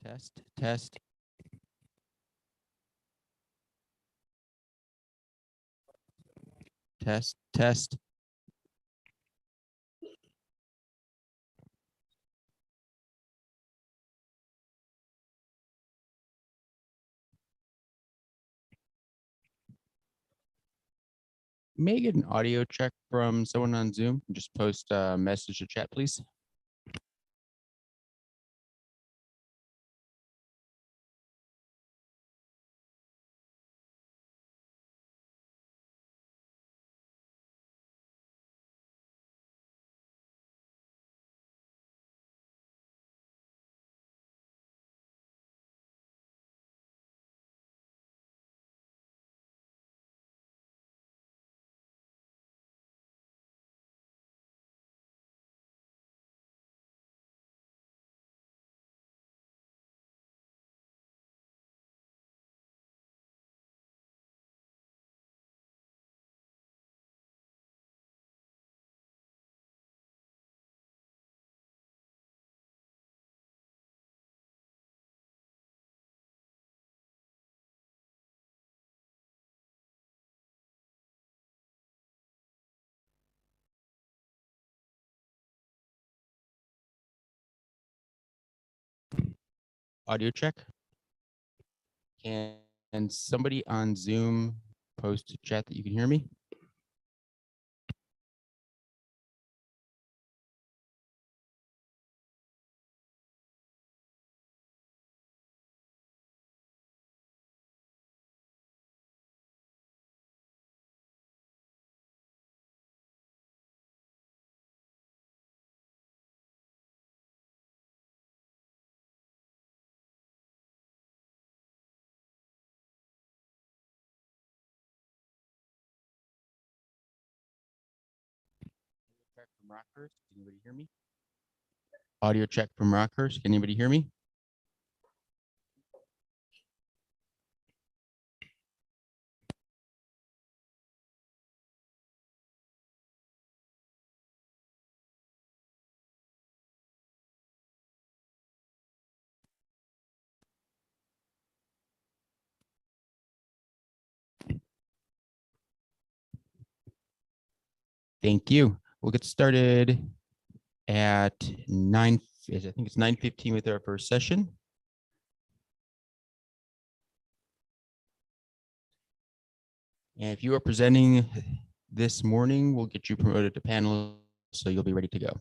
Test, test. Test, test. May I get an audio check from someone on Zoom? Just post a message to chat, please. Audio check. Can somebody on Zoom post to chat that you can hear me? Check from Rockers. Can anybody hear me? Audio check from Rockers. Can anybody hear me? Thank you. We'll get started at 9. I think it's 9:15 with our first session. And if you are presenting this morning, we'll get you promoted to panel, so you'll be ready to go.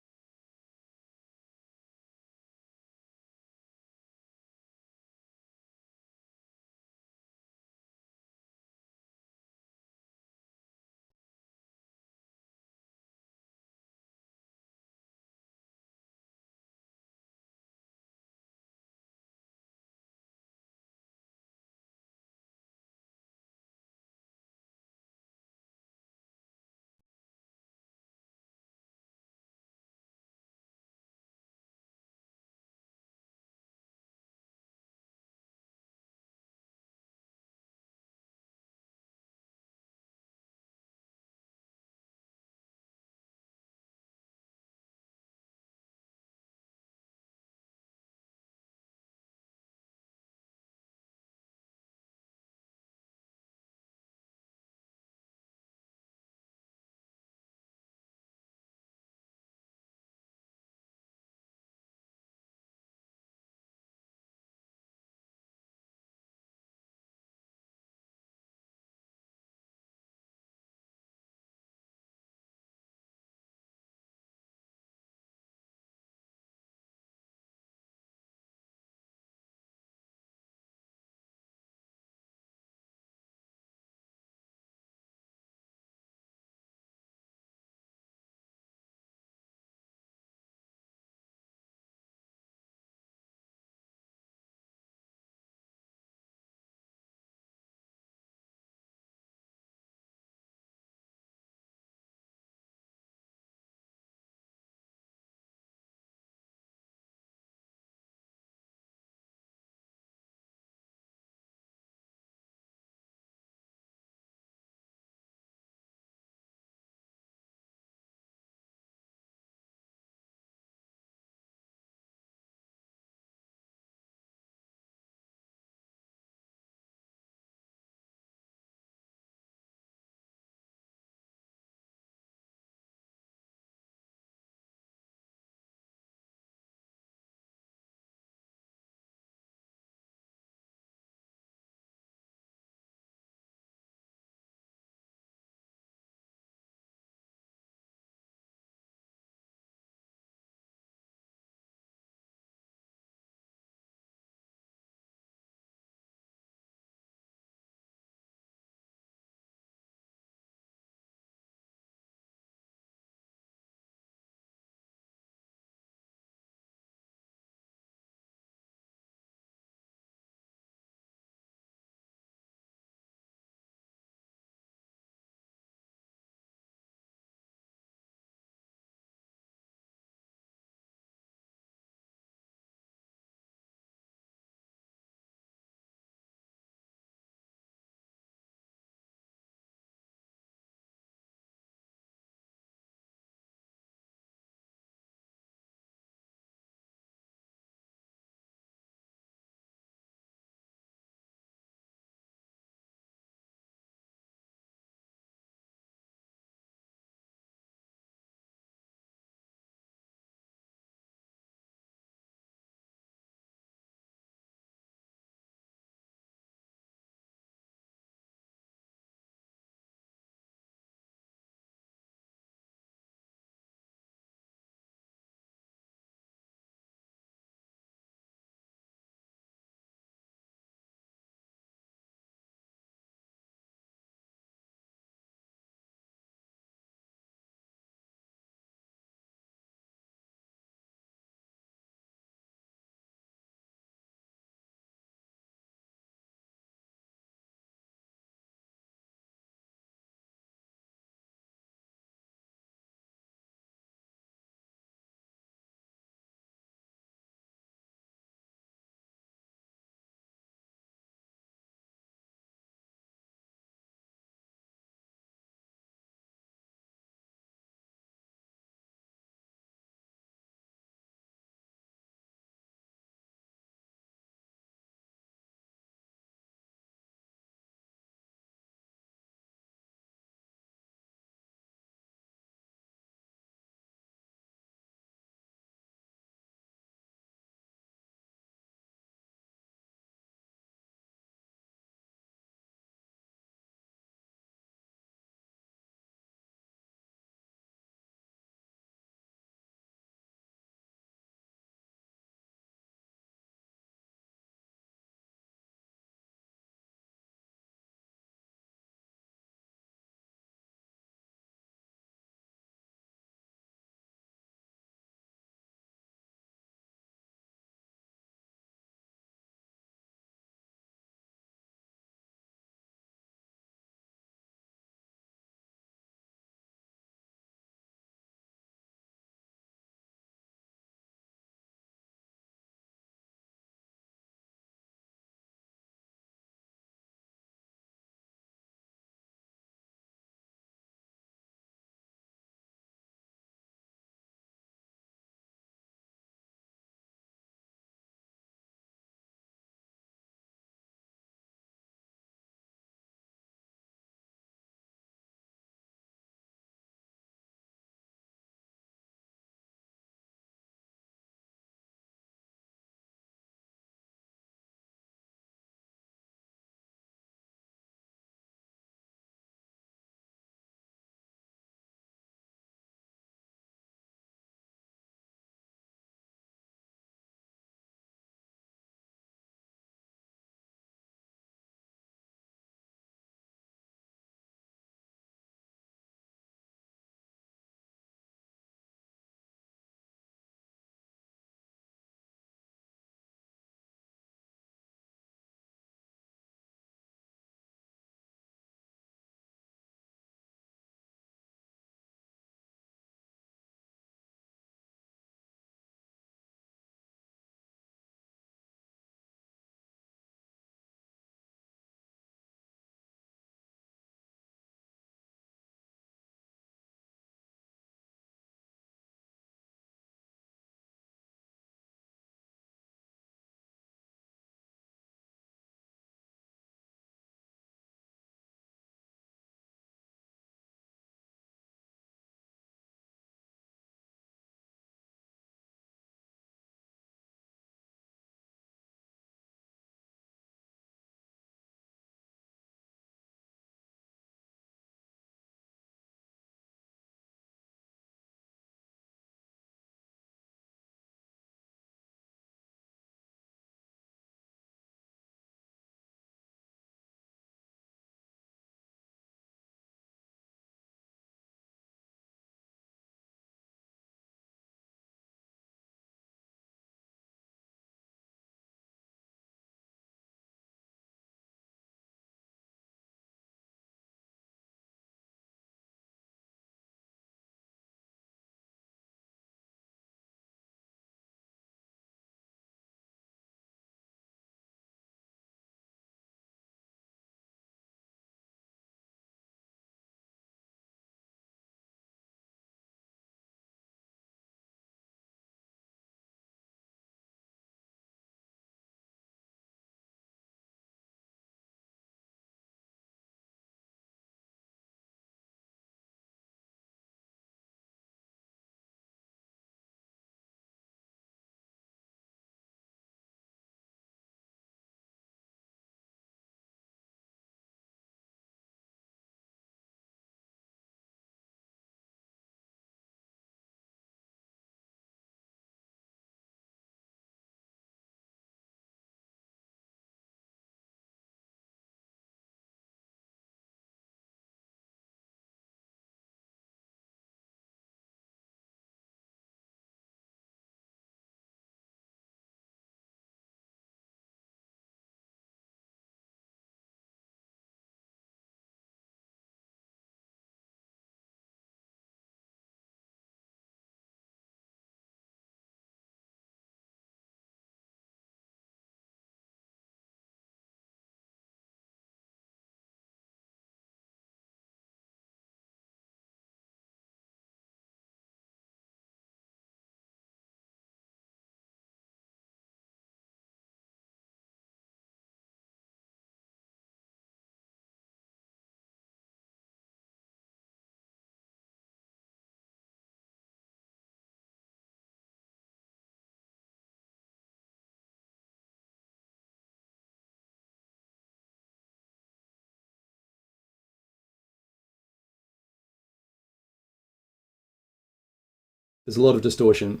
There's a lot of distortion.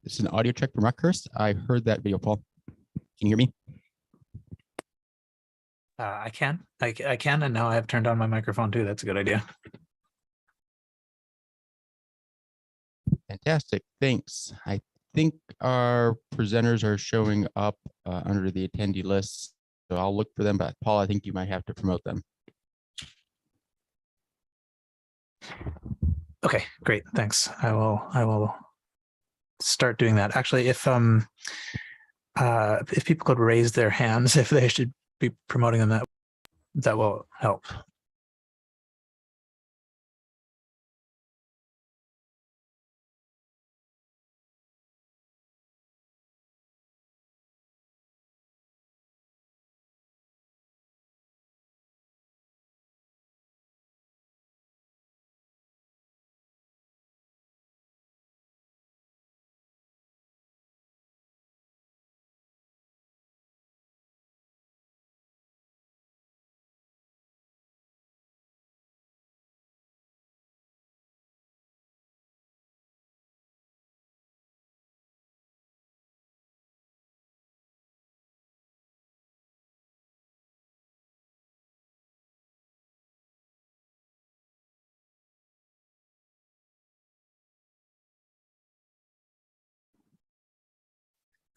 This is an audio check for Markhurst. I heard that video, Paul. Can you hear me? I can. I can, and now I have turned on my microphone too. That's a good idea. Fantastic. Thanks. I think our presenters are showing up under the attendee list, so I'll look for them. But Paul, I think you might have to promote them. Okay, great. Thanks. I will start doing that. Actually, if people could raise their hands if they should be promoting them, that will help.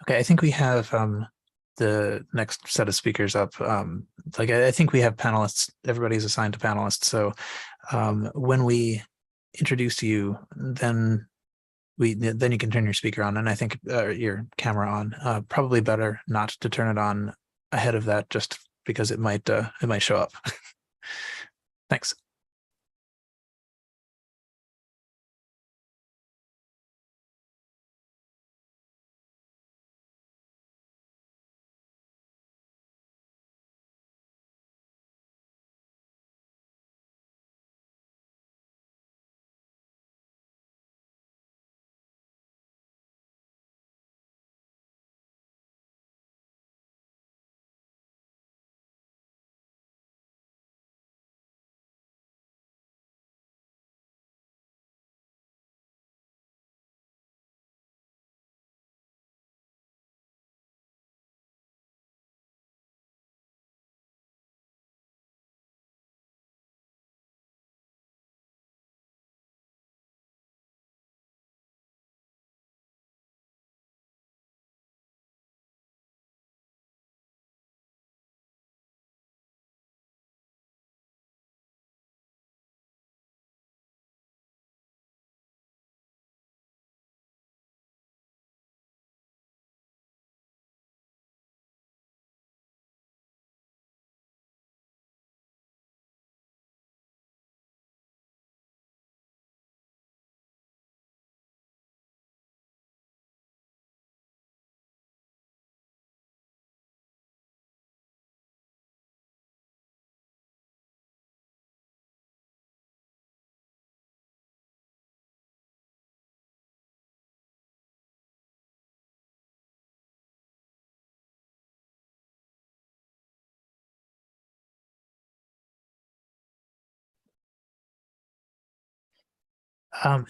Okay, I think we have the next set of speakers up. I think we have panelists. Everybody's assigned to panelists. So when we introduce you, then you can turn your speaker on, and I think your camera on. Probably better not to turn it on ahead of that, just because it might show up. Thanks.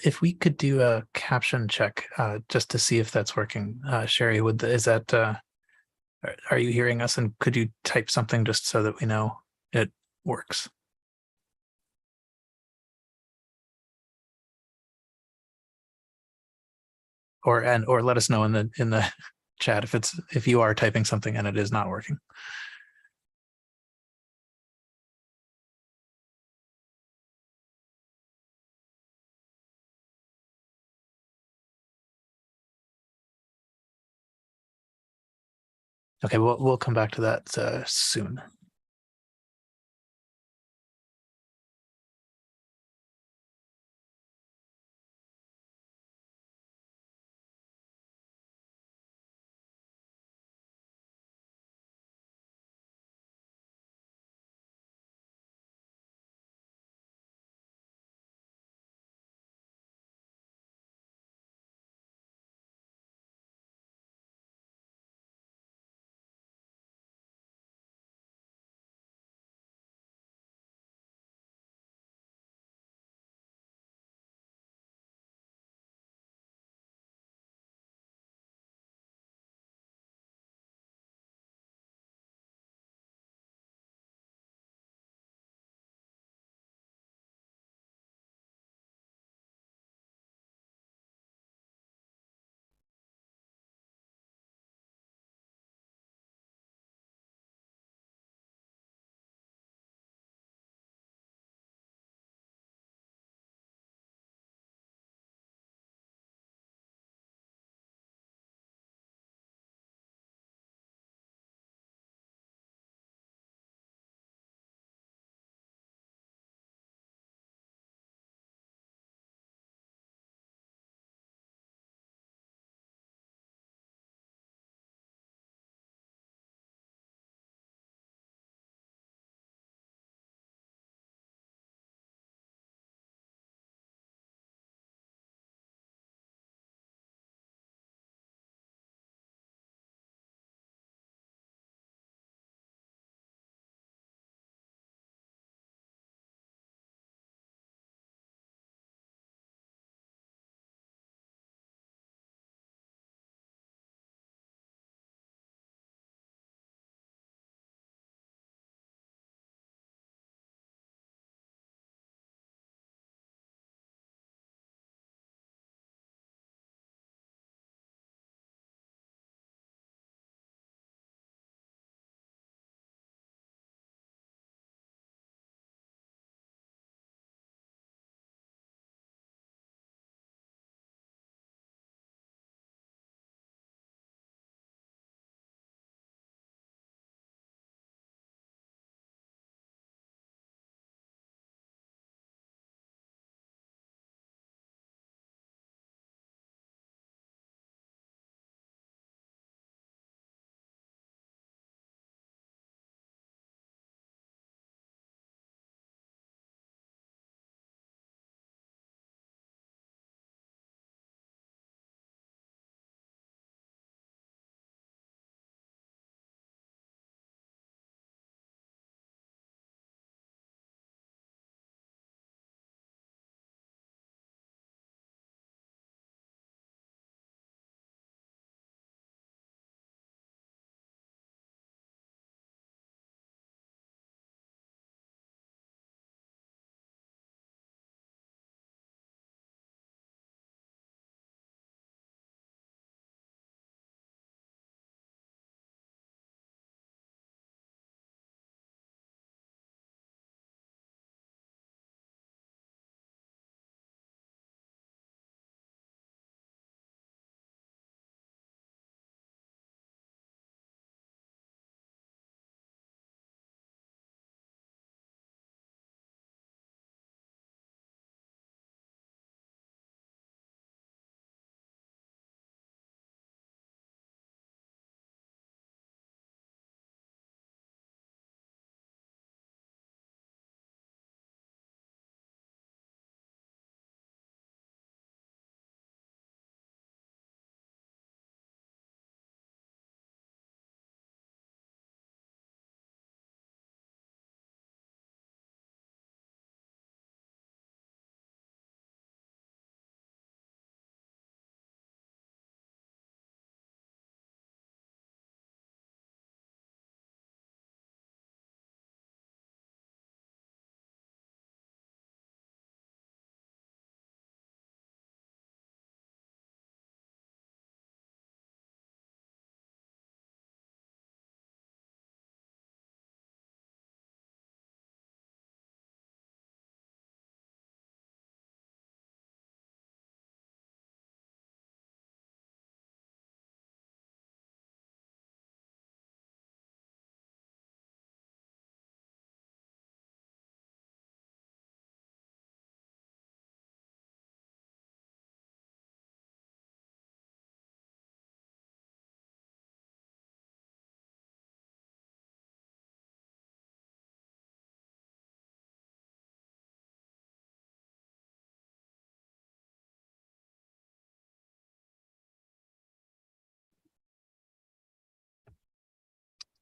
If we could do a caption check just to see if that's working, Sherry, are you hearing us? And could you type something just so that we know it works? Or let us know in the chat if you are typing something and it is not working. Okay, we'll come back to that soon.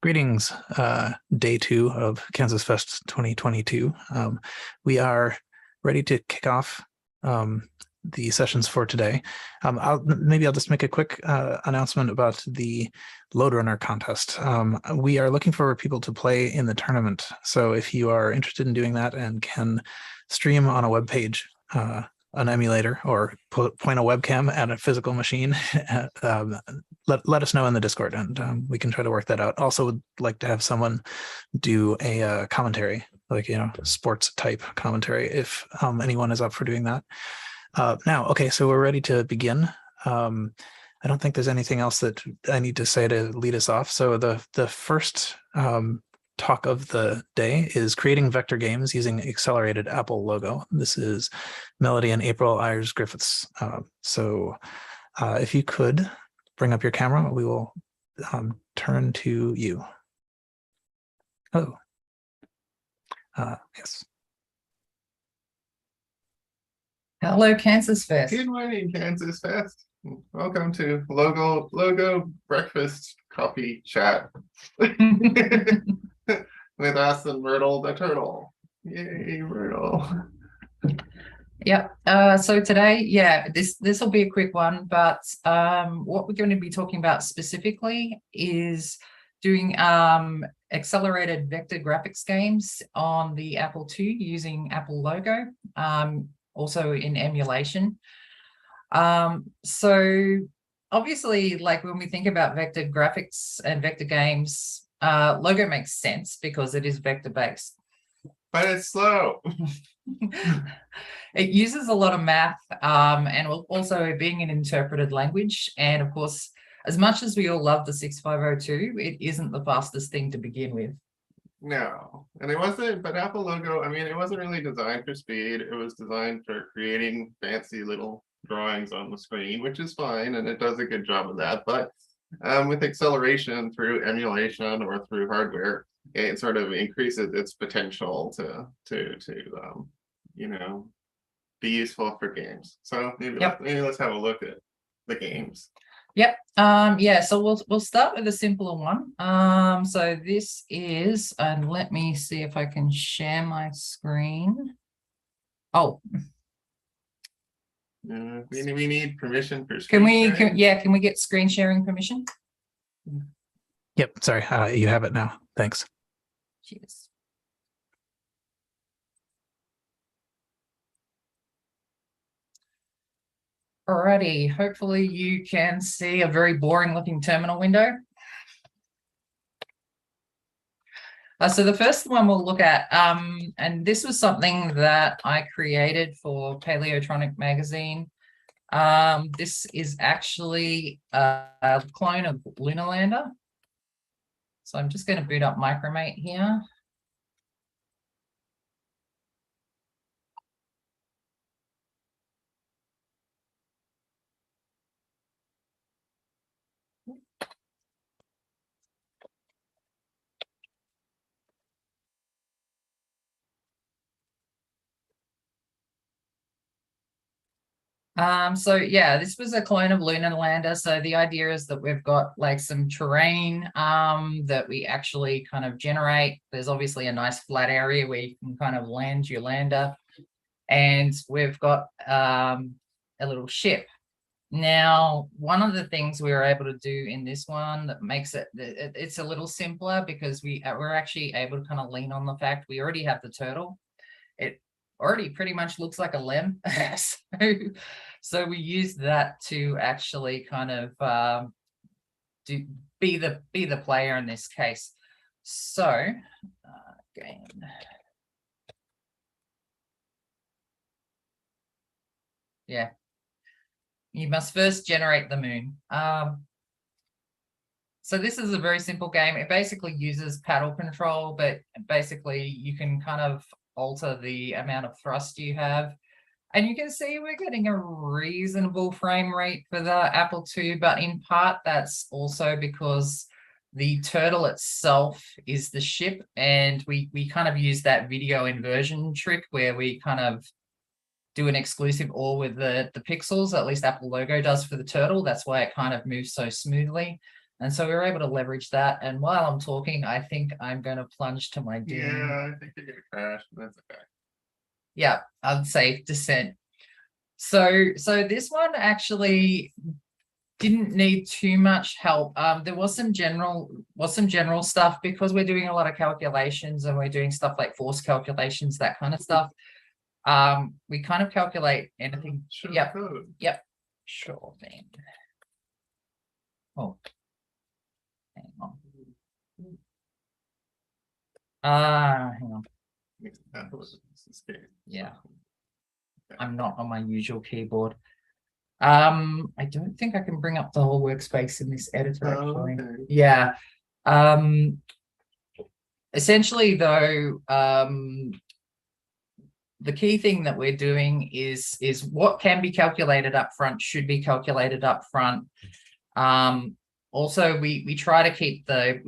Greetings, day 2 of KansasFest 2022. We are ready to kick off the sessions for today. Maybe I'll just make a quick announcement about the Load Runner contest. We are looking for people to play in the tournament. So if you are interested in doing that and can stream on a web page, an emulator, or point a webcam at a physical machine, let us know in the Discord, and we can try to work that out. Also would like to have someone do a commentary, like, sports type commentary, if anyone is up for doing that. Now, okay, so we're ready to begin. I don't think there's anything else that I need to say to lead us off. So the first talk of the day is creating vector games using accelerated Apple logo. This is Melody and April Ayers Griffiths. So if you could bring up your camera, we will turn to you. Oh, yes. Hello, KansasFest. Good morning, KansasFest. Welcome to Logo Breakfast Coffee Chat with us and Myrtle the Turtle. Yay, Myrtle. Yep. So today, this will be a quick one, but what we're going to be talking about specifically is doing accelerated vector graphics games on the Apple II using Apple logo, also in emulation. So obviously, like when we think about vector graphics and vector games, logo makes sense because it is vector based. But it's slow. It uses a lot of math, and also being an interpreted language. And of course, as much as we all love the 6502, it isn't the fastest thing to begin with. No, and it wasn't, but Apple logo, I mean, it wasn't really designed for speed. It was designed for creating fancy little drawings on the screen, which is fine, and it does a good job of that. But with acceleration through emulation or through hardware, it sort of increases its potential to be useful for games. So maybe let's have a look at the games. Yep. So we'll start with a simpler one. So this is, and let me see if I can share my screen. Oh, we need permission for screen sharing. Can we get screen sharing permission? Yep, sorry, you have it now. Thanks. Cheers. Alrighty, hopefully you can see a very boring looking terminal window. So the first one we'll look at, and this was something that I created for Paleotronic magazine. This is actually a clone of Lunar Lander. So I'm just going to boot up Micromate here. So yeah, this was a clone of Lunar Lander. So the idea is that we've got like some terrain that we actually kind of generate. There's obviously a nice flat area where you can kind of land your lander. And we've got a little ship. Now, one of the things we were able to do in this one that makes it's a little simpler because we're actually able to kind of lean on the fact we already have the turtle. It already pretty much looks like a limb. So we use that to actually kind of be the player in this case. So again, yeah, you must first generate the moon. So this is a very simple game. It basically uses paddle control, but basically you can kind of alter the amount of thrust you have. And you can see we're getting a reasonable frame rate for the Apple II, but in part that's also because the turtle itself is the ship, and we kind of use that video inversion trick where we kind of do an exclusive all with the pixels, at least Apple logo does for the turtle. That's why it kind of moves so smoothly. And so we were able to leverage that. And while I'm talking, I think I'm going to plunge to my doom. Yeah, I think you're gonna crash, but that's okay. Yeah, unsafe descent. So this one actually didn't need too much help. There was some general stuff because we're doing a lot of calculations and we're doing stuff like force calculations, that kind of stuff. We kind of calculate anything. Show Yep. code. Yep. Sure thing. Oh. Hang on. Hang on. Yeah. I'm not on my usual keyboard. I don't think I can bring up the whole workspace in this editor, actually. Okay. Yeah. Essentially, though, the key thing that we're doing is what can be calculated up front should be calculated up front. Also, we try to keep the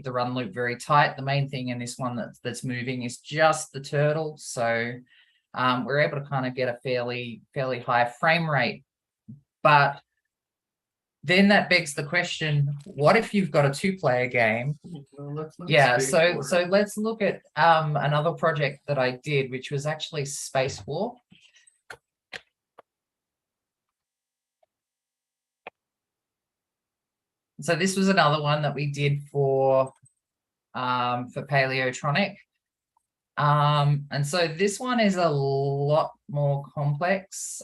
run loop very tight. The main thing in this one that's moving is just the turtle, so we're able to kind of get a fairly high frame rate. But then that begs the question: what if you've got a 2-player game? Well, Yeah, so let's look at another project that I did, which was actually Space War. So this was another one that we did for Paleotronic. And so this one is a lot more complex.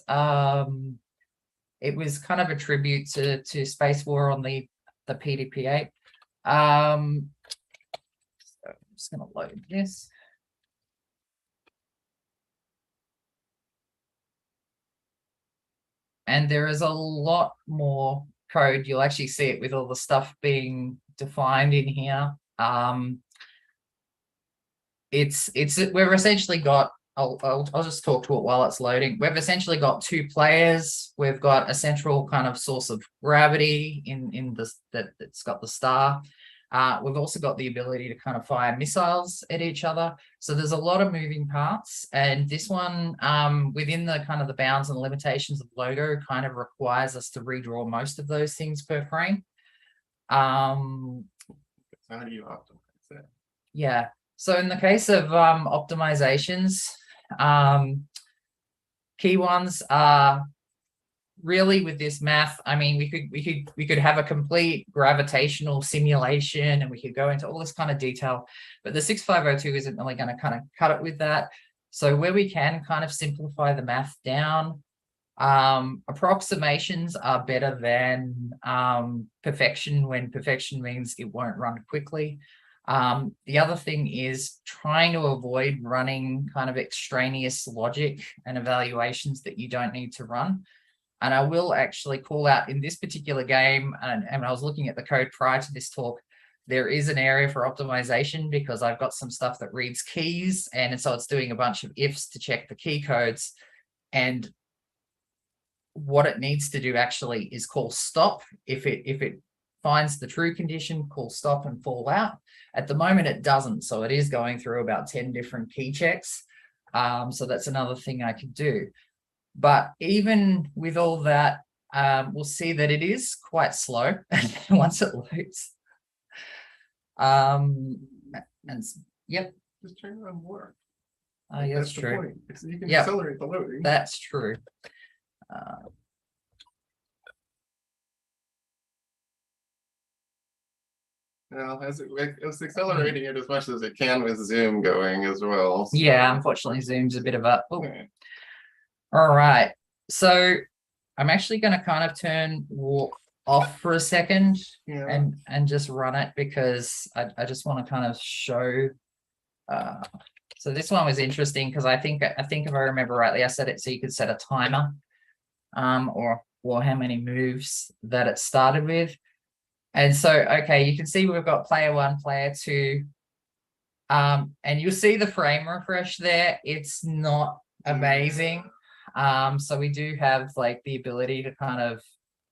It was kind of a tribute to Space War on the PDP-8. So I'm just going to load this. And there is a lot more code. You'll actually see it with all the stuff being defined in here. We've essentially got, I'll just talk to it while it's loading. We've essentially got 2 players. We've got a central kind of source of gravity in this that's got the star. We've also got the ability to kind of fire missiles at each other. So there's a lot of moving parts. And this one, within the kind of the bounds and limitations of Logo, kind of requires us to redraw most of those things per frame. How do you optimize that? Yeah. So in the case of optimizations, key ones are really with this math. I mean, we could have a complete gravitational simulation and we could go into all this kind of detail, but the 6502 isn't really going to kind of cut it with that. So where we can kind of simplify the math down, approximations are better than perfection, when perfection means it won't run quickly. The other thing is trying to avoid running kind of extraneous logic and evaluations that you don't need to run. And I will actually call out in this particular game, and I was looking at the code prior to this talk, there is an area for optimization because I've got some stuff that reads keys, and so it's doing a bunch of ifs to check the key codes. And what it needs to do actually is call stop. If it finds the true condition, call stop and fall out. At the moment, it doesn't. So it is going through about 10 different key checks. So that's another thing I could do. But even with all that, we'll see that it is quite slow once it loads. And yep. Just turn it on more. Yeah, that's true. Point. So you can Yep. accelerate the loading. That's true. Well, it's accelerating it as much as it can with Zoom going as well. So. Yeah, unfortunately, Zoom's a bit of a. Oh. Okay. All right. So I'm actually going to kind of turn walk off for a second and just run it because I just want to kind of show. So this one was interesting because I think if I remember rightly, I set it so you could set a timer, or how many moves that it started with. And so, okay, you can see we've got player 1, player 2, and you'll see the frame refresh there. It's not amazing. So we do have like the ability to kind of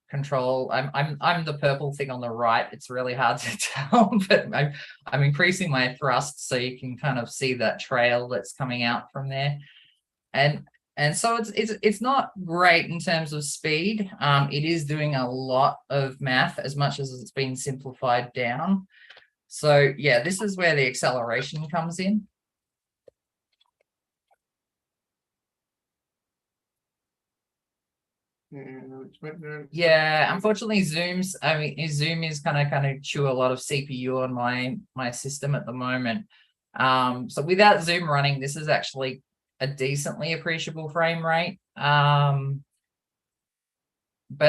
control. I'm the purple thing on the right. It's really hard to tell, but I'm increasing my thrust so you can kind of see that trail that's coming out from there. And And so it's not great in terms of speed. It is doing a lot of math as much as it's been simplified down. So yeah, this is where the acceleration comes in. Yeah, unfortunately, Zoom is kind of chew a lot of CPU on my system at the moment. So without Zoom running, this is actually a decently appreciable frame rate. But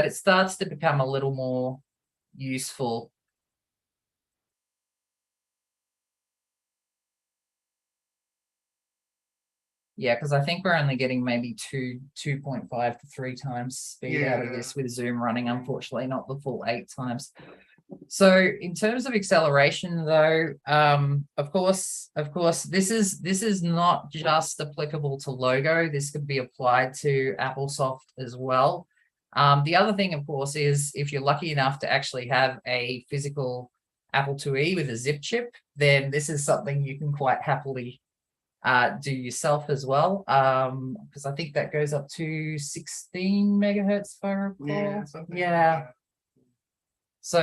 it starts to become a little more useful. Yeah, because I think we're only getting maybe 2.5 to 3 times speed out of this with Zoom running, unfortunately, not the full 8 times. So in terms of acceleration, though, of course, this is not just applicable to Logo. This could be applied to AppleSoft as well. The other thing, of course, is if you're lucky enough to actually have a physical Apple IIe with a zip chip, then this is something you can quite happily do yourself as well, because I think that goes up to 16 megahertz if I recall. Yeah. So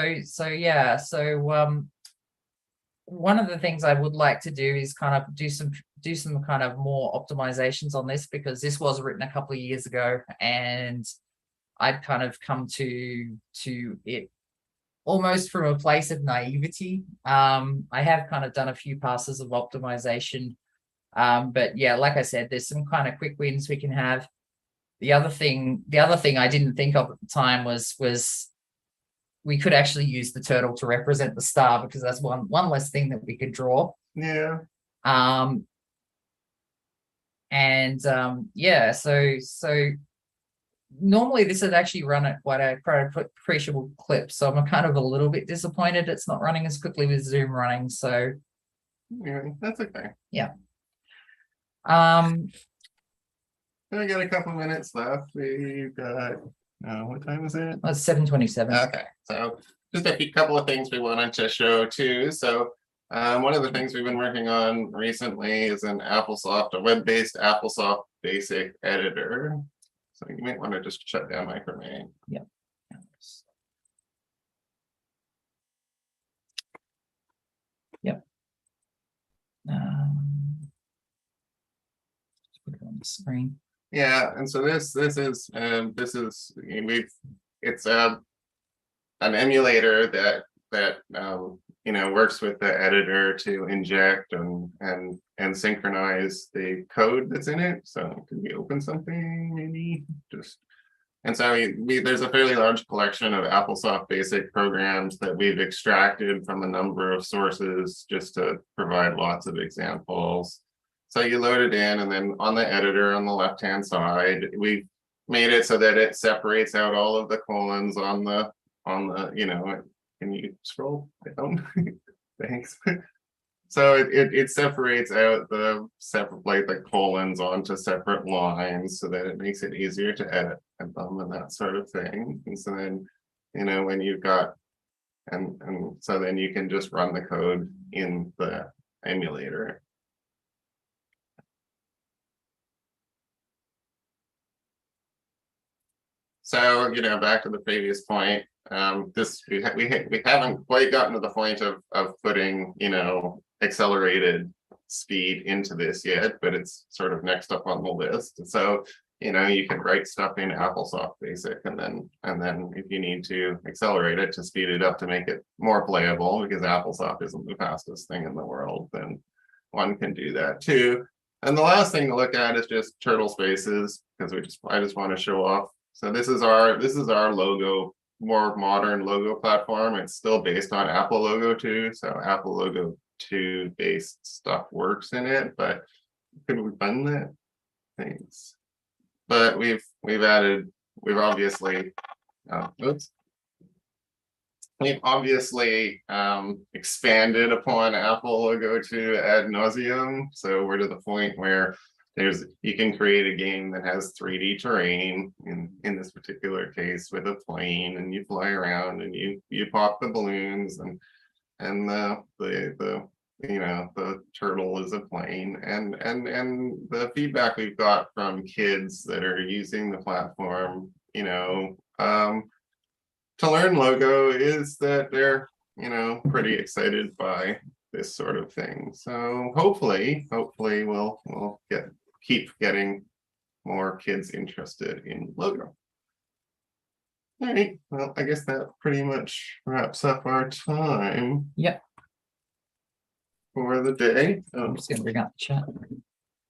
one of the things I would like to do is kind of do some kind of more optimizations on this, because this was written a couple of years ago and I'd kind of come to it almost from a place of naivety. I have kind of done a few passes of optimization. But yeah, like I said, there's some kind of quick wins we can have. The other thing I didn't think of at the time was we could actually use the turtle to represent the star, because that's one less thing that we could draw. Yeah. Yeah, so normally this would actually run at quite a appreciable clip. So I'm kind of a little bit disappointed it's not running as quickly with Zoom running. So yeah, that's okay. Yeah. We got a couple minutes left. We've got what time is it? It's 7:27. Okay, so just a couple of things we wanted to show too. So one of the things we've been working on recently is a web-based AppleSoft basic editor. So you might want to just shut down Micromain. Yeah. Yep. Put it on the screen. Yeah, and so it's an emulator that works with the editor to inject and synchronize the code that's in it. So can we open something maybe? And so there's a fairly large collection of AppleSoft basic programs that we've extracted from a number of sources just to provide lots of examples. So you load it in, and then on the editor on the left-hand side, we've made it so that it separates out all of the colons on the can you scroll down? Thanks. So it separates out the colons onto separate lines so that it makes it easier to edit them and that sort of thing. And so then, when you've got and so then you can just run the code in the emulator. So, back to the previous point, we haven't quite gotten to the point of putting, accelerated speed into this yet, but it's sort of next up on the list. So, you can write stuff in AppleSoft Basic, and then if you need to accelerate it to speed it up to make it more playable, because AppleSoft isn't the fastest thing in the world, then one can do that too. And the last thing to look at is just turtle spaces, because I just want to show off. So this is our logo, more modern logo platform. It's still based on Apple Logo 2, so Apple Logo 2 based stuff works in it, but could we run that? Thanks. But we've obviously expanded upon Apple Logo 2 ad nauseum. So we're to the point where you can create a game that has 3D terrain in this particular case with a plane, and you fly around and you pop the balloons and the the turtle is a plane, and the feedback we've got from kids that are using the platform, to learn Logo is that they're, pretty excited by this sort of thing. So hopefully we'll keep getting more kids interested in Logo. All right, well, I guess that pretty much wraps up our time. Yep. For the day. I'm just gonna bring up the chat.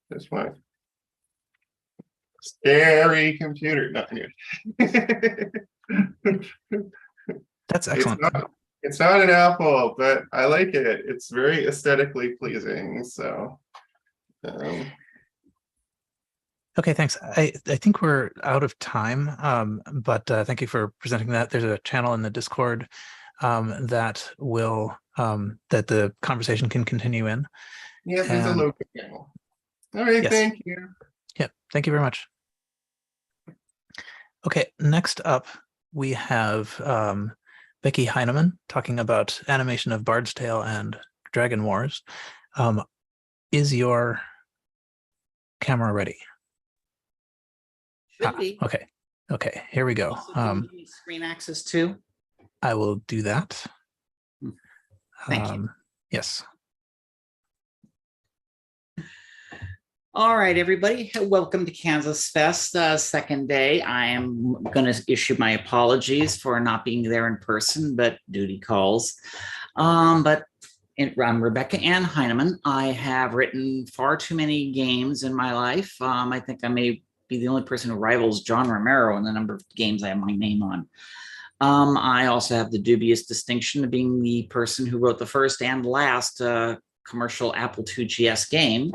That's fine. Scary computer. Not here. That's excellent. It's not an Apple, but I like it. It's very aesthetically pleasing. So Okay, thanks. I think we're out of time, but thank you for presenting that. There's a channel in the Discord that will that the conversation can continue in. Yes, there's a local channel. All right, yes. Thank you. Yeah, thank you very much. Okay, next up we have Becky Heineman talking about animation of Bard's Tale and Dragon Wars. Is your camera ready? Should be. Okay, here we go. Also, can you give me screen access too? I will do that. Thank you. Yes. All right, everybody. Welcome to KansasFest, second day. I am going to issue my apologies for not being there in person, but duty calls. I'm Rebecca Ann Heineman. I have written far too many games in my life. I think I may be the only person who rivals John Romero in the number of games I have my name on. I also have the dubious distinction of being the person who wrote the first and last commercial Apple II GS game.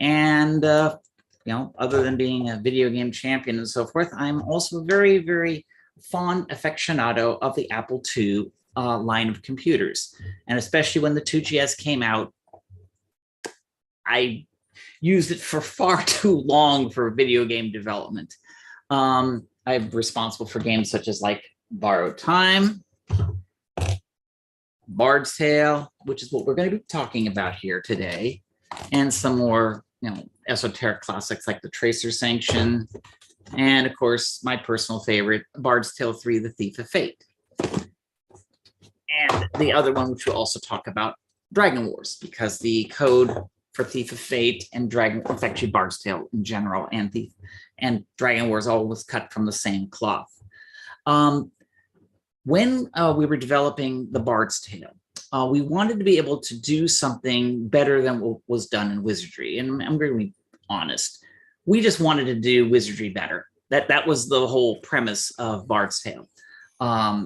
And, other than being a video game champion and so forth, I'm also a very, very fond aficionado of the Apple II line of computers. And especially when the II GS came out, I used it for far too long for video game development. I'm responsible for games such as like Borrowed Time, Bard's Tale, which is what we're going to be talking about here today, and some more, esoteric classics like the Tracer Sanction, and of course, my personal favorite, Bard's Tale 3, The Thief of Fate. And the other one, which we'll also talk about, Dragon Wars, because the code for Thief of Fate and Dragon, it's actually Bard's Tale in general, and Dragon Wars all was cut from the same cloth. When we were developing the Bard's Tale, we wanted to be able to do something better than what was done in Wizardry. And I'm going to be honest, we just wanted to do Wizardry better. That was the whole premise of Bard's Tale.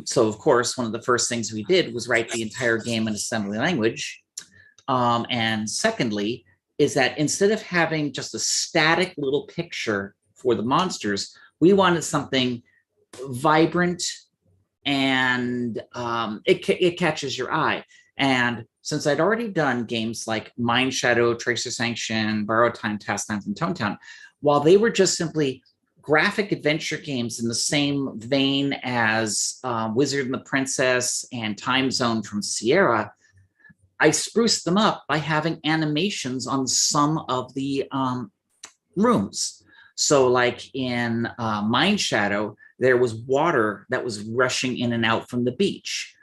So of course, one of the first things we did was write the entire game in assembly language. And secondly, is that instead of having just a static little picture for the monsters, we wanted something vibrant and it catches your eye. And since I'd already done games like Mind Shadow, Tracer Sanction, Borrowed Time, Task Times, and Tone Town, while they were just simply graphic adventure games in the same vein as Wizard and the Princess and Time Zone from Sierra, I spruced them up by having animations on some of the rooms. So like in Mind Shadow, there was water that was rushing in and out from the beach.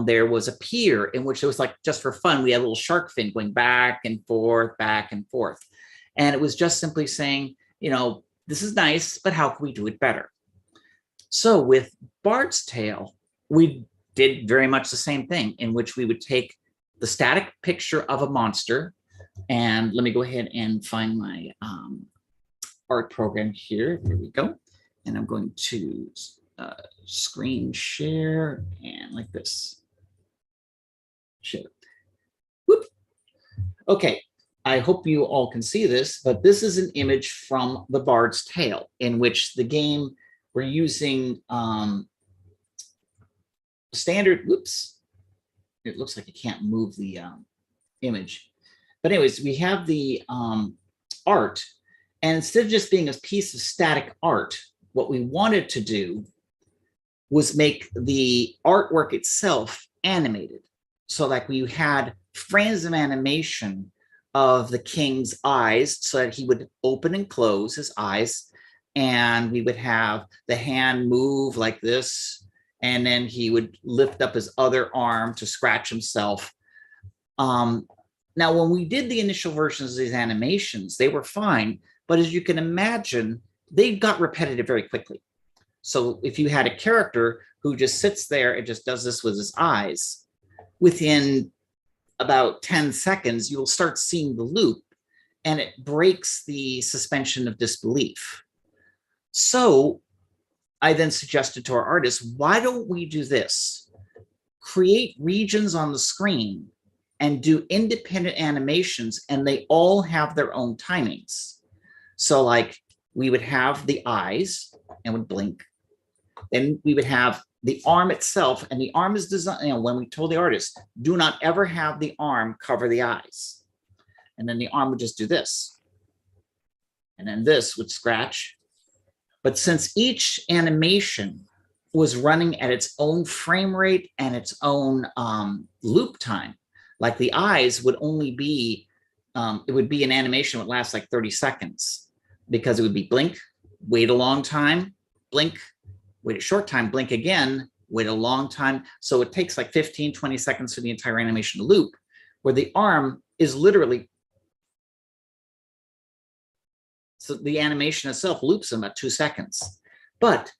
There was a pier in which it was like, just for fun, we had a little shark fin going back and forth, back and forth. And it was just simply saying, this is nice, but how can we do it better? So with Bard's Tale, we did very much the same thing, in which we would take the static picture of a monster. And let me go ahead and find my art program here. Here we go. And I'm going to screen share and like this. Share. Whoop. Okay. I hope you all can see this, but this is an image from the Bard's Tale, in which the game we're using standard, whoops, it looks like I can't move the image. But anyways, we have the art, and instead of just being a piece of static art, what we wanted to do was make the artwork itself animated. So like we had frames of animation of the king's eyes so that he would open and close his eyes. And we would have the hand move like this. And then he would lift up his other arm to scratch himself. Now, when we did the initial versions of these animations, they were fine. But as you can imagine, they got repetitive very quickly. So if you had a character who just sits there and just does this with his eyes, within about 10 seconds, you'll start seeing the loop, and it breaks the suspension of disbelief. So I then suggested to our artists, why don't we do this? Create regions on the screen and do independent animations, and they all have their own timings. So like we would have the eyes and would blink. Then we would have the arm itself, and the arm is designed, when we told the artist, do not ever have the arm cover the eyes. And then the arm would just do this. And then this would scratch. But since each animation was running at its own frame rate and its own loop time, like the eyes would only be, it would be an animation that would last like 30 seconds because it would be blink, wait a long time, blink, wait a short time, blink again, wait a long time. So it takes like 15, 20 seconds for the entire animation to loop, where the arm is literally, so the animation itself loops in about 2 seconds. But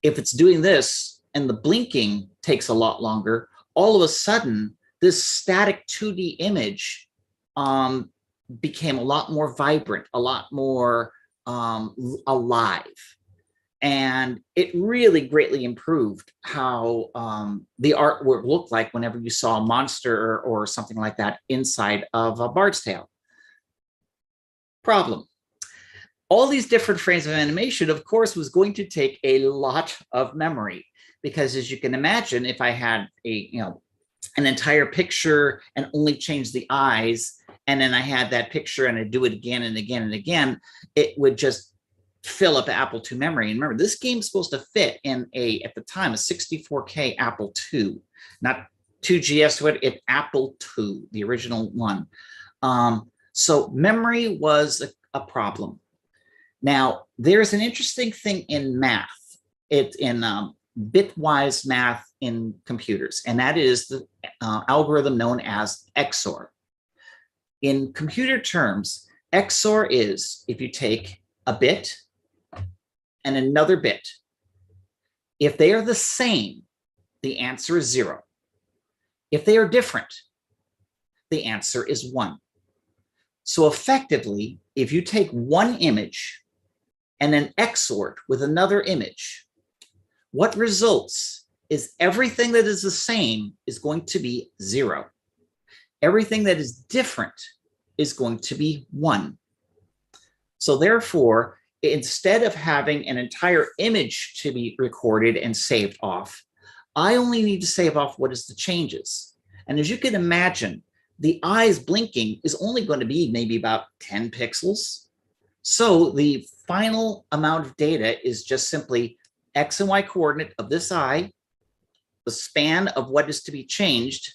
if it's doing this and the blinking takes a lot longer, all of a sudden, this static 2D image became a lot more vibrant, a lot more alive. And it really greatly improved how the artwork looked like whenever you saw a monster or something like that inside of a Bard's Tale. Problem. All these different frames of animation, of course, was going to take a lot of memory, because as you can imagine, if I had an entire picture and only change the eyes, and then I had that picture and I do it again and again and again, it would just fill up Apple II memory. And remember, this game's supposed to fit in at the time, a 64K Apple II, not 2GS, it Apple II, the original one. So memory was a problem. Now, there's an interesting thing in math. It's in bitwise math in computers, and that is the algorithm known as XOR. In computer terms, XOR is if you take a bit and another bit. If they are the same, the answer is 0. If they are different, the answer is 1. So effectively, if you take one image and then XOR it with another image, what results is everything that is the same is going to be 0. Everything that is different is going to be 1. So therefore, instead of having an entire image to be recorded and saved off, I only need to save off what is the changes. And as you can imagine, the eyes blinking is only going to be maybe about 10 pixels. So the final amount of data is just simply X and Y coordinate of this eye, the span of what is to be changed,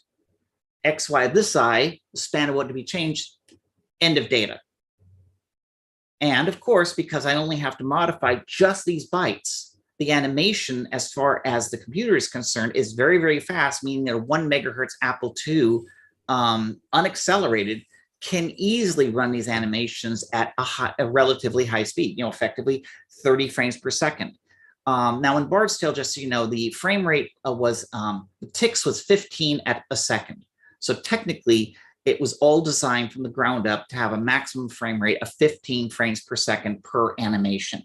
X, Y of this eye, the span of what to be changed, end of data. And of course, because I only have to modify just these bytes, the animation, as far as the computer is concerned, is very, very fast, meaning that a 1 megahertz Apple II unaccelerated can easily run these animations at a relatively high speed, effectively 30 frames per second. Now in Bard's Tale, just so you know, the frame rate was, the ticks was 15 at a second. So technically, it was all designed from the ground up to have a maximum frame rate of 15 frames per second per animation.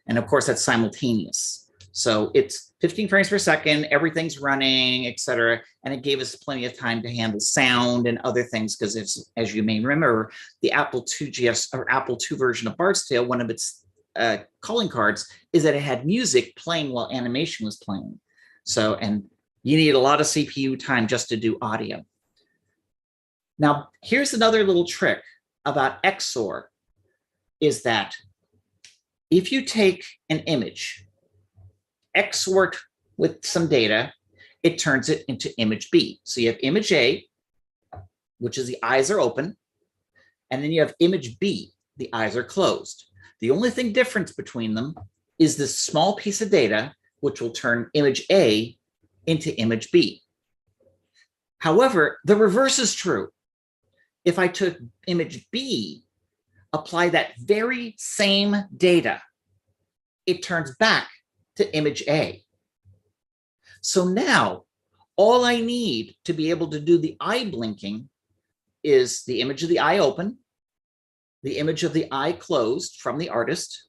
And of course, that's simultaneous. So it's 15 frames per second, everything's running, et cetera. And it gave us plenty of time to handle sound and other things, because as you may remember, the Apple IIGS or Apple II version of Bard's Tale, one of its calling cards is that it had music playing while animation was playing. So, and you need a lot of CPU time just to do audio. Now, here's another little trick about XOR, is that if you take an image, XOR it with some data, it turns it into image B. So you have image A, which is the eyes are open. And then you have image B, the eyes are closed. The only thing difference between them is this small piece of data, which will turn image A into image B. However, the reverse is true. If I took image B, apply that very same data, it turns back to image A. So now all I need to be able to do the eye blinking is the image of the eye open, the image of the eye closed from the artist,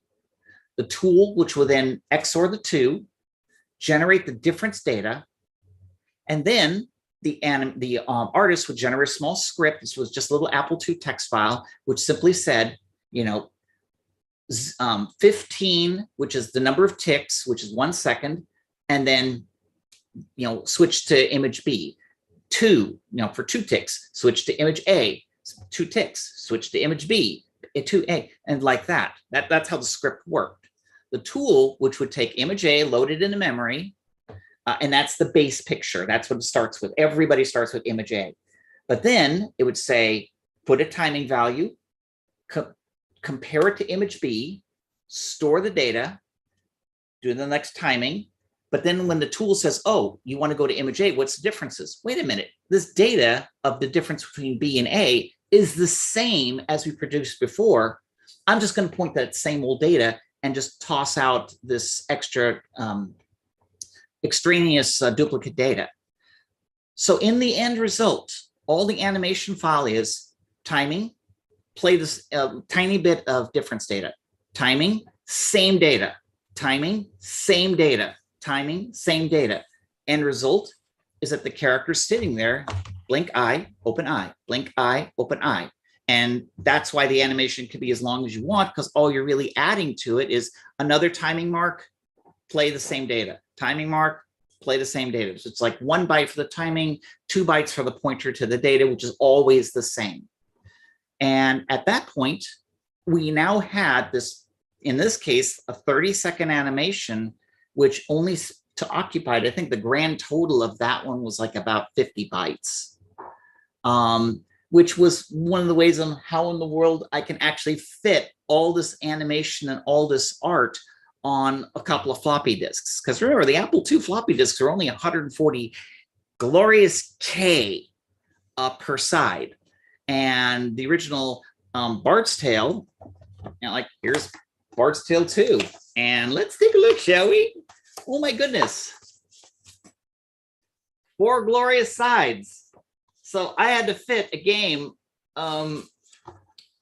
the tool, which will then XOR the two, generate the difference data, and then the artist would generate a small script. This was just a little Apple II text file, which simply said, 15, which is the number of ticks, which is 1 second, and then, switch to image B. 2, for 2 ticks, switch to image A. 2 ticks, switch to image B. 2A, and like that. That's how the script worked. The tool, which would take image A, load it into memory, and that's the base picture. That's what it starts with. Everybody starts with image A. But then it would say, put a timing value, compare it to image B, store the data, do the next timing. But then when the tool says, oh, you want to go to image A, what's the differences? Wait a minute, this data of the difference between B and A is the same as we produced before. I'm just going to point that same old data and just toss out this extra extraneous duplicate data. So in the end result, all the animation file is timing, play this tiny bit of difference data, timing, same data, timing, same data, timing, same data. End result is that the character's sitting there, blink eye, open eye, blink eye, open eye. And that's why the animation can be as long as you want, because all you're really adding to it is another timing mark, play the same data, timing mark, play the same data. So it's like 1 byte for the timing, 2 bytes for the pointer to the data, which is always the same. And at that point, we now had this, in this case, a 30-second animation, which only to occupied, I think the grand total of that one was like about 50 bytes, which was one of the ways on how in the world I can actually fit all this animation and all this art on a couple of floppy disks. Because remember, the Apple II floppy disks are only 140 glorious K per side. And the original Bart's Tale, here's Bart's Tale 2. And let's take a look, shall we? Oh my goodness. 4 glorious sides. So I had to fit a game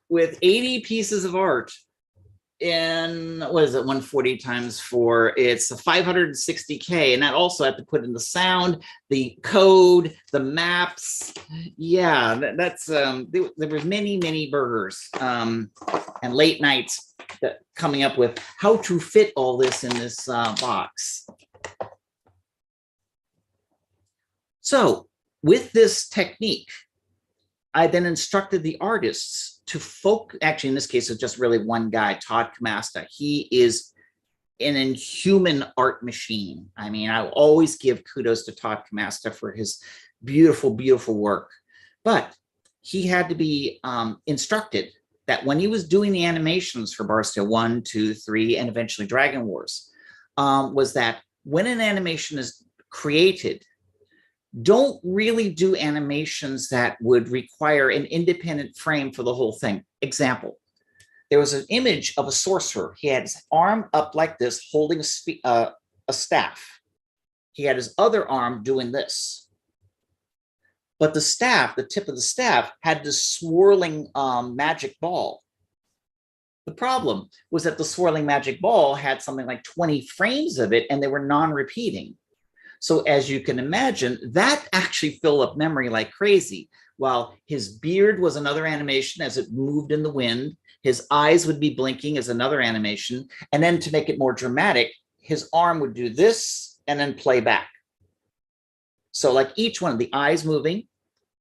with 80 pieces of art in, what is it, 140 times 4? It's a 560K. And that also had to put in the sound, the code, the maps. Yeah, that's, there was many burgers and late nights coming up with how to fit all this in this box. So with this technique, I then instructed the artists to actually in this case, it's just really one guy, Todd Kamasta. He is an inhuman art machine. I mean, I will always give kudos to Todd Kamasta for his beautiful, beautiful work. But he had to be instructed that when he was doing the animations for Bart's Tale 1, 2, 3, and eventually Dragon Wars, was that when an animation is created, don't really do animations that would require an independent frame for the whole thing. Example, there was an image of a sorcerer. He had his arm up like this, holding a staff. He had his other arm doing this. But the staff, the tip of the staff, had this swirling magic ball. The problem was that the swirling magic ball had something like 20 frames of it, and they were non-repeating. So as you can imagine, that actually filled up memory like crazy. While his beard was another animation as it moved in the wind, his eyes would be blinking as another animation. And then to make it more dramatic, his arm would do this and then play back. So like each one of the eyes moving,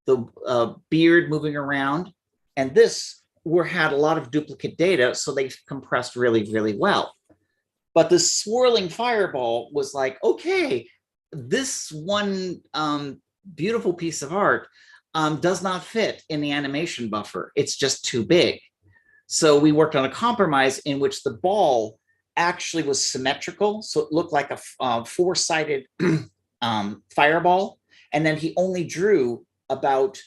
the beard moving around, and this had a lot of duplicate data, so they compressed really, really well. But the swirling fireball was like, okay, this one beautiful piece of art, does not fit in the animation buffer. It's just too big. So we worked on a compromise in which the ball actually was symmetrical. So it looked like a four-sided fireball. And then he only drew about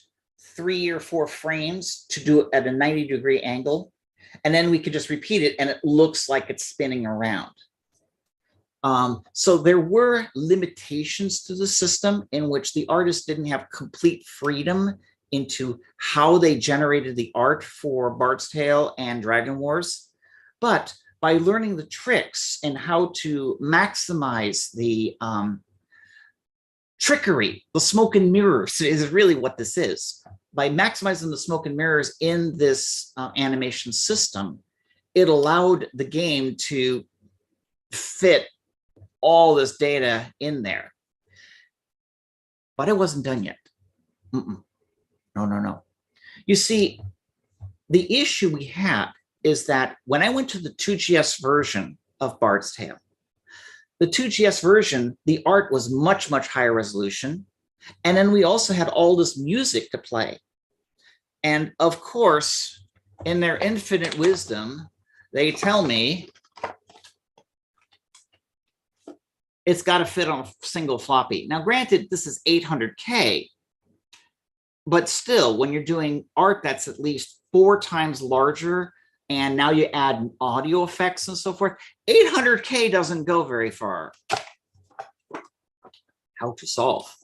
3 or 4 frames to do it at a 90-degree angle. And then we could just repeat it and it looks like it's spinning around. So there were limitations to the system in which the artist didn't have complete freedom into how they generated the art for Bard's Tale and Dragon Wars. But by learning the tricks and how to maximize the trickery, the smoke and mirrors is really what this is. By maximizing the smoke and mirrors in this animation system, it allowed the game to fit all this data in there. But it wasn't done yet. No. You see, the issue we had is that when I went to the 2GS version of Bard's Tale, the 2GS version, the art was much, much higher resolution. And then we also had all this music to play. And of course, in their infinite wisdom, they tell me it's got to fit on a single floppy. Now, granted, this is 800K, but still, when you're doing art that's at least 4 times larger, and now you add audio effects and so forth, 800K doesn't go very far. How to solve?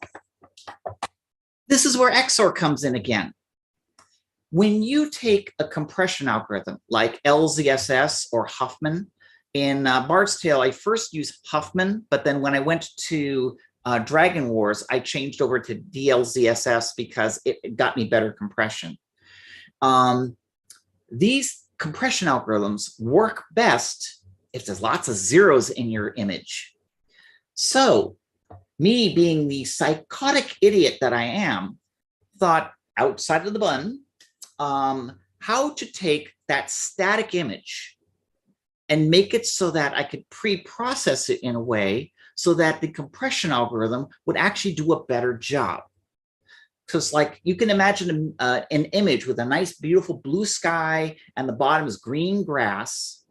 This is where XOR comes in again. When you take a compression algorithm like LZSS or Huffman, in Bard's Tale, I first used Huffman, but then when I went to Dragon Wars, I changed over to DLZSS because it got me better compression. These compression algorithms work best if there's lots of zeros in your image. So me being the psychotic idiot that I am, thought outside of the bun, how to take that static image and make it so that I could pre-process it in a way so that the compression algorithm would actually do a better job. Because like you can imagine an image with a nice, beautiful blue sky and the bottom is green grass,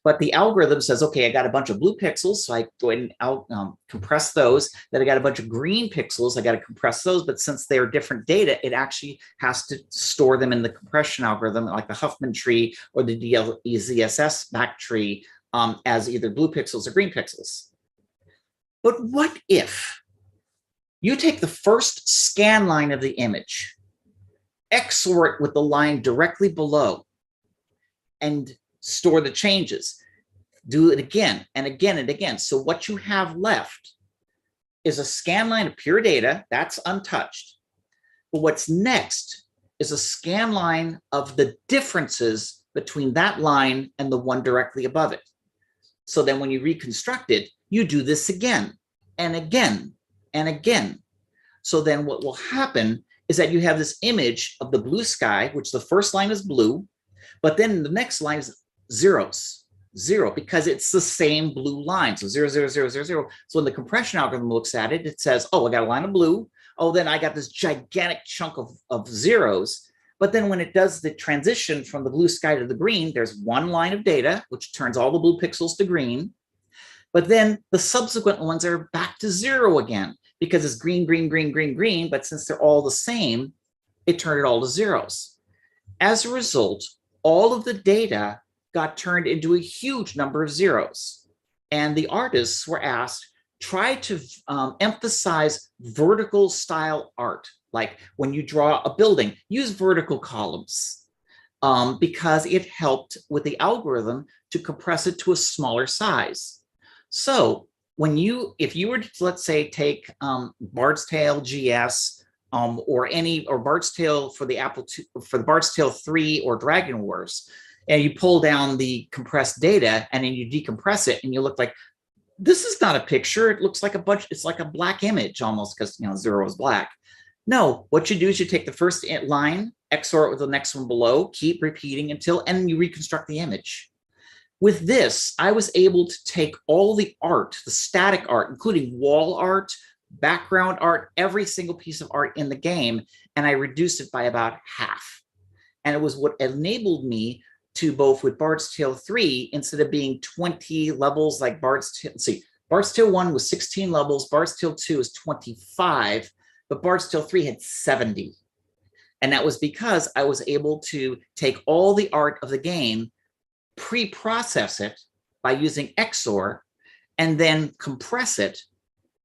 but the algorithm says, okay, I got a bunch of blue pixels, so I go ahead and compress those. Then I got a bunch of green pixels, I got to compress those, but since they're different data, it actually has to store them in the compression algorithm, like the Huffman tree or the DLZSS back tree as either blue pixels or green pixels. But what if you take the first scan line of the image, XOR it with the line directly below, and store the changes, do it again and again and again. So what you have left is a scan line of pure data that's untouched. But what's next is a scan line of the differences between that line and the one directly above it. So then when you reconstruct it, you do this again and again and again. So then what will happen is that you have this image of the blue sky, which the first line is blue, but then the next line is zeros, 0, because it's the same blue line. So 0, 0, 0, 0, 0. So when the compression algorithm looks at it, it says, oh, I got a line of blue. Oh, then I got this gigantic chunk of zeros. But then when it does the transition from the blue sky to the green, there's one line of data, which turns all the blue pixels to green. But then the subsequent ones are back to 0 again, because it's green, green, green, green, green. But since they're all the same, it turned it all to zeros. As a result, all of the data got turned into a huge number of zeros. And the artists were asked, try to emphasize vertical style art. Like when you draw a building, use vertical columns because it helped with the algorithm to compress it to a smaller size. So if you were to, let's say, take Bard's Tale GS or Bard's Tale for the Bard's Tale 3 or Dragon Wars, and you pull down the compressed data and then you decompress it and you look like, this is not a picture. It looks like it's like a black image almost because 0 is black. No, what you do is you take the first line, XOR it with the next one below, keep repeating and you reconstruct the image. With this, I was able to take all the art, the static art, including wall art, background art, every single piece of art in the game, and I reduced it by about half. And it was what enabled me to, both with Bard's Tale 3, instead of being 20 levels like Bard's Tale, let's see, Bard's Tale 1 was 16 levels, Bard's Tale 2 is 25, but Bard's Tale 3 had 70. And that was because I was able to take all the art of the game, pre-process it by using XOR, and then compress it.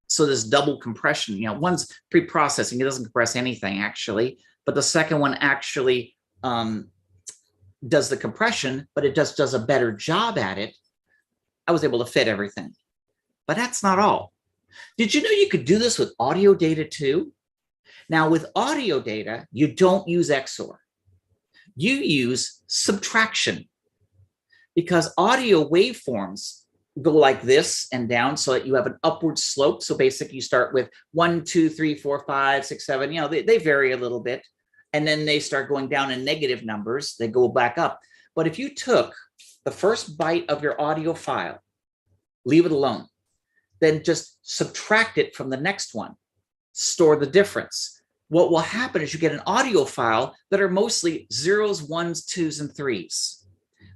So there's double compression. You know, one's pre-processing, it doesn't compress anything actually, but the second one actually does the compression, but it just does a better job at it. I was able to fit everything. But that's not all. Did you know you could do this with audio data too? Now with audio data, you don't use XOR. You use subtraction, because audio waveforms go like this and down so that you have an upward slope. So basically you start with 1, 2, 3, 4, 5, 6, 7, you know, they vary a little bit. And then they start going down in negative numbers, they go back up. But if you took the first byte of your audio file, leave it alone, then just subtract it from the next one, store the difference. What will happen is you get an audio file that are mostly zeros, ones, twos, and threes,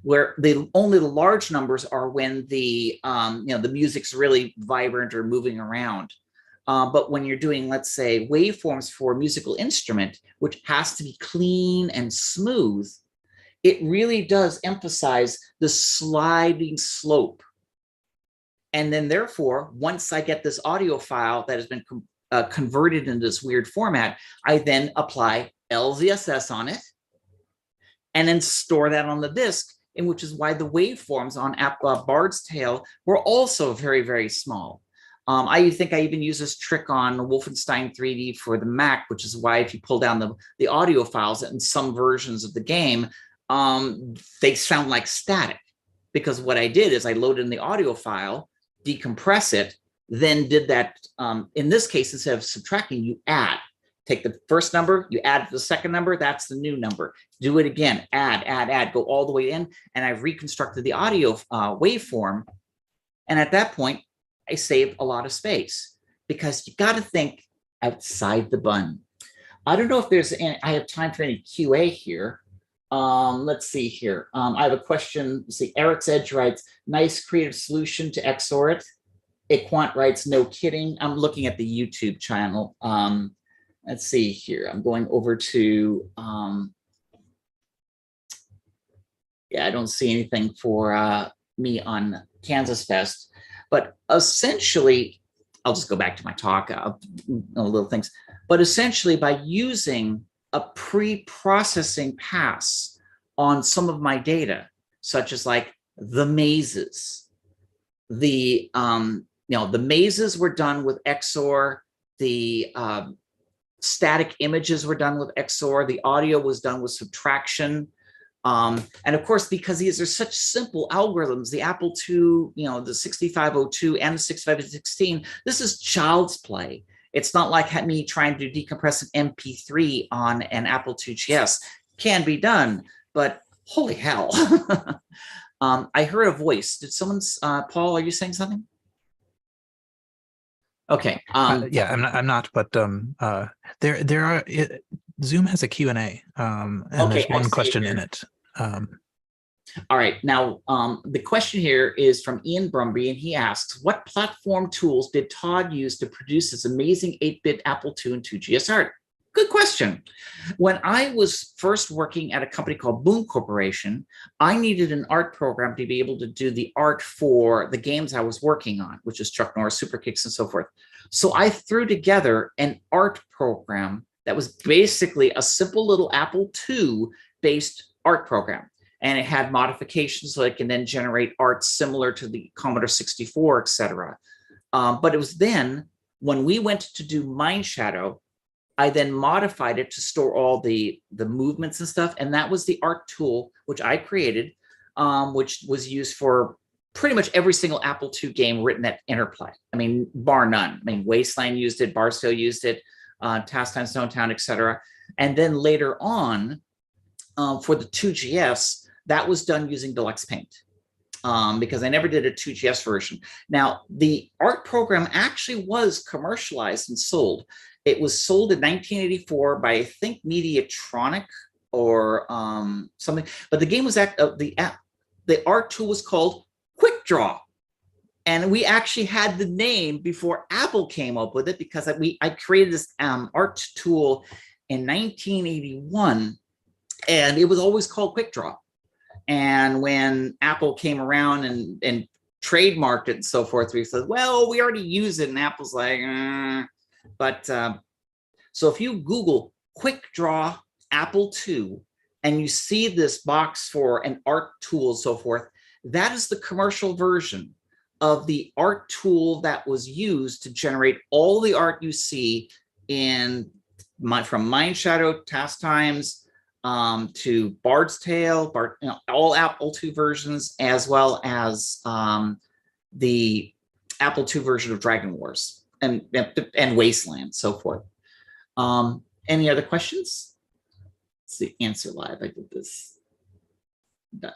where only the large numbers are when the the music's really vibrant or moving around. But when you're doing, let's say, waveforms for a musical instrument, which has to be clean and smooth, it really does emphasize the sliding slope. And then therefore, once I get this audio file that has been converted into this weird format, I then apply LZSS on it and then store that on the disk, and which is why the waveforms on Bard's Tale were also very, very small. I think I even use this trick on Wolfenstein 3D for the Mac, which is why if you pull down the audio files in some versions of the game, they sound like static. Because what I did is I loaded in the audio file, decompress it, then did that. In this case, instead of subtracting, you add. Take the first number, you add the second number, that's the new number. Do it again, add, go all the way in, and I've reconstructed the audio waveform. And at that point, I saved a lot of space, because you got to think outside the bun. I don't know if there's any, I have time for any QA here. Let's see here. I have a question. Let's see, Eric's Edge writes, nice creative solution to XOR it. Equant writes, no kidding. I'm looking at the YouTube channel. Let's see here. I'm going over to, yeah, I don't see anything for me on KansasFest. But essentially, I'll just go back to my talk, little things. But essentially, by using a pre-processing pass on some of my data, such as like the mazes, the mazes were done with XOR, the static images were done with XOR, the audio was done with subtraction. And of course, because these are such simple algorithms, the Apple II, the 6502 and the 6516, this is child's play. It's not like me trying to decompress an MP3 on an Apple II GS. Can be done, but holy hell. I heard a voice. Did someone, Paul, are you saying something? Okay. Yeah, I'm not, but there are, Zoom has a Q&A, and okay, there's one question in it. All right, now the question here is from Ian Brumby, and he asks, what platform tools did Todd use to produce this amazing 8-bit Apple II and 2GS art? Good question. When I was first working at a company called Boom Corporation, I needed an art program to be able to do the art for the games I was working on, which is Chuck Norris, Super Kicks, and so forth. So I threw together an art program that was basically a simple little Apple II-based art program. And it had modifications so it can then generate art similar to the Commodore 64, et cetera. But it was then, when we went to do Mind Shadow, I then modified it to store all the movements and stuff. And that was the art tool, which I created, which was used for pretty much every single Apple II game written at Interplay. I mean, bar none. I mean, Wasteland used it, Bard's Tale used it, Task Time, Stone Town, et cetera. And then later on, for the 2GS, that was done using Deluxe Paint, because I never did a 2GS version. Now, the art program actually was commercialized and sold. It was sold in 1984 by, I think, Mediatronic or something. But the game was the art tool was called Quick Draw. And we actually had the name before Apple came up with it, because I created this art tool in 1981, and it was always called Quick Draw. And when Apple came around and trademarked it and so forth, we said, well, we already use it. And Apple's like, But so if you Google Quick Draw Apple II, and you see this box for an art tool and so forth, that is the commercial version of the art tool that was used to generate all the art you see from Mind Shadow, Task Times, to Bard's Tale, all Apple II versions, as well as the Apple II version of Dragon Wars and Wasteland, so forth. Any other questions? Let's see, answer live. I did this. Done.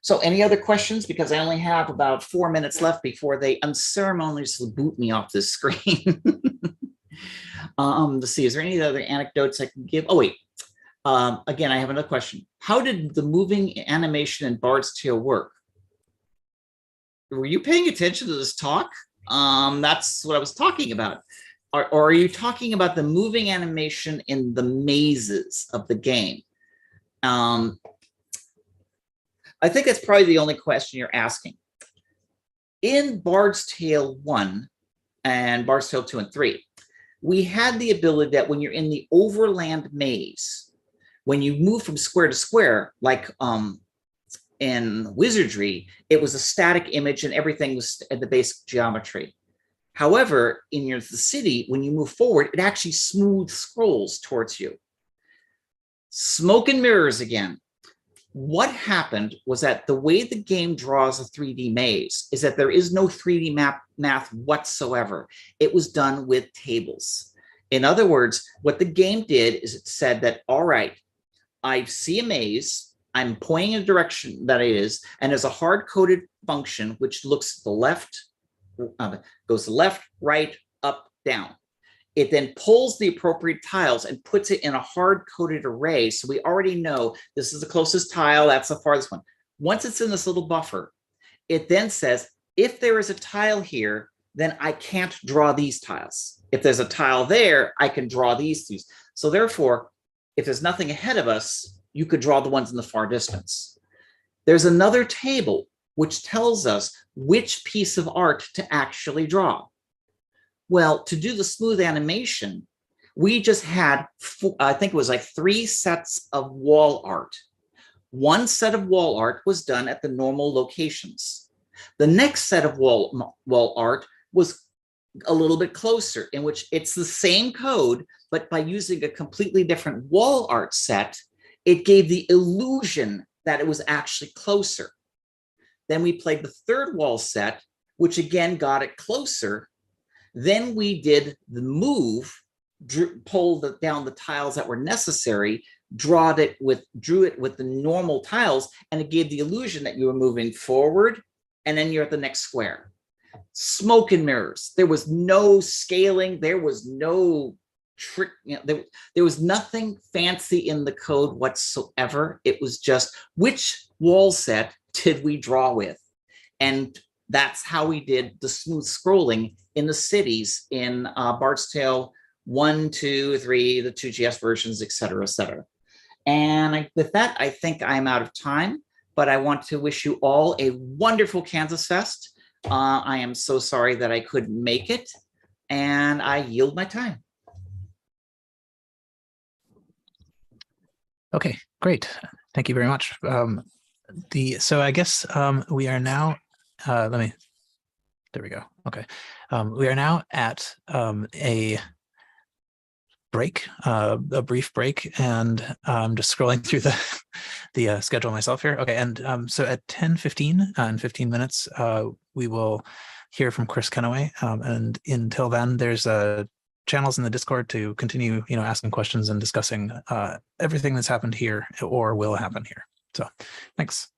So any other questions? Because I only have about 4 minutes left before they unceremoniously boot me off this screen. Let's see, is there any other anecdotes I can give? Oh, wait. Again, I have another question. How did the moving animation in Bard's Tale work? Were you paying attention to this talk? That's what I was talking about. Or are you talking about the moving animation in the mazes of the game? I think that's probably the only question you're asking. In Bard's Tale 1 and Bard's Tale 2 and 3, we had the ability that when you're in the overland maze, when you move from square to square, like in Wizardry, it was a static image and everything was at the basic geometry. However, in the city, when you move forward, it actually smooth scrolls towards you. Smoke and mirrors again. What happened was that the way the game draws a 3D maze is that there is no 3D math whatsoever. It was done with tables. In other words, what the game did is it said that, all right, I see a maze, I'm pointing in a direction that it is, and there's a hard-coded function which looks to the left, goes left, right, up, down. It then pulls the appropriate tiles and puts it in a hard-coded array. So we already know this is the closest tile, that's the farthest one. Once it's in this little buffer, it then says, if there is a tile here, then I can't draw these tiles. If there's a tile there, I can draw these two. So therefore, if there's nothing ahead of us, you could draw the ones in the far distance. There's another table which tells us which piece of art to actually draw. Well, to do the smooth animation, we just had, I think it was like 3 sets of wall art. One set of wall art was done at the normal locations. The next set of wall art was a little bit closer, in which it's the same code, but by using a completely different wall art set, it gave the illusion that it was actually closer. Then we played the third wall set, which again got it closer. Then we did the move, pulled down the tiles that were necessary, drew it with the normal tiles, and it gave the illusion that you were moving forward, and then you're at the next square. Smoke and mirrors. There was no scaling. There was no trick. There was nothing fancy in the code whatsoever. It was just which wall set did we draw with, and that's how we did the smooth scrolling in the cities in Bard's Tale 1, 2, 3, the 2GS versions, et cetera, et cetera. And with that, I think I'm out of time, but I want to wish you all a wonderful KansasFest. I am so sorry that I couldn't make it, and I yield my time. Okay, great. Thank you very much. So I guess we are now, there we go. Okay. We are now at a break, a brief break, and I'm just scrolling through the schedule myself here. Okay, and so at 10:15, in 15 minutes, we will hear from Chris Kenaway, and until then, there's channels in the Discord to continue, asking questions and discussing everything that's happened here or will happen here. So, thanks.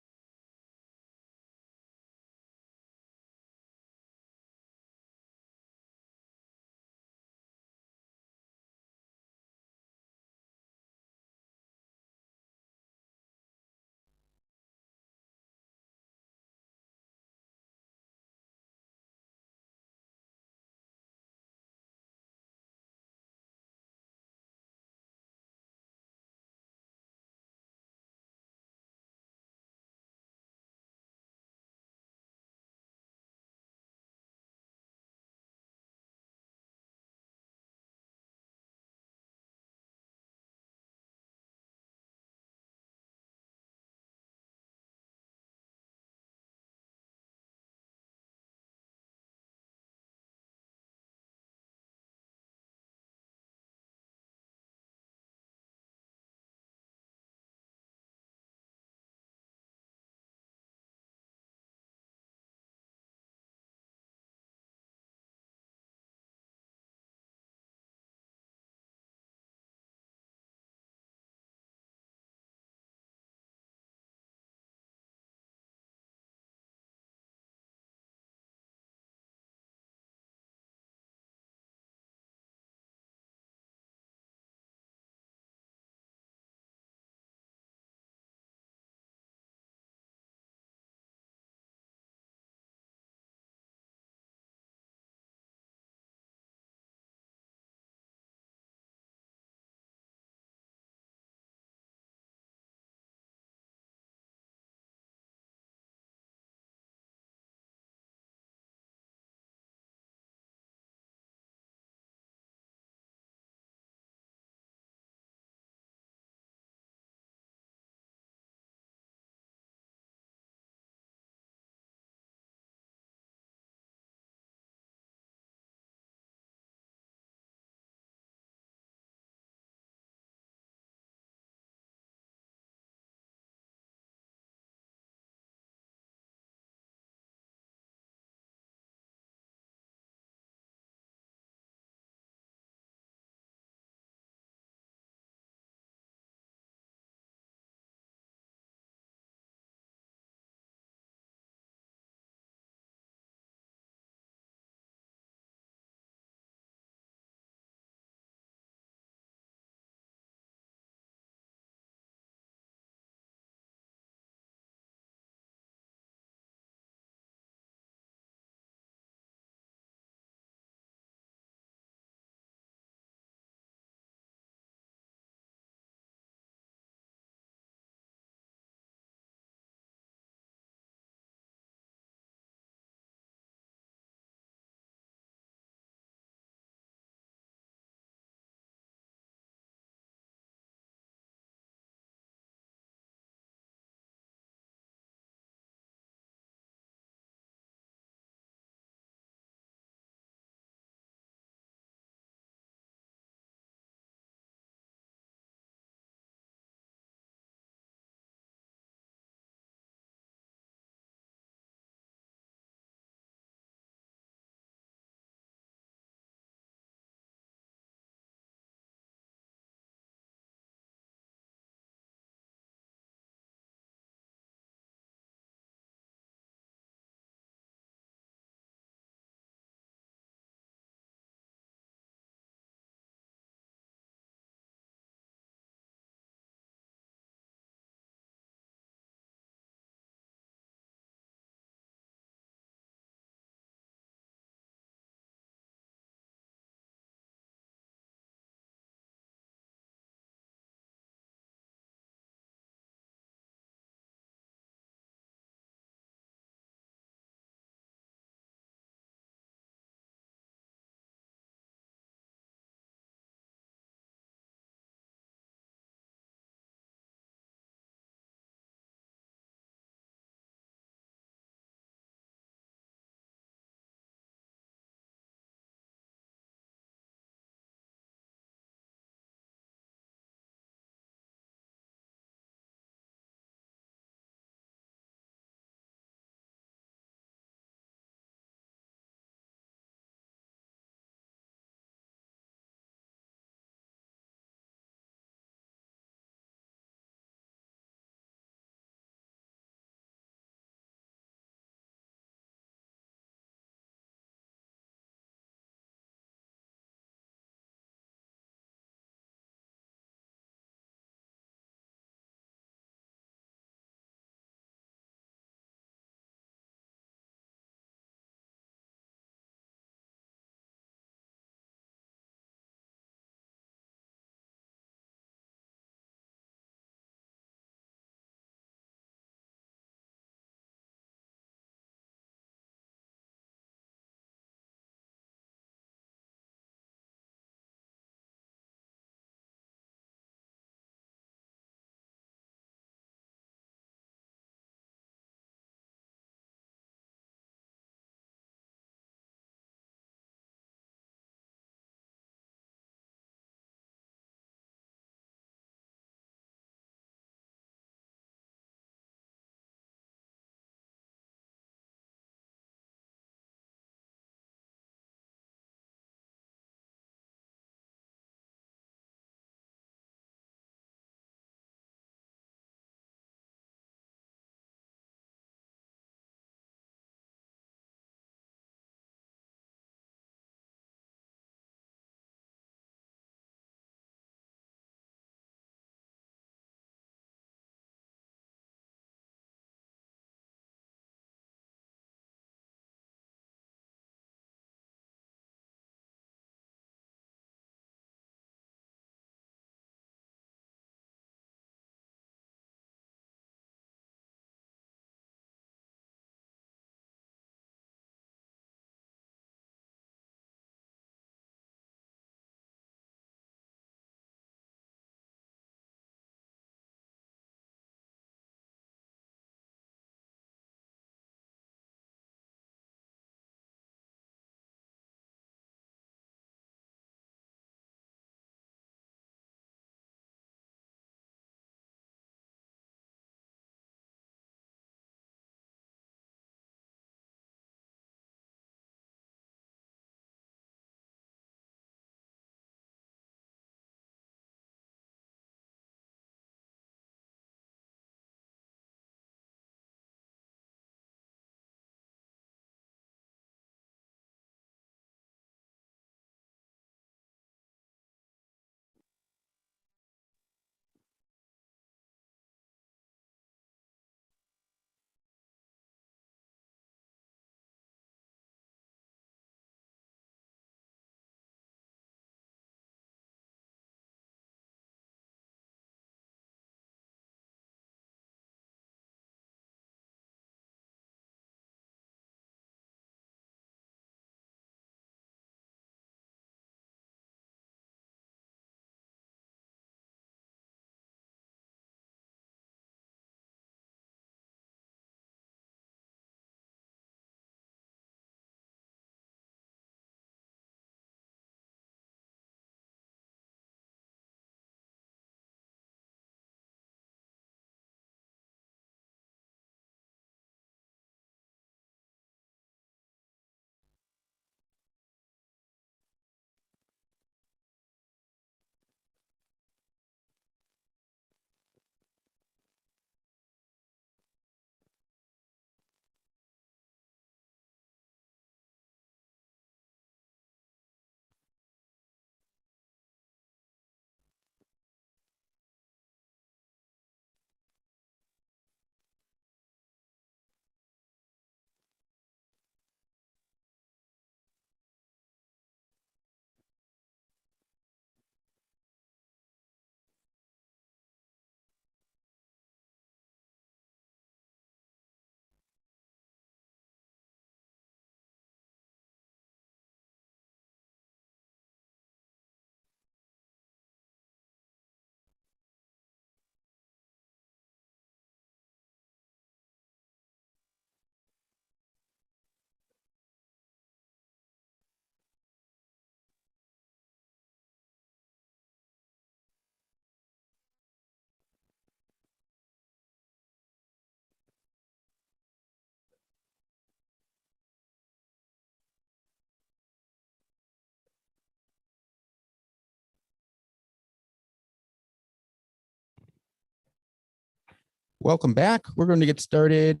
Welcome back. We're going to get started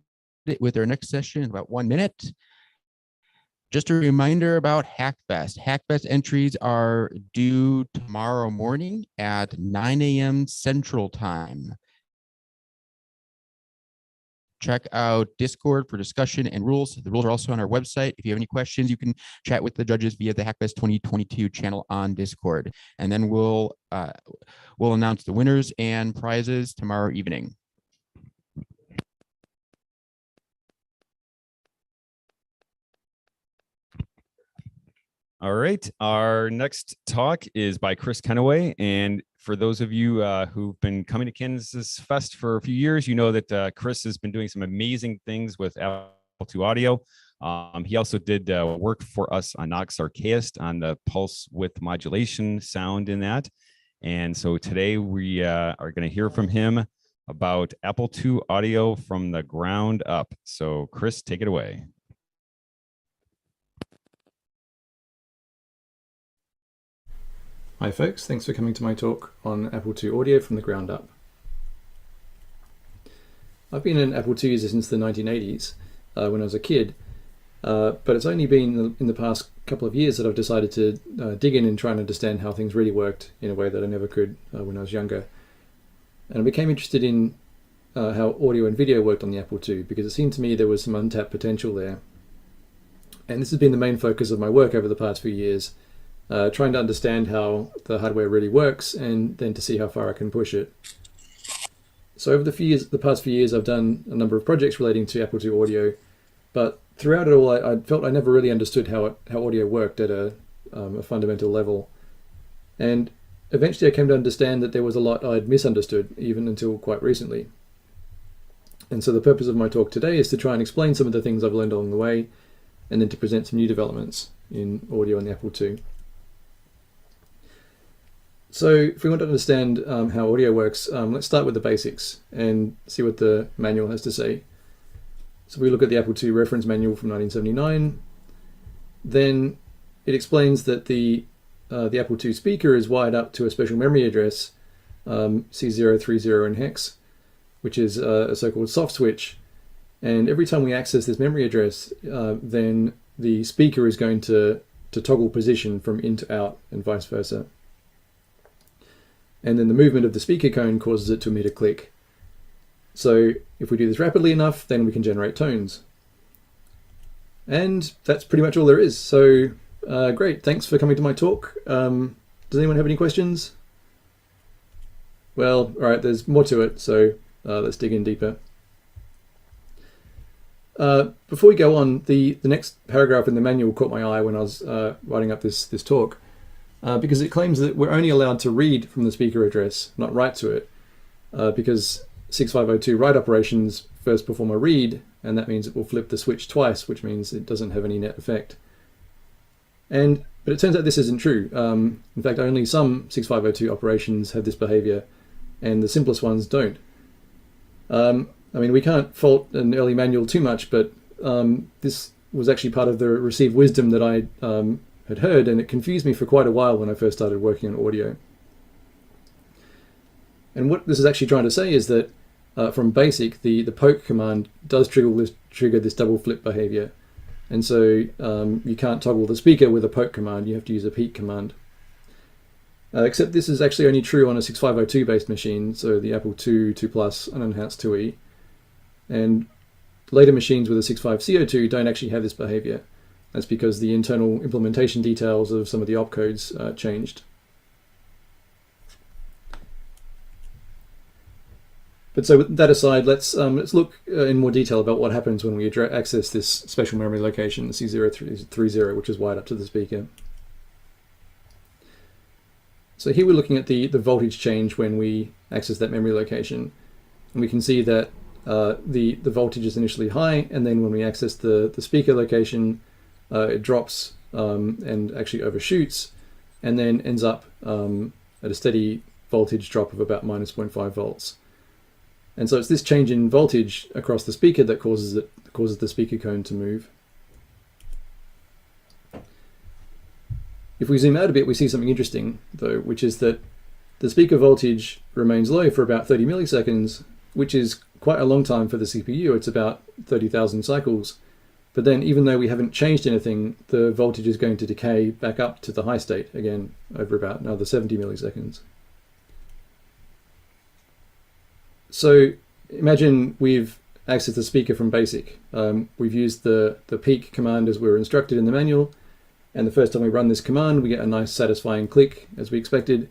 with our next session in about 1 minute. Just a reminder about HackFest. HackFest entries are due tomorrow morning at 9 a.m. Central Time. Check out Discord for discussion and rules. The rules are also on our website. If you have any questions, you can chat with the judges via the HackFest 2022 channel on Discord. And then we'll announce the winners and prizes tomorrow evening. All right, our next talk is by Chris Kenaway. And for those of you who've been coming to KansasFest for a few years, you know that Chris has been doing some amazing things with II Audio. He also did work for us on Knox Archaist on the pulse width modulation sound in that. And so today we are going to hear from him about II Audio from the ground up. So Chris, take it away. Hi folks, thanks for coming to my talk on II Audio from the ground up. I've been an Apple II user since the 1980s when I was a kid, but it's only been in the past couple of years that I've decided to dig in and try and understand how things really worked in a way that I never could when I was younger. And I became interested in how audio and video worked on the Apple II because it seemed to me there was some untapped potential there. And this has been the main focus of my work over the past few years. Trying to understand how the hardware really works and then to see how far I can push it. So over the past few years, I've done a number of projects relating to II Audio, but throughout it all, I felt I never really understood how audio worked at a fundamental level. And eventually I came to understand that there was a lot I'd misunderstood, even until quite recently. And so the purpose of my talk today is to try and explain some of the things I've learned along the way, and then to present some new developments in audio on the Apple II. So if we want to understand how audio works, let's start with the basics and see what the manual has to say. So we look at the Apple II reference manual from 1979. Then it explains that the Apple II speaker is wired up to a special memory address, C030 in hex, which is a so-called soft switch. And every time we access this memory address, then the speaker is going to toggle position from in to out and vice versa. And then the movement of the speaker cone causes it to emit a click. So if we do this rapidly enough, then we can generate tones. And that's pretty much all there is. So great, thanks for coming to my talk. Does anyone have any questions? Well, all right, there's more to it, so let's dig in deeper. Before we go on, the next paragraph in the manual caught my eye when I was writing up this talk. Because it claims that we're only allowed to read from the speaker address, not write to it, because 6502 write operations first perform a read, and that means it will flip the switch twice, which means it doesn't have any net effect. But it turns out this isn't true. In fact, only some 6502 operations have this behavior, and the simplest ones don't. I mean, we can't fault an early manual too much, but this was actually part of the received wisdom that I had heard, and it confused me for quite a while when I first started working on audio. And what this is actually trying to say is that from BASIC, the poke command does trigger this double flip behavior. And so you can't toggle the speaker with a poke command, you have to use a peak command. Except this is actually only true on a 6502 based machine, so the Apple II, II Plus, and enhanced IIe. And later machines with a 65CO2 don't actually have this behavior. That's because the internal implementation details of some of the opcodes changed. But so with that aside, let's look in more detail about what happens when we access this special memory location, C030, which is wired up to the speaker. So here we're looking at the voltage change when we access that memory location. And we can see that the voltage is initially high, and then when we access the speaker location, it drops and actually overshoots, and then ends up at a steady voltage drop of about minus 0.5 volts. And so it's this change in voltage across the speaker that causes the speaker cone to move. If we zoom out a bit, we see something interesting, though, which is that the speaker voltage remains low for about 30 milliseconds, which is quite a long time for the CPU. It's about 30,000 cycles. But then even though we haven't changed anything, the voltage is going to decay back up to the high state again over about another 70 milliseconds. So imagine we've accessed the speaker from BASIC. We've used the peak command as we were instructed in the manual, and the first time we run this command we get a nice satisfying click as we expected,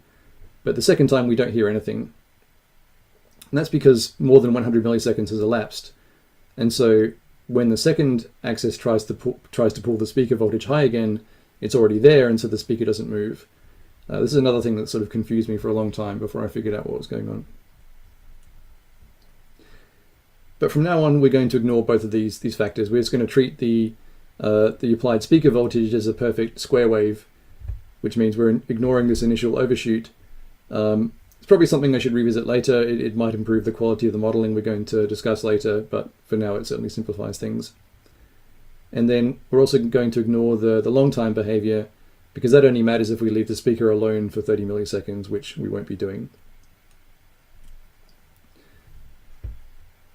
but the second time we don't hear anything. And that's because more than 100 milliseconds has elapsed. And so when the second access tries to pull the speaker voltage high again, it's already there, and so the speaker doesn't move. This is another thing that sort of confused me for a long time before I figured out what was going on. But from now on, we're going to ignore both of these factors. We're just going to treat the applied speaker voltage as a perfect square wave, which means we're ignoring this initial overshoot. It's probably something I should revisit later. It might improve the quality of the modeling we're going to discuss later, but for now it certainly simplifies things. And then we're also going to ignore the long time behavior, because that only matters if we leave the speaker alone for 30 milliseconds, which we won't be doing.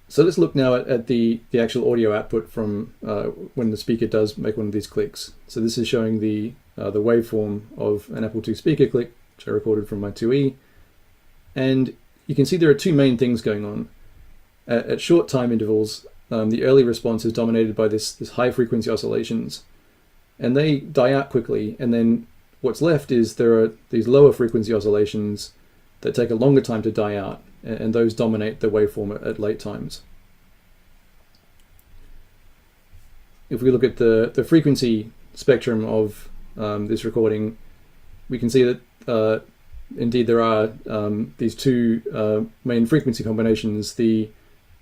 So let's look now at the actual audio output from when the speaker does make one of these clicks. So this is showing the waveform of an Apple II speaker click, which I recorded from my II. And you can see there are two main things going on. At short time intervals, the early response is dominated by this high frequency oscillations, and they die out quickly. And then what's left is there are these lower frequency oscillations that take a longer time to die out, and those dominate the waveform at late times. If we look at the frequency spectrum of this recording, we can see that indeed there are these two main frequency combinations. The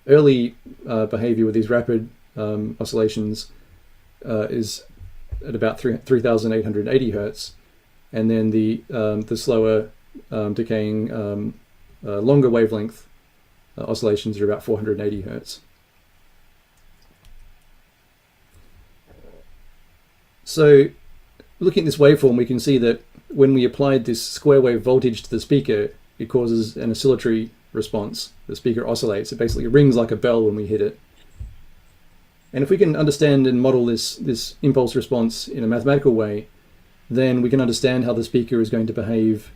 early behavior with these rapid oscillations is at about 3,880 hertz, and then the slower decaying longer wavelength oscillations are about 480 hertz. So looking at this waveform, we can see that when we applied this square wave voltage to the speaker, it causes an oscillatory response. The speaker oscillates. It basically rings like a bell when we hit it. And if we can understand and model this impulse response in a mathematical way, then we can understand how the speaker is going to behave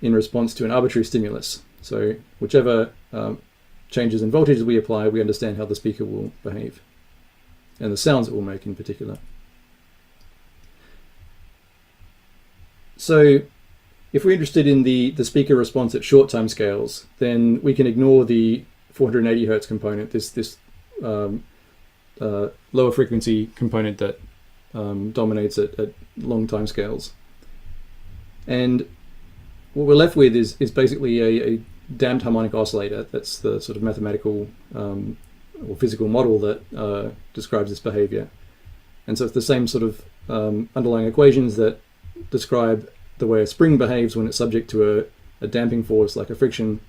in response to an arbitrary stimulus. So whichever changes in voltage we apply, we understand how the speaker will behave, and the sounds it will make in particular. So if we're interested in the speaker response at short time scales, then we can ignore the 480 hertz component, this lower frequency component that dominates at long time scales. And what we're left with is basically a damped harmonic oscillator. That's the sort of mathematical or physical model that describes this behavior. And so it's the same sort of underlying equations that describe the way a spring behaves when it's subject to a damping force like a friction.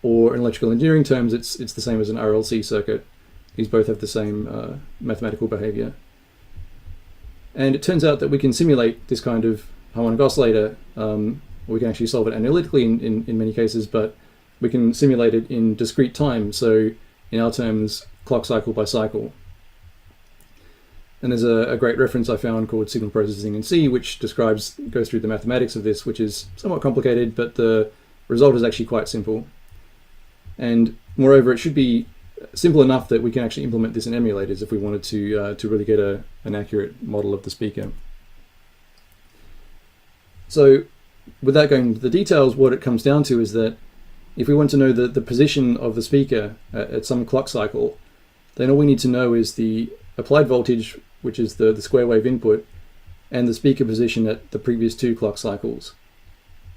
Or in electrical engineering terms, it's the same as an RLC circuit. These both have the same mathematical behavior. And it turns out that we can simulate this kind of harmonic oscillator. We can actually solve it analytically in many cases, but we can simulate it in discrete time. So in our terms, clock cycle by cycle. And there's a great reference I found called Signal Processing in C, which goes through the mathematics of this, which is somewhat complicated, but the result is actually quite simple. And moreover, it should be simple enough that we can actually implement this in emulators if we wanted to really get an accurate model of the speaker. So without going into the details, what it comes down to is that if we want to know the position of the speaker at some clock cycle, then all we need to know is the applied voltage, which is the square wave input, and the speaker position at the previous two clock cycles.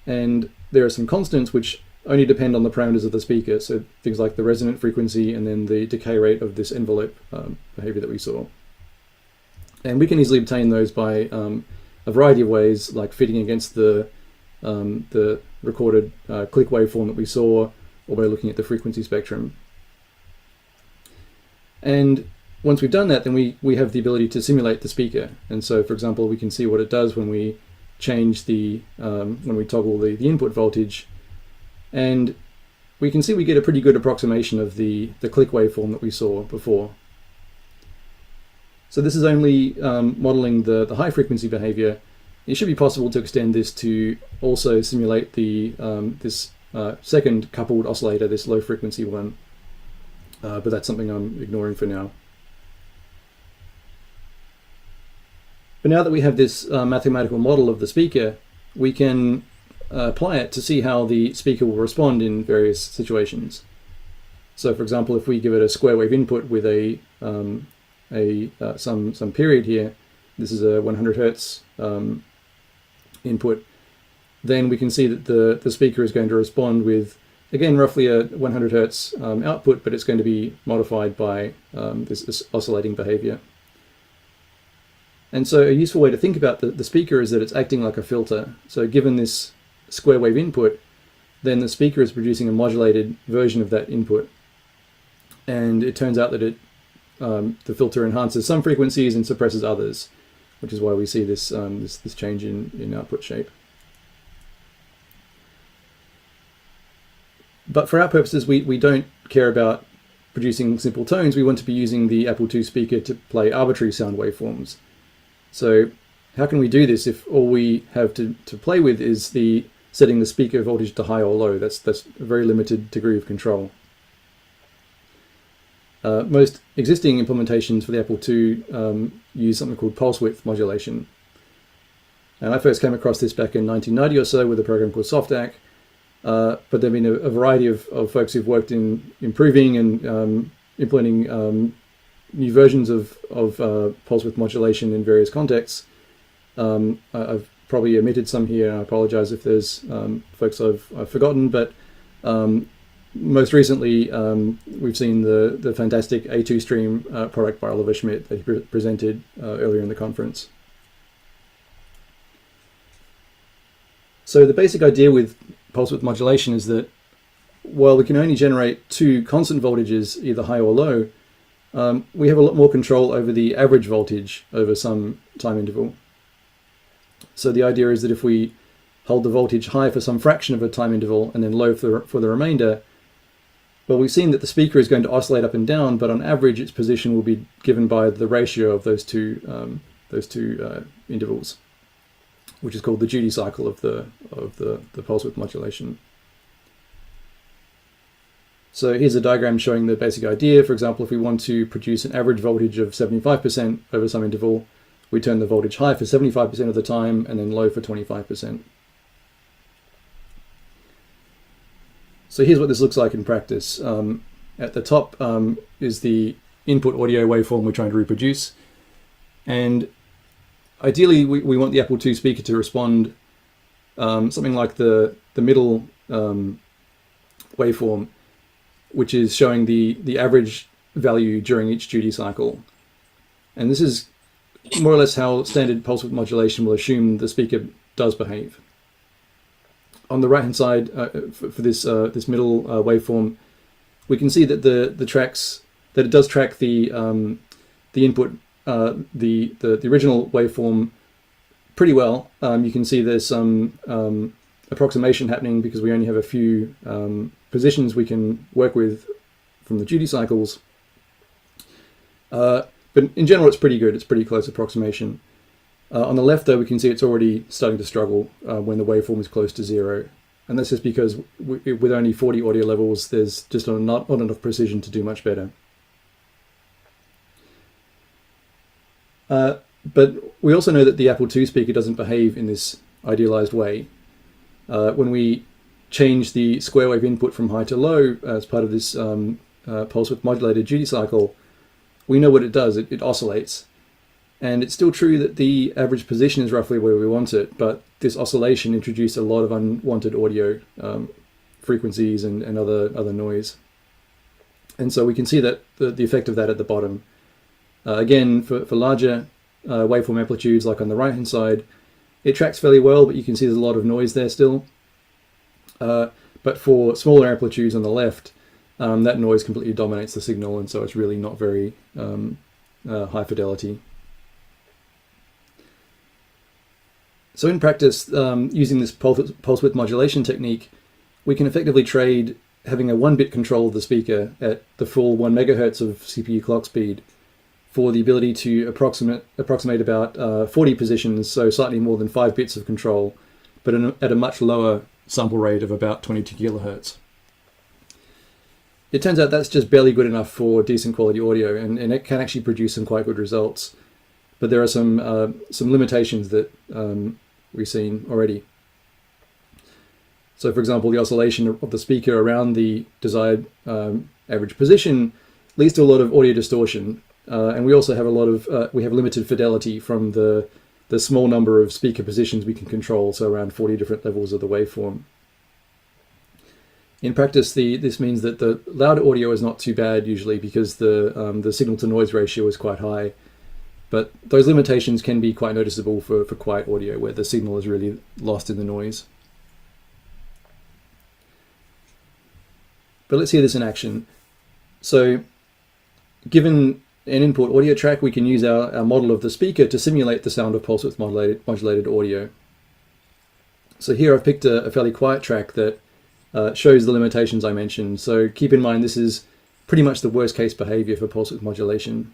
And there are some constants which only depend on the parameters of the speaker, so things like the resonant frequency and then the decay rate of this envelope behavior that we saw. And we can easily obtain those by a variety of ways, like fitting against the recorded click waveform that we saw, or by looking at the frequency spectrum. And once we've done that, then we have the ability to simulate the speaker. And so, for example, we can see what it does when we change when we toggle the input voltage. And we can see we get a pretty good approximation of the click waveform that we saw before. So this is only modeling the high frequency behavior. It should be possible to extend this to also simulate the this second coupled oscillator, this low frequency one, but that's something I'm ignoring for now. But now that we have this mathematical model of the speaker, we can apply it to see how the speaker will respond in various situations. So for example, if we give it a square wave input with some period here, this is a 100 Hertz input, then we can see that the speaker is going to respond with, again, roughly a 100 Hertz output, but it's going to be modified by this oscillating behavior. And so a useful way to think about the speaker is that it's acting like a filter. So given this square wave input, then the speaker is producing a modulated version of that input. And it turns out that the filter enhances some frequencies and suppresses others, which is why we see this this change in output shape. But for our purposes, we don't care about producing simple tones. We want to be using the Apple II speaker to play arbitrary sound waveforms. So how can we do this if all we have to play with is setting the speaker voltage to high or low? That's a very limited degree of control. Most existing implementations for the Apple II use something called pulse width modulation. And I first came across this back in 1990 or so with a program called SoftAC. But there have been a variety of folks who've worked in improving and implementing new versions of pulse width modulation in various contexts. I've probably omitted some here, and I apologize if there's folks I've forgotten, but most recently we've seen the fantastic A2 Stream product by Oliver Schmidt that he presented earlier in the conference. So the basic idea with pulse width modulation is that while we can only generate two constant voltages, either high or low, we have a lot more control over the average voltage over some time interval. So the idea is that if we hold the voltage high for some fraction of a time interval and then low for the remainder, well, we've seen that the speaker is going to oscillate up and down, but on average its position will be given by the ratio of those two intervals, which is called the duty cycle of the pulse width modulation. So here's a diagram showing the basic idea. For example, if we want to produce an average voltage of 75% over some interval, we turn the voltage high for 75% of the time and then low for 25%. So here's what this looks like in practice. At the top is the input audio waveform we're trying to reproduce. And ideally, we want the Apple II speaker to respond something like the middle waveform, which is showing the average value during each duty cycle. And this is more or less how standard pulse width modulation will assume the speaker does behave. On the right-hand side, for this middle waveform, we can see that it does track the input, the original waveform pretty well. You can see there's some approximation happening because we only have a few positions we can work with from the duty cycles. But in general, it's pretty good. It's pretty close approximation. On the left, though, we can see it's already starting to struggle when the waveform is close to zero. And that's just because with only 40 audio levels, there's just not enough precision to do much better. But we also know that the Apple II speaker doesn't behave in this idealized way. When we change the square wave input from high to low as part of this pulse width modulated duty cycle, we know what it does. It oscillates. And it's still true that the average position is roughly where we want it, but this oscillation introduced a lot of unwanted audio frequencies and other noise. And so we can see that the effect of that at the bottom. Again, for larger waveform amplitudes, like on the right-hand side, it tracks fairly well, but you can see there's a lot of noise there still. But for smaller amplitudes on the left, that noise completely dominates the signal, and so it's really not very high fidelity. So in practice, using this pulse width modulation technique, we can effectively trade having a 1-bit control of the speaker at the full 1 megahertz of CPU clock speed for the ability to approximate about 40 positions, so slightly more than 5 bits of control, but at a much lower sample rate of about 22 kilohertz. It turns out that's just barely good enough for decent quality audio, and it can actually produce some quite good results. But there are some limitations that we've seen already. So, for example, the oscillation of the speaker around the desired average position leads to a lot of audio distortion, and we also have we have limited fidelity from the small number of speaker positions we can control, so around 40 different levels of the waveform. In practice, this means that the loud audio is not too bad usually because the signal-to-noise ratio is quite high. But those limitations can be quite noticeable for quiet audio, where the signal is really lost in the noise. But let's hear this in action. So, given an input audio track, we can use our model of the speaker to simulate the sound of pulse width modulated audio. So here I've picked a fairly quiet track that shows the limitations I mentioned. So keep in mind this is pretty much the worst case behavior for pulse width modulation.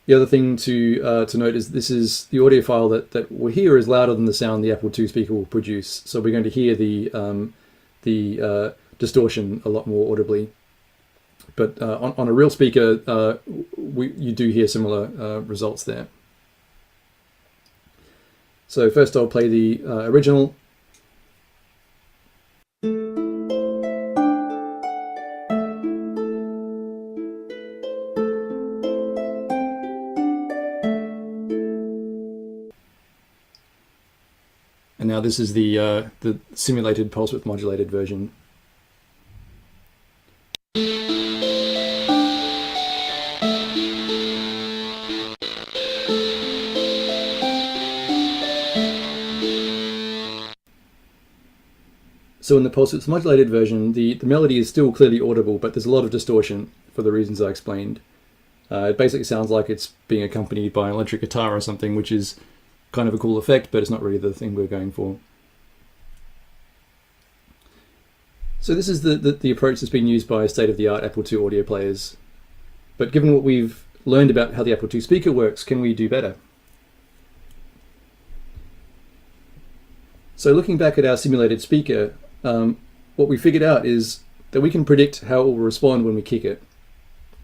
The other thing to note is this is the audio file that we'll hear is louder than the sound the Apple II speaker will produce. So we're going to hear the distortion a lot more audibly. But on a real speaker, you do hear similar results there. So first I'll play the original. And now this is the simulated pulse width modulated version. So in the pulse width modulated version, the melody is still clearly audible, but there's a lot of distortion for the reasons I explained. It basically sounds like it's being accompanied by an electric guitar or something, which is kind of a cool effect, but it's not really the thing we're going for. So this is the approach that's been used by state-of-the-art Apple II audio players. But given what we've learned about how the Apple II speaker works, can we do better? So looking back at our simulated speaker, what we figured out is that we can predict how it will respond when we kick it,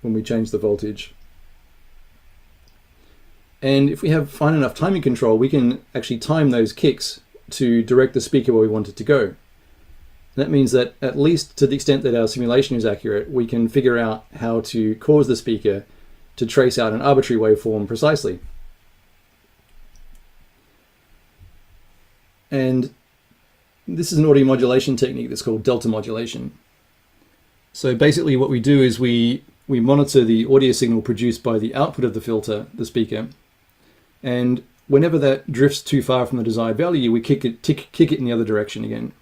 when we change the voltage. And if we have fine enough timing control, we can actually time those kicks to direct the speaker where we want it to go. That means that at least to the extent that our simulation is accurate, we can figure out how to cause the speaker to trace out an arbitrary waveform precisely. And this is an audio modulation technique that's called delta modulation. So basically what we do is we monitor the audio signal produced by the output of the filter, the speaker, and whenever that drifts too far from the desired value, we kick it in the other direction again.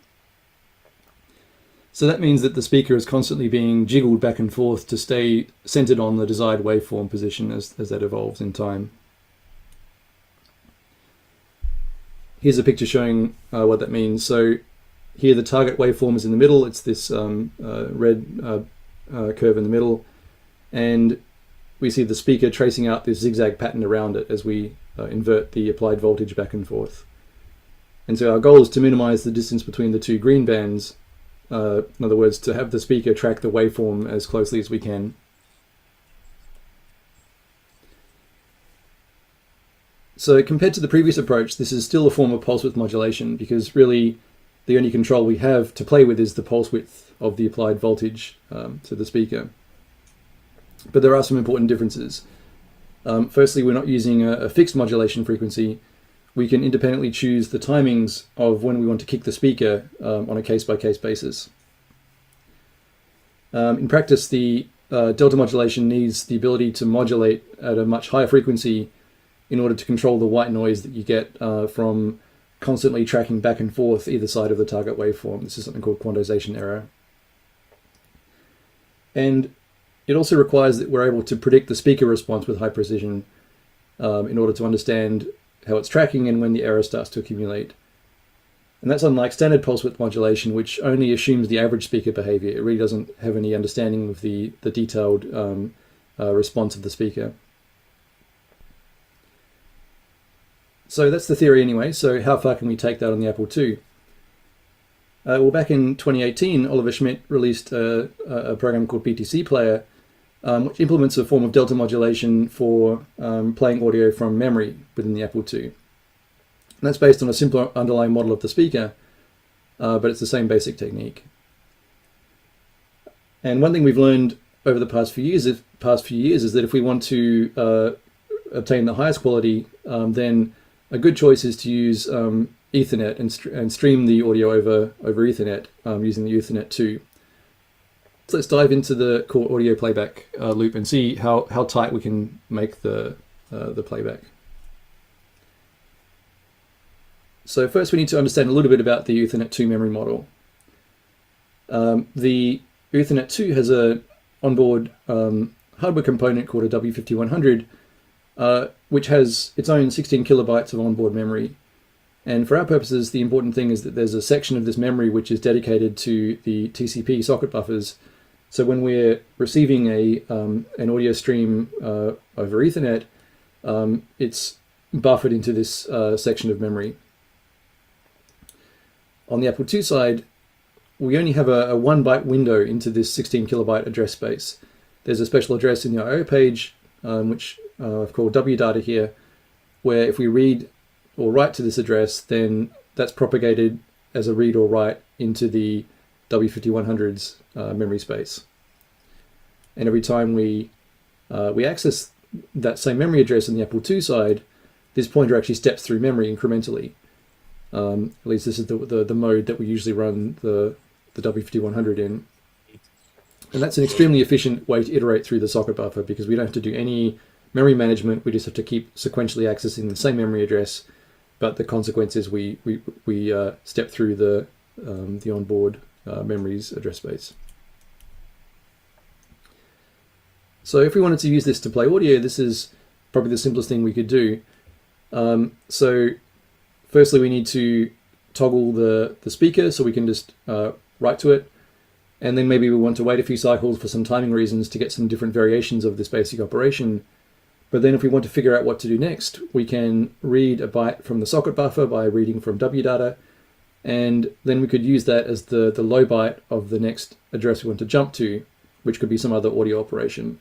So that means that the speaker is constantly being jiggled back and forth to stay centered on the desired waveform position as that evolves in time. Here's a picture showing what that means. So here the target waveform is in the middle. It's this red curve in the middle. And we see the speaker tracing out this zigzag pattern around it as we invert the applied voltage back and forth. And so our goal is to minimize the distance between the two green bands. In other words, to have the speaker track the waveform as closely as we can. So compared to the previous approach, this is still a form of pulse width modulation because really the only control we have to play with is the pulse width of the applied voltage to the speaker. But there are some important differences. Firstly, we're not using a fixed modulation frequency. We can independently choose the timings of when we want to kick the speaker on a case-by-case basis. In practice, the delta modulation needs the ability to modulate at a much higher frequency in order to control the white noise that you get from constantly tracking back and forth either side of the target waveform. This is something called quantization error. And it also requires that we're able to predict the speaker response with high precision in order to understand how it's tracking and when the error starts to accumulate. And that's unlike standard pulse width modulation, which only assumes the average speaker behavior. It really doesn't have any understanding of the detailed response of the speaker. So that's the theory anyway. So how far can we take that on the Apple II? Well, back in 2018, Oliver Schmidt released a program called PTC Player, which implements a form of delta modulation for playing audio from memory within the Apple II. And that's based on a simpler underlying model of the speaker, but it's the same basic technique. And one thing we've learned over the past few years is that if we want to obtain the highest quality, then a good choice is to use Ethernet and stream the audio over Ethernet using the Ethernet 2. So let's dive into the core audio playback loop and see how tight we can make the playback. So first we need to understand a little bit about the Ethernet 2 memory model. The Ethernet 2 has a onboard hardware component called a W5100, which has its own 16 kilobytes of onboard memory. And for our purposes, the important thing is that there's a section of this memory which is dedicated to the TCP socket buffers. So when we're receiving an audio stream over Ethernet, it's buffered into this section of memory. On the Apple II side, we only have a 1 byte window into this 16 kilobyte address space. There's a special address in the I/O page, which I've called wdata here, where if we read or write to this address, then that's propagated as a read or write into the W5100's memory space. And every time we access that same memory address on the Apple II side, this pointer actually steps through memory incrementally. At least this is the mode that we usually run the W5100 in. And that's an extremely efficient way to iterate through the socket buffer because we don't have to do any memory management. We just have to keep sequentially accessing the same memory address, but the consequence is we step through the onboard memory's address space. So if we wanted to use this to play audio, this is probably the simplest thing we could do. So firstly, we need to toggle the speaker so we can just write to it. And then maybe we want to wait a few cycles for some timing reasons to get some different variations of this basic operation. But then if we want to figure out what to do next, we can read a byte from the socket buffer by reading from wdata. And then we could use that as the low byte of the next address we want to jump to, which could be some other audio operation.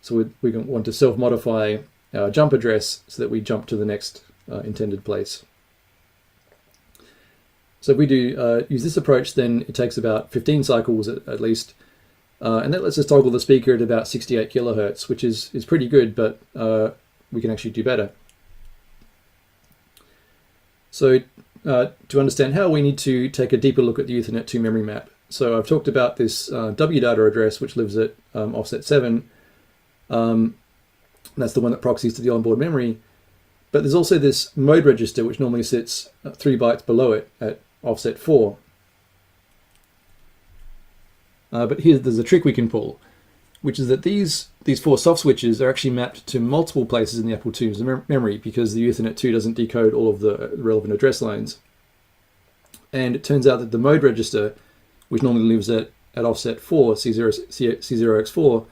So we want to self-modify our jump address so that we jump to the next intended place. So if we do use this approach, then it takes about 15 cycles at least. And that lets us toggle the speaker at about 68 kilohertz, which is pretty good, but we can actually do better. So to understand how, we need to take a deeper look at the Ethernet 2 memory map. So I've talked about this wdata address, which lives at offset 7. That's the one that proxies to the onboard memory. But there's also this mode register, which normally sits 3 bytes below it at offset 4. But here there's a trick we can pull, which is that these 4 soft switches are actually mapped to multiple places in the Apple II's memory because the Ethernet 2 doesn't decode all of the relevant address lines. And it turns out that the mode register, which normally lives at offset 4, C0x4,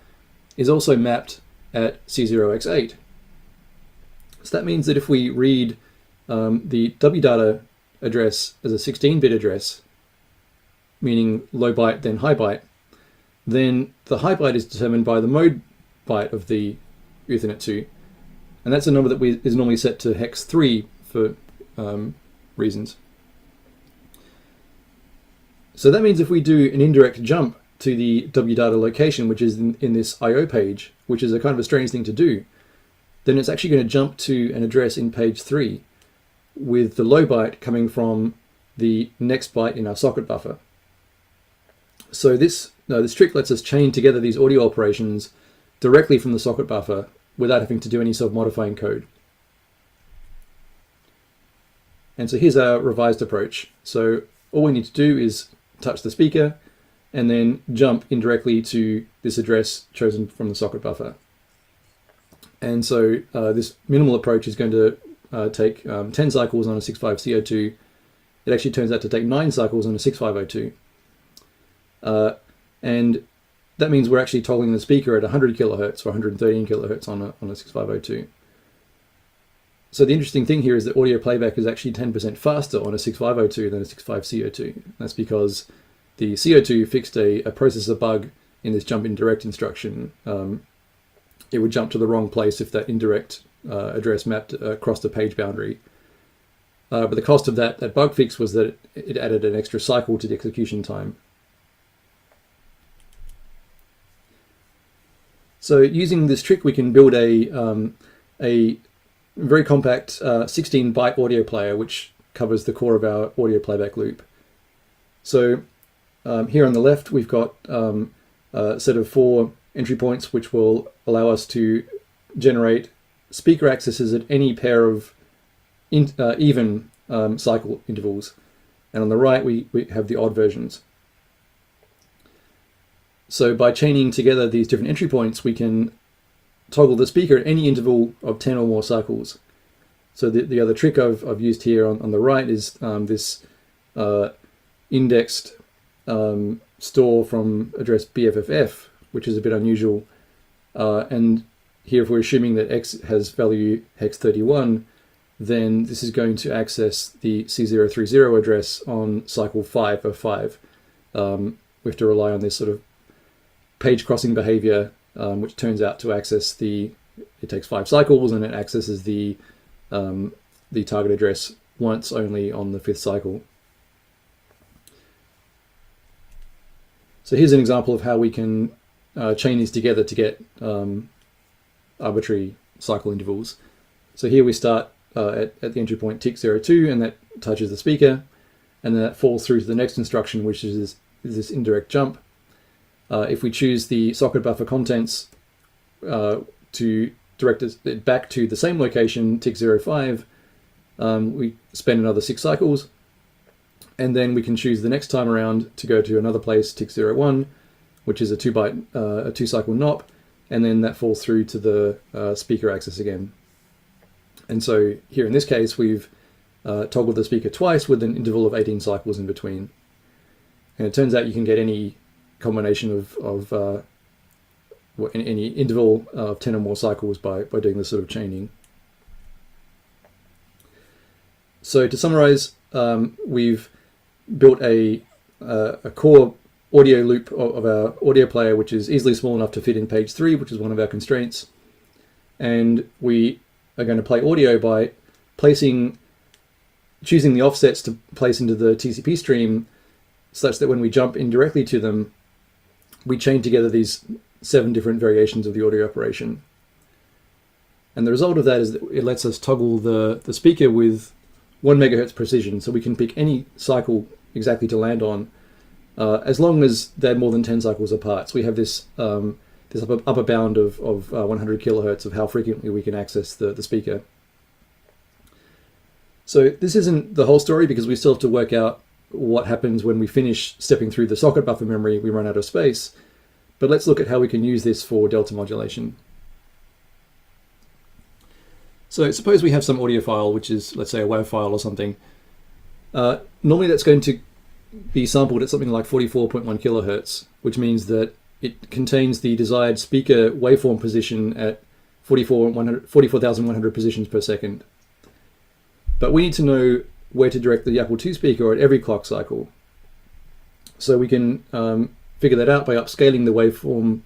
is also mapped at C0x8. So that means that if we read the wdata address as a 16-bit address, meaning low byte then high byte, then the high byte is determined by the mode byte of the Ethernet 2. And that's a number that is normally set to hex 3 for reasons. So that means if we do an indirect jump to the wdata location, which is in this I/O page, which is a kind of a strange thing to do, then it's actually going to jump to an address in page 3 with the low byte coming from the next byte in our socket buffer. So this trick lets us chain together these audio operations directly from the socket buffer without having to do any self-modifying code. And so here's our revised approach. So all we need to do is touch the speaker and then jump indirectly to this address chosen from the socket buffer. And so this minimal approach is going to take 10 cycles on a 6.5 CO2 it actually turns out to take 9 cycles on a 6502. And that means we're actually toggling the speaker at 100 kilohertz or 113 kilohertz on a 6502. So the interesting thing here is that audio playback is actually 10% faster on a 6502 than a 65CO2. That's because the CO2 fixed a processor bug in this jump indirect instruction. It would jump to the wrong place if that indirect address mapped across the page boundary. But the cost of that bug fix was that it added an extra cycle to the execution time. So using this trick, we can build a very compact 16-byte audio player, which covers the core of our audio playback loop. So here on the left, we've got a set of 4 entry points, which will allow us to generate speaker accesses at any pair of even cycle intervals. And on the right, we have the odd versions. So by chaining together these different entry points, we can toggle the speaker at any interval of 10 or more cycles. So the other trick I've used here on the right is this indexed store from address BFFF, which is a bit unusual. And here, if we're assuming that X has value hex 31, then this is going to access the C030 address on cycle 5 of 5. We have to rely on this sort of page crossing behavior, which turns out to access it takes 5 cycles and it accesses the target address once only on the 5th cycle. So here's an example of how we can chain these together to get arbitrary cycle intervals. So here we start at the entry point tick02, and that touches the speaker, and then that falls through to the next instruction, which is this indirect jump. If we choose the socket buffer contents to direct it back to the same location, tick05, we spend another 6 cycles, and then we can choose the next time around to go to another place, tick01, which is a 2-cycle NOP, and then that falls through to the speaker axis again. And so here in this case, we've toggled the speaker twice with an interval of 18 cycles in between. And it turns out you can get any combination of any interval of 10 or more cycles by doing this sort of chaining. So to summarize, we've built a core audio loop of our audio player, which is easily small enough to fit in page 3, which is one of our constraints. And we are going to play audio by choosing the offsets to place into the TCP stream such that when we jump indirectly to them, we chain together these 7 different variations of the audio operation. And the result of that is that it lets us toggle the speaker with 1 megahertz precision, so we can pick any cycle exactly to land on, as long as they're more than 10 cycles apart. So we have this upper bound of 100 kilohertz of how frequently we can access the speaker. So this isn't the whole story, because we still have to work out what happens when we finish stepping through the socket buffer memory, we run out of space. But let's look at how we can use this for delta modulation. So suppose we have some audio file, which is, let's say, a WAV file or something. Normally that's going to be sampled at something like 44.1 kilohertz, which means that it contains the desired speaker waveform position at 44,100 positions per second. But we need to know where to direct the Apple II speaker at every clock cycle. So we can figure that out by upscaling the waveform,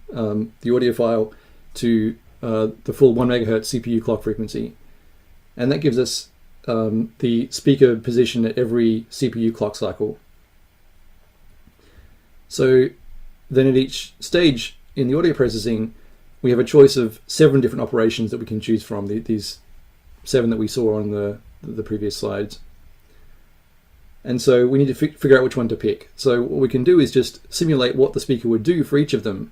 the audio file, to the full 1 megahertz CPU clock frequency. And that gives us the speaker position at every CPU clock cycle. So then at each stage in the audio processing, we have a choice of 7 different operations that we can choose from, these 7 that we saw on the previous slides. And so we need to figure out which one to pick. So what we can do is just simulate what the speaker would do for each of them,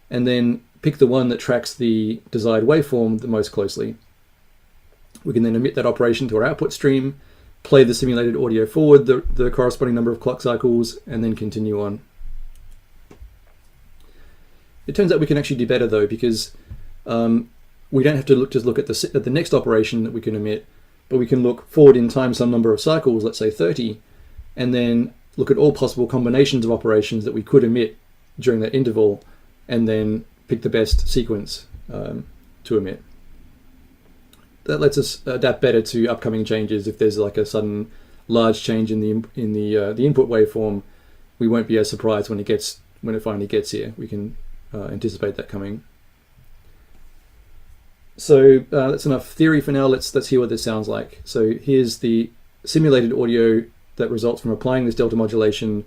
and then pick the one that tracks the desired waveform the most closely. We can then emit that operation to our output stream, play the simulated audio forward the corresponding number of clock cycles, and then continue on. It turns out we can actually do better though, because we don't have to just look at the next operation that we can emit, but we can look forward in time some number of cycles, let's say 30, and then look at all possible combinations of operations that we could emit during that interval, and then pick the best sequence to emit. That lets us adapt better to upcoming changes. If there's like a sudden large change in the input waveform, we won't be as surprised when it finally gets here. We can anticipate that coming. So that's enough theory for now. Let's hear what this sounds like. So here's the simulated audio that results from applying this delta modulation,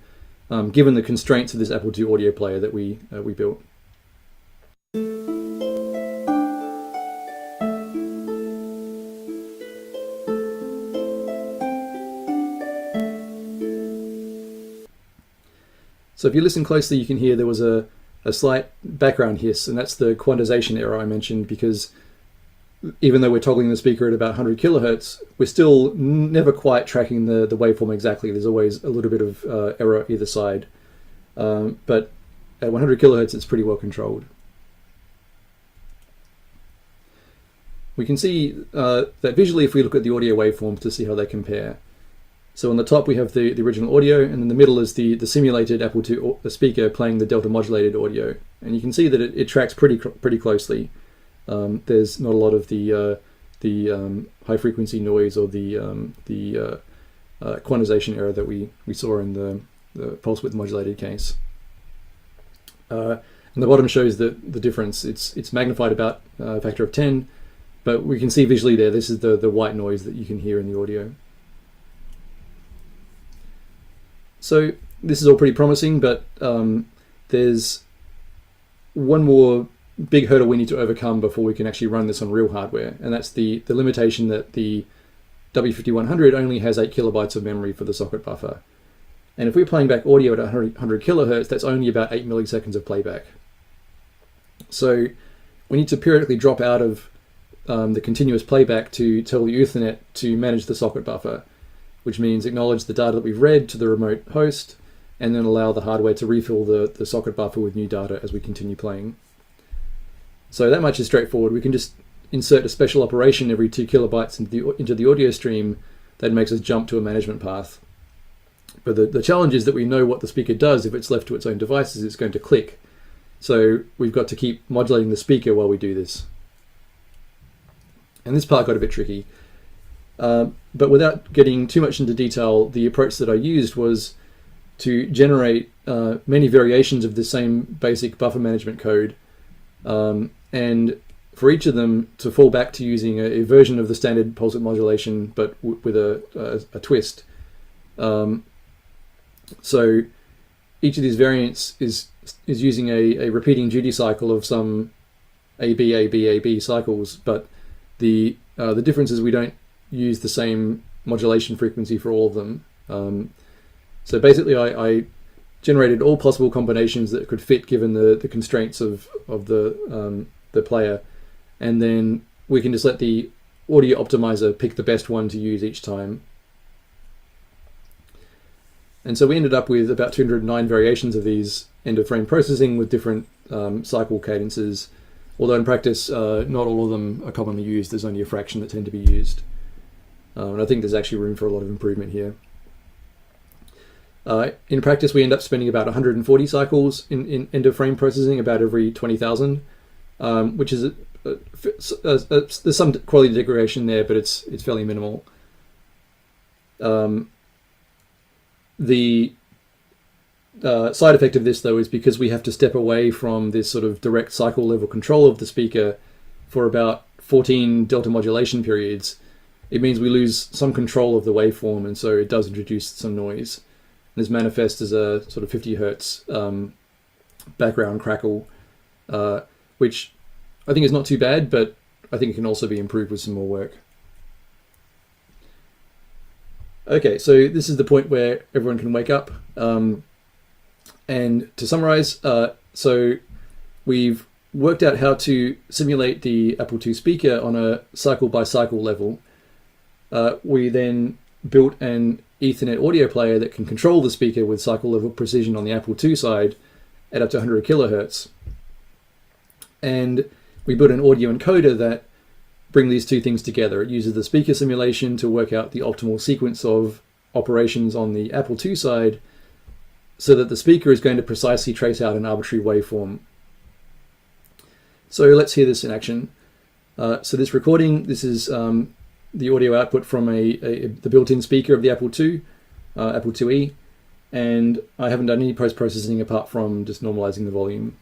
given the constraints of this Apple II audio player that we built. So if you listen closely, you can hear there was a slight background hiss, and that's the quantization error I mentioned, because even though we're toggling the speaker at about 100 kilohertz, we're still never quite tracking the waveform exactly. There's always a little bit of error either side. But at 100 kilohertz, it's pretty well controlled. We can see that visually if we look at the audio waveforms to see how they compare. So on the top we have the original audio, and in the middle is the simulated Apple II speaker playing the delta modulated audio. And you can see that it tracks pretty closely. There's not a lot of the high frequency noise or the quantization error that we saw in the pulse width modulated case. And the bottom shows the difference. It's magnified about a factor of 10, but we can see visually there, this is the white noise that you can hear in the audio. So this is all pretty promising, but there's one more big hurdle we need to overcome before we can actually run this on real hardware, and that's the limitation that the W5100 only has 8 kilobytes of memory for the socket buffer. And if we're playing back audio at 100 kilohertz, that's only about 8 milliseconds of playback. So we need to periodically drop out of the continuous playback to tell the Ethernet to manage the socket buffer, which means acknowledge the data that we've read to the remote host, and then allow the hardware to refill the socket buffer with new data as we continue playing. So that much is straightforward. We can just insert a special operation every 2 kilobytes into the audio stream that makes us jump to a management path. But the challenge is that we know what the speaker does if it's left to its own devices. It's going to click. So we've got to keep modulating the speaker while we do this. And this part got a bit tricky. But without getting too much into detail, the approach that I used was to generate many variations of the same basic buffer management code, and for each of them to fall back to using a version of the standard pulse width modulation, but with a twist. So each of these variants is using a repeating duty cycle of some AB, AB, AB cycles, but the difference is we don't use the same modulation frequency for all of them. So basically I generated all possible combinations that could fit given the constraints of the player, and then we can just let the audio optimizer pick the best one to use each time. And so we ended up with about 209 variations of these end of frame processing with different cycle cadences, although in practice not all of them are commonly used. There's only a fraction that tend to be used. And I think there's actually room for a lot of improvement here. In practice, we end up spending about 140 cycles in end of frame processing, about every 20,000, which is there's some quality degradation there, but it's fairly minimal. The side effect of this, though, is because we have to step away from this sort of direct cycle level control of the speaker for about 14 delta modulation periods. It means we lose some control of the waveform, and so it does introduce some noise. And this manifests as a sort of 50 hertz background crackle, which I think is not too bad, but I think it can also be improved with some more work. Okay, so this is the point where everyone can wake up. And to summarize, so we've worked out how to simulate the Apple II speaker on a cycle-by-cycle level. We then built an Ethernet audio player that can control the speaker with cycle level precision on the Apple II side at up to 100 kilohertz. And we built an audio encoder that brings these two things together. It uses the speaker simulation to work out the optimal sequence of operations on the Apple II side so that the speaker is going to precisely trace out an arbitrary waveform. So let's hear this in action. So this recording, this is the audio output from the built-in speaker of the Apple II, Apple IIe, and I haven't done any post-processing apart from just normalizing the volume.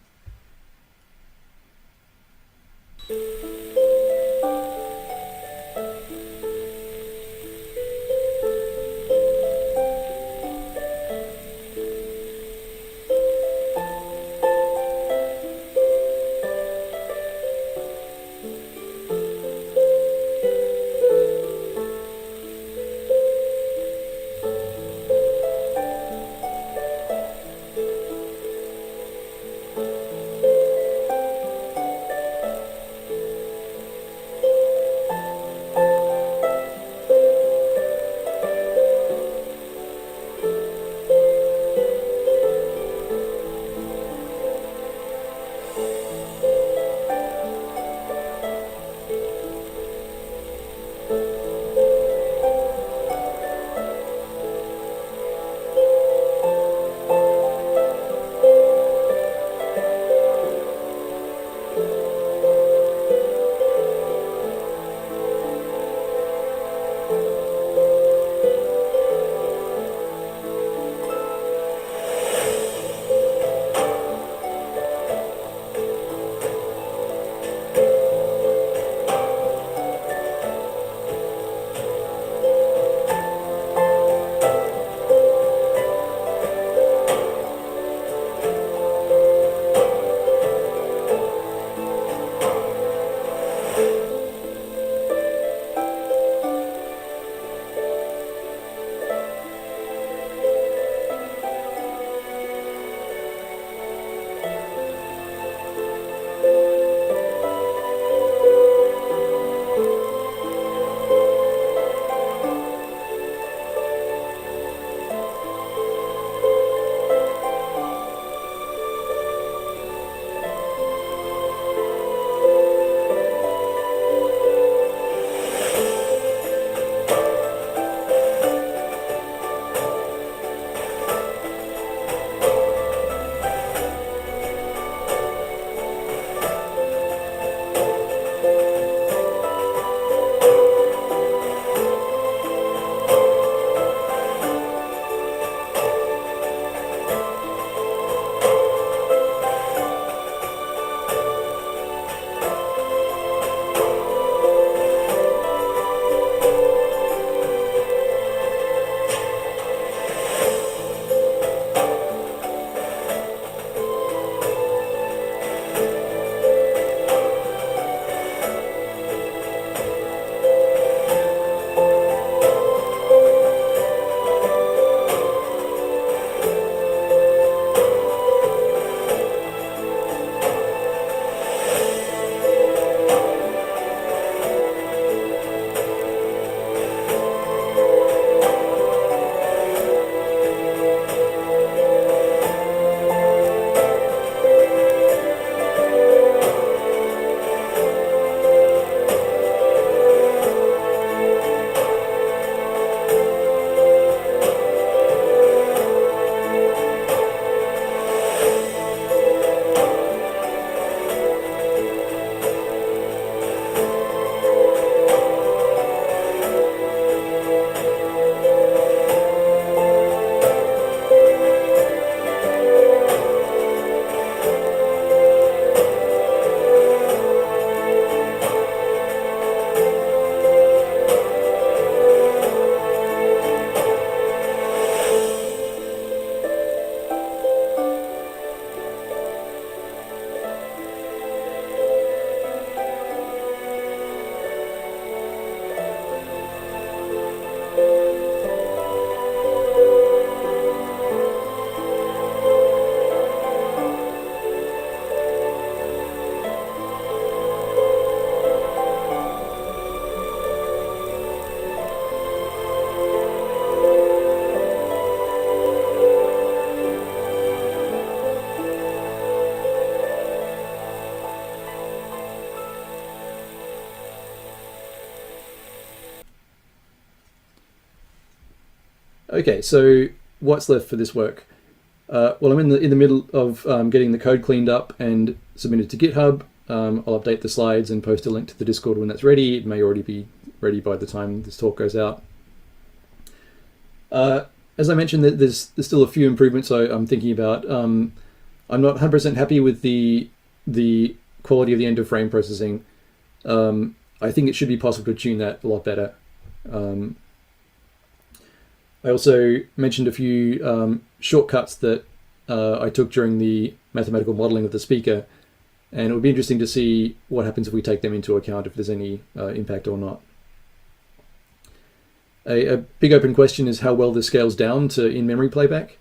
Okay, so what's left for this work? Well, I'm in the middle of getting the code cleaned up and submitted to GitHub. I'll update the slides and post a link to the Discord when that's ready. It may already be ready by the time this talk goes out. As I mentioned, there's still a few improvements I'm thinking about. I'm not 100% happy with the quality of the end of frame processing. I think it should be possible to tune that a lot better. I also mentioned a few shortcuts that I took during the mathematical modeling of the speaker, and it would be interesting to see what happens if we take them into account, if there's any impact or not. A big open question is how well this scales down to in-memory playback.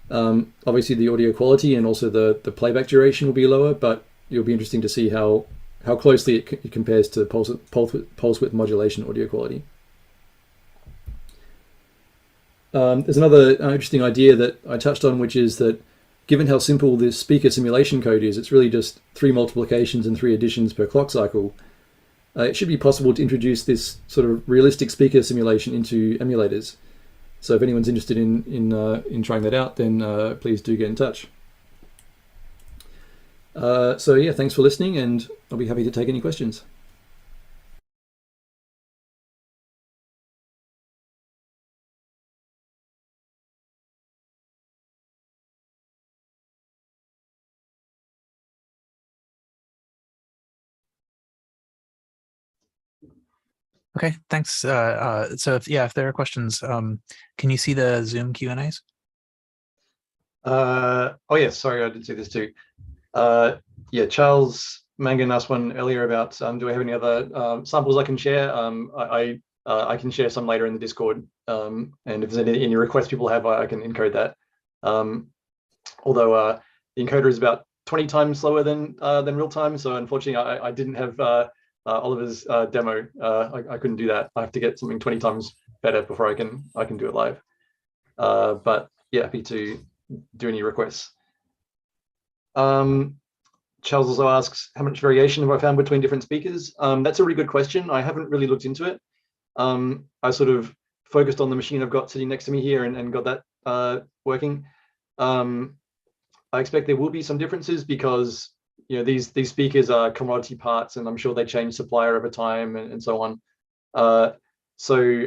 Obviously the audio quality and also the playback duration will be lower, but it'll be interesting to see how closely it compares to pulse width modulation audio quality. There's another interesting idea that I touched on, which is that given how simple this speaker simulation code is, it's really just 3 multiplications and 3 additions per clock cycle. It should be possible to introduce this sort of realistic speaker simulation into emulators. So if anyone's interested in trying that out, then please do get in touch. So yeah, thanks for listening, and I'll be happy to take any questions. Okay, thanks. So if there are questions, can you see the Zoom Q&As? Oh yes, sorry, I did see this too. Yeah, Charles Mangan asked one earlier about do I have any other samples I can share? I can share some later in the Discord, and if there's any requests people have, I can encode that. Although the encoder is about 20 times slower than real time, so unfortunately I didn't have Oliver's demo. I couldn't do that. I have to get something 20 times better before I can do it live. But yeah, happy to do any requests. Charles also asks, how much variation have I found between different speakers? That's a really good question. I haven't really looked into it. I sort of focused on the machine I've got sitting next to me here and got that working. I expect there will be some differences because these speakers are commodity parts, and I'm sure they change supplier over time and so on. So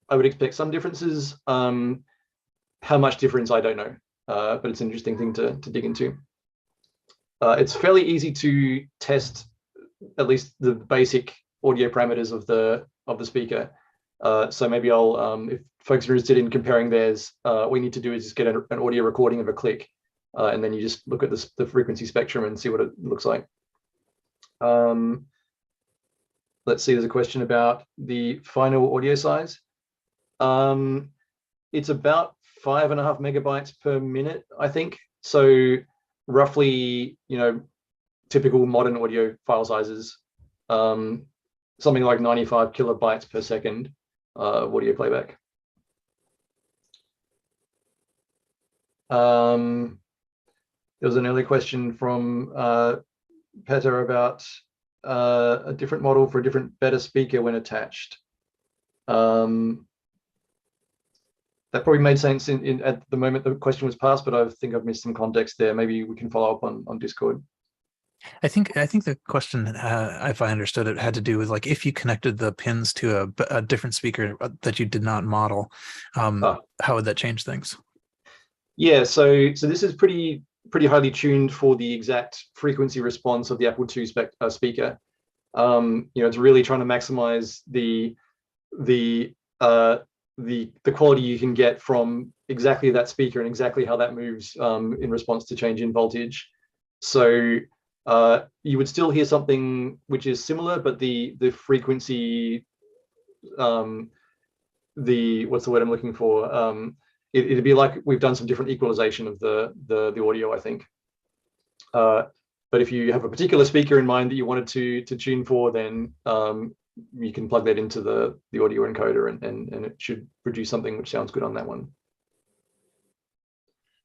I would expect some differences. How much difference, I don't know, but it's an interesting thing to dig into. It's fairly easy to test at least the basic audio parameters of the speaker. So maybe I'll, if folks are interested in comparing theirs, what we need to do is just get an audio recording of a click, and then you just look at the frequency spectrum and see what it looks like. Let's see, there's a question about the final audio size. It's about 5.5 megabytes per minute, I think. So roughly, typical modern audio file sizes, something like 95 kilobytes per second of audio playback. There was an earlier question from Peter about a different model for a different, better speaker when attached. That probably made sense at the moment the question was passed, but I think I've missed some context there. Maybe we can follow up on Discord. I think the question, if I understood it, had to do with like if you connected the pins to a different speaker that you did not model, how would that change things? Yeah, so this is pretty highly tuned for the exact frequency response of the Apple II speaker. It's really trying to maximize the quality you can get from exactly that speaker and exactly how that moves in response to change in voltage. So you would still hear something which is similar, but the frequency, what's the word I'm looking for? It'd be like we've done some different equalization of the audio, I think. But if you have a particular speaker in mind that you wanted to tune for, then you can plug that into the audio encoder and it should produce something which sounds good on that one.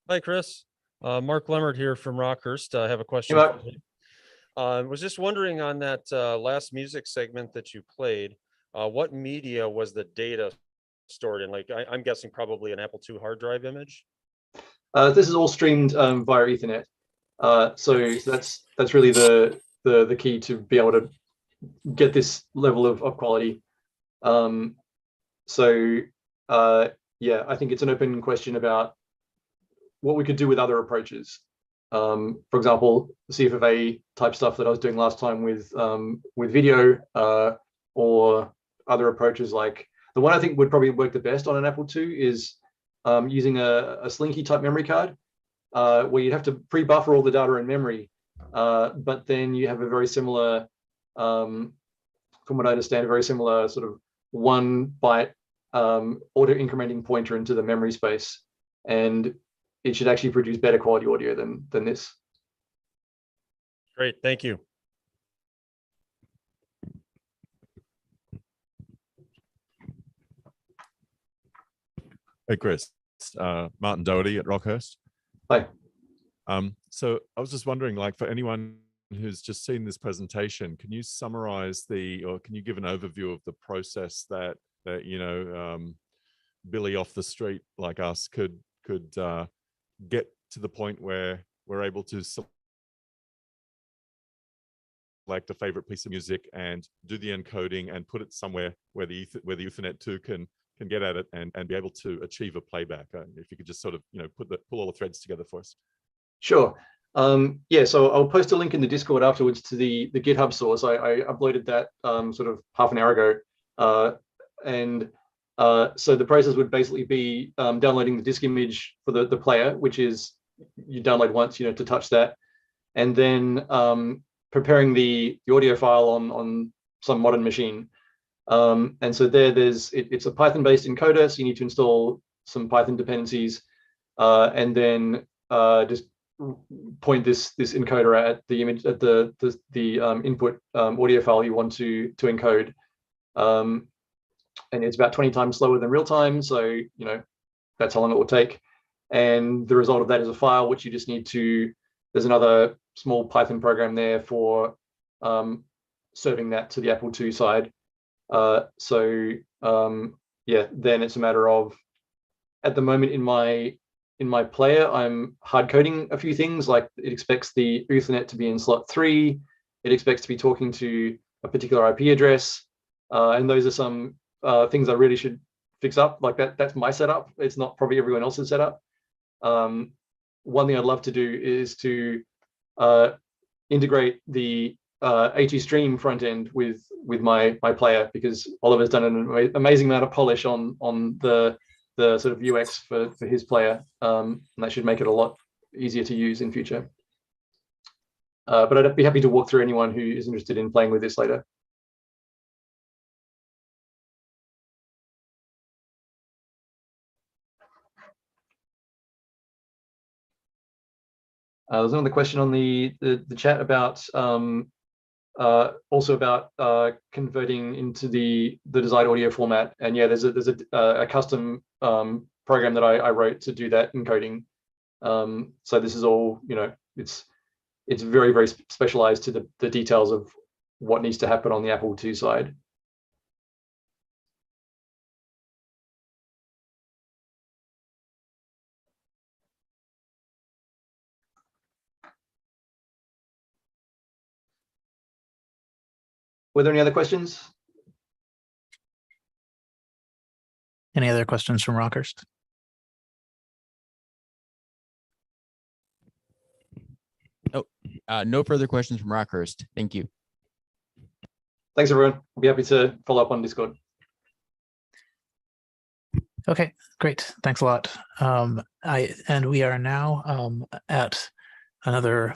Hi, Chris. Mark Lemmert here from Rockhurst. I have a question. Hey, Mark. I was just wondering on that last music segment that you played, what media was the data stored in? Like, I'm guessing probably an Apple II hard drive image. This is all streamed via Ethernet. So that's really the key to be able to get this level of quality. Yeah, I think it's an open question about what we could do with other approaches. For example, CFFA type stuff that I was doing last time with video, or other approaches like the one I think would probably work the best on an Apple II is using a Slinky type memory card, where you'd have to pre-buffer all the data in memory, but then you have a very similar, from what I understand, a very similar sort of 1 byte auto incrementing pointer into the memory space, and it should actually produce better quality audio than this. Great, thank you. Hey, Chris. Martin Doherty at Rockhurst. Hi. So I was just wondering, like, for anyone who's just seen this presentation, can you summarize or can you give an overview of the process that Billy off the street like us could get to the point where we're able to select a favorite piece of music and do the encoding and put it somewhere where the Ethernet 2 can get at it and be able to achieve a playback? If you could just sort of pull all the threads together for us. Sure. Yeah, so I'll post a link in the Discord afterwards to the GitHub source. I uploaded that sort of half an hour ago. So the process would basically be downloading the disk image for the player, which is you download once, to touch that, and then preparing the audio file on some modern machine. And so it's a Python-based encoder, so you need to install some Python dependencies, and then just point this encoder at the image, at the input audio file you want to encode. And it's about 20 times slower than real time, so that's how long it will take. And the result of that is a file which you just need to. There's another small Python program there for serving that to the Apple II side. Yeah, then it's a matter of, at the moment in my player, I'm hard coding a few things, like it expects the Ethernet to be in slot 3. It expects to be talking to a particular IP address, and those are some things I really should fix up. Like that's my setup. It's not probably everyone else's setup. One thing I'd love to do is to integrate the AT Stream front end with my player, because Oliver's done an amazing amount of polish on the sort of UX for his player, and that should make it a lot easier to use in future. But I'd be happy to walk through anyone who is interested in playing with this later. There's another question on the chat about also about converting into the desired audio format. And yeah, there's a custom program that I wrote to do that encoding. So this is all, it's very, very specialized to the details of what needs to happen on the Apple II side. Were there any other questions? Any other questions from Rockhurst? No further questions from Rockhurst. Thank you. Thanks, everyone. I'll be happy to follow up on Discord. Okay, great. Thanks a lot. And we are now at another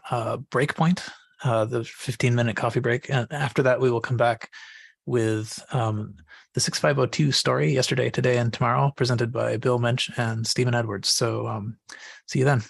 break point, the 15-minute coffee break. And after that, we will come back with the 6502 story, yesterday, today, and tomorrow, presented by Bill Mensch and Stephen Edwards. So see you then.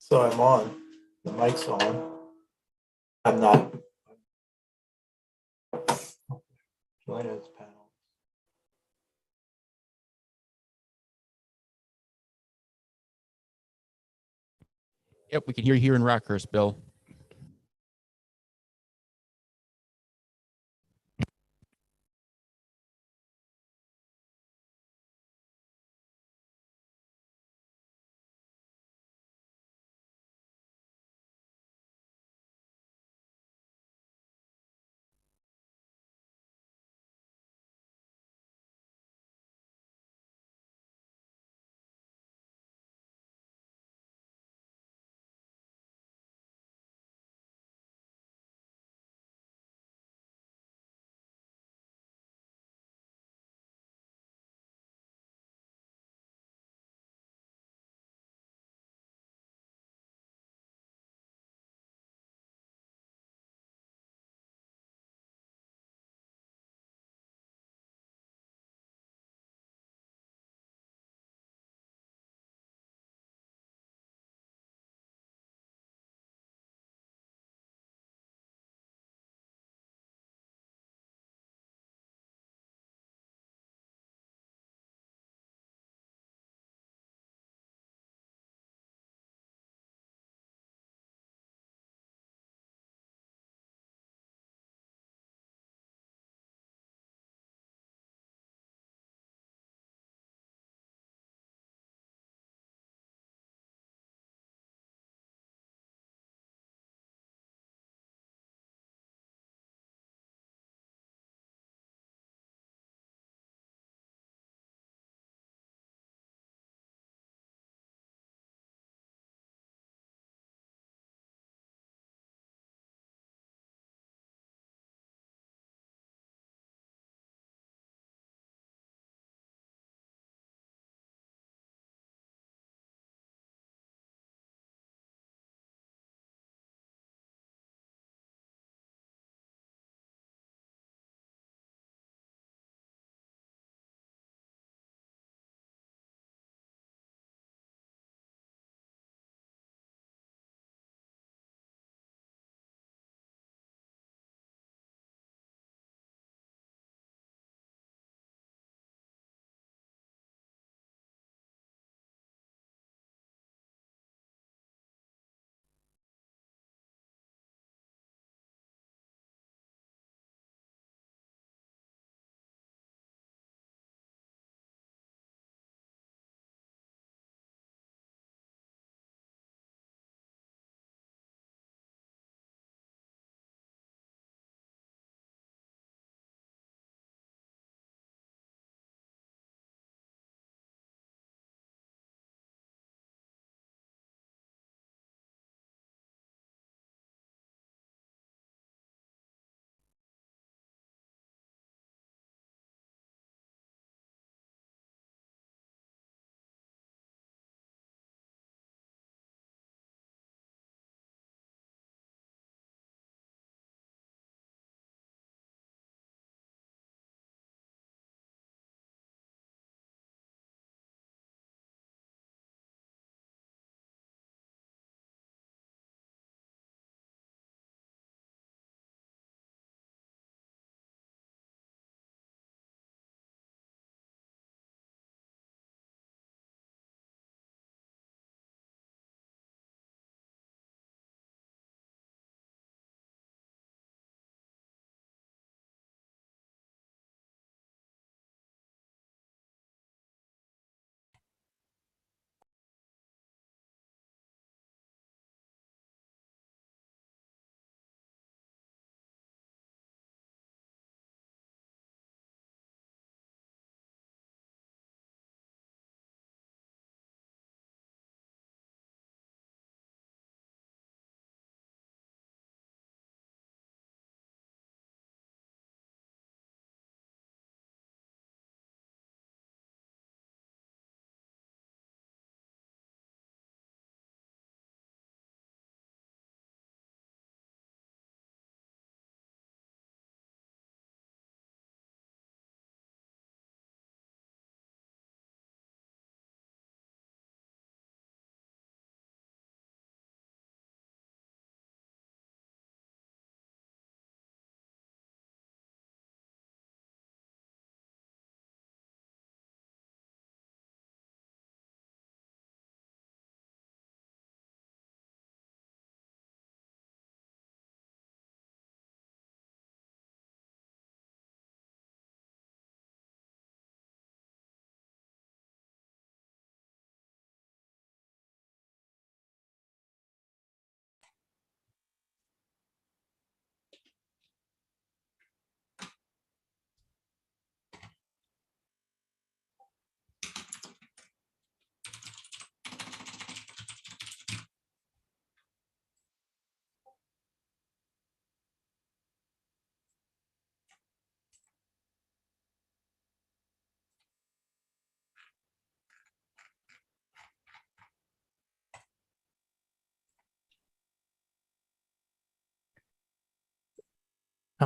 So I'm on. The mic's on. I'm not. Join as panel. Yep, we can hear you here in Rockhurst, Bill.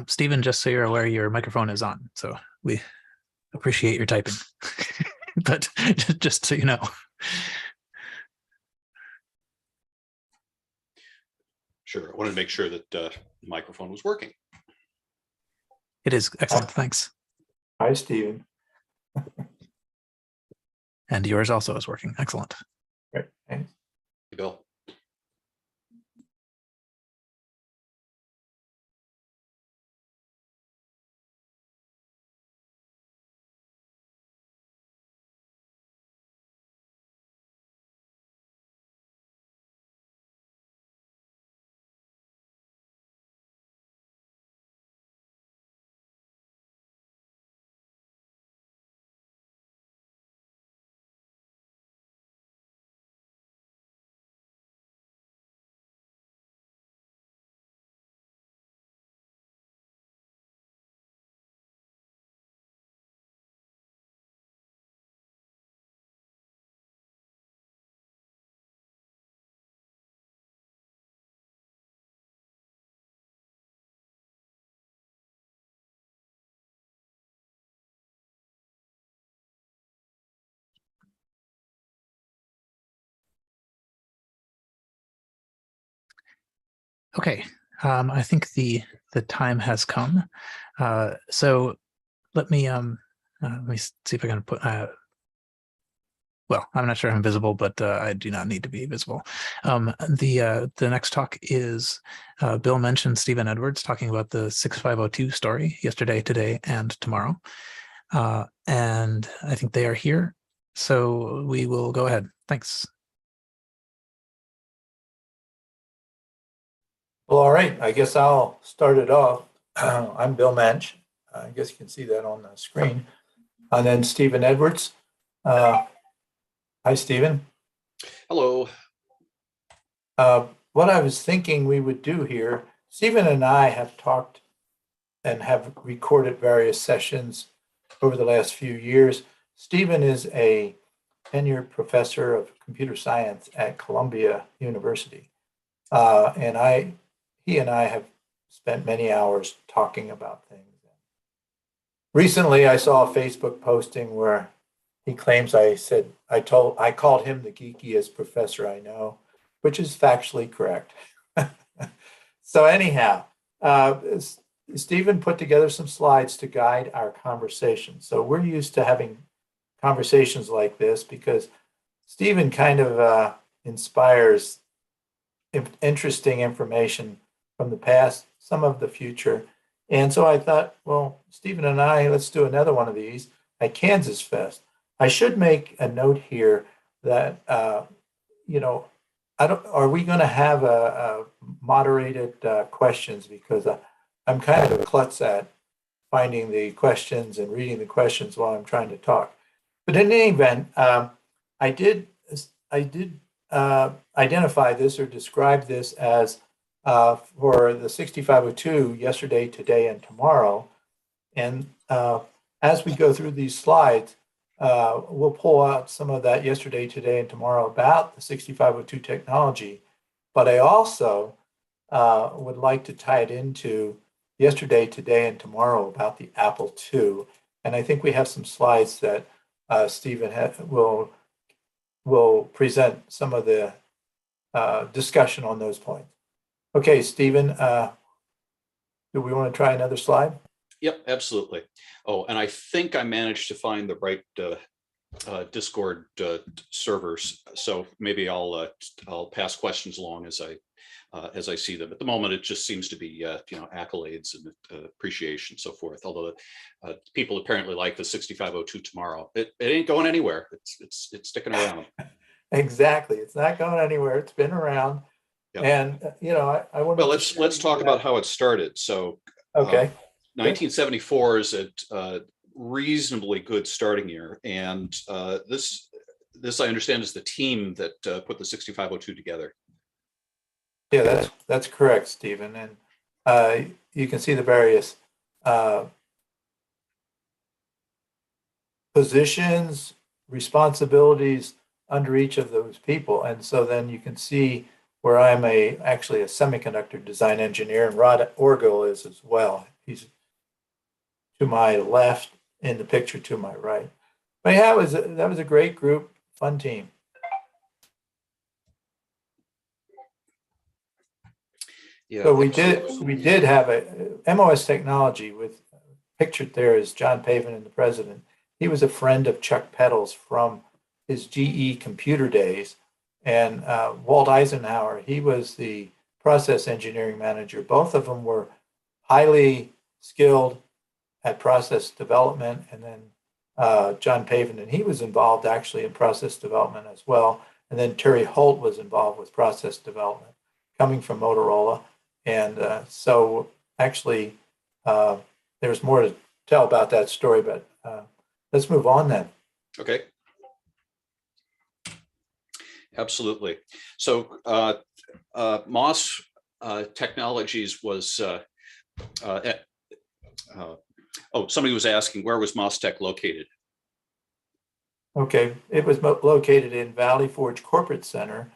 Stephen, just so you're aware, your microphone is on, so we appreciate your typing. But just so you know. Sure. I wanted to make sure that the microphone was working. It is excellent. Thanks. Hi, Stephen. And yours also is working. Excellent. Great. Thanks. Hey, Bill. Okay, I think the time has come. So let me see if I can put. Well, I'm not sure I'm visible, but I do not need to be visible. The next talk is Bill mentioned Stephen Edwards talking about the 6502 story yesterday, today, and tomorrow. And I think they are here. So we will go ahead. Thanks. Well, all right. I guess I'll start it off. I'm Bill Mensch. I guess you can see that on the screen. And then Stephen Edwards. Hi, Stephen. Hello. What I was thinking we would do here, Stephen and I have talked and have recorded various sessions over the last few years. Stephen is a tenured professor of computer science at Columbia University. And he and I have spent many hours talking about things. Recently, I saw a Facebook posting where he claims I called him the geekiest professor I know, which is factually correct. So anyhow, Stephen put together some slides to guide our conversation. So we're used to having conversations like this because Stephen kind of inspires interesting information from the past, some of the future. And so I thought, well, Stephen and I, let's do another one of these at KansasFest. I should make a note here that, are we going to have a moderated questions? Because I'm kind of a klutz at finding the questions and reading the questions while I'm trying to talk. But in any event, I did identify this or describe this as for the 6502 yesterday, today, and tomorrow. And as we go through these slides, we'll pull out some of that yesterday, today, and tomorrow about the 6502 technology. But I also would like to tie it into yesterday, today, and tomorrow about the Apple II. And I think we have some slides that Stephen will present some of the discussion on those points. Okay, Stephen, do we want to try another slide? Yep, absolutely. Oh, and I think I managed to find the right Discord servers. So maybe I'll pass questions along as I see them. At the moment, it just seems to be accolades and appreciation, so forth. Although people apparently like the 6502 tomorrow. It ain't going anywhere. It's sticking around. Exactly, it's not going anywhere. It's been around. Yep. And I want to. Well, let's talk about how it started. So okay. 1974 is a reasonably good starting year, and this I understand is the team that put the 6502 together. Yeah, that's correct, Stephen. And you can see the various positions, responsibilities under each of those people, and so then you can see where I'm actually a semiconductor design engineer, and Rod Orgel is as well. he's to my left in the picture to my right. But yeah, that was a great group, fun team. Yeah, So we did have a MOS Technology with pictured there is John Pavin, the president. He was a friend of Chuck Peddles from his GE computer days, and Walt Eisenhower, he was the process engineering manager. Both of them were highly skilled at process development, and then John Pavin, and he was involved actually in process development as well. And then Terry Holt was involved with process development, coming from Motorola. And so actually, there's more to tell about that story, but let's move on then. Okay. Absolutely. So MOS Technologies was, somebody was asking, where was MOS Tech located? Okay, it was located in Valley Forge Corporate Center,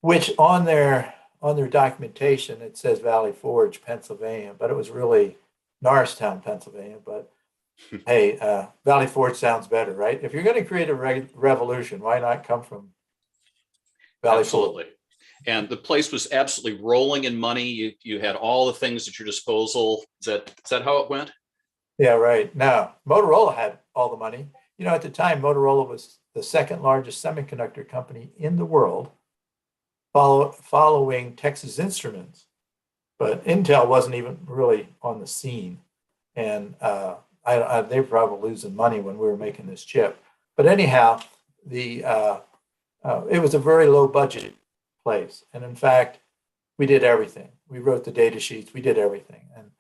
which on their documentation, it says Valley Forge, Pennsylvania, but it was really Norristown, Pennsylvania. But hey, Valley Forge sounds better, right? If you're going to create a revolution, why not come from Valley Absolutely. Forge? And the place was absolutely rolling in money. You had all the things at your disposal. Is that how it went? Yeah, right. Now, Motorola had all the money. You know, at the time, Motorola was the second largest semiconductor company in the world, following Texas Instruments. But Intel wasn't even really on the scene. And they were probably losing money when we were making this chip. But anyhow, it was a very low budget place. And in fact, we did everything. We wrote the data sheets. We did everything. And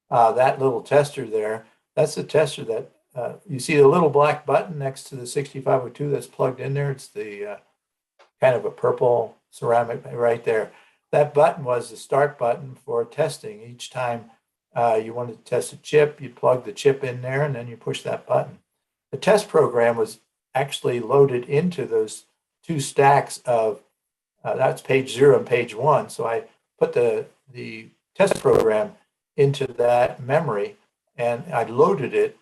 that little tester there, that's the tester that you see the little black button next to the 6502 that's plugged in there. It's the kind of a purple ceramic right there. That button was the start button for testing. Each time you wanted to test a chip, you plug the chip in there and then you push that button. The test program was actually loaded into those two stacks of, that's page 0 and page 1. So I put the test program into that memory and I loaded it.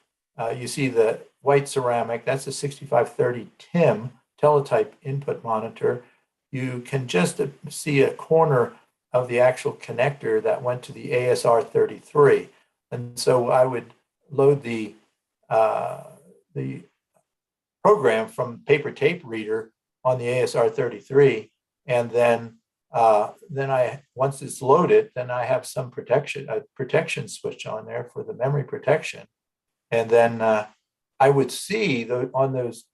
You see the white ceramic, that's a 6530 TIM teletype input monitor. You can just see a corner of the actual connector that went to the ASR33. And so I would load the program from paper tape reader on the ASR33. And then once it's loaded, then I have some protection switch on there for the memory protection. And then I would see on those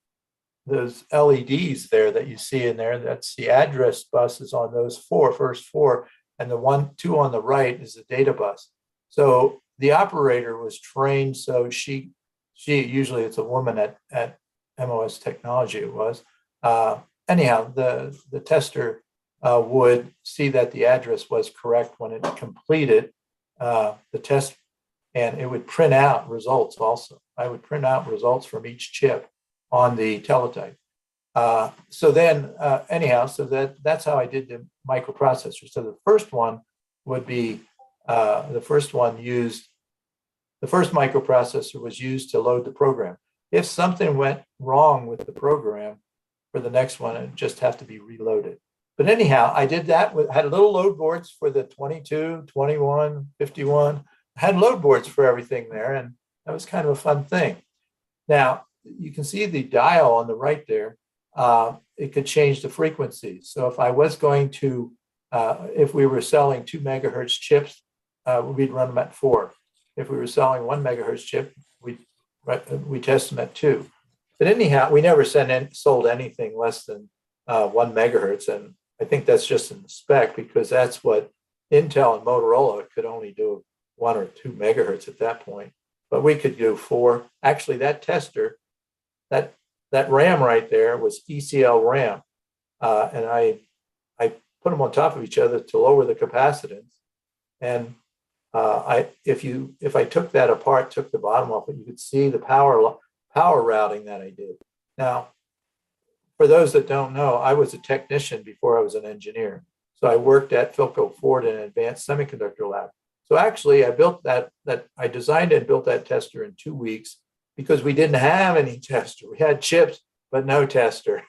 LEDs there that you see in there, that's the address buses on those first four, and the 2 on the right is the data bus. So the operator was trained, so she usually it's a woman at MOS Technology it was. Anyhow, the tester would see that the address was correct when it completed the test, and it would print out results also. I would print out results from each chip on the teletype. So that's how I did the microprocessor. So the first one would be the first microprocessor was used to load the program. If something went wrong with the program for the next one, it would just have to be reloaded. But anyhow, I did that had little load boards for the 22, 21, 51, had load boards for everything there. And that was kind of a fun thing. Now, you can see the dial on the right there. It could change the frequency. So if I was going to, if we were selling 2 megahertz chips, we'd run them at 4. If we were selling 1 megahertz chip, we test them at 2. But anyhow, we never sold anything less than 1 megahertz. And I think that's just in the spec because that's what Intel and Motorola could only do 1 or 2 megahertz at that point. But we could do 4. Actually, that tester, that RAM right there was ECL RAM. And I put them on top of each other to lower the capacitance. And if I took that apart, took the bottom off it, you could see the power routing that I did. Now, for those that don't know, I was a technician before I was an engineer. So I worked at Philco Ford in an advanced semiconductor lab. So actually I built I designed and built that tester in 2 weeks because we didn't have any tester. We had chips, but no tester.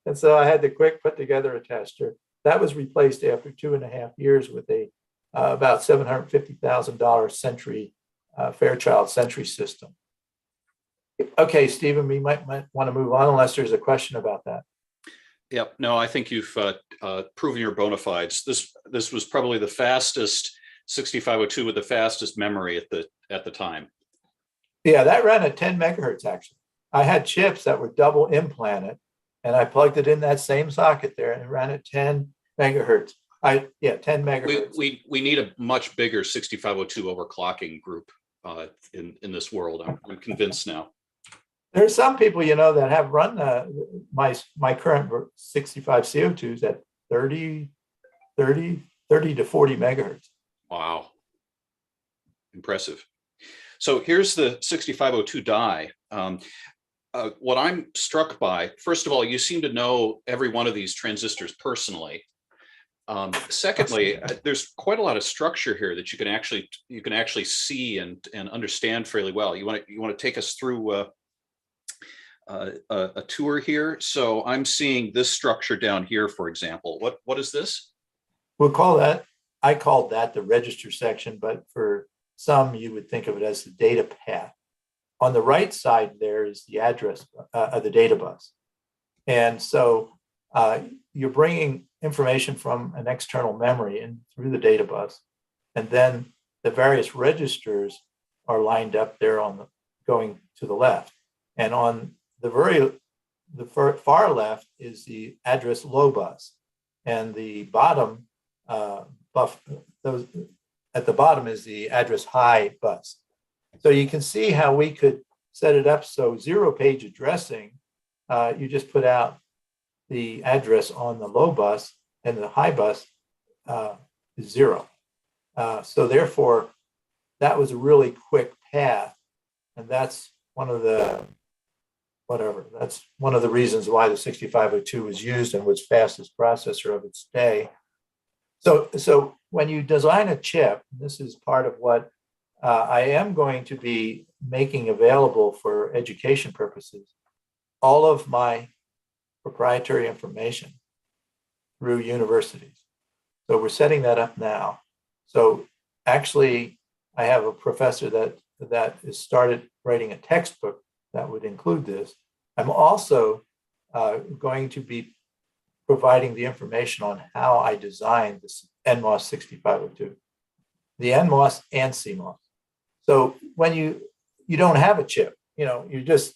And so I had to quick put together a tester. That was replaced after 2.5 years with a about $750,000 Century Fairchild Century system. Okay, Stephen, we might want to move on unless there's a question about that. Yep. No, I think you've proven your bona fides. This was probably the fastest 6502 with the fastest memory at the time. Yeah, that ran at 10 megahertz actually. I had chips that were double implanted, and I plugged it in that same socket there, and it ran at 10 megahertz. 10 megahertz. We need a much bigger 6502 overclocking group in this world. I'm convinced now. There's some people, that have run my current 65 CO2s at 30 to 40 megahertz. Wow. Impressive. So here's the 6502 die. What I'm struck by, first of all, you seem to know every one of these transistors personally. Secondly, there's quite a lot of structure here that you can actually see and understand fairly well. You want to take us through a tour here. So I'm seeing this structure down here, for example. What is this? I called that the register section, but for some, you would think of it as the data path. On the right side, there is the address of the data bus. And so you're bringing information from an external memory in through the data bus. And then the various registers are lined up there going to the left. And on the far left is the address low bus. And the bottom at the bottom is the address high bus. So you can see how we could set it up so zero-page addressing, you just put out the address on the low bus, and the high bus is 0. So therefore, that was a really quick path, and that's one of the reasons why the 6502 was used and was fastest processor of its day. So when you design a chip, this is part of what I am going to be making available for education purposes, all of my proprietary information through universities. So we're setting that up now. So actually, I have a professor that has started writing a textbook that would include this. I'm also going to be providing the information on how I designed this NMOS 6502, the NMOS and CMOS. So when you don't have a chip, you're just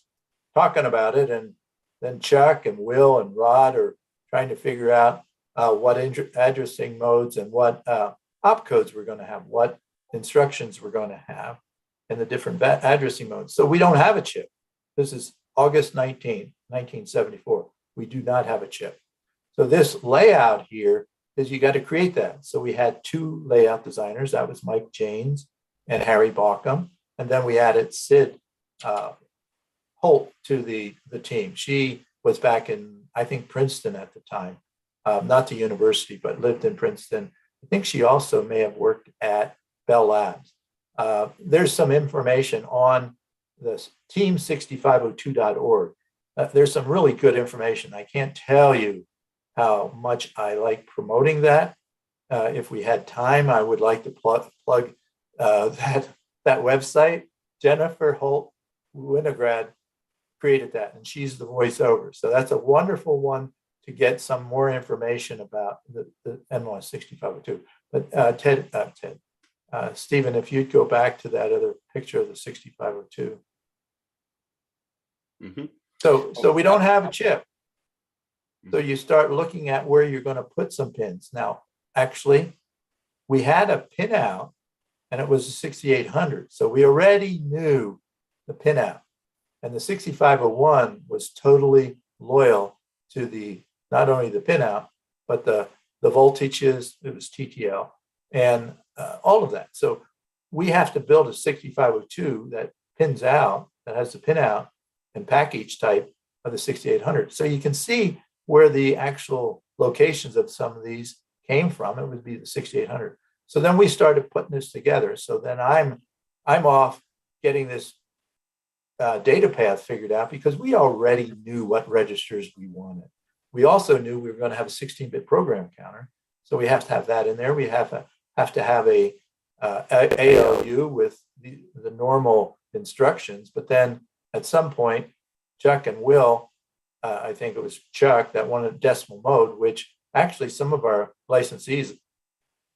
talking about it, and then Chuck and Will and Rod are trying to figure out what addressing modes and what opcodes we're going to have, what instructions we're going to have, and the different addressing modes. So we don't have a chip. This is August 19, 1974. We do not have a chip. So this layout here is you got to create that. So we had 2 layout designers. That was Mike Janes and Harry Bauckham. And then we added Sid Holt to the team. She was back in, I think, Princeton at the time, not the university, but lived in Princeton. I think she also may have worked at Bell Labs. There's some information on this team6502.org. There's some really good information. I can't tell you how much I like promoting that. If we had time, I would like to plug that website. Jennifer Holt Winograd created that, and she's the voiceover. So that's a wonderful one to get some more information about the NMOS 6502. But Stephen, if you'd go back to that other picture of the 6502. Mm-hmm. So we don't have a chip. So you start looking at where you're going to put some pins. Now, actually, we had a pin out, and it was a 6800. So we already knew the pin out. And the 6501 was totally loyal to not only the pin out, but the voltages, it was TTL, and all of that. So we have to build a 6502 that pins out, that has the pin out and package type of the 6800. So you can see where the actual locations of some of these came from. It would be the 6800. So then we started putting this together. So then I'm off getting this data path figured out because we already knew what registers we wanted. We also knew we were going to have a 16-bit program counter. So we have to have that in there. We have to have a ALU with the normal instructions. But then at some point, Chuck and Will, I think it was Chuck, that wanted decimal mode, which actually some of our licensees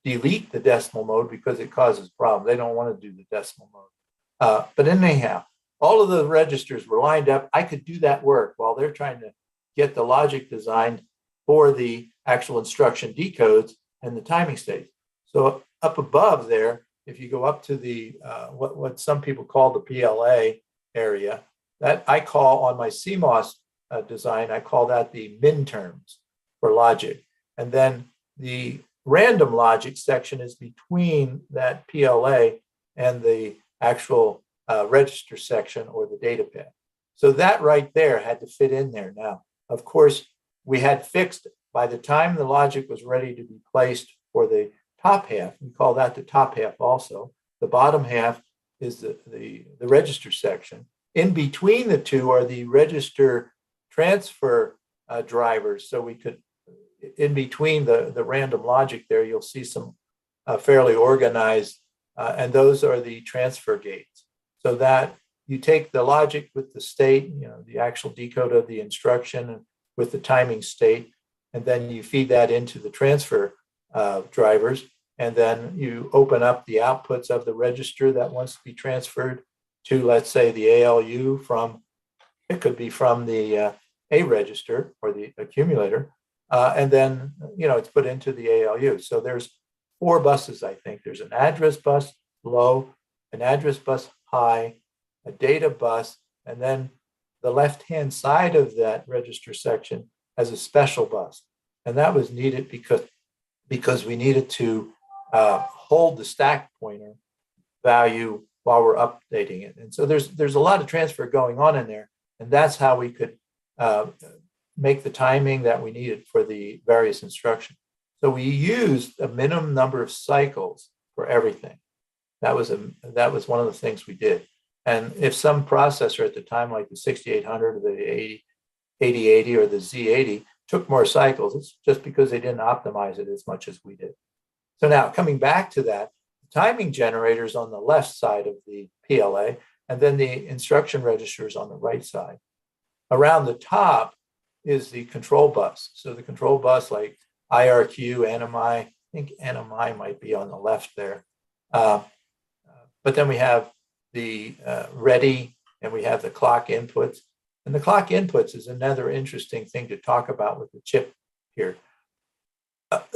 delete the decimal mode because it causes problems. They don't want to do the decimal mode. But anyhow, all of the registers were lined up. I could do that work while they're trying to get the logic designed for the actual instruction decodes and the timing states. So up above there, if you go up to the what some people call the PLA area, that I call on my CMOS design, I call that the min terms for logic. And then the random logic section is between that PLA and the actual register section or the data path. So that right there had to fit in there. Now, of course, we had fixed by the time the logic was ready to be placed for the top half. We call that the top half also. The bottom half is the register section. In between the two are the register transfer drivers. So we could, in between the random logic there, you'll see some fairly organized, and those are the transfer gates. So that you take the logic with the state, the actual decode of the instruction and with the timing state, and then you feed that into the transfer drivers, and then you open up the outputs of the register that wants to be transferred to, let's say, the ALU from, it could be from the A register or the accumulator, and then, it's put into the ALU. So there's 4 buses, I think. There's an address bus low, an address bus high, a data bus, and then the left-hand side of that register section has a special bus. And that was needed because we needed to hold the stack pointer value while we're updating it. And so there's a lot of transfer going on in there, and that's how we could make the timing that we needed for the various instructions. So we used a minimum number of cycles for everything. That was one of the things we did. And if some processor at the time, like the 6800 or the 8080 or the Z80, took more cycles, it's just because they didn't optimize it as much as we did. So now coming back to that, the timing generators on the left side of the PLA, and then the instruction registers on the right side. Around the top is the control bus. So the control bus, like IRQ, NMI, I think NMI might be on the left there. But then we have the ready, and we have the clock inputs. And the clock inputs is another interesting thing to talk about with the chip here.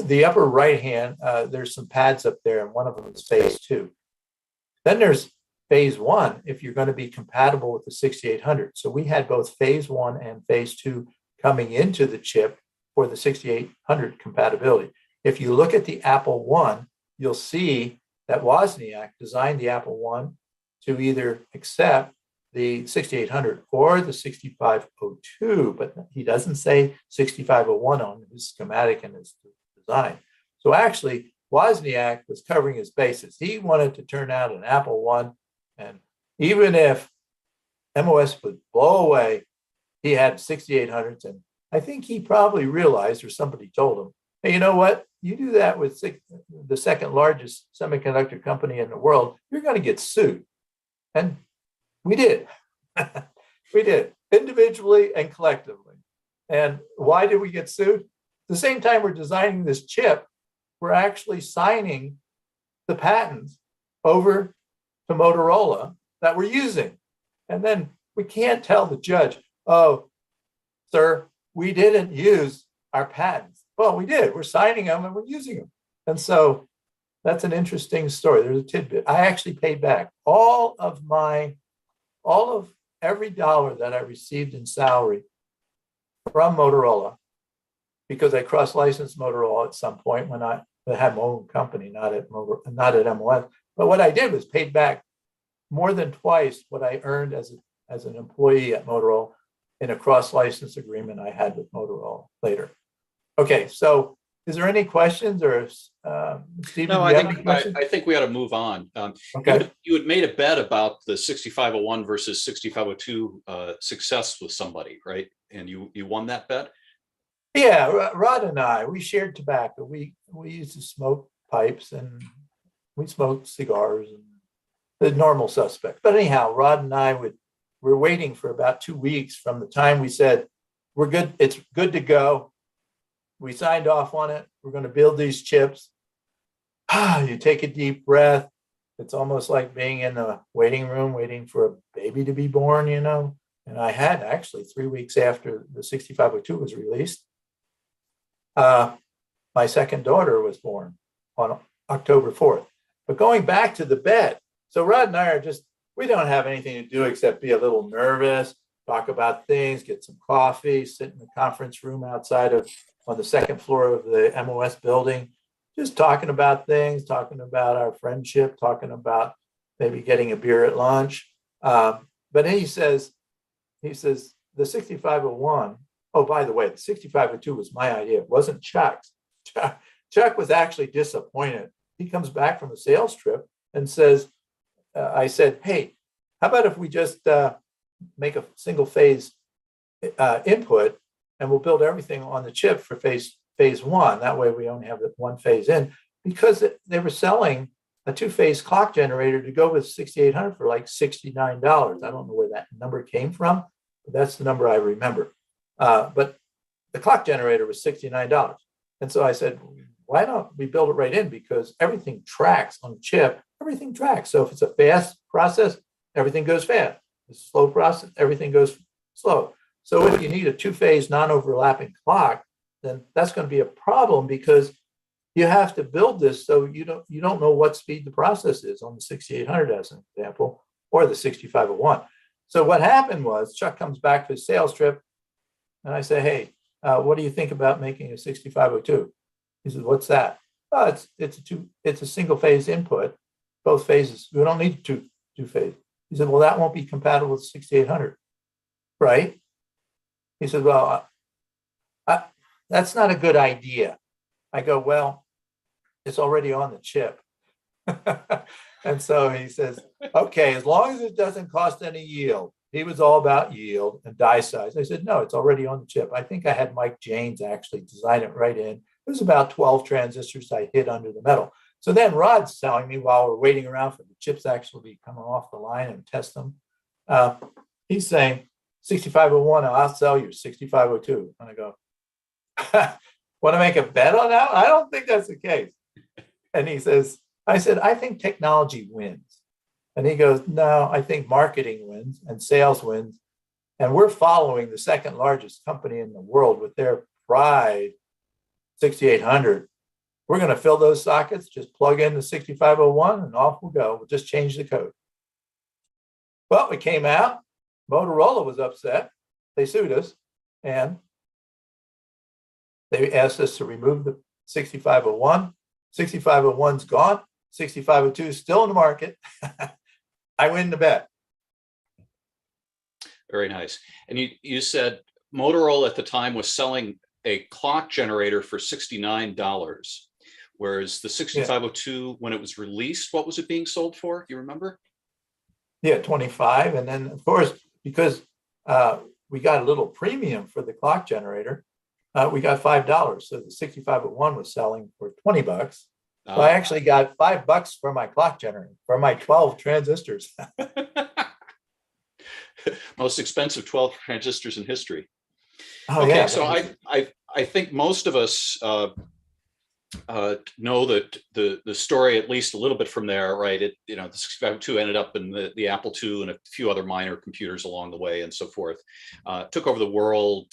The upper right hand, there's some pads up there, and one of them is phase 2. Then there's phase 1 if you're going to be compatible with the 6800. So we had both phase 1 and phase 2 coming into the chip for the 6800 compatibility. If you look at the Apple I, you'll see that Wozniak designed the Apple I to either accept the 6800 or the 6502, but he doesn't say 6501 on his schematic and his design. So actually, Wozniak was covering his bases. He wanted to turn out an Apple I, and even if MOS would blow away, he had 6800s, and I think he probably realized, or somebody told him, hey, you know what? You do that with the second largest semiconductor company in the world, you're going to get sued. And we did. We did, individually and collectively. And why did we get sued? At the same time we're designing this chip, we're actually signing the patents over to Motorola that we're using. And then we can't tell the judge, oh, sir, we didn't use our patents. Well, we did. We're signing them and we're using them. And so that's an interesting story. There's a tidbit. I actually paid back all of every dollar that I received in salary from Motorola, because I cross-licensed Motorola at some point when I had my own company, not at MOS. But what I did was paid back more than twice what I earned as an employee at Motorola in a cross-license agreement I had with Motorola later. Okay, so Is there any questions or Stephen, No, do you have any questions? I think we ought to move on. Okay. You had made a bet about the 6501 versus 6502 success with somebody, right? And you won that bet? Yeah, Rod and I, we shared tobacco. We used to smoke pipes and we smoked cigars and the normal suspects. But anyhow, Rod and I we're waiting for about 2 weeks from the time we said, we're good, it's good to go. We signed off on it. We're going to build these chips. You take a deep breath. It's almost like being in the waiting room, waiting for a baby to be born, you know. And I had actually 3 weeks after the 6502 was released. My second daughter was born on October 4th. But going back to the bet, so Rod and I we don't have anything to do except be a little nervous, talk about things, get some coffee, sit in the conference room outside on the second floor of the MOS building, just talking about things, talking about our friendship, talking about maybe getting a beer at lunch. But then he says, the 6501, oh, by the way, the 6502 was my idea. It wasn't Chuck's. Chuck was actually disappointed. He comes back from a sales trip and says, I said, hey, how about if we just make a single phase input and we'll build everything on the chip for phase one. That way we only have the one phase in, because they were selling a 2-phase clock generator to go with 6800 for like $69. I don't know where that number came from, but that's the number I remember. But the clock generator was $69. And so I said, why don't we build it right in? Because everything tracks on the chip, everything tracks. So if it's a fast process, everything goes fast. It's a slow process, everything goes slow. So if you need a 2-phase non-overlapping clock, then that's going to be a problem, because you have to build this so you don't know what speed the process is on the 6800 as an example, or the 6501. So what happened was Chuck comes back to his sales trip and I say, hey, what do you think about making a 6502? He says, what's that? Oh, it's a single phase input, both phases. We don't need two phase. He said, well, that won't be compatible with 6800, right? He said, well, that's not a good idea. I go, well, it's already on the chip. And so he says, okay, as long as it doesn't cost any yield. He was all about yield and die size. I said, no, it's already on the chip. I think I had Mike Janes actually design it right in. It was about 12 transistors I hid under the metal. So then Rod's telling me, while we're waiting around for the chips actually coming off the line and test them, he's saying, 6501, I'll sell you 6502. And I go, want to make a bet on that? I don't think that's the case. And he says, I said, I think technology wins. And he goes, no, I think marketing wins and sales wins. And we're following the second largest company in the world with their pride 6800. We're going to fill those sockets, just plug in the 6501 and off we'll go. We'll just change the code. Well, we came out. Motorola was upset. They sued us and they asked us to remove the 6501. 6501's gone. 6502 is still in the market. I win the bet. Very nice. And you said Motorola at the time was selling a clock generator for $69, whereas the 6502, when it was released, what was it being sold for? Do you remember? Yeah, 25. And then, of course, because we got a little premium for the clock generator, we got $5. So the 6501 was selling for $20. So I actually got $5 for my clock generator, for my 12 transistors. Most expensive 12 transistors in history. Oh, okay, yeah. so I think most of us know that the story at least a little bit from there, right? The 6502 ended up in the Apple II and a few other minor computers along the way and so forth. Took over the world,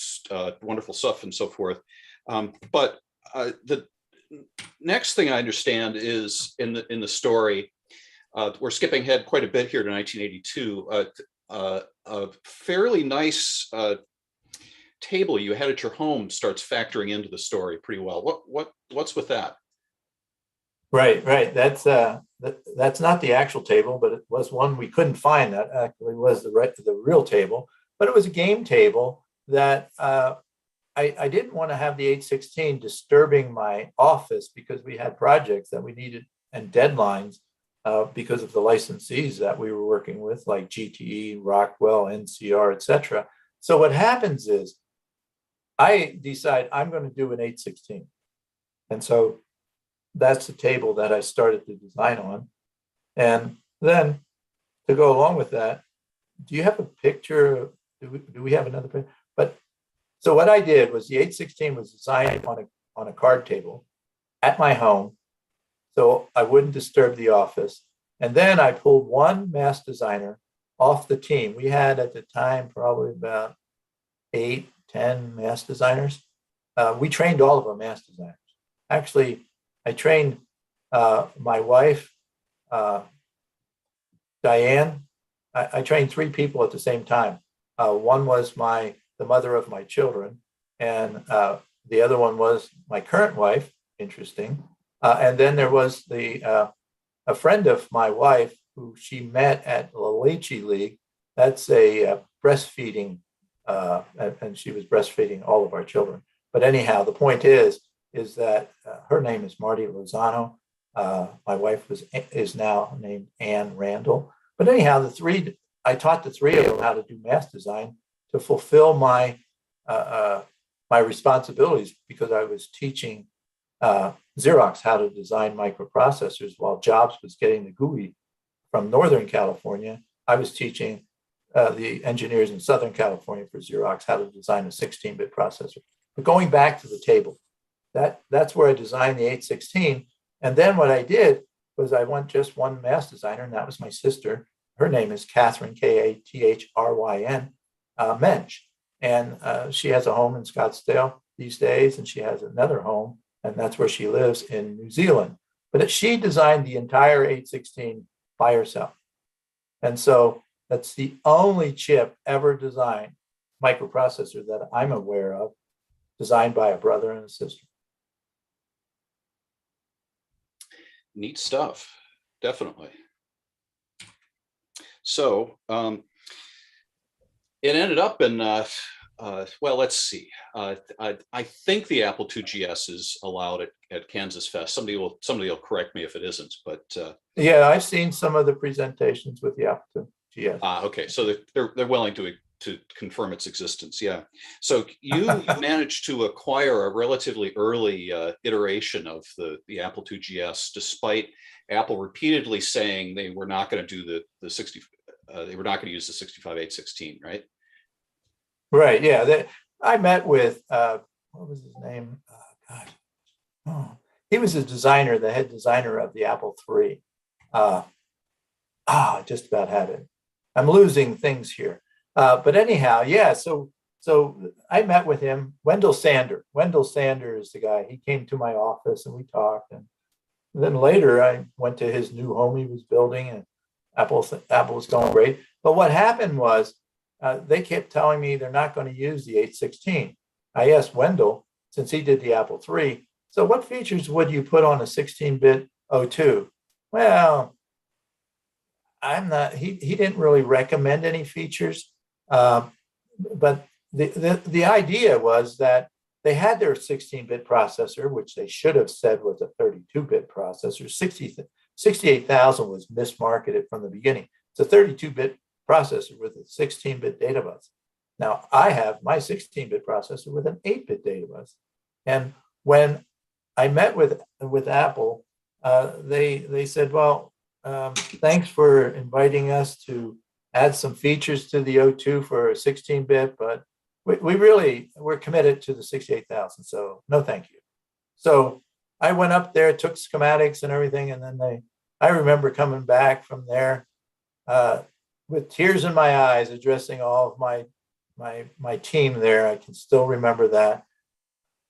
wonderful stuff and so forth. But the next thing I understand is in the story, we're skipping ahead quite a bit here to 1982. A fairly nice table you had at your home starts factoring into the story pretty well. What's with that? Right. That's not the actual table, but it was one we couldn't find. That actually was the real table, but it was a game table that I didn't want to have the 816 disturbing my office because we had projects that we needed and deadlines because of the licensees that we were working with, like GTE, Rockwell, NCR, etc. So what happens is I decide I'm going to do an 816. And so that's the table that I started to design on. And then to go along with that, do you have a picture? Do we have another picture? But so what I did was the 816 was designed on a card table at my home, so I wouldn't disturb the office. And then I pulled one mass designer off the team. We had at the time probably about 8, 10 mass designers. We trained all of our mass designers. Actually, I trained my wife, Diane. I trained 3 people at the same time. One was the mother of my children, and the other one was my current wife. Interesting. And then there was a friend of my wife who she met at the Leche League. That's a breastfeeding, and she was breastfeeding all of our children. But anyhow, the point is that her name is Marty Lozano. My wife is now named Ann Randall. But anyhow, I taught the 3 of them how to do mass design to fulfill my responsibilities, because I was teaching Xerox how to design microprocessors while Jobs was getting the GUI from Northern California. I was teaching the engineers in Southern California for Xerox how to design a 16-bit processor. But going back to the table, that's where I designed the 816. And then what I did was I went just one mass designer, and that was my sister. Her name is Catherine, Kathryn, Mensch. And she has a home in Scottsdale these days, and she has another home, and that's where she lives in New Zealand. But she designed the entire 816 by herself. And so that's the only chip ever designed, microprocessor that I'm aware of, designed by a brother and a sister. Neat stuff, definitely. So it ended up in, well, let's see. I think the Apple II GS is allowed at KansasFest. Somebody will correct me if it isn't, but yeah, I've seen some of the presentations with the Apple II GS. Okay, so they're willing to confirm its existence. Yeah. So you managed to acquire a relatively early iteration of the Apple II GS, despite Apple repeatedly saying they were not going to do the 60. They were not going to use the 65816, right? Right. Yeah. I met with what was his name? He was a designer, the head designer of the Apple III. I just about had it. I'm losing things here. But anyhow, yeah. So I met with him. Wendell Sander. Wendell Sander is the guy. He came to my office and we talked. And then later, I went to his new home he was building, and Apple was going great. But what happened was they kept telling me they're not going to use the 816. I asked Wendell, since he did the Apple III, so what features would you put on a 16-bit O2? Well, he didn't really recommend any features. But the idea was that they had their 16-bit processor, which they should have said was a 32-bit processor. 68,000 was mismarketed from the beginning. It's a 32-bit processor with a 16-bit data bus. Now, I have my 16-bit processor with an 8-bit data bus. And when I met with Apple, they said, well, thanks for inviting us to add some features to the O2 for a 16-bit, but we're committed to the 68,000, so no thank you. So I went up there, took schematics and everything, and then I remember coming back from there with tears in my eyes, addressing all of my team there. I can still remember that.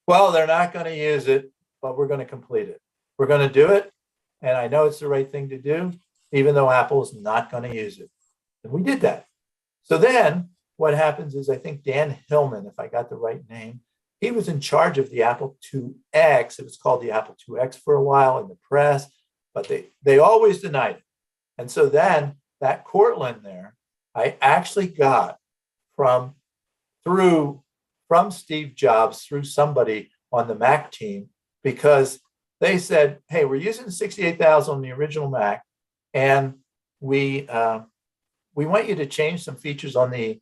Well, they're not going to use it, but we're going to complete it. We're going to do it, and I know it's the right thing to do, even though Apple is not going to use it. And we did that. So then what happens is, I think Dan Hillman, if I got the right name, he was in charge of the Apple IIX. It was called the Apple IIX for a while in the press, but they always denied it. And so then that Cortland there, I actually got through from Steve Jobs through somebody on the Mac team, because they said, hey, we're using 68,000 on the original Mac, and we want you to change some features on the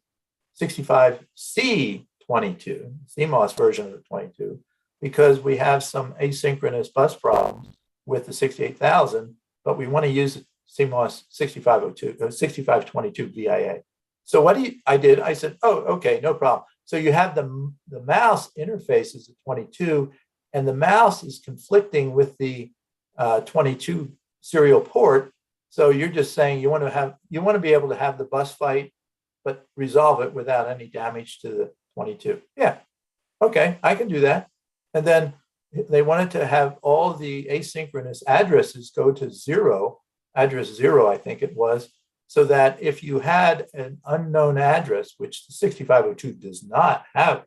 65C22, CMOS version of the 22, because we have some asynchronous bus problems with the 68,000, but we want to use CMOS 6522 VIA. So what I did, I said, oh, okay, no problem. So you have the mouse interfaces at 22, and the mouse is conflicting with the 22 serial port. So you're just saying you want to be able to have the bus fight, but resolve it without any damage to the 22. Yeah, okay, I can do that. And then they wanted to have all the asynchronous addresses go to address 0, I think it was, so that if you had an unknown address, which the 6502 does not have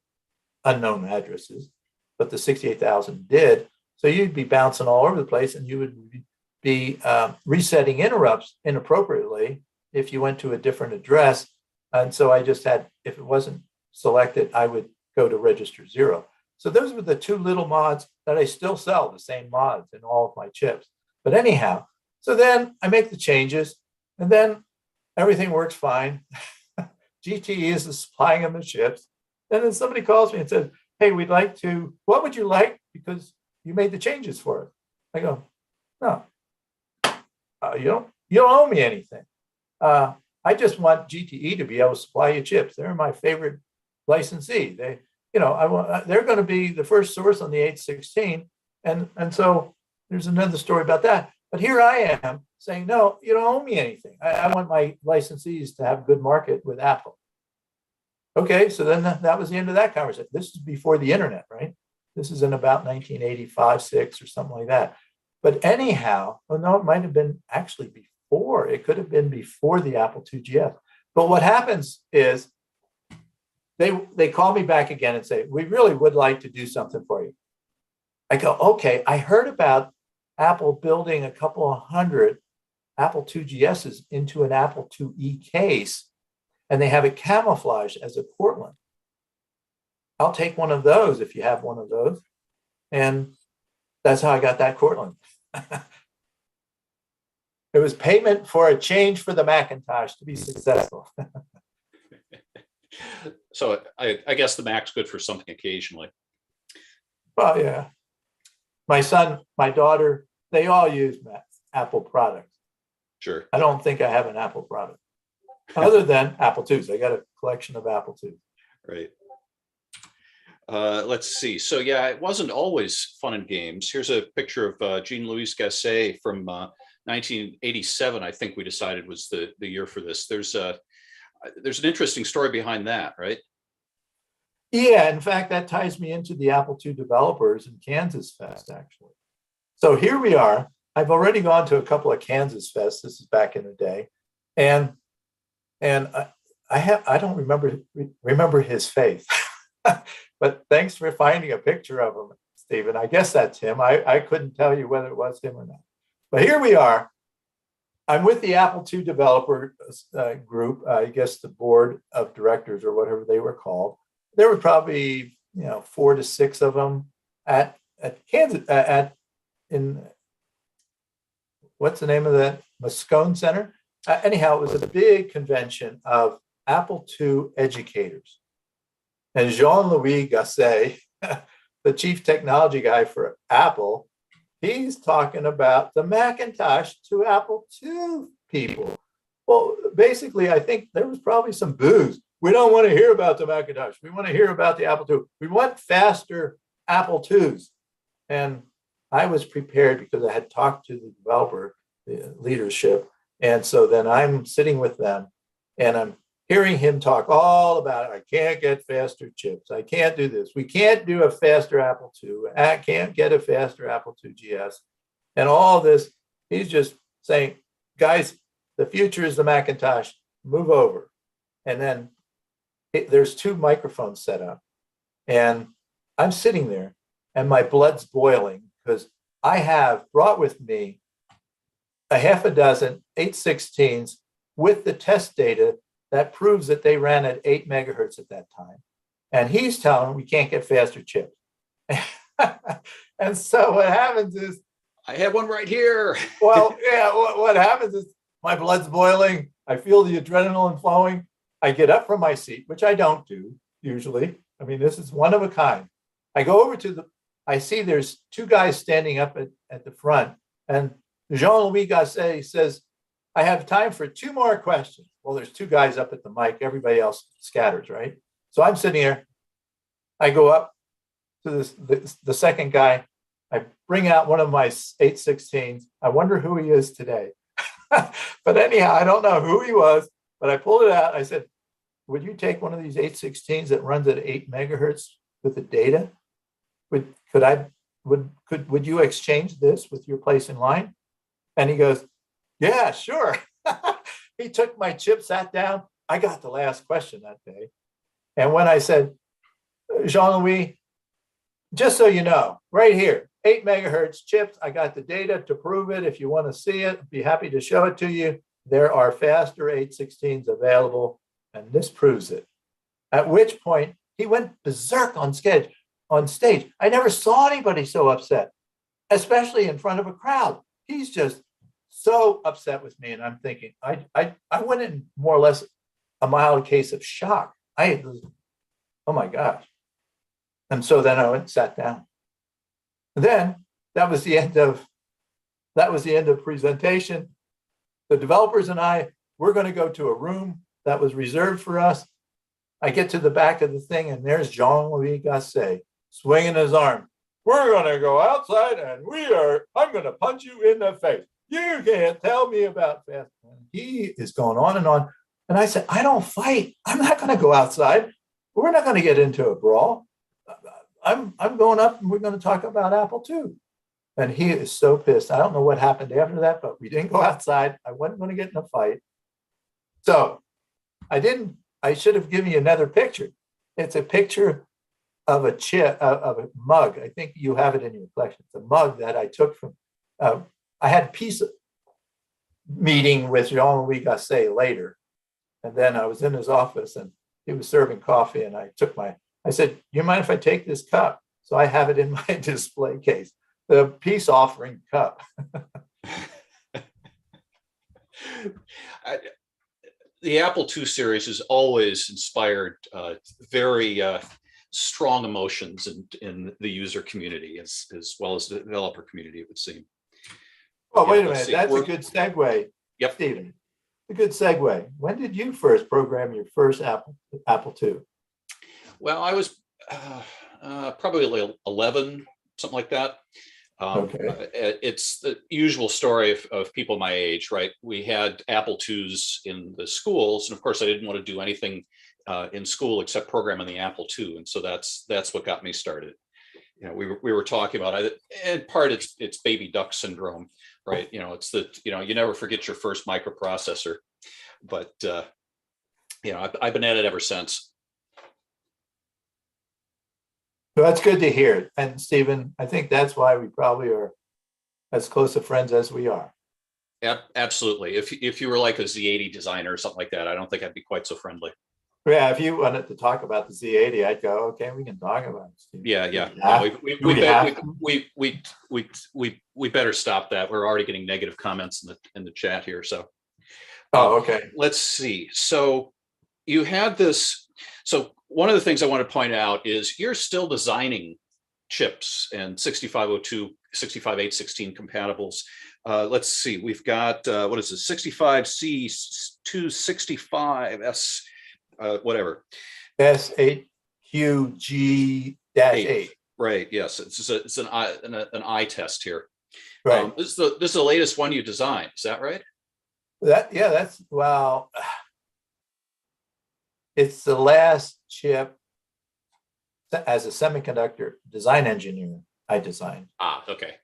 unknown addresses, but the 68,000 did, so you'd be bouncing all over the place, and you would be resetting interrupts inappropriately if you went to a different address. And so I just had, if it wasn't selected, I would go to register 0. So those were the two little mods that I still sell, the same mods in all of my chips. But anyhow, so then I make the changes, and then everything works fine. GTE is supplying them the chips. And then somebody calls me and says, hey, what would you like? Because you made the changes for us. I go, no, you don't owe me anything. I just want GTE to be able to supply you chips. They're my favorite licensee. They're going to be the first source on the 816. And so there's another story about that. But here I am saying, no, you don't owe me anything. I want my licensees to have good market with Apple. Okay, so then that was the end of that conversation. This is before the internet, right? This is in about 1985, 6 or something like that. But anyhow, it might have been actually before. It could have been before the Apple IIgs. But what happens is they call me back again and say, we really would like to do something for you. I go, okay, I heard about Apple building a couple of hundred Apple IIgs's into an Apple IIe case, and they have it camouflaged as a Cortland. I'll take one of those if you have one of those. And that's how I got that Cortland. It was payment for a change for the Macintosh to be successful. So I guess the Mac's good for something occasionally. Well, yeah. My son, my daughter, they all use Apple products. Sure. I don't think I have an Apple product other than Apple IIs. I got a collection of Apple IIs. Right. Let's see. So yeah, it wasn't always fun and games. Here's a picture of Jean-Louis Gasset from 1987. I think we decided was the year for this. There's an interesting story behind that, right? Yeah, in fact, that ties me into the Apple II developers in KansasFest, actually. So here we are. I've already gone to a couple of KansasFests. This is back in the day, and I don't remember his face, but thanks for finding a picture of him, Stephen. I guess that's him. I couldn't tell you whether it was him or not. But here we are. I'm with the Apple II developer group. I guess the board of directors or whatever they were called. There were probably 4 to 6 of them at Kansas in what's the name of that Moscone Center. Anyhow, it was a big convention of Apple II educators, and Jean-Louis Gasset, the chief technology guy for Apple, he's talking about the Macintosh to Apple II people. Well, basically, I think there was probably some boos. We don't want to hear about the Macintosh. We want to hear about the Apple II. We want faster Apple IIs. And I was prepared because I had talked to the developer, the leadership. And so then I'm sitting with them and I'm hearing him talk all about it. I can't get faster chips. I can't do this. We can't do a faster Apple II. I can't get a faster Apple IIgs. And all this, he's just saying, guys, the future is the Macintosh. Move over. And then there's 2 microphones set up. And I'm sitting there and my blood's boiling because I have brought with me a half a dozen 816s with the test data that proves that they ran at 8 megahertz at that time. And he's telling him we can't get faster chips. And so what happens is, I have one right here. well, yeah, what happens is my blood's boiling. I feel the adrenaline flowing. I get up from my seat, which I don't do usually. I mean, this is one of a kind. I go over to I see there's two guys standing up at the front, and Jean-Louis Gasset says, I have time for two more questions. Well, there's two guys up at the mic. Everybody else scatters, right? So I'm sitting here. I go up to the second guy. I bring out one of my 816s. I wonder who he is today. But anyhow, I don't know who he was, but I pulled it out. I said, would you take one of these 816s that runs at 8 megahertz with the data? Would you exchange this with your place in line? And he goes, yeah, sure. He took my chip, sat down. I got the last question that day. And when I said, Jean-Louis, just so you know, right here, 8 megahertz chips, I got the data to prove it. If you want to see it, I'd be happy to show it to you. There are faster 816s available, and this proves it. At which point, he went berserk on stage. I never saw anybody so upset, especially in front of a crowd. He's just so upset with me, and I'm thinking, I went in more or less a mild case of shock. Oh my gosh. And so then I went and sat down. And then that was the end of presentation. The developers and I, we're going to go to a room that was reserved for us. I get to the back of the thing, and there's Jean-Louis Gasset swinging his arm. We're going to go outside, and I'm going to punch you in the face. You can't tell me about fast. He is going on and on. And I said, I don't fight. I'm not going to go outside. We're not going to get into a brawl. I'm going up, and we're going to talk about Apple II. And he is so pissed. I don't know what happened after that, but we didn't go outside. I wasn't going to get in a fight. So I should have given you another picture. It's a picture of of a mug. I think you have it in your collection. It's a mug that I took from, I had a peace meeting with Jean-Louis Gasset later. And then I was in his office, and he was serving coffee, and I said, you mind if I take this cup? So I have it in my display case, the peace offering cup. The Apple II series has always inspired very strong emotions in the user community as well as the developer community, it would seem. Well, wait a minute. That's a good segue. Yep. Stephen, a good segue. When did you first program your first Apple II? Well, I was probably like 11, something like that. Okay. It's the usual story of people my age, right? We had Apple IIs in the schools, and of course, I didn't want to do anything in school except program on the Apple II, and so that's what got me started. You know, we were talking about it. In part, it's baby duck syndrome, right? You know, it's you never forget your first microprocessor, but I've been at it ever since. So that's good to hear. And Stephen, I think that's why we probably are as close of friends as we are. Absolutely. If you were like a Z80 designer or something like that, I don't think I'd be quite so friendly. Yeah, if you wanted to talk about the Z80, I'd go, okay, we can talk about it, Stephen. Yeah. We better stop that. We're already getting negative comments in the chat here. So okay. Let's see. So you had this. So one of the things I want to point out is you're still designing chips and 6502, 65816 compatibles. Let's see, we've got, what is this, 65C265S, whatever. S8QG-8. Right, yes, it's an I test here. Right. This is the latest one you designed, is that right? It's the last chip as a semiconductor design engineer I designed. Okay.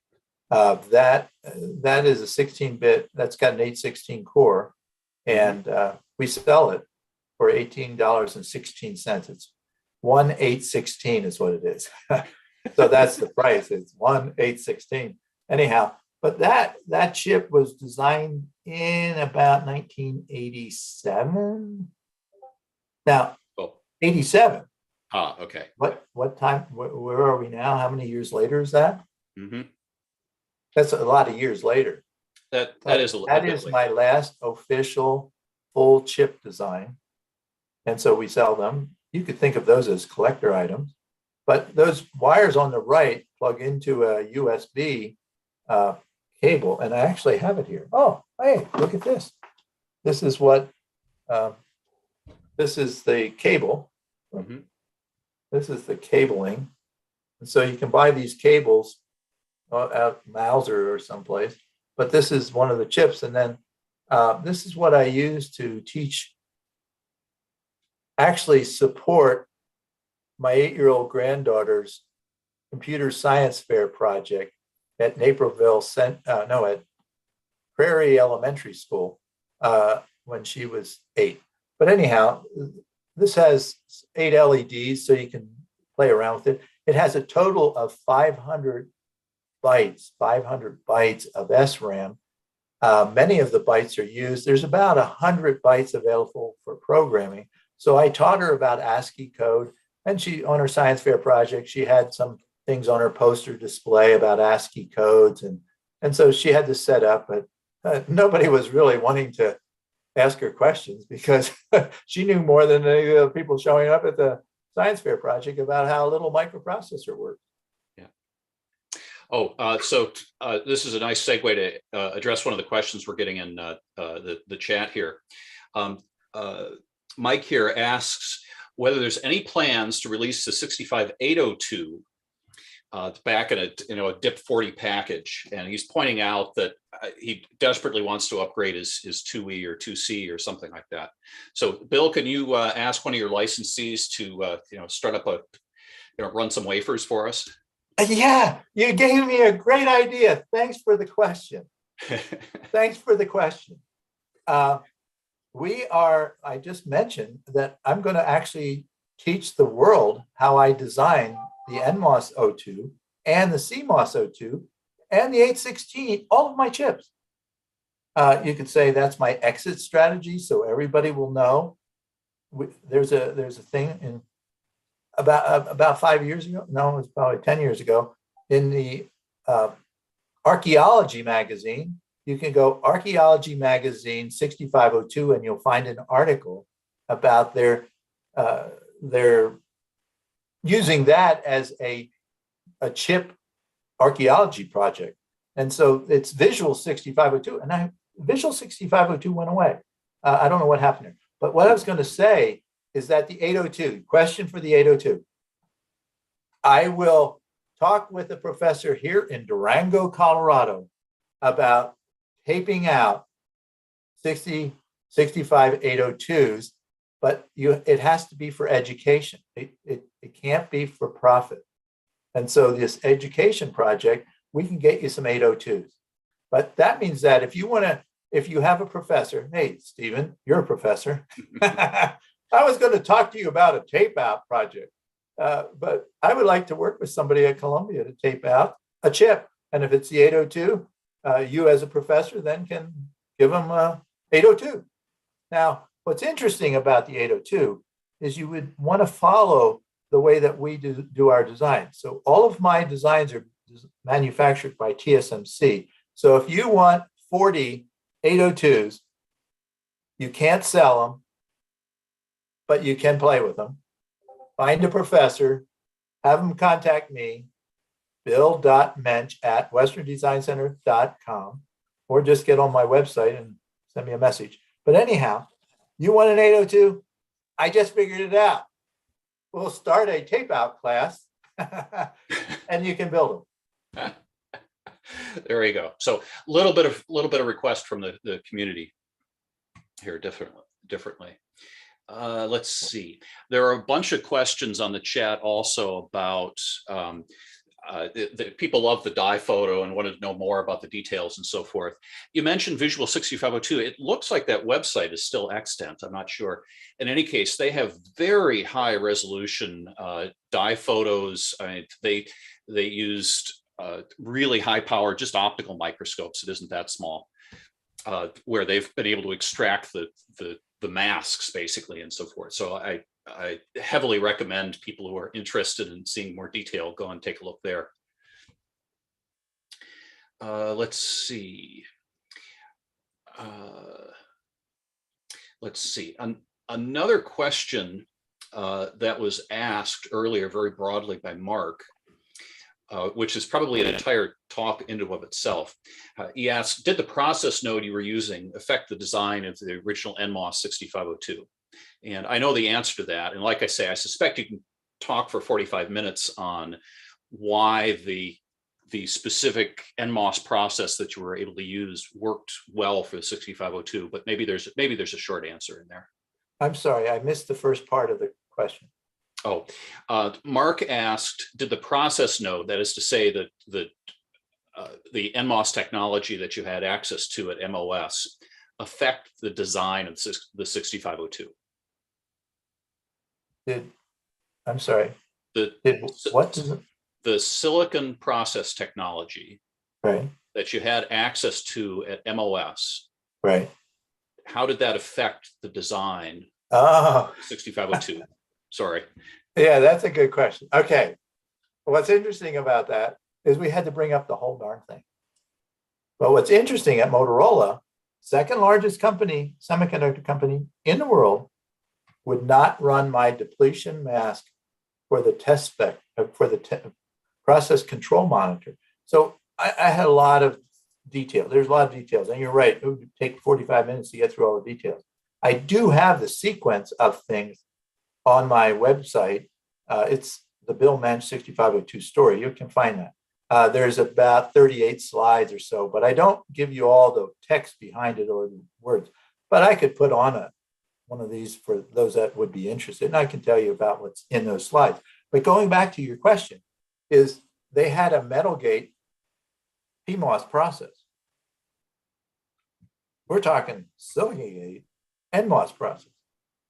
That is a 16-bit, that's got an 816 core, and we sell it for $18.16. It's 1/816 is what it is. So that's the price. It's 1/816. Anyhow, but that chip was designed in about 1987. Now, 87. Ah, okay. What time, where are we now? How many years later is that? Hmm. That's a lot of years later. That But is a that bit is late. my last official full chip design. And so we sell them. You could think of those as collector items, but those wires on the right plug into a USB cable, and I actually have it here. Oh, hey, look at this. This is what, this is the cable. Mhm. This is the cabling. And so you can buy these cables at Mauser or someplace, but this is one of the chips. And then this is what I use to teach, actually support my 8-year-old granddaughter's computer science fair project at Naperville, at Prairie Elementary School when she was 8. But anyhow, this has 8 LEDs, so you can play around with it. It has a total of 500 bytes of SRAM. Many of the bytes are used. There's about 100 bytes available for programming. So I taught her about ASCII code, and she, on her science fair project, she had some things on her poster display about ASCII codes, and so she had to set up, but nobody was really wanting to ask her questions because she knew more than any of the people showing up at the science fair project about how a little microprocessor works. Yeah. Oh, so this is a nice segue to address one of the questions we're getting in the chat here. Mike here asks whether there's any plans to release the 65802 back in a DIP 40 package, and he's pointing out that he desperately wants to upgrade his II or II-C or something like that. So, Bill, can you ask one of your licensees to start up run some wafers for us? Yeah, you gave me a great idea. Thanks for the question. Thanks for the question. I just mentioned that I'm going to actually teach the world how I design the NMOS O2 and the CMOS O2 and the 816, all of my chips. You could say that's my exit strategy, so everybody will know. There's a thing in about 5 years ago. No, it was probably 10 years ago in the archaeology magazine. You can go Archaeology Magazine 6502, and you'll find an article about their using that as a chip archaeology project. And so it's Visual 6502, and Visual 6502 went away. I don't know what happened there. But what I was going to say is that the 802, question for the 802, I will talk with a professor here in Durango, Colorado, about taping out 65 802s, but it has to be for education. It can't be for profit. And so this education project, we can get you some 802s. But that means that if you have a professor, hey, Stephen, you're a professor. I was going to talk to you about a tape out project, but I would like to work with somebody at Columbia to tape out a chip. And if it's the 802, you as a professor then can give them 802. Now, what's interesting about the 802 is you would want to follow the way that we do our design. So all of my designs are manufactured by TSMC. So if you want 40 802s, you can't sell them, but you can play with them. Find a professor, have them contact me, bill.mensch@westerndesignCenter.com, or just get on my website and send me a message. But anyhow, you want an 802? I just figured it out. We'll start a tape out class and you can build them. There you go. So a little bit of request from the community here differently. Let's see. There are a bunch of questions on the chat also about people love the die photo and wanted to know more about the details and so forth. You mentioned Visual 6502. It looks like that website is still extant. I'm not sure. In any case, they have very high resolution die photos. They used really high power, just optical microscopes. It isn't that small, where they've been able to extract the masks basically and so forth. So I heavily recommend people who are interested in seeing more detail go and take a look there. Let's see. Another question that was asked earlier very broadly by Mark, which is probably an entire talk into of itself. He asked, did the process node you were using affect the design of the original NMOS 6502? And I know the answer to that. And like I say, I suspect you can talk for 45 minutes on why the specific NMOS process that you were able to use worked well for the 6502, but maybe there's a short answer in there. I'm sorry, I missed the first part of the question. Oh, Mark asked, did the process node, that is to say that the NMOS technology that you had access to at MOS, affect the design of the 6502? I'm sorry. What does it? The silicon process technology, right, that you had access to at MOS, right, how did that affect the design of 6502? Sorry. Yeah, that's a good question. Okay. What's interesting about that is we had to bring up the whole darn thing. But what's interesting at Motorola, second largest company, semiconductor company in the world, would not run my depletion mask for the test spec, for the process control monitor. So I had a lot of detail. There's a lot of details. And you're right, it would take 45 minutes to get through all the details. I do have the sequence of things on my website. It's the Bill Mensch 6502 story. You can find that. There's about 38 slides or so, but I don't give you all the text behind it or the words. But I could put on one of these for those that would be interested, and I can tell you about what's in those slides. But going back to your question, is they had a metal gate PMOS process. We're talking silicon gate NMOS process.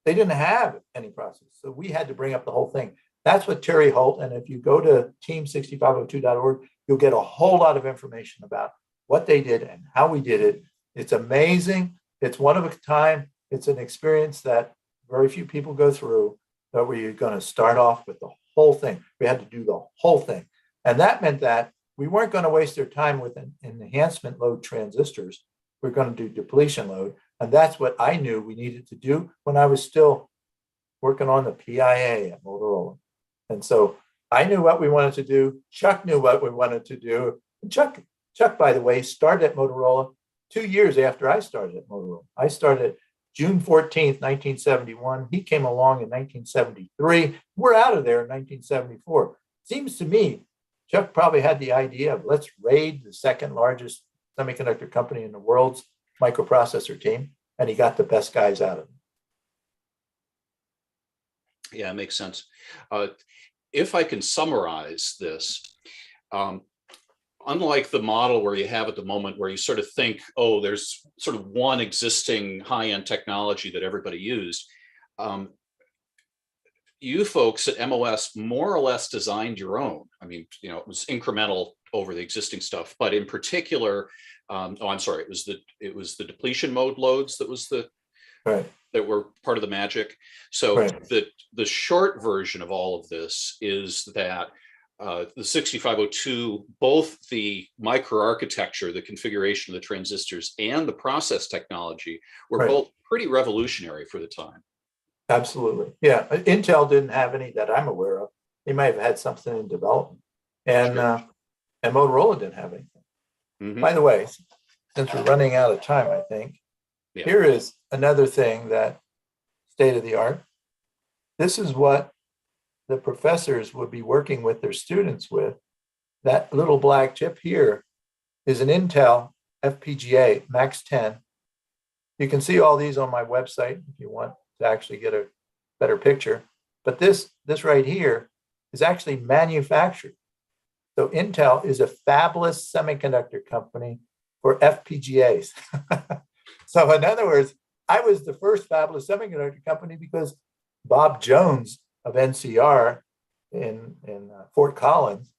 They didn't have any process, so we had to bring up the whole thing. That's what Terry Holt, and if you go to team6502.org, you'll get a whole lot of information about what they did and how we did it. It's amazing. It's one of a kind. It's an experience that very few people go through, that where you're going to start off with the whole thing. We had to do the whole thing. And that meant that we weren't going to waste their time with an enhancement load transistors. We're going to do depletion load. And that's what I knew we needed to do when I was still working on the PIA at Motorola. And so I knew what we wanted to do. Chuck knew what we wanted to do. And Chuck, by the way, started at Motorola 2 years after I started at Motorola. I started June 14th, 1971. He came along in 1973. We're out of there in 1974. Seems to me, Chuck probably had the idea of let's raid the second largest semiconductor company in the world's microprocessor team, and he got the best guys out of it. Yeah, it makes sense. If I can summarize this, unlike the model where you have at the moment where you sort of think, oh, there's sort of one existing high-end technology that everybody used, you folks at MOS more or less designed your own. I mean, you know, it was incremental over the existing stuff, but in particular, it was the depletion mode loads that was that were part of the magic. So the short version of all of this is that the 6502, both the microarchitecture, the configuration of the transistors, and the process technology were both pretty revolutionary for the time. Absolutely. Yeah. Intel didn't have any that I'm aware of. They might have had something in development. And and Motorola didn't have anything. Mm-hmm. By the way, since we're running out of time, I think, here is another thing that state of the art. This is what the professors would be working with their students with. That little black chip here is an Intel FPGA Max 10. You can see all these on my website if you want to actually get a better picture. But this right here is actually manufactured. So Intel is a fabless semiconductor company for FPGAs. So in other words, I was the first fabless semiconductor company because Bob Jones of NCR in Fort Collins,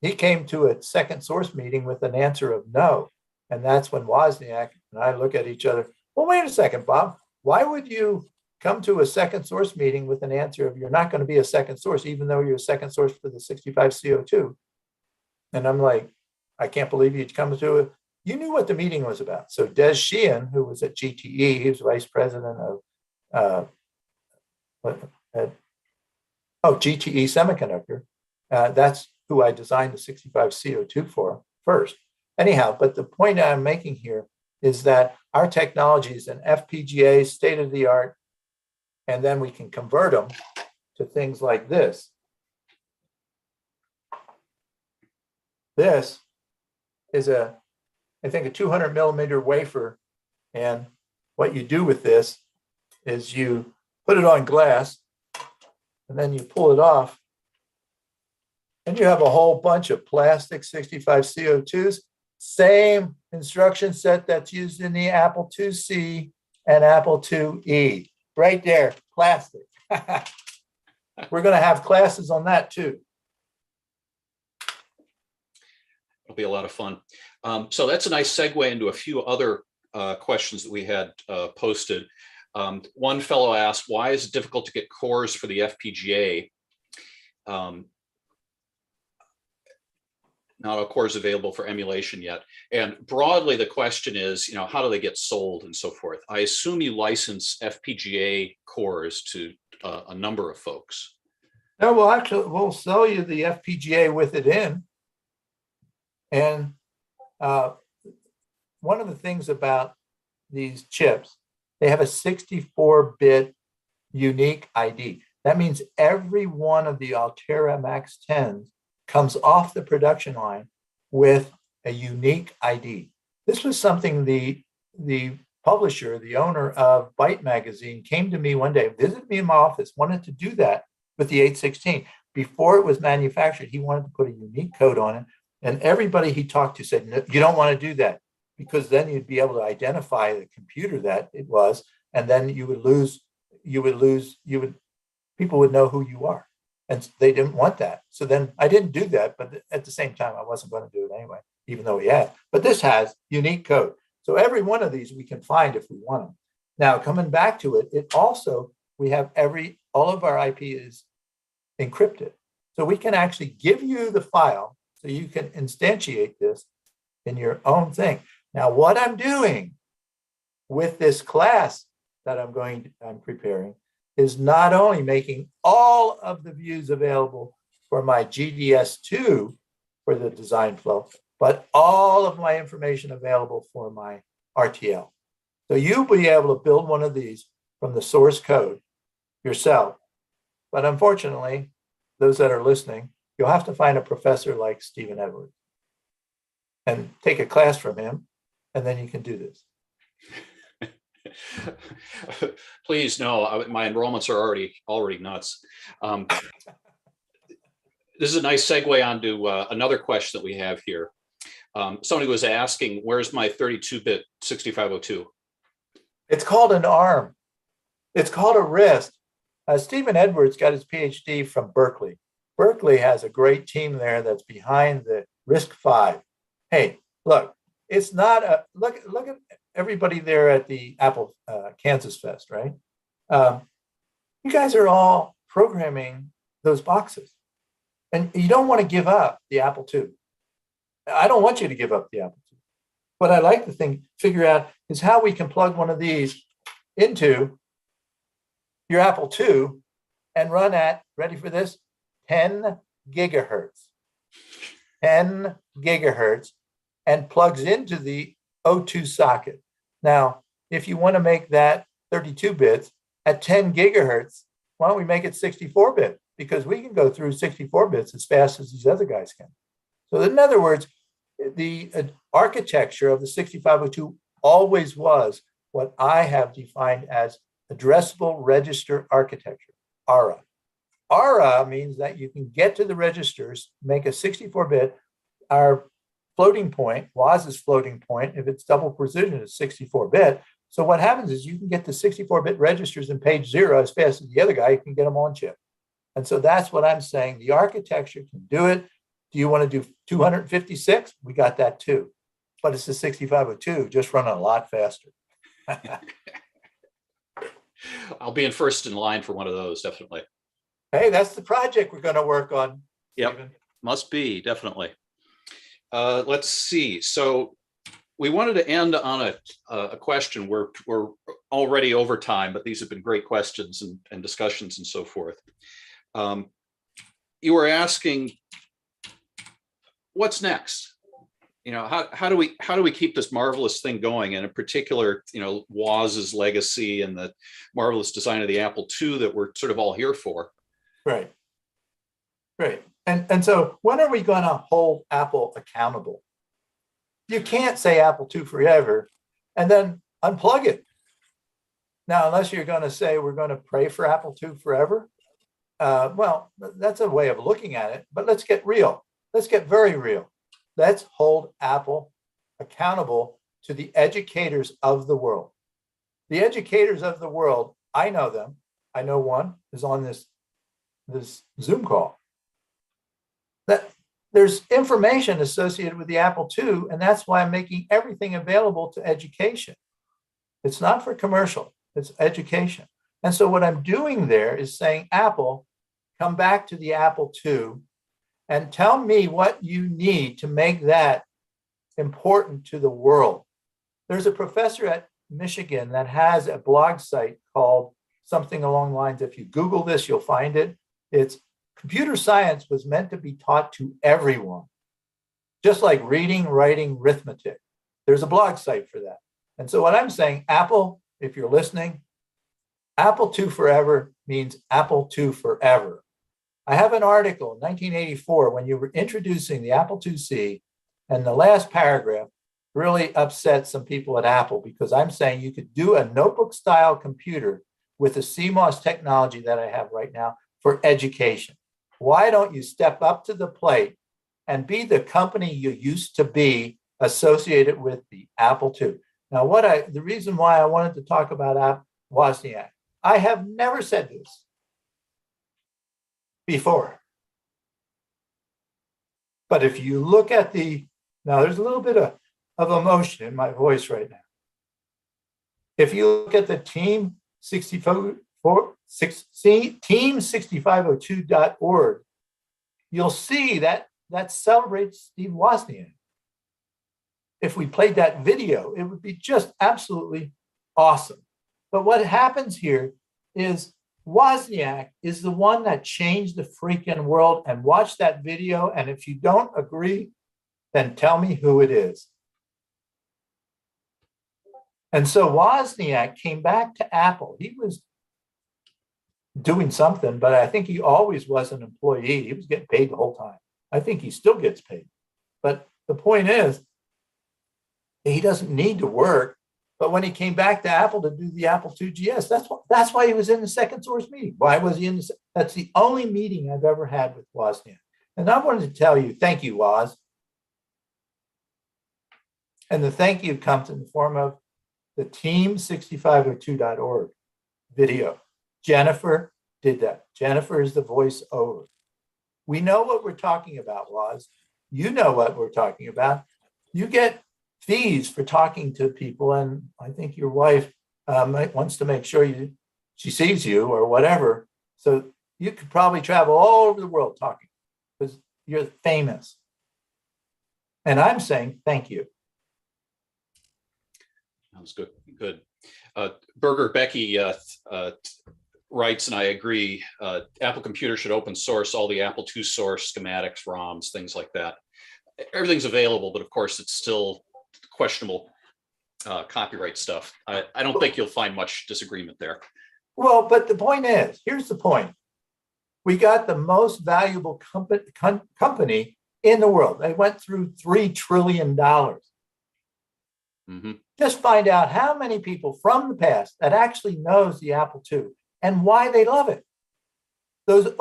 he came to a second source meeting with an answer of no. And that's when Wozniak and I look at each other. Well, wait a second, Bob. Why would you come to a second source meeting with an answer of you're not going to be a second source, even though you're a second source for the 65 CO2. And I'm like, I can't believe you'd come to it. You knew what the meeting was about. So Des Sheehan, who was at GTE, he was vice president of GTE Semiconductor. That's who I designed the 65 CO2 for first. Anyhow, but the point I'm making here is that our technology is an FPGA, state of the art, and then we can convert them to things like this. This is I think a 200 millimeter wafer. And what you do with this is you put it on glass and then you pull it off. And you have a whole bunch of plastic 65 CO2s, same instruction set that's used in the Apple IIc and Apple IIe. Right there, plastic. We're going to have classes on that too. It'll be a lot of fun. So that's a nice segue into a few other questions that we had posted. One fellow asked, why is it difficult to get cores for the FPGA? Not all cores available for emulation yet. And broadly, the question is, how do they get sold and so forth? I assume you license FPGA cores to a number of folks. No, we'll sell you the FPGA with it in. And one of the things about these chips, they have a 64-bit unique ID. That means every one of the Altera Max 10s comes off the production line with a unique ID. This was something the publisher, the owner of Byte magazine, came to me one day, visited me in my office, wanted to do that with the 816. Before it was manufactured, he wanted to put a unique code on it. And everybody he talked to said, no, you don't want to do that, because then you'd be able to identify the computer that it was, and then people would know who you are. And they didn't want that. So then I didn't do that, but at the same time, I wasn't going to do it anyway, even though he had. But this has unique code. So every one of these we can find if we want them. Now, coming back to it, we have all of our IP is encrypted. So we can actually give you the file so you can instantiate this in your own thing. Now, what I'm doing with this class that I'm preparing is not only making all of the views available for my GDS2 for the design flow, but all of my information available for my RTL. So you'll be able to build one of these from the source code yourself. But unfortunately, those that are listening, you'll have to find a professor like Stephen Edwards and take a class from him, and then you can do this. Please, no, my enrollments are already nuts. This is a nice segue onto another question that we have here. Somebody was asking, where's my 32-bit 6502? It's called an ARM. It's called a RISC. Stephen Edwards got his PhD from Berkeley. Berkeley has a great team there that's behind the RISC-V. Hey, look, it's not a look at everybody there at the Apple KansasFest, right? You guys are all programming those boxes, and you don't want to give up the Apple II. I don't want you to give up the Apple II. What I like to figure out is how we can plug one of these into your Apple II and run at, ready for this, 10 gigahertz. 10 gigahertz, and plugs into the O2 socket. Now, if you want to make that 32 bits at 10 gigahertz, why don't we make it 64-bit? Because we can go through 64 bits as fast as these other guys can. So in other words, the architecture of the 6502 always was what I have defined as addressable register architecture, ARA. ARA means that you can get to the registers, make a 64-bit. Our floating point, WAS's floating point, if it's double precision, is 64-bit. So what happens is you can get the 64-bit registers in page 0 as fast as the other guy. You can get them on chip. And so that's what I'm saying. The architecture can do it. Do you want to do 256? We got that too. But it's the 6502, just running a lot faster. I'll be in first in line for one of those, definitely. Hey, that's the project we're going to work on. Yep. Stephen. Must be, definitely. Let's see. So we wanted to end on a question. We're already over time, but these have been great questions and discussions and so forth. You were asking, what's next? You know, how do we keep this marvelous thing going? And in particular, you know, Woz's legacy and the marvelous design of the Apple II that we're sort of all here for. Right. Right. And so when are we going to hold Apple accountable? You can't say Apple II forever and then unplug it. Now, unless you're going to say we're going to pray for Apple II forever. Well, that's a way of looking at it, but let's get real. Let's get very real. Let's hold Apple accountable to the educators of the world. The educators of the world, I know them. I know one is on this Zoom call. That there's information associated with the Apple II, and that's why I'm making everything available to education. It's not for commercial, it's education. And so what I'm doing there is saying, Apple, come back to the Apple II and tell me what you need to make that important to the world. There's a professor at Michigan that has a blog site called something along the lines, if you Google this, you'll find it. It's computer science was meant to be taught to everyone, just like reading, writing, arithmetic. There's a blog site for that. And so what I'm saying, Apple, if you're listening, Apple II forever means Apple II forever. I have an article in 1984 when you were introducing the Apple IIc, and the last paragraph really upset some people at Apple because I'm saying you could do a notebook style computer with the CMOS technology that I have right now for education. Why don't you step up to the plate and be the company you used to be associated with the Apple II? Now, the reason why I wanted to talk about Wozniak, I have never said this before. But if you look at now there's a little bit of emotion in my voice right now. If you look at the Team 6502.org, you'll see that celebrates Steve Wozniak. If we played that video, it would be just absolutely awesome. But what happens here is Wozniak is the one that changed the freaking world, and watch that video. And if you don't agree, then tell me who it is. And so Wozniak came back to Apple. He was doing something, but I think he always was an employee. He was getting paid the whole time. I think he still gets paid. But the point is, he doesn't need to work. But when he came back to Apple to do the Apple II GS, that's why he was in the second source meeting. Why was he in the? That's the only meeting I've ever had with Wozniak. And I wanted to tell you, thank you, Woz. And the thank you comes in the form of the team6502.org video. Jennifer did that. Jennifer is the voiceover. We know what we're talking about, Woz. You know what we're talking about. You get fees for talking to people, and I think your wife wants to make sure she sees you or whatever. So you could probably travel all over the world talking because you're famous. And I'm saying thank you. Sounds good. Good. Burger Becky writes, and I agree, Apple Computer should open source all the Apple II source schematics, ROMs, things like that. Everything's available, but of course it's still questionable copyright stuff. I don't think you'll find much disagreement there. Well, but the point is, here's the point. We got the most valuable company in the world. They went through $3 trillion. Mm-hmm. Just find out how many people from the past that actually knows the Apple II and why they love it. Those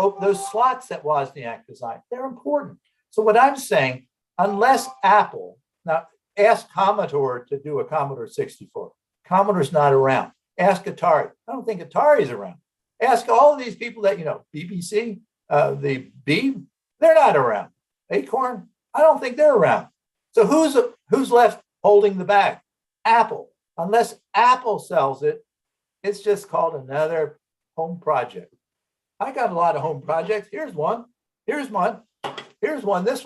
slots that Wozniak designed, they're important. So what I'm saying, unless Apple, now ask Commodore to do a Commodore 64. Commodore's not around. Ask Atari. I don't think Atari's around. Ask all of these people that, BBC, the Beeb, they're not around. Acorn, I don't think they're around. So who's left holding the bag? Apple. Unless Apple sells it, It's just called another home project. I got a lot of home projects. Here's one. Here's one. Here's one. This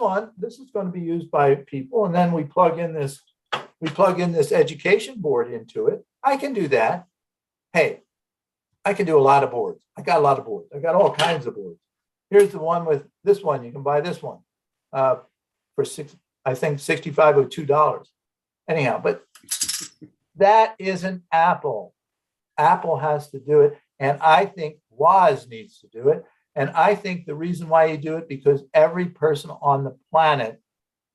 is going to be used by people. And then we plug in this education board into it. I can do that. Hey, I can do a lot of boards. I got a lot of boards. I got all kinds of boards. Here's the one with this one. You can buy this one for $65 anyhow, but that isn't Apple. Apple has to do it. And I think Woz needs to do it. And I think the reason why you do it, because every person on the planet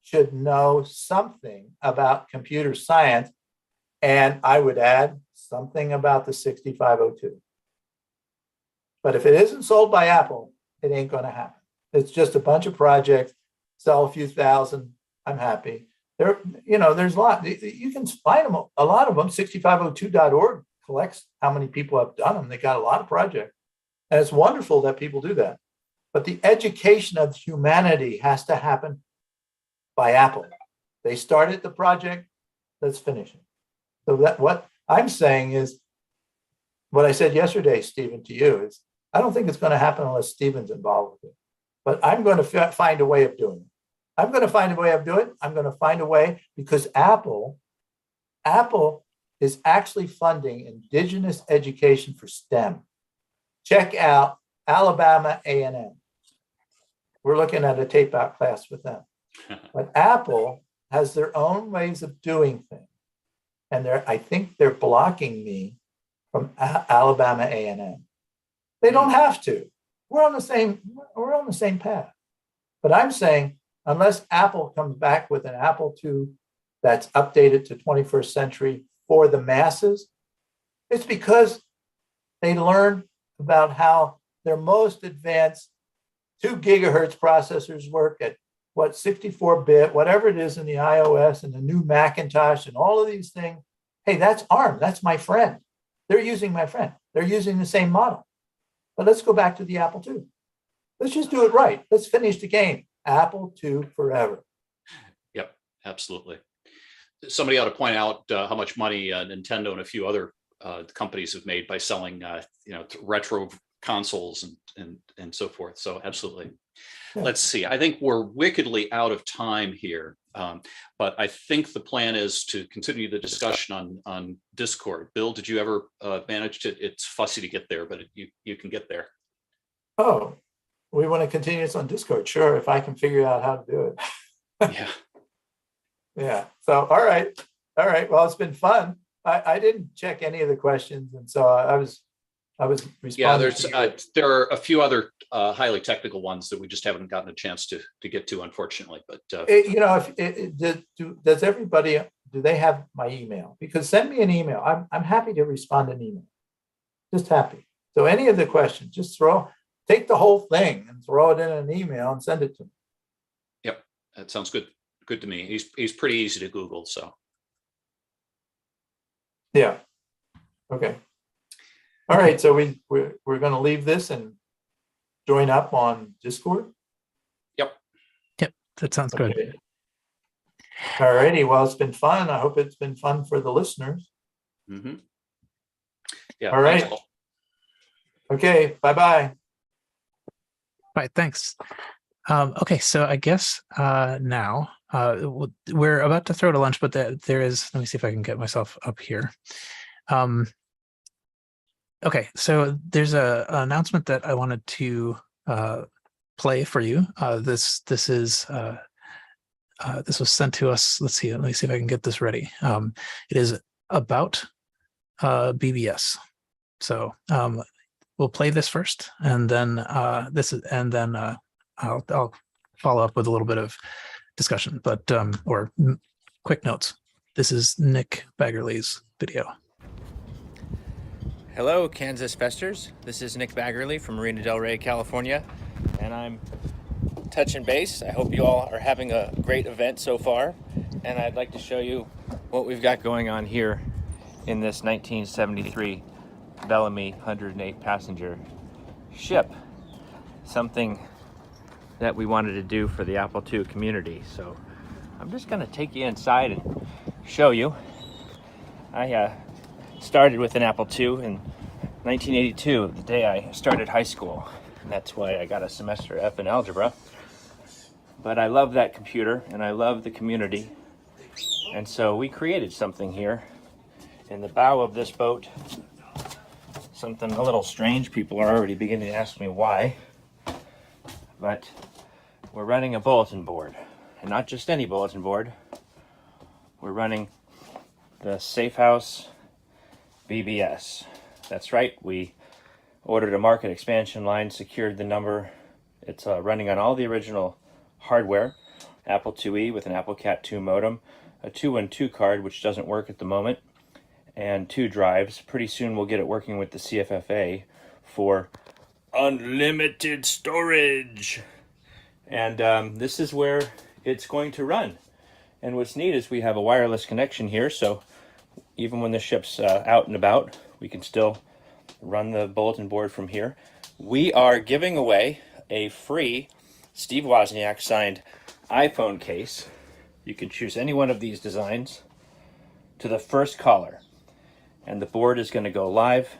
should know something about computer science. And I would add something about the 6502. But if it isn't sold by Apple, it ain't going to happen. It's just a bunch of projects, sell a few thousand. I'm happy. There's a lot. You can find them, a lot of them. 6502.org collects how many people have done them. They got a lot of projects. And it's wonderful that people do that. But the education of humanity has to happen by Apple. They started the project, let's finish it. So that what I'm saying is, what I said yesterday, Stephen, to you is, I don't think it's going to happen unless Stephen's involved with it. But I'm going to find a way of doing it. I'm going to find a way of doing it. I'm going to find a way, because Apple is actually funding indigenous education for STEM. Check out Alabama A&M. We're looking at a tape out class with them. But Apple has their own ways of doing things. And I think they're blocking me from Alabama A&M. They don't have to. We're on the same path. But I'm saying, unless Apple comes back with an Apple II that's updated to 21st century for the masses, it's because they learned about how their most advanced 2 gigahertz processors work at 64-bit, whatever it is in the iOS and the new Macintosh and all of these things. Hey, that's ARM. That's my friend. They're using my friend. They're using the same model. But let's go back to the Apple II. Let's just do it right. Let's finish the game. Apple II forever. Yep, absolutely. Somebody ought to point out how much money Nintendo and a few other companies have made by selling, retro consoles and so forth. So absolutely. Yeah. Let's see. I think we're wickedly out of time here, but I think the plan is to continue the discussion on Discord. Bill, did you ever manage to? It's fussy to get there, but you can get there. Oh, we want to continue this on Discord. Sure, if I can figure out how to do it. Yeah. Yeah. So, all right. Well, it's been fun. I didn't check any of the questions, and so I was responding. Yeah, there are a few other highly technical ones that we just haven't gotten a chance to get to, unfortunately. But does everybody, do they have my email? Because send me an email. I'm happy to respond to an email. Just happy. So any of the questions, just take the whole thing and throw it in an email and send it to me. Yep, that sounds good. Good to me. He's pretty easy to Google. So. Yeah. Okay. All right. So we're going to leave this and join up on Discord. Yep. That sounds good. Okay. All righty. Well, it's been fun. I hope it's been fun for the listeners. Mm-hmm. Yeah. All right. Okay. Bye-bye. Right. Thanks. Okay. So I guess now we're about to throw to lunch, but there is, let me see if I can get myself up here. Okay. So there's an announcement that I wanted to play for you. This was sent to us. Let me see if I can get this ready. It is about BBS. So we'll play this first, and then I'll follow up with a little bit of discussion, but or quick notes. This is Nick Baggerly's video. Hello, Kansas Festers. This is Nick Baggerly from Marina Del Rey, California, and I'm touching base. I hope you all are having a great event so far, and I'd like to show you what we've got going on here in this 1973 Bellamy 108 passenger ship. Something that we wanted to do for the Apple II community. So I'm just going to take you inside and show you. I started with an Apple II in 1982, the day I started high school. And that's why I got a semester F in algebra. But I love that computer and I love the community. And so we created something here in the bow of this boat. Something a little strange. People are already beginning to ask me why. But we're running a bulletin board. And not just any bulletin board. We're running the Safehouse BBS. That's right, we ordered a market expansion line, secured the number. It's running on all the original hardware, Apple IIe with an Apple Cat 2 modem, a 212 card, which doesn't work at the moment, and 2 drives. Pretty soon we'll get it working with the CFFA for unlimited storage. And this is where it's going to run. And what's neat is we have a wireless connection here, so even when the ship's out and about, we can still run the bulletin board from here. We are giving away a free Steve Wozniak signed iPhone case. You can choose any one of these designs to the first caller. And the board is going to go live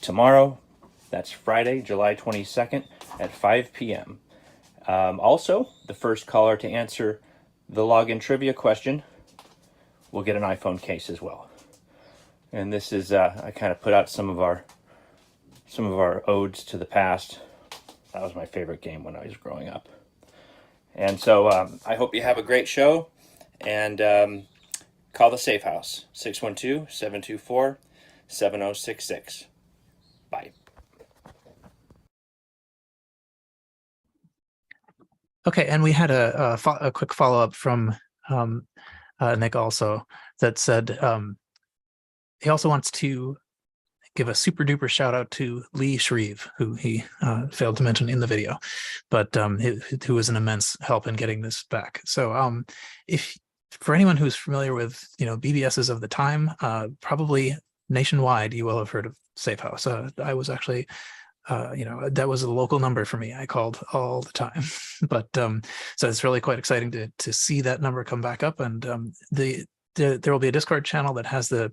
tomorrow. That's Friday, July 22nd at 5 p.m. Also, the first caller to answer the login trivia question will get an iPhone case as well. And this is, I kind of put out some of our odes to the past. That was my favorite game when I was growing up. And so I hope you have a great show. And call the Safe House, 612-724-7066. Bye. Okay, and we had a quick follow-up from Nick also that said he also wants to give a super duper shout out to Lee Shreve, who he failed to mention in the video, but who was an immense help in getting this back. So if for anyone who's familiar with BBSs of the time, probably nationwide you will have heard of Safehouse. I was actually that was a local number for me. I called all the time, but so it's really quite exciting to see that number come back up. And there will be a Discord channel that has this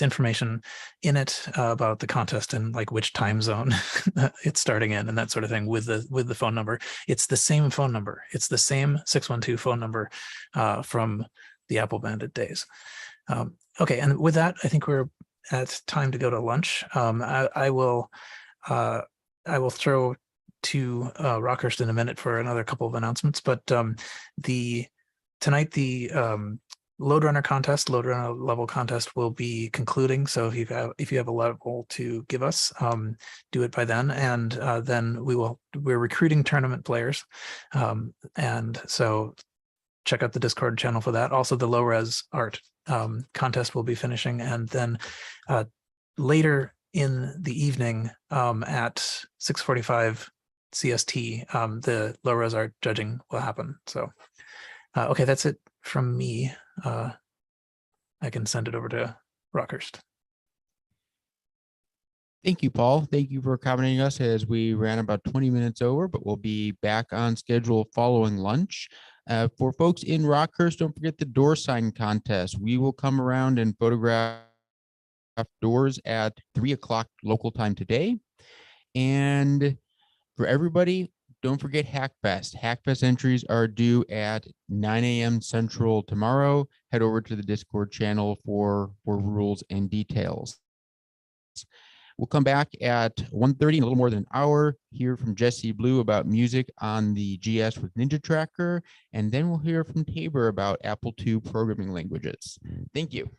information in it about the contest and like which time zone it's starting in and that sort of thing with the phone number. It's the same phone number. It's the same 612 phone number from the Apple Bandit days. Okay, and with that, I think we're at time to go to lunch. I will throw to Rockhurst in a minute for another couple of announcements, but tonight the Loadrunner level contest will be concluding. So if you have a level to give us, do it by then, and then we're recruiting tournament players, and so check out the Discord channel for that. Also, the low res art contest will be finishing, and then later in the evening at 6:45 CST, the low res art judging will happen. So okay, that's it from me. I can send it over to Rockhurst. Thank you, Paul. Thank you for accommodating us as we ran about 20 minutes over, but we'll be back on schedule following lunch. For folks in Rockhurst, don't forget the door sign contest. We will come around and photograph doors at 3 o'clock local time today. And for everybody, don't forget Hackfest. Hackfest entries are due at 9 a.m. Central tomorrow. Head over to the Discord channel for rules and details. We'll come back at 1:30 in a little more than an hour, hear from Jesse Blue about music on the GS with Ninja Tracker, and then we'll hear from Tabor about Apple II programming languages. Thank you.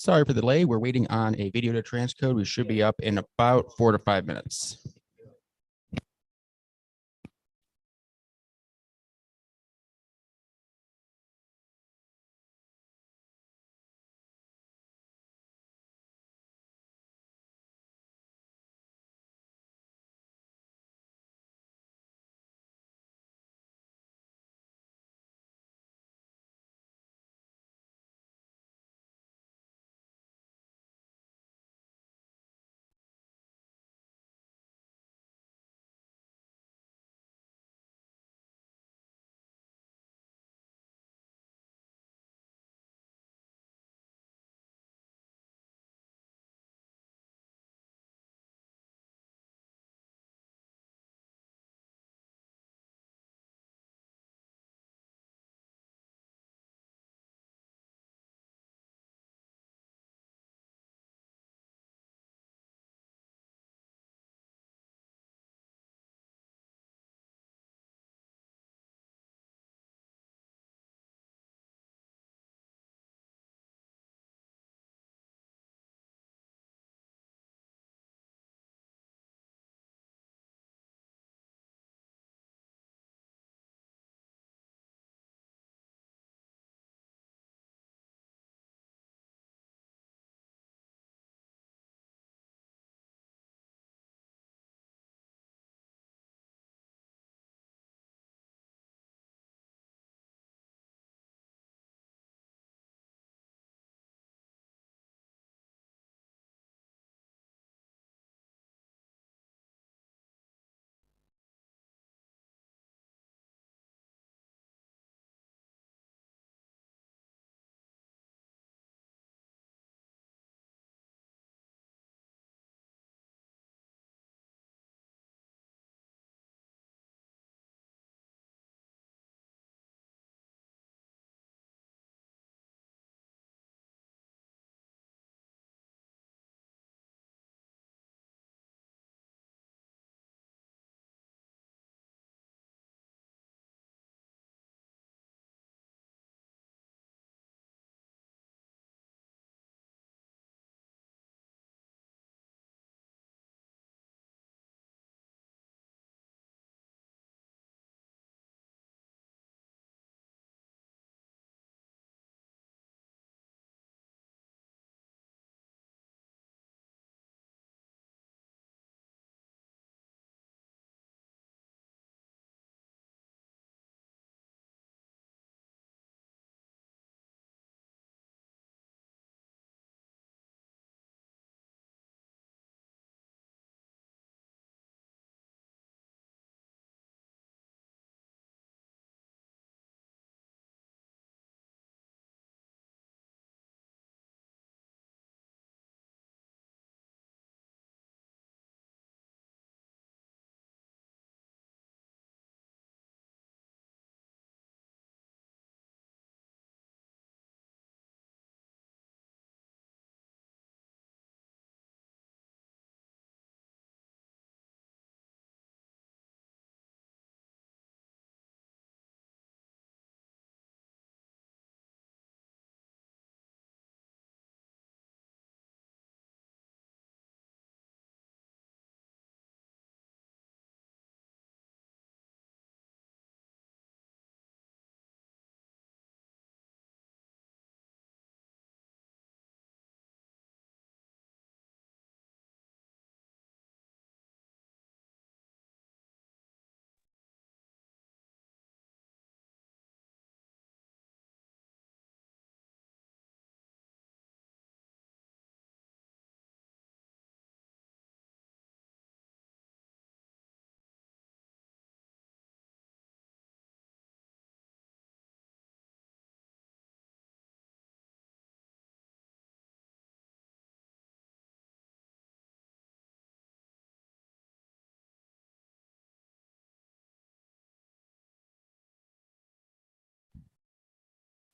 Sorry for the delay. We're waiting on a video to transcode. We should be up in about 4 to 5 minutes.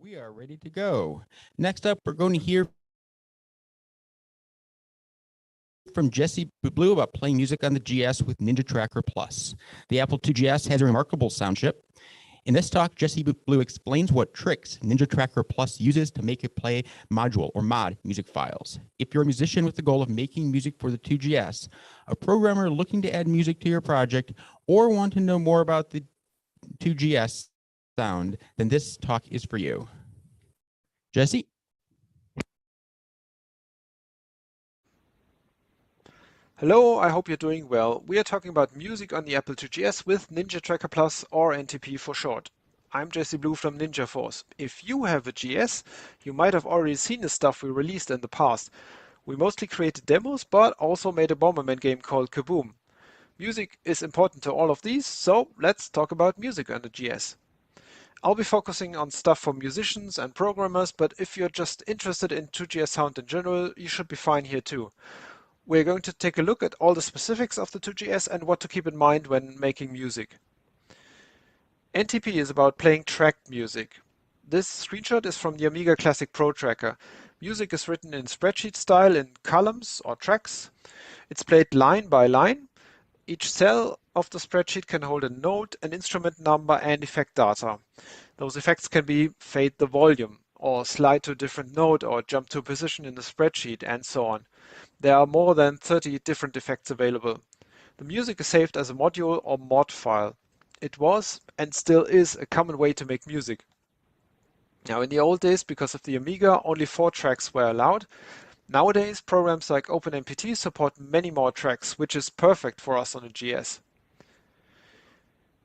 We are ready to go. Next up, we're going to hear from Jesse Blue about playing music on the GS with Ninja Tracker Plus. The Apple II GS has a remarkable sound chip. In this talk, Jesse Blue explains what tricks Ninja Tracker Plus uses to make a play module or mod music files. If you're a musician with the goal of making music for the 2GS, a programmer looking to add music to your project, or want to know more about the 2GS sound, then this talk is for you. Jesse? Hello, I hope you're doing well. We are talking about music on the Apple IIgs with Ninja Tracker Plus, or NTP for short. I'm Jesse Blue from Ninja Force. If you have a GS, you might have already seen the stuff we released in the past. We mostly created demos, but also made a Bomberman game called Kaboom. Music is important to all of these, so let's talk about music on the GS. I'll be focusing on stuff for musicians and programmers, but if you're just interested in 2GS sound in general, you should be fine here too. We're going to take a look at all the specifics of the 2GS and what to keep in mind when making music. NTP is about playing tracked music. This screenshot is from the Amiga Classic Pro Tracker. Music is written in spreadsheet style in columns or tracks. It's played line by line. Each cell of the spreadsheet can hold a note, an instrument number, and effect data. Those effects can be fade the volume, or slide to a different note, or jump to a position in the spreadsheet, and so on. There are more than 30 different effects available. The music is saved as a module or mod file. It was, and still is, a common way to make music. Now, in the old days, because of the Amiga, only 4 tracks were allowed. Nowadays, programs like OpenMPT support many more tracks, which is perfect for us on a GS.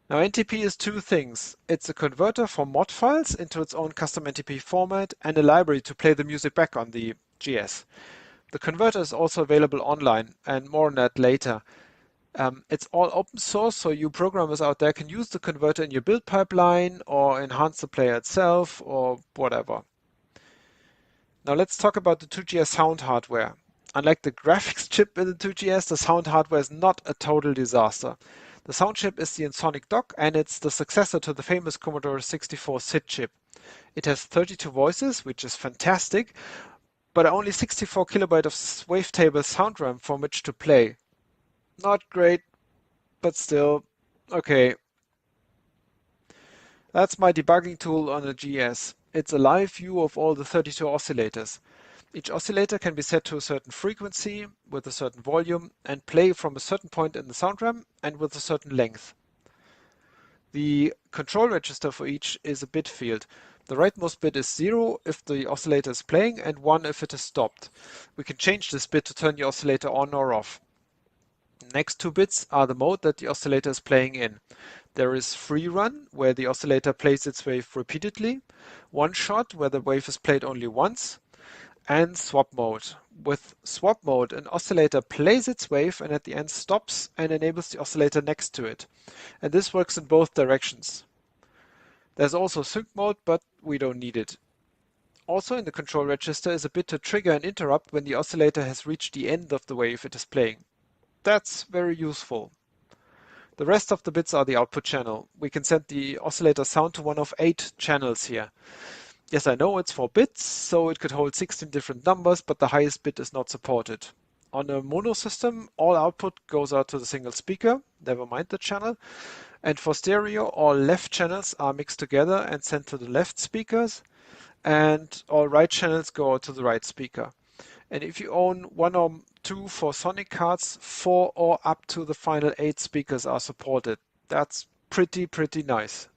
Now, NTP is 2 things. It's a converter for mod files into its own custom NTP format and a library to play the music back on the GS. The converter is also available online, and more on that later. It's all open source, so you programmers out there can use the converter in your build pipeline or enhance the player itself or whatever. Now let's talk about the 2GS sound hardware. Unlike the graphics chip in the 2GS, the sound hardware is not a total disaster. The sound chip is the Ensoniq dock, and it's the successor to the famous Commodore 64 SID chip. It has 32 voices, which is fantastic, but only 64 kilobyte of wavetable sound RAM from which to play. Not great, but still okay. That's my debugging tool on a GS. It's a live view of all the 32 oscillators. Each oscillator can be set to a certain frequency with a certain volume and play from a certain point in the sound RAM and with a certain length. The control register for each is a bit field. The rightmost bit is 0 if the oscillator is playing and 1 if it is stopped. We can change this bit to turn the oscillator on or off. Next 2 bits are the mode that the oscillator is playing in. There is free run, where the oscillator plays its wave repeatedly, one shot, where the wave is played only once, and swap mode. With swap mode, an oscillator plays its wave and at the end stops and enables the oscillator next to it. And this works in both directions. There's also sync mode, but we don't need it. Also in the control register is a bit to trigger an interrupt when the oscillator has reached the end of the wave it is playing. That's very useful. The rest of the bits are the output channel. We can send the oscillator sound to one of 8 channels here. Yes, I know it's 4 bits, so it could hold 16 different numbers, but the highest bit is not supported. On a mono system, all output goes out to the single speaker, never mind the channel. And for stereo, all left channels are mixed together and sent to the left speakers, and all right channels go out to the right speaker. And if you own 1 or 2 for Sonic cards, 4 or up to the final 8 speakers are supported. That's pretty nice.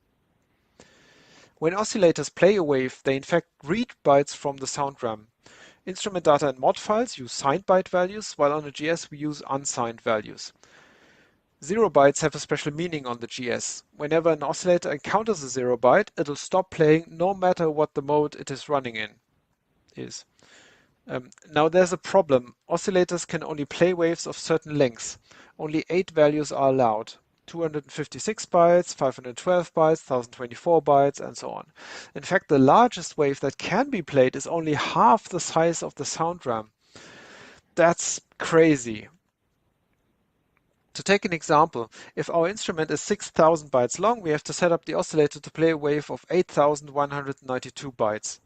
When oscillators play a wave, they in fact read bytes from the sound RAM. Instrument data and mod files use signed byte values, while on the GS we use unsigned values. 0 bytes have a special meaning on the GS. Whenever an oscillator encounters a 0 byte, it'll stop playing no matter what the mode it is running in is. Now there's a problem. Oscillators can only play waves of certain lengths. Only 8 values are allowed. 256 bytes, 512 bytes, 1024 bytes, and so on. In fact, the largest wave that can be played is only half the size of the sound RAM. That's crazy. To take an example, if our instrument is 6000 bytes long, we have to set up the oscillator to play a wave of 8192 bytes.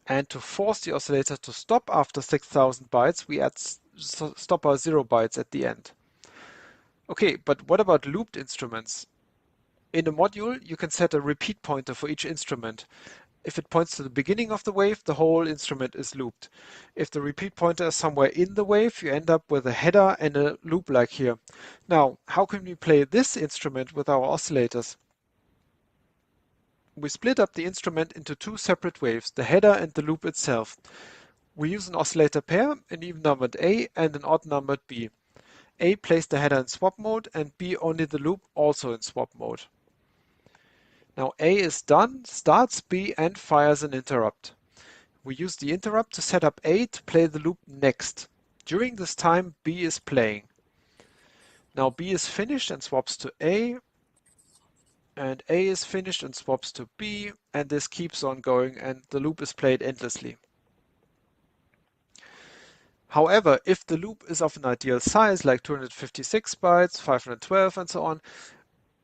And to force the oscillator to stop after 6000 bytes, we add stopper 0 bytes at the end. Okay, but what about looped instruments? In a module, you can set a repeat pointer for each instrument. If it points to the beginning of the wave, the whole instrument is looped. If the repeat pointer is somewhere in the wave, you end up with a header and a loop like here. Now, how can we play this instrument with our oscillators? We split up the instrument into two separate waves, the header and the loop itself. We use an oscillator pair, an even-numbered A and an odd-numbered B. A plays the header in swap mode and B only the loop, also in swap mode. Now A is done, starts B and fires an interrupt. We use the interrupt to set up A to play the loop next. During this time, B is playing. Now B is finished and swaps to A, and A is finished and swaps to B, and this keeps on going and the loop is played endlessly. However, if the loop is of an ideal size, like 256 bytes, 512 and so on,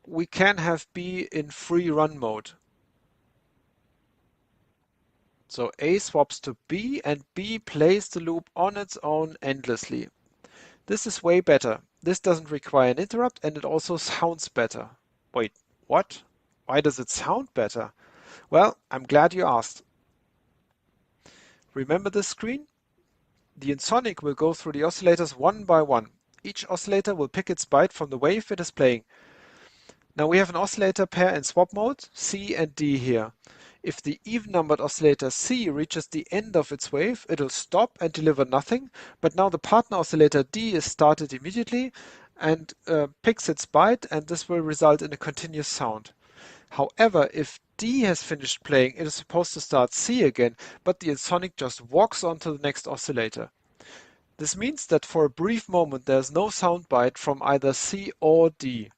we can have B in free run mode. So A swaps to B and B plays the loop on its own endlessly. This is way better. This doesn't require an interrupt and it also sounds better. Wait, what? Why does it sound better? Well, I'm glad you asked. Remember this screen? The InSonic will go through the oscillators one by one. Each oscillator will pick its byte from the wave it is playing. Now we have an oscillator pair in swap mode, C and D here. If the even-numbered oscillator C reaches the end of its wave, it'll stop and deliver nothing, but now the partner oscillator D is started immediately and picks its byte, and this will result in a continuous sound. However, if D has finished playing, it is supposed to start C again, but the InSonic just walks on to the next oscillator. This means that for a brief moment there's no sound byte from either C or D.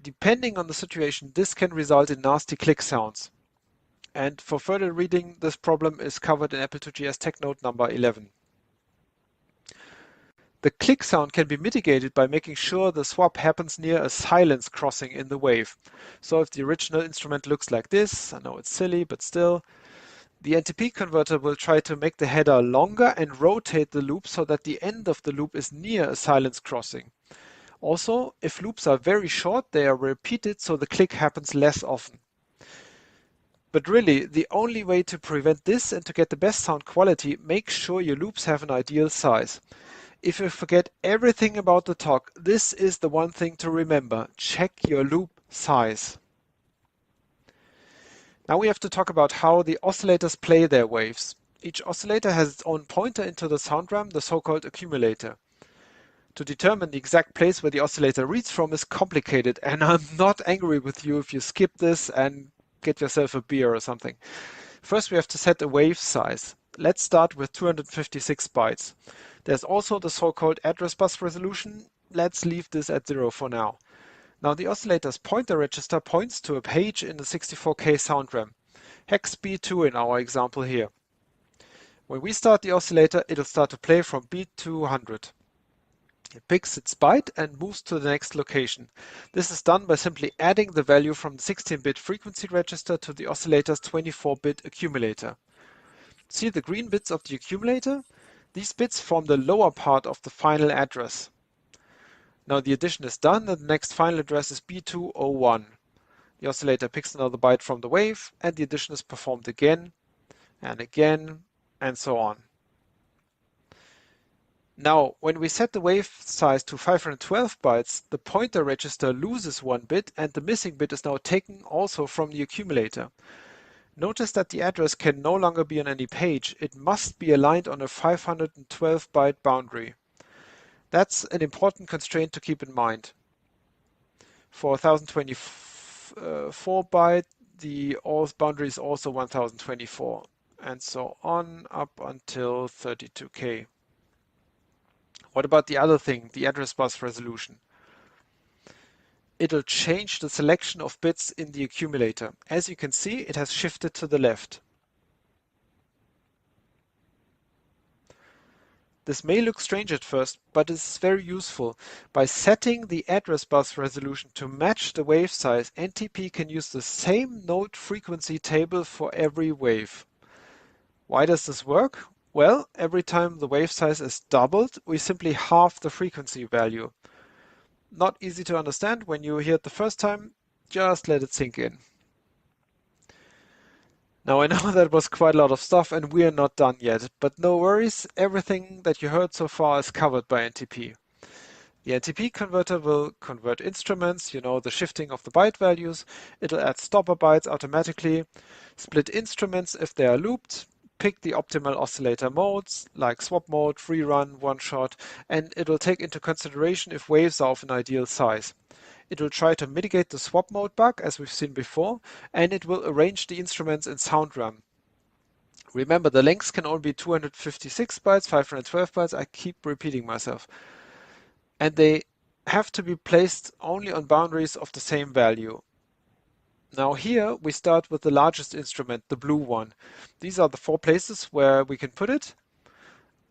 Depending on the situation, this can result in nasty click sounds. And for further reading, this problem is covered in Apple2GS Tech Note number 11. The click sound can be mitigated by making sure the swap happens near a silence crossing in the wave. So if the original instrument looks like this, I know it's silly, but still, the NTP converter will try to make the header longer and rotate the loop so that the end of the loop is near a silence crossing. Also, if loops are very short, they are repeated so the click happens less often. But really, the only way to prevent this and to get the best sound quality, make sure your loops have an ideal size. If you forget everything about the talk, this is the one thing to remember. Check your loop size. Now we have to talk about how the oscillators play their waves. Each oscillator has its own pointer into the sound RAM, the so-called accumulator. To determine the exact place where the oscillator reads from is complicated, and I'm not angry with you if you skip this and get yourself a beer or something. First, we have to set a wave size. Let's start with 256 bytes. There's also the so-called address bus resolution. Let's leave this at 0 for now. Now the oscillator's pointer register points to a page in the 64K sound RAM. Hex B2 in our example here. When we start the oscillator, it'll start to play from beat 200. It picks its byte and moves to the next location. This is done by simply adding the value from the 16-bit frequency register to the oscillator's 24-bit accumulator. See the green bits of the accumulator? These bits form the lower part of the final address. Now the addition is done and the next final address is B201. The oscillator picks another byte from the wave and the addition is performed again and so on. Now, when we set the wave size to 512 bytes, the pointer register loses one bit and the missing bit is now taken also from the accumulator. Notice that the address can no longer be on any page. It must be aligned on a 512 byte boundary. That's an important constraint to keep in mind. For 1024 byte, the boundary is also 1024 and so on up until 32K. What about the other thing, the address bus resolution? It'll change the selection of bits in the accumulator. As you can see, it has shifted to the left. This may look strange at first, but it's very useful. By setting the address bus resolution to match the wave size, NTP can use the same note frequency table for every wave. Why does this work? Well, every time the wave size is doubled, we simply halve the frequency value. Not easy to understand when you hear it the first time. Just let it sink in. Now I know that was quite a lot of stuff and we are not done yet, but no worries, everything that you heard so far is covered by NTP. The NTP converter will convert instruments, you know, the shifting of the byte values. It'll add stopper bytes automatically, split instruments if they are looped, pick the optimal oscillator modes like swap mode, free run, one shot, and it will take into consideration if waves are of an ideal size. It will try to mitigate the swap mode bug as we've seen before, and it will arrange the instruments in sound RAM. Remember, the lengths can only be 256 bytes, 512 bytes, I keep repeating myself. And they have to be placed only on boundaries of the same value. Now here we start with the largest instrument, the blue one. These are the 4 places where we can put it.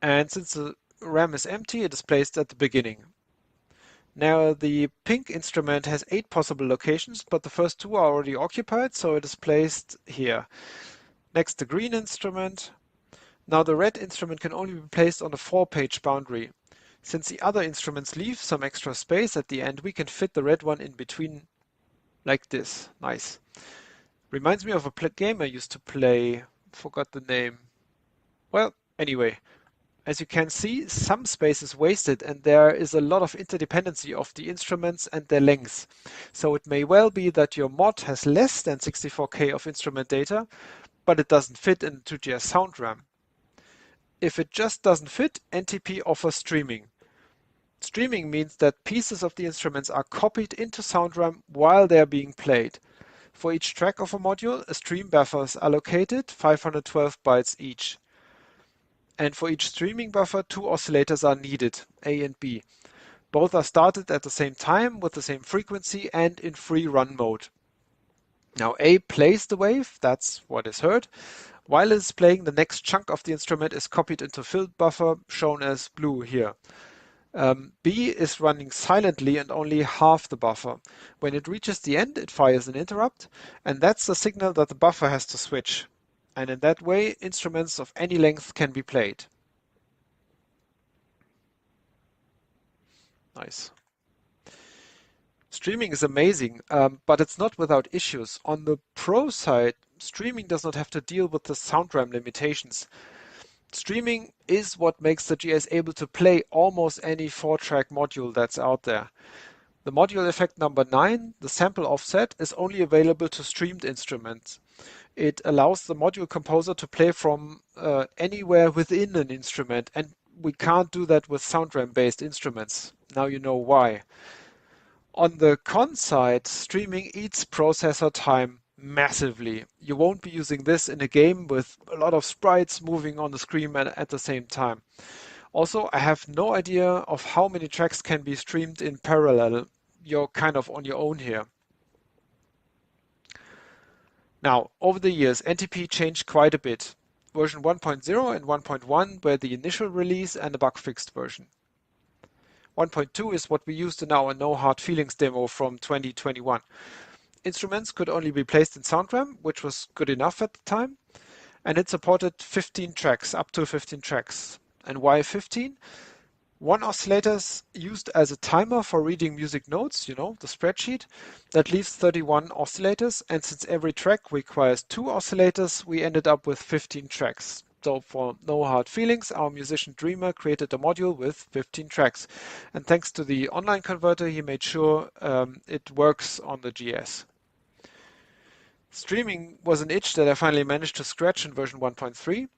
And since the RAM is empty, it is placed at the beginning. Now the pink instrument has 8 possible locations, but the first 2 are already occupied, so it is placed here. Next, the green instrument. Now the red instrument can only be placed on a 4-page boundary. Since the other instruments leave some extra space at the end, we can fit the red one in between like this. Nice. Reminds me of a game I used to play. Forgot the name. Well, anyway, as you can see, some space is wasted and there is a lot of interdependency of the instruments and their lengths. So it may well be that your mod has less than 64K of instrument data, but it doesn't fit in 2GS sound RAM. If it just doesn't fit, NTP offers streaming. Streaming means that pieces of the instruments are copied into sound RAM while they are being played. For each track of a module, a stream buffer is allocated, 512 bytes each. And for each streaming buffer, 2 oscillators are needed, A and B. Both are started at the same time with the same frequency and in free run mode. Now A plays the wave, that's what is heard. While it is playing, the next chunk of the instrument is copied into filled buffer, shown as blue here. B is running silently and only half the buffer. When it reaches the end, it fires an interrupt, and that's the signal that the buffer has to switch. And in that way, instruments of any length can be played. Nice. Streaming is amazing, but it's not without issues. On the pro side, streaming does not have to deal with the sound RAM limitations. Streaming is what makes the GS able to play almost any 4-track module that's out there. The module effect number 9, the sample offset, is only available to streamed instruments. It allows the module composer to play from anywhere within an instrument, and we can't do that with sound RAM based instruments. Now you know why. On the con side, streaming eats processor time massively. You won't be using this in a game with a lot of sprites moving on the screen at the same time. Also, I have no idea of how many tracks can be streamed in parallel. You're kind of on your own here. Now, over the years, NTP changed quite a bit. Version 1.0 and 1.1 were the initial release and a bug-fixed version. 1.2 is what we used in our No Hard Feelings demo from 2021. Instruments could only be placed in sound RAM, which was good enough at the time, and it supported 15 tracks, up to 15 tracks. And why 15? One oscillator is used as a timer for reading music notes, you know, the spreadsheet. That leaves 31 oscillators, and since every track requires 2 oscillators, we ended up with 15 tracks. So for No Hard Feelings, our musician Dreamer created a module with 15 tracks. And thanks to the online converter, he made sure it works on the GS. Streaming was an itch that I finally managed to scratch in version 1.3.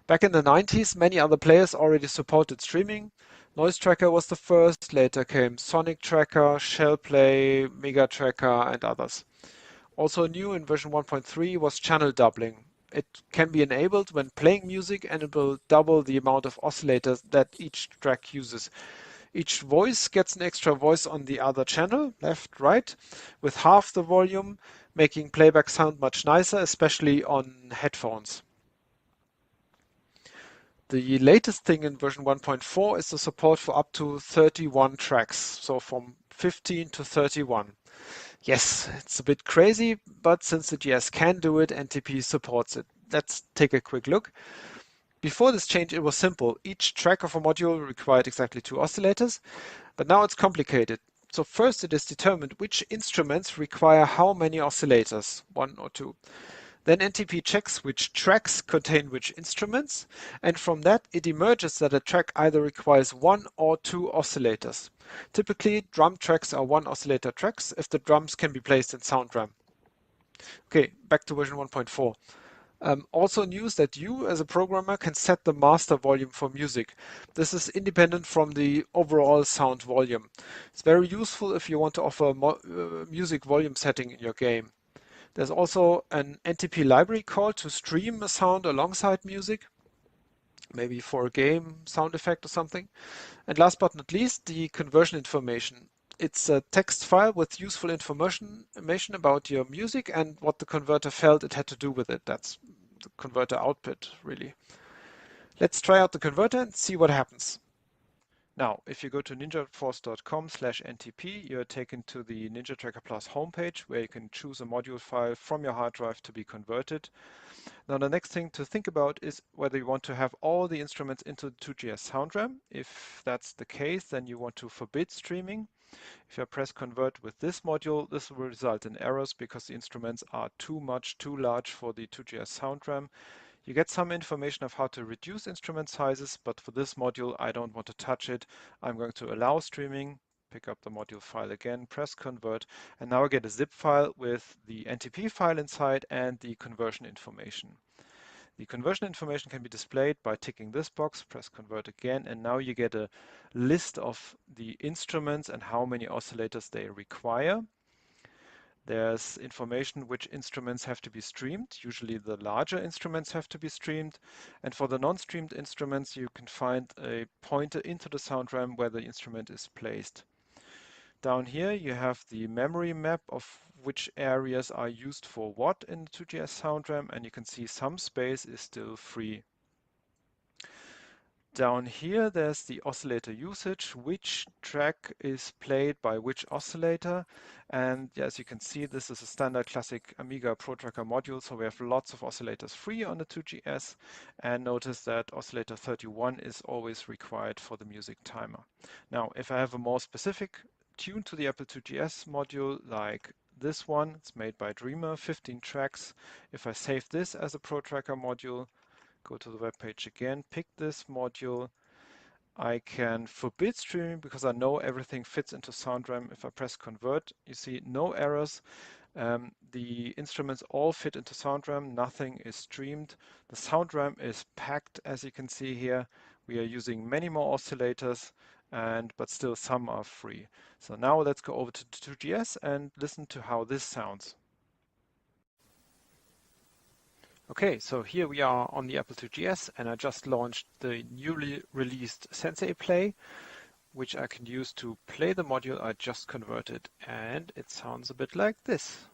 Back in the 90s, many other players already supported streaming. Noise Tracker was the first, later came Sonic Tracker, Shellplay, Mega Tracker, and others. Also new in version 1.3 was channel doubling. It can be enabled when playing music, and it will double the amount of oscillators that each track uses. Each voice gets an extra voice on the other channel, left, right, with half the volume, making playback sound much nicer, especially on headphones. The latest thing in version 1.4 is the support for up to 31 tracks, so from 15 to 31. Yes, it's a bit crazy, but since the GS can do it, NTP supports it. Let's take a quick look. Before this change, it was simple. Each track of a module required exactly 2 oscillators, but now it's complicated. So first it is determined which instruments require how many oscillators, 1 or 2. Then NTP checks which tracks contain which instruments, and from that it emerges that a track either requires 1 or 2 oscillators. Typically, drum tracks are 1 oscillator tracks if the drums can be placed in SoundRAM. Okay, back to version 1.4. Also news that you as a programmer can set the master volume for music. This is independent from the overall sound volume. It's very useful if you want to offer music volume setting in your game. There's also an NTP library call to stream a sound alongside music, maybe for a game sound effect or something. And last but not least, the conversion information. It's a text file with useful information about your music and what the converter felt it had to do with it. That's the converter output, really. Let's try out the converter and see what happens. Now, if you go to ninjaforce.com/ntp, you're taken to the NinjaTracker Plus homepage where you can choose a module file from your hard drive to be converted. Now, the next thing to think about is whether you want to have all the instruments into the 2GS SoundRAM. If that's the case, then you want to forbid streaming. If I press convert with this module, this will result in errors because the instruments are too large for the 2GS SoundRAM. You get some information of how to reduce instrument sizes, but for this module, I don't want to touch it. I'm going to allow streaming, pick up the module file again, press convert, and now I get a zip file with the NTP file inside and the conversion information. The conversion information can be displayed by ticking this box, press convert again, and now you get a list of the instruments and how many oscillators they require. There's information which instruments have to be streamed. Usually the larger instruments have to be streamed. And for the non-streamed instruments, you can find a pointer into the SoundRAM where the instrument is placed. Down here, you have the memory map of which areas are used for what in the 2GS SoundRAM, and you can see some space is still free. Down here, there's the oscillator usage, which track is played by which oscillator. And as you can see, this is a standard classic Amiga ProTracker module, so we have lots of oscillators free on the 2GS. And notice that oscillator 31 is always required for the music timer. Now, if I have a more specific tune to the Apple IIgs module, like this one, it's made by Dreamer, 15 tracks. If I save this as a ProTracker module, go to the web page again, pick this module. I can forbid streaming because I know everything fits into SoundRAM. If I press convert, you see no errors. The instruments all fit into SoundRAM, nothing is streamed. The SoundRAM is packed, as you can see here. We are using many more oscillators, but still some are free. So now let's go over to 2GS and listen to how this sounds. Okay, so here we are on the Apple IIgs, and I just launched the newly released Sensei Play, which I can use to play the module I just converted, and it sounds a bit like this.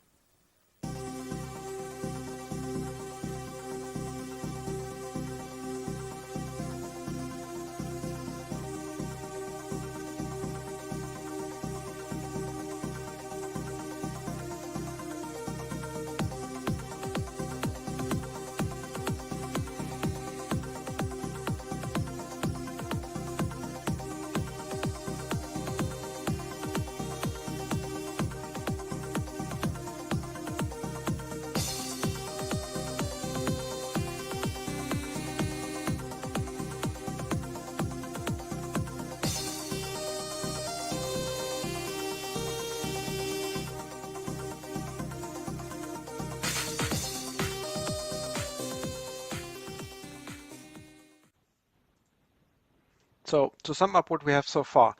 So to sum up what we have so far,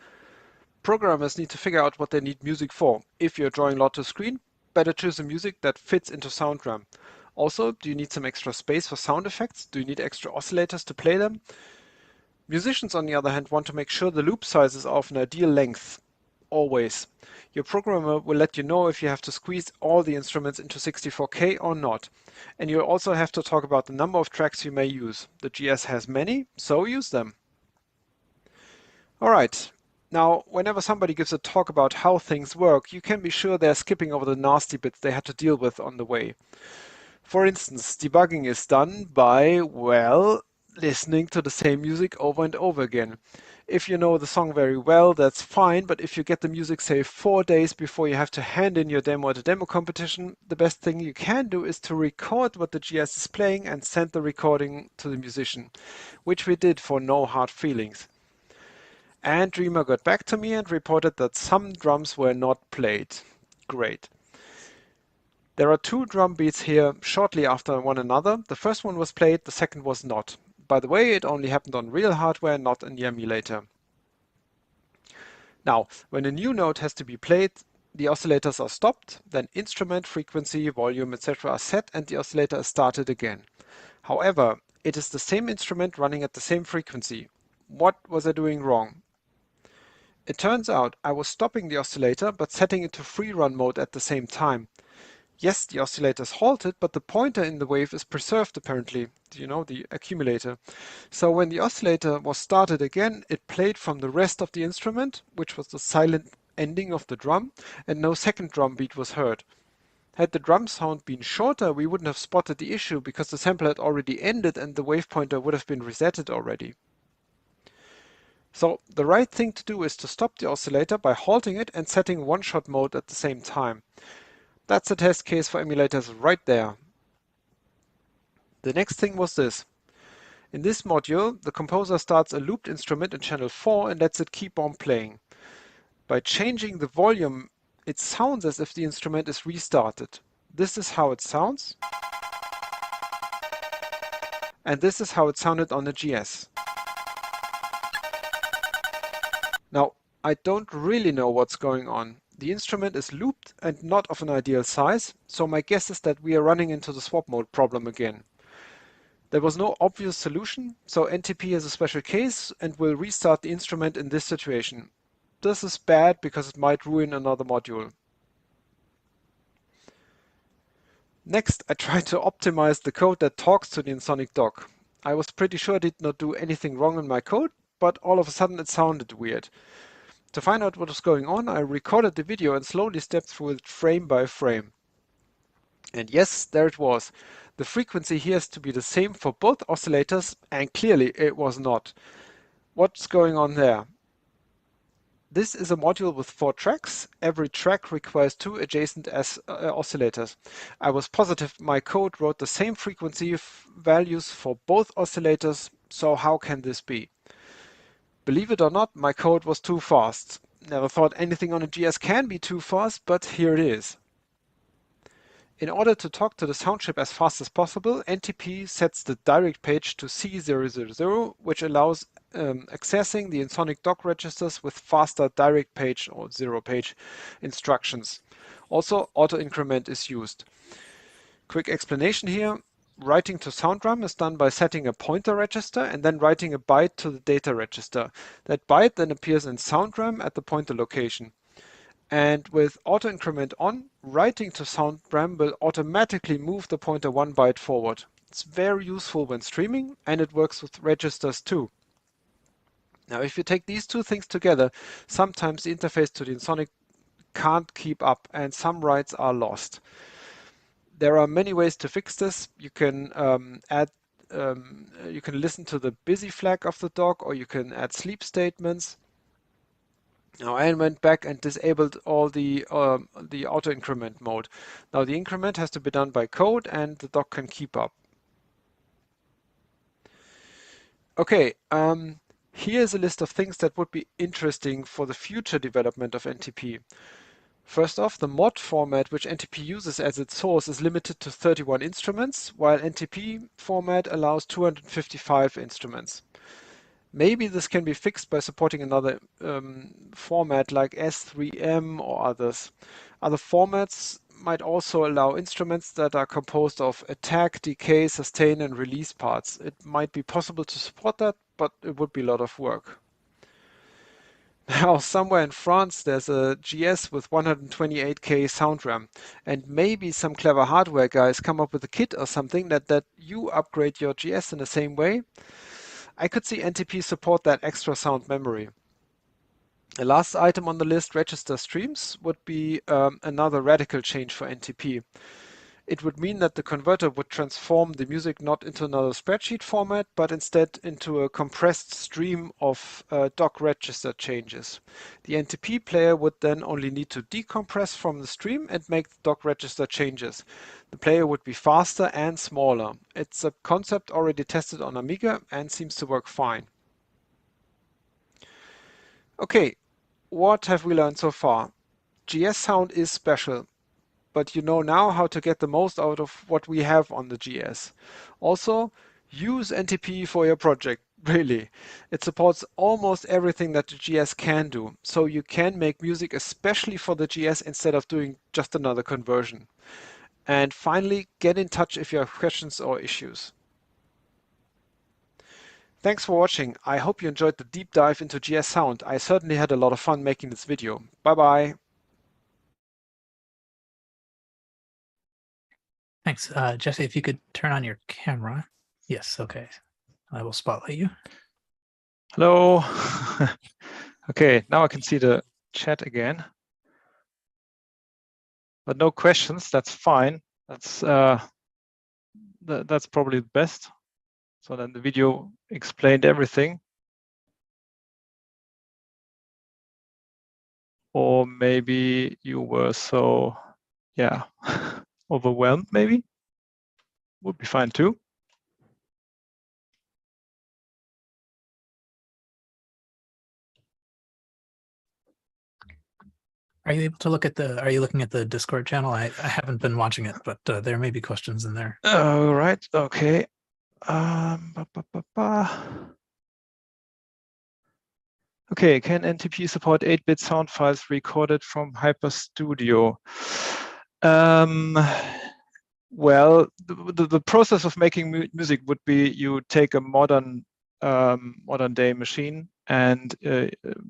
programmers need to figure out what they need music for. If you're drawing a lot to screen, better choose a music that fits into SoundRAM. Also, do you need some extra space for sound effects? Do you need extra oscillators to play them? Musicians, on the other hand, want to make sure the loop sizes are of an ideal length. Always. Your programmer will let you know if you have to squeeze all the instruments into 64K or not. And you also have to talk about the number of tracks you may use. The GS has many, so use them. All right. Now, whenever somebody gives a talk about how things work, you can be sure they're skipping over the nasty bits they had to deal with on the way. For instance, debugging is done by, well, listening to the same music over and over again. If you know the song very well, that's fine, but if you get the music, say, 4 days before you have to hand in your demo at a demo competition, the best thing you can do is to record what the GS is playing and send the recording to the musician, which we did for no hard feelings. And Dreamer got back to me and reported that some drums were not played. Great. There are 2 drum beats here shortly after one another. The first one was played, the second was not. By the way, it only happened on real hardware, not in the emulator. Now, when a new note has to be played, the oscillators are stopped, then instrument, frequency, volume, etc. are set and the oscillator is started again. However, it is the same instrument running at the same frequency. What was I doing wrong? It turns out I was stopping the oscillator but setting it to free run mode at the same time. Yes, the oscillator is halted, but the pointer in the wave is preserved apparently, you know, the accumulator. So when the oscillator was started again, it played from the rest of the instrument, which was the silent ending of the drum, and no second drum beat was heard. Had the drum sound been shorter, we wouldn't have spotted the issue because the sample had already ended and the wave pointer would have been resetted already. So the right thing to do is to stop the oscillator by halting it and setting one-shot mode at the same time. That's a test case for emulators right there. The next thing was this. In this module, the composer starts a looped instrument in channel 4 and lets it keep on playing. By changing the volume, it sounds as if the instrument is restarted. This is how it sounds. And this is how it sounded on the GS. Now, I don't really know what's going on. The instrument is looped and not of an ideal size, so my guess is that we are running into the swap mode problem again. There was no obvious solution, so NTP has a special case and will restart the instrument in this situation. This is bad because it might ruin another module. Next, I tried to optimize the code that talks to the Ensoniq dock. I was pretty sure I did not do anything wrong in my code, but all of a sudden it sounded weird. To find out what was going on, I recorded the video and slowly stepped through it frame by frame. And yes, there it was. The frequency here has to be the same for both oscillators, and clearly it was not. What's going on there? This is a module with 4 tracks. Every track requires 2 adjacent oscillators. I was positive my code wrote the same frequency values for both oscillators, so how can this be? Believe it or not, my code was too fast. Never thought anything on a GS can be too fast, but here it is. In order to talk to the sound chip as fast as possible, NTP sets the direct page to C000, which allows accessing the Ensoniq dock registers with faster direct page or 0 page instructions. Also, auto increment is used. Quick explanation here. Writing to sound drum is done by setting a pointer register and then writing a byte to the data register. That byte then appears in sound drum at the pointer location. And with auto increment on, writing to sound drum will automatically move the pointer 1 byte forward. It's very useful when streaming, and it works with registers too. Now, if you take these 2 things together, sometimes the interface to the Ensoniq can't keep up and some writes are lost. There are many ways to fix this. You can you can listen to the busy flag of the dock, or you can add sleep statements. Now I went back and disabled all the auto increment mode. Now the increment has to be done by code, and the dock can keep up. Okay, here's a list of things that would be interesting for the future development of NTP. First off, the mod format which NTP uses as its source is limited to 31 instruments, while NTP format allows 255 instruments. Maybe this can be fixed by supporting another format like S3M or others. Other formats might also allow instruments that are composed of attack, decay, sustain, and release parts. It might be possible to support that, but it would be a lot of work. Now, somewhere in France, there's a GS with 128K sound RAM, and maybe some clever hardware guys come up with a kit or something that you upgrade your GS in the same way. I could see NTP support that extra sound memory. The last item on the list, register streams, would be another radical change for NTP. It would mean that the converter would transform the music not into another spreadsheet format, but instead into a compressed stream of doc register changes. The NTP player would then only need to decompress from the stream and make the doc register changes. The player would be faster and smaller. It's a concept already tested on Amiga and seems to work fine. Okay, what have we learned so far? GS sound is special, but you know now how to get the most out of what we have on the GS. Also, use NTP for your project, really. It supports almost everything that the GS can do, so you can make music especially for the GS instead of doing just another conversion. And finally, get in touch if you have questions or issues. Thanks for watching. I hope you enjoyed the deep dive into GS Sound. I certainly had a lot of fun making this video. Bye bye. Thanks. Jesse, if you could turn on your camera. Yes, okay. I will spotlight you. Hello. Okay, now I can see the chat again. But no questions, that's fine. That's probably the best. So then the video explained everything. Or maybe you were so, yeah, overwhelmed maybe. Would be fine too. Are you able to look at are you looking at the Discord channel? I haven't been watching it, but there may be questions in there. All right, okay. Okay, can NTP support 8-bit sound files recorded from Hyper Studio? Well, the process of making music would be you take a modern day machine and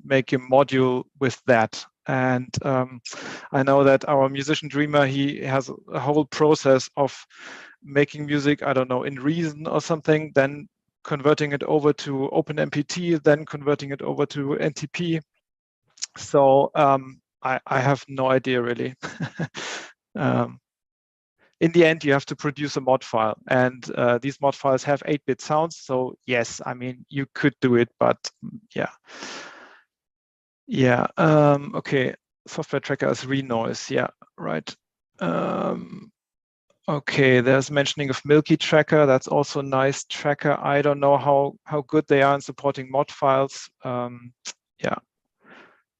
make a module with that. And I know that our musician Dreamer, he has a whole process of making music, I don't know, in Reason or something, then converting it over to OpenMPT, then converting it over to NTP. So I have no idea really. In the end, you have to produce a mod file, and these mod files have 8-bit sounds. So yes, I mean, you could do it, but yeah. Yeah, okay, software tracker is renoise, yeah, right. Okay, there's mentioning of Milky Tracker, that's also a nice tracker. I don't know how good they are in supporting mod files. Yeah.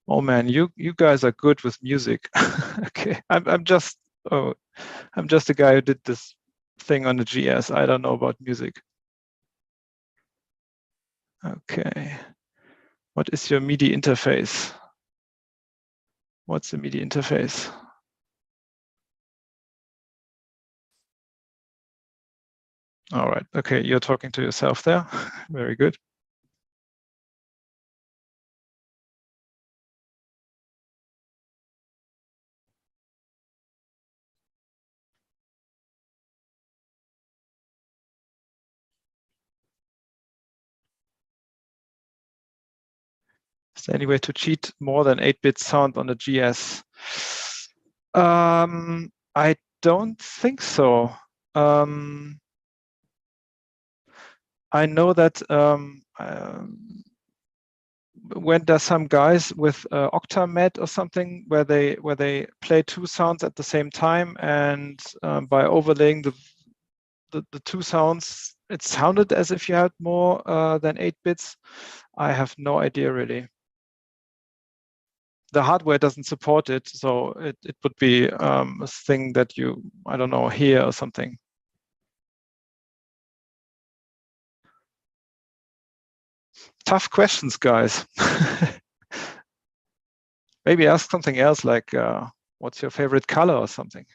Oh man, you guys are good with music. Okay, I'm just a guy who did this thing on the GS. I don't know about music. Okay. What is your MIDI interface? What's the MIDI interface? All right. Okay, you're talking to yourself there. Very good. Is there any way to cheat more than 8-bit sound on the GS? I don't think so. I know that when there's some guys with Octamed or something where they play two sounds at the same time, and by overlaying the two sounds, it sounded as if you had more than 8 bits. I have no idea really. The hardware doesn't support it, so it would be a thing that you, I don't know, hear or something. Tough questions, guys. Maybe ask something else like, what's your favorite color or something?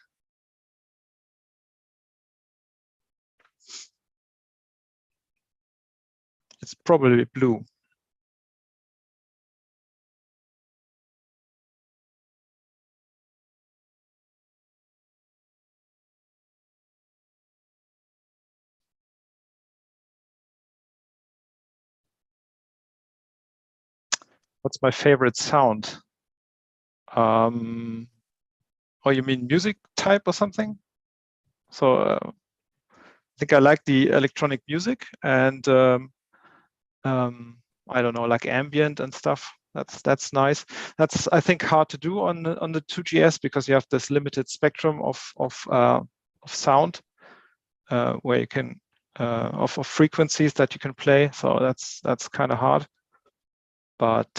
It's probably blue. What's my favorite sound? Oh, you mean music type or something? So I think I like the electronic music and I don't know, like ambient and stuff. That's nice. That's, I think, hard to do on the 2GS because you have this limited spectrum of sound where you can of frequencies that you can play. So that's kind of hard. But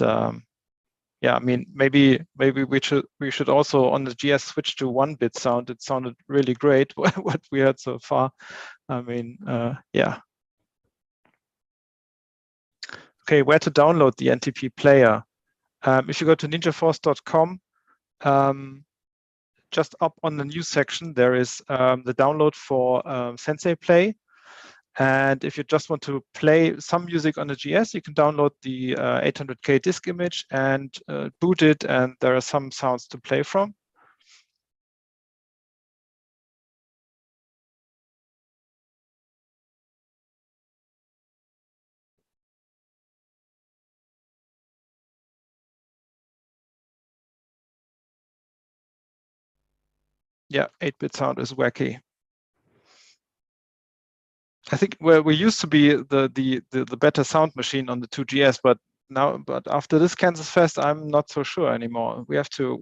yeah, I mean, maybe we should also on the GS switch to 1-bit sound. It sounded really great what we had so far. I mean, yeah. Okay, where to download the NTP player? If you go to ninjaforce.com, just up on the news section, there is the download for Sensei Play. And if you just want to play some music on the GS, you can download the 800K disk image and boot it, and there are some sounds to play from. Yeah, 8-bit sound is wacky. I think we used to be the better sound machine on the 2GS, but after this KansasFest, I'm not so sure anymore. We have to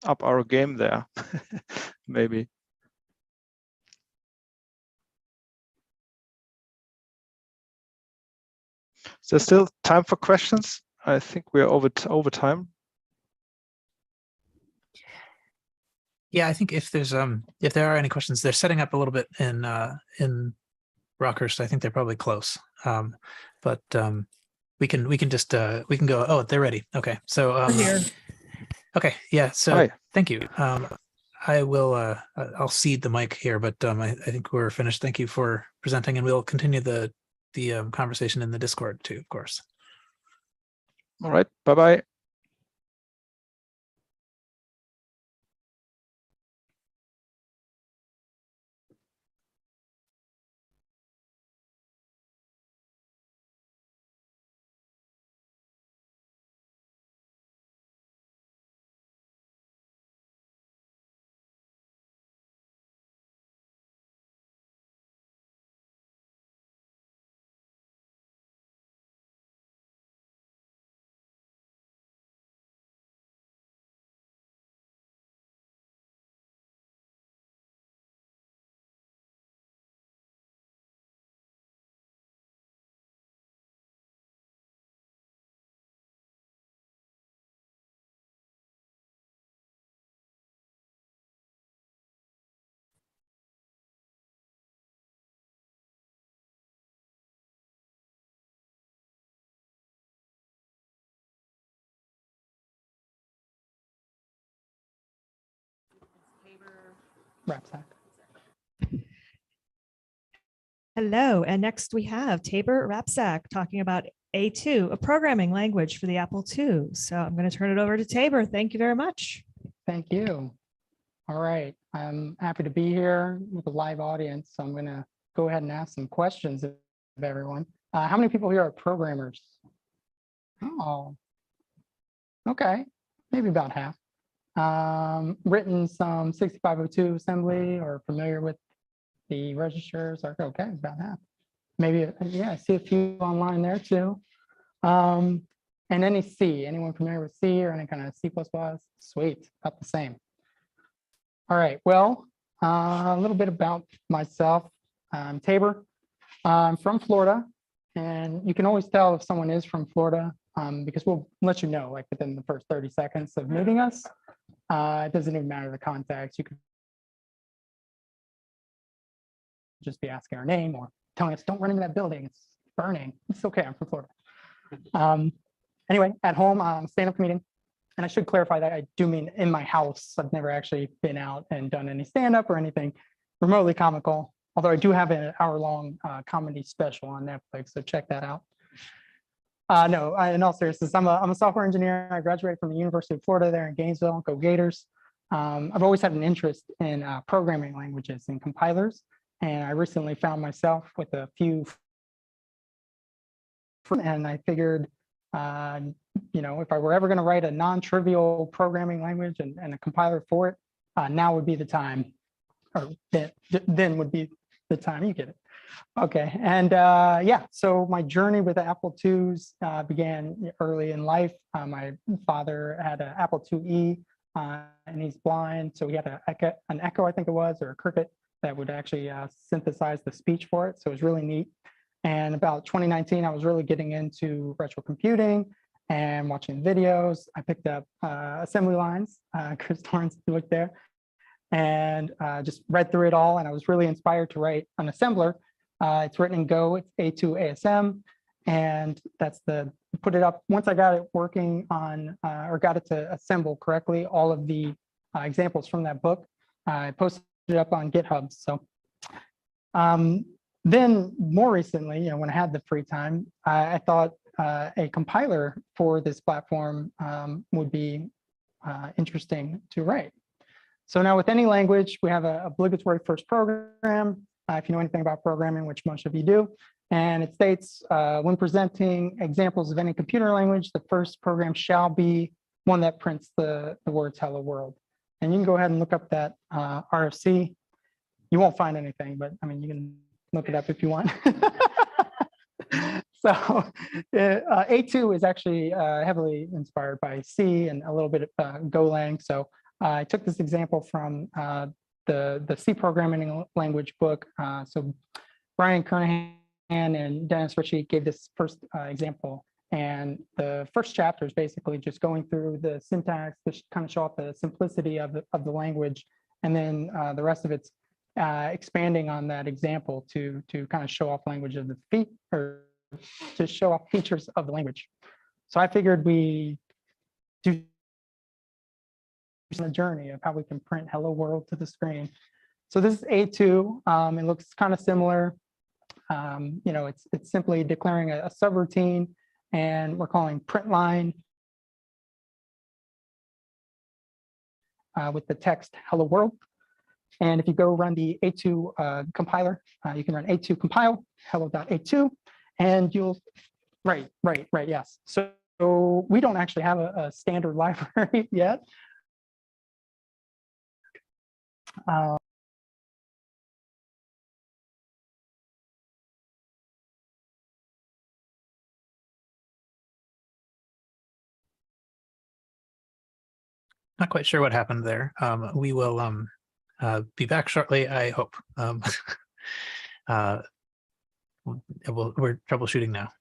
up our game there, maybe. Is there still time for questions? I think we're over time. Yeah, I think if there are any questions, they're setting up a little bit in Rockhurst. I think they're probably close. But we can just we can go. Oh, they're ready. Okay, so Here. okay, yeah. So Hi. thank you. I will. I'll cede the mic here, but I think we're finished. Thank you for presenting, and we'll continue the conversation in the Discord too, of course. All right. Bye-bye. Hello, and next we have Tabor Rapsak talking about A2, a programming language for the Apple II. So I'm going to turn it over to Tabor. Thank you very much. Thank you. All right, I'm happy to be here with a live audience. So I'm going to go ahead and ask some questions of everyone. How many people here are programmers? Oh, okay, maybe about half. Written some 6502 assembly or familiar with the registers. Okay, about half. Maybe, yeah, I see a few online there too. And any C, anyone familiar with C or any kind of C++? Sweet, about the same. All right, well, a little bit about myself. I'm Tabor. I'm from Florida, and you can always tell if someone is from Florida because we'll let you know like within the first 30 seconds of meeting us. It doesn't even matter the context. You could just be asking our name or telling us, don't run into that building, it's burning. It's okay, I'm from Florida. Anyway, at home, I'm stand-up comedian. And I should clarify that I do mean in my house. I've never actually been out and done any stand-up or anything remotely comical, although I do have an hour-long comedy special on Netflix, so check that out. No, in all seriousness, I'm a software engineer. I graduated from the University of Florida there in Gainesville, go Gators. I've always had an interest in programming languages and compilers, and I recently found myself with a few, and I figured, you know, if I were ever going to write a non-trivial programming language and a compiler for it, now would be the time. or then would be the time you get it. Okay, and yeah, so my journey with the Apple IIs began early in life. My father had an Apple IIe, and he's blind, so he had an Echo, I think it was, or a Cricket that would actually synthesize the speech for it. So it was really neat. And about 2019, I was really getting into retro computing and watching videos. I picked up assembly lines. Chris Torrance looked there, and just read through it all. And I was really inspired to write an assembler. It's written in Go. It's A2 ASM, and that's put it up. Once I got it working on, or got it to assemble correctly, all of the examples from that book, I posted it up on GitHub. So then more recently, when I had the free time, I thought a compiler for this platform would be interesting to write. So now with any language, we have an obligatory first program, if you know anything about programming, which most of you do. And it states, when presenting examples of any computer language, the first program shall be one that prints the words hello world. And you can go ahead and look up that RFC. You won't find anything, but I mean, you can look it up if you want. So A2 is actually heavily inspired by C and a little bit of Golang. So I took this example from the C programming language book. So Brian Kernahan and Dennis Ritchie gave this first example. And the first chapter is basically just going through the syntax to kind of show off the simplicity of the language. And then the rest of it's expanding on that example to kind of show off language of the or to show off features of the language. So I figured we do a journey of how we can print hello world to the screen. So this is A2. It looks kind of similar. It's simply declaring a subroutine, and we're calling print line with the text hello world. And if you go run the A2 compiler, you can run A2 compile hello.A2, and you'll, right, yes. So we don't actually have a standard library yet. Not quite sure what happened there. We will be back shortly, I hope. We're troubleshooting now.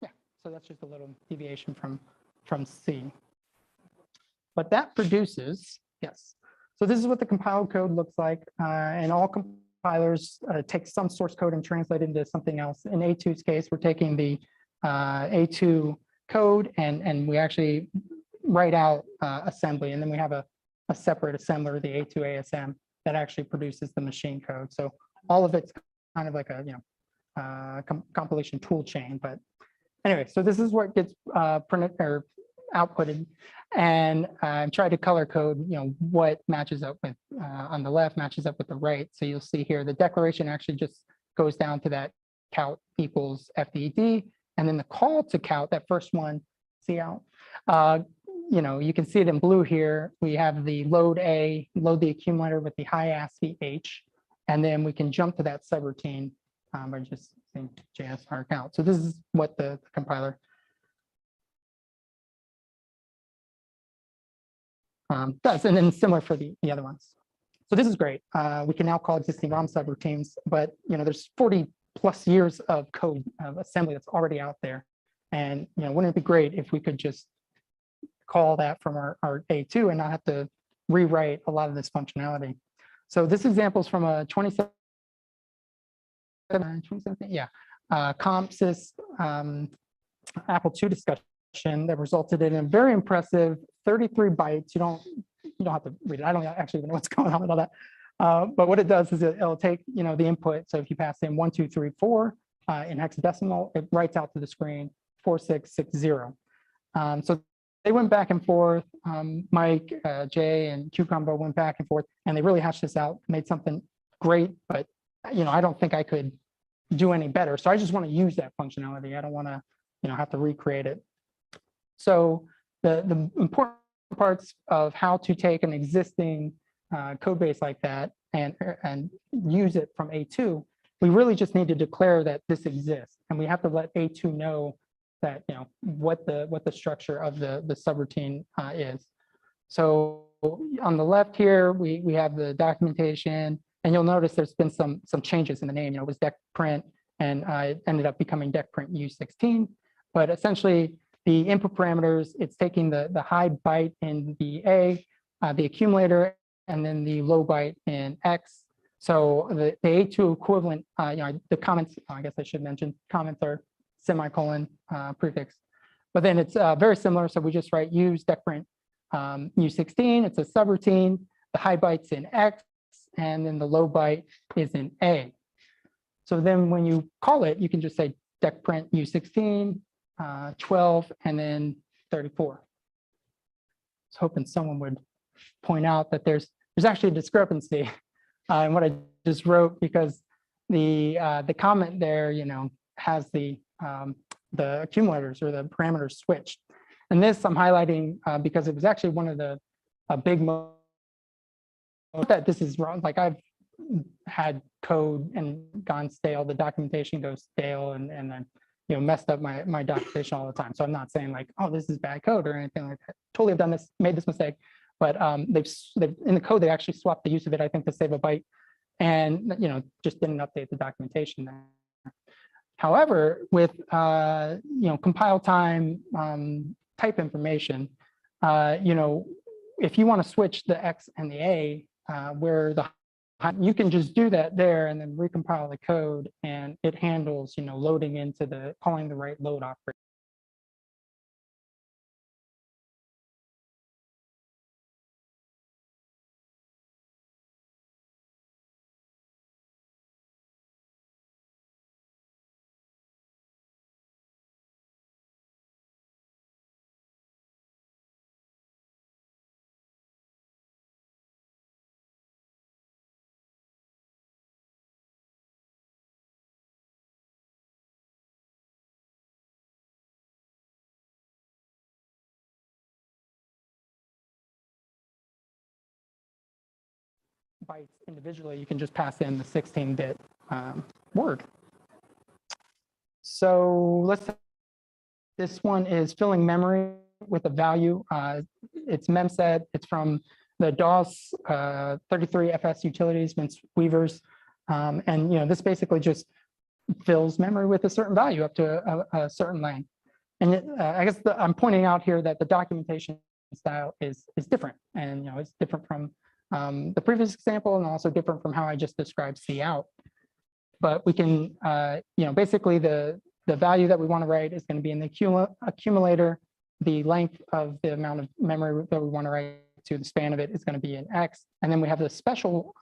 Yeah, so that's just a little deviation from C. But that produces, yes. So this is what the compiled code looks like. And all compilers take some source code and translate it into something else. In A2's case, we're taking the A2 code and we actually write out assembly. And then we have a separate assembler, the A2 ASM, that actually produces the machine code. So all of it's kind of like a compilation tool chain. But anyway, so this is what gets printed or outputted, and try to color code, what matches up with on the left matches up with the right. So you'll see here the declaration actually just goes down to that count equals FDD, and then the call to count, that first one, see out. You can see it in blue here. We have the load A, load the accumulator with the high ASCII H, and then we can jump to that subroutine by just saying JSR count. So this is what the compiler does, and then similar for the other ones. So this is great. We can now call existing ROM subroutines, but there's 40 plus years of code of assembly that's already out there. And wouldn't it be great if we could just call that from our A2 and not have to rewrite a lot of this functionality. So this example is from a 2017, yeah, CompSys Apple II discussion that resulted in a very impressive 33 bytes. You don't have to read it. I don't actually even know what's going on with all that. But what it does is it'll take the input. So if you pass in 1, 2, 3, 4 in hexadecimal, it writes out to the screen 4660. So they went back and forth. Mike, Jay, and QCombo went back and forth, and they really hashed this out, made something great. But I don't think I could do any better. So I just want to use that functionality. I don't want to have to recreate it. So the important parts of how to take an existing code base like that and use it from A2, we really just need to declare that this exists, and we have to let A2 know that what the structure of the subroutine is. So on the left here, we have the documentation, and you'll notice there's been some changes in the name. It was dec print, and it ended up becoming dec print U16. But essentially, the input parameters, it's taking the high byte in the A, the accumulator, and then the low byte in X. So the A2 equivalent, the comments, I guess I should mention, comments are semicolon prefix. But then it's very similar. So we just write use dec print U16. It's a subroutine. The high byte's in X, and then the low byte is in A. So then when you call it, you can just say dec print U16, 12, and then 34. I was hoping someone would point out that there's actually a discrepancy in what I just wrote, because the comment there, has the accumulators or the parameters switched. And this I'm highlighting because it was actually one of the big that this is wrong. Like I've had code and gone stale, the documentation goes stale, and then messed up my documentation all the time. So I'm not saying like, oh, this is bad code or anything like that. Totally have done this, made this mistake, but they've in the code they actually swapped the use of it, I think, to save a byte, and just didn't update the documentation there. However, with compile time type information, if you want to switch the X and the A, where you can just do that there and then recompile the code, and it handles loading into calling the right load operator. Bytes individually, you can just pass in the 16-bit word. So this one is filling memory with a value. It's memset. It's from the DOS 33 FS utilities, Vince Weaver's. And this basically just fills memory with a certain value up to a certain length. And I guess I'm pointing out here that the documentation style is different, and it's different from the previous example, and also different from how I just described cout. But we can, basically the value that we want to write is going to be in the accumulator. The length of the amount of memory that we want to write to, the span of it, is going to be in X. And then we have the special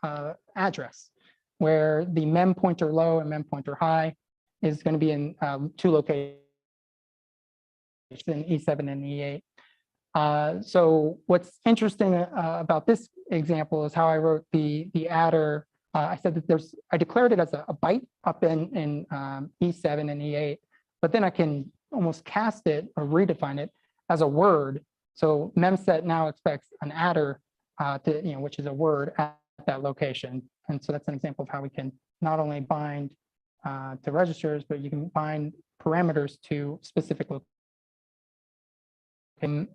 address where the mem pointer low and mem pointer high is going to be in two locations, in E7 and E8. So what's interesting about this example is how I wrote the adder. I said that I declared it as a byte up in E7 and E8, but then I can almost cast it or redefine it as a word. So memset now expects an adder which is a word at that location. And so that's an example of how we can not only bind to registers, but you can bind parameters to specific locations.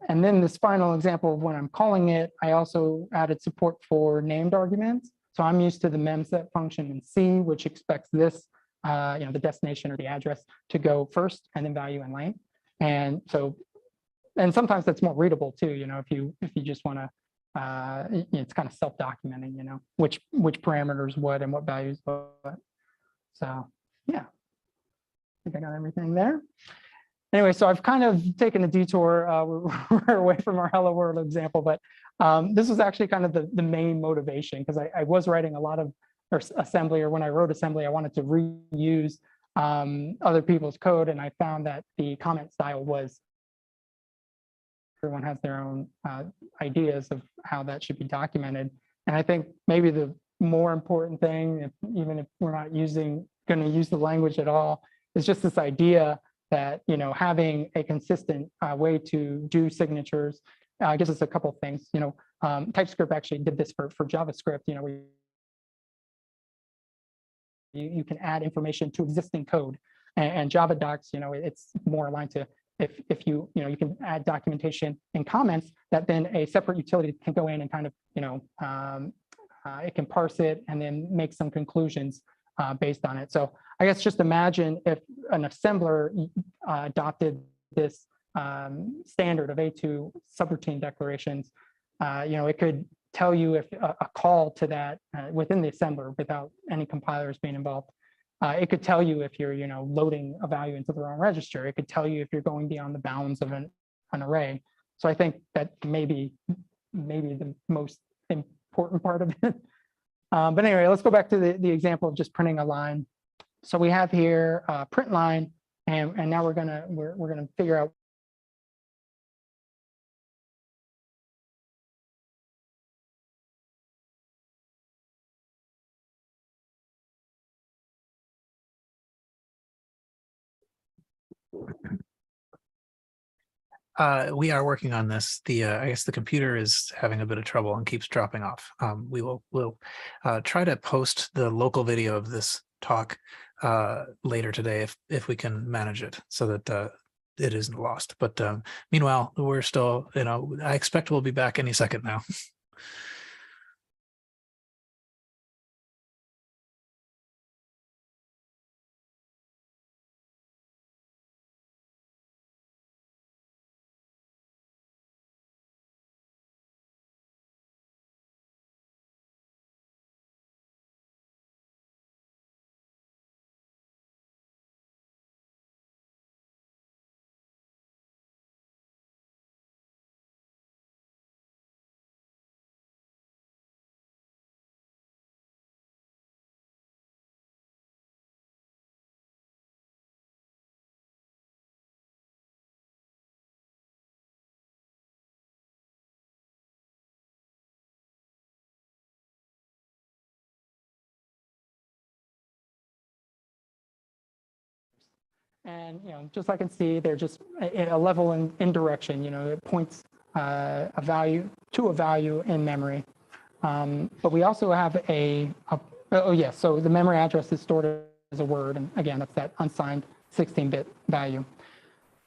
And then this final example of when I'm calling it, I also added support for named arguments. So I'm used to the memset function in C, which expects this, the destination or the address to go first and then value and length. And so, and sometimes that's more readable too, if you just want to, it's kind of self-documenting, which parameters what and what values what. So yeah, I think I got everything there. Anyway, so I've kind of taken a detour. We're away from our Hello World example, but this was actually kind of the main motivation, because I was writing a lot of assembly, or when I wrote assembly, I wanted to reuse other people's code, and I found that the comment style was, everyone has their own ideas of how that should be documented. And I think maybe the more important thing, even if we're not going to use the language at all, is just this idea that having a consistent way to do signatures gives us a couple of things. TypeScript actually did this for JavaScript. You can add information to existing code, and Java docs, it's more aligned to if you can add documentation and comments that then a separate utility can go in and kind of it can parse it and then make some conclusions based on it. So I guess just imagine if an assembler adopted this standard of A2 subroutine declarations. It could tell you if a call to that within the assembler without any compilers being involved. It could tell you if you're loading a value into the wrong register. It could tell you if you're going beyond the bounds of an array. So I think that maybe the most important part of it. But anyway, let's go back to the example of just printing a line. So we have here print line, and now we're gonna figure out we are working on this. I guess the computer is having a bit of trouble and keeps dropping off. We'll try to post the local video of this talk later today if we can manage it, so that it isn't lost. But meanwhile, we're still, I expect we'll be back any second now. And just like I can see, they're just a level in direction. It points a value to a value in memory. But we also have so the memory address is stored as a word, and again, that's that unsigned 16-bit value.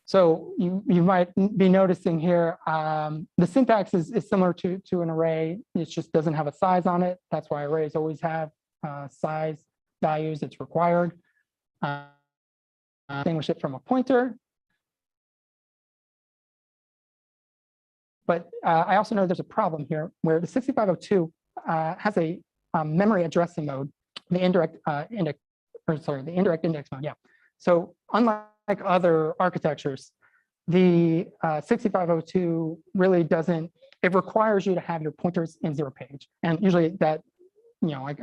So you might be noticing here the syntax is similar to an array. It just doesn't have a size on it. That's why arrays always have size values. It's required. distinguish it from a pointer. But I also know there's a problem here where the 6502 has a memory addressing mode, the indirect index, or sorry, the indirect index mode. Yeah. So unlike other architectures, the 6502 really doesn't. It requires you to have your pointers in zero page, and usually that, you know, like.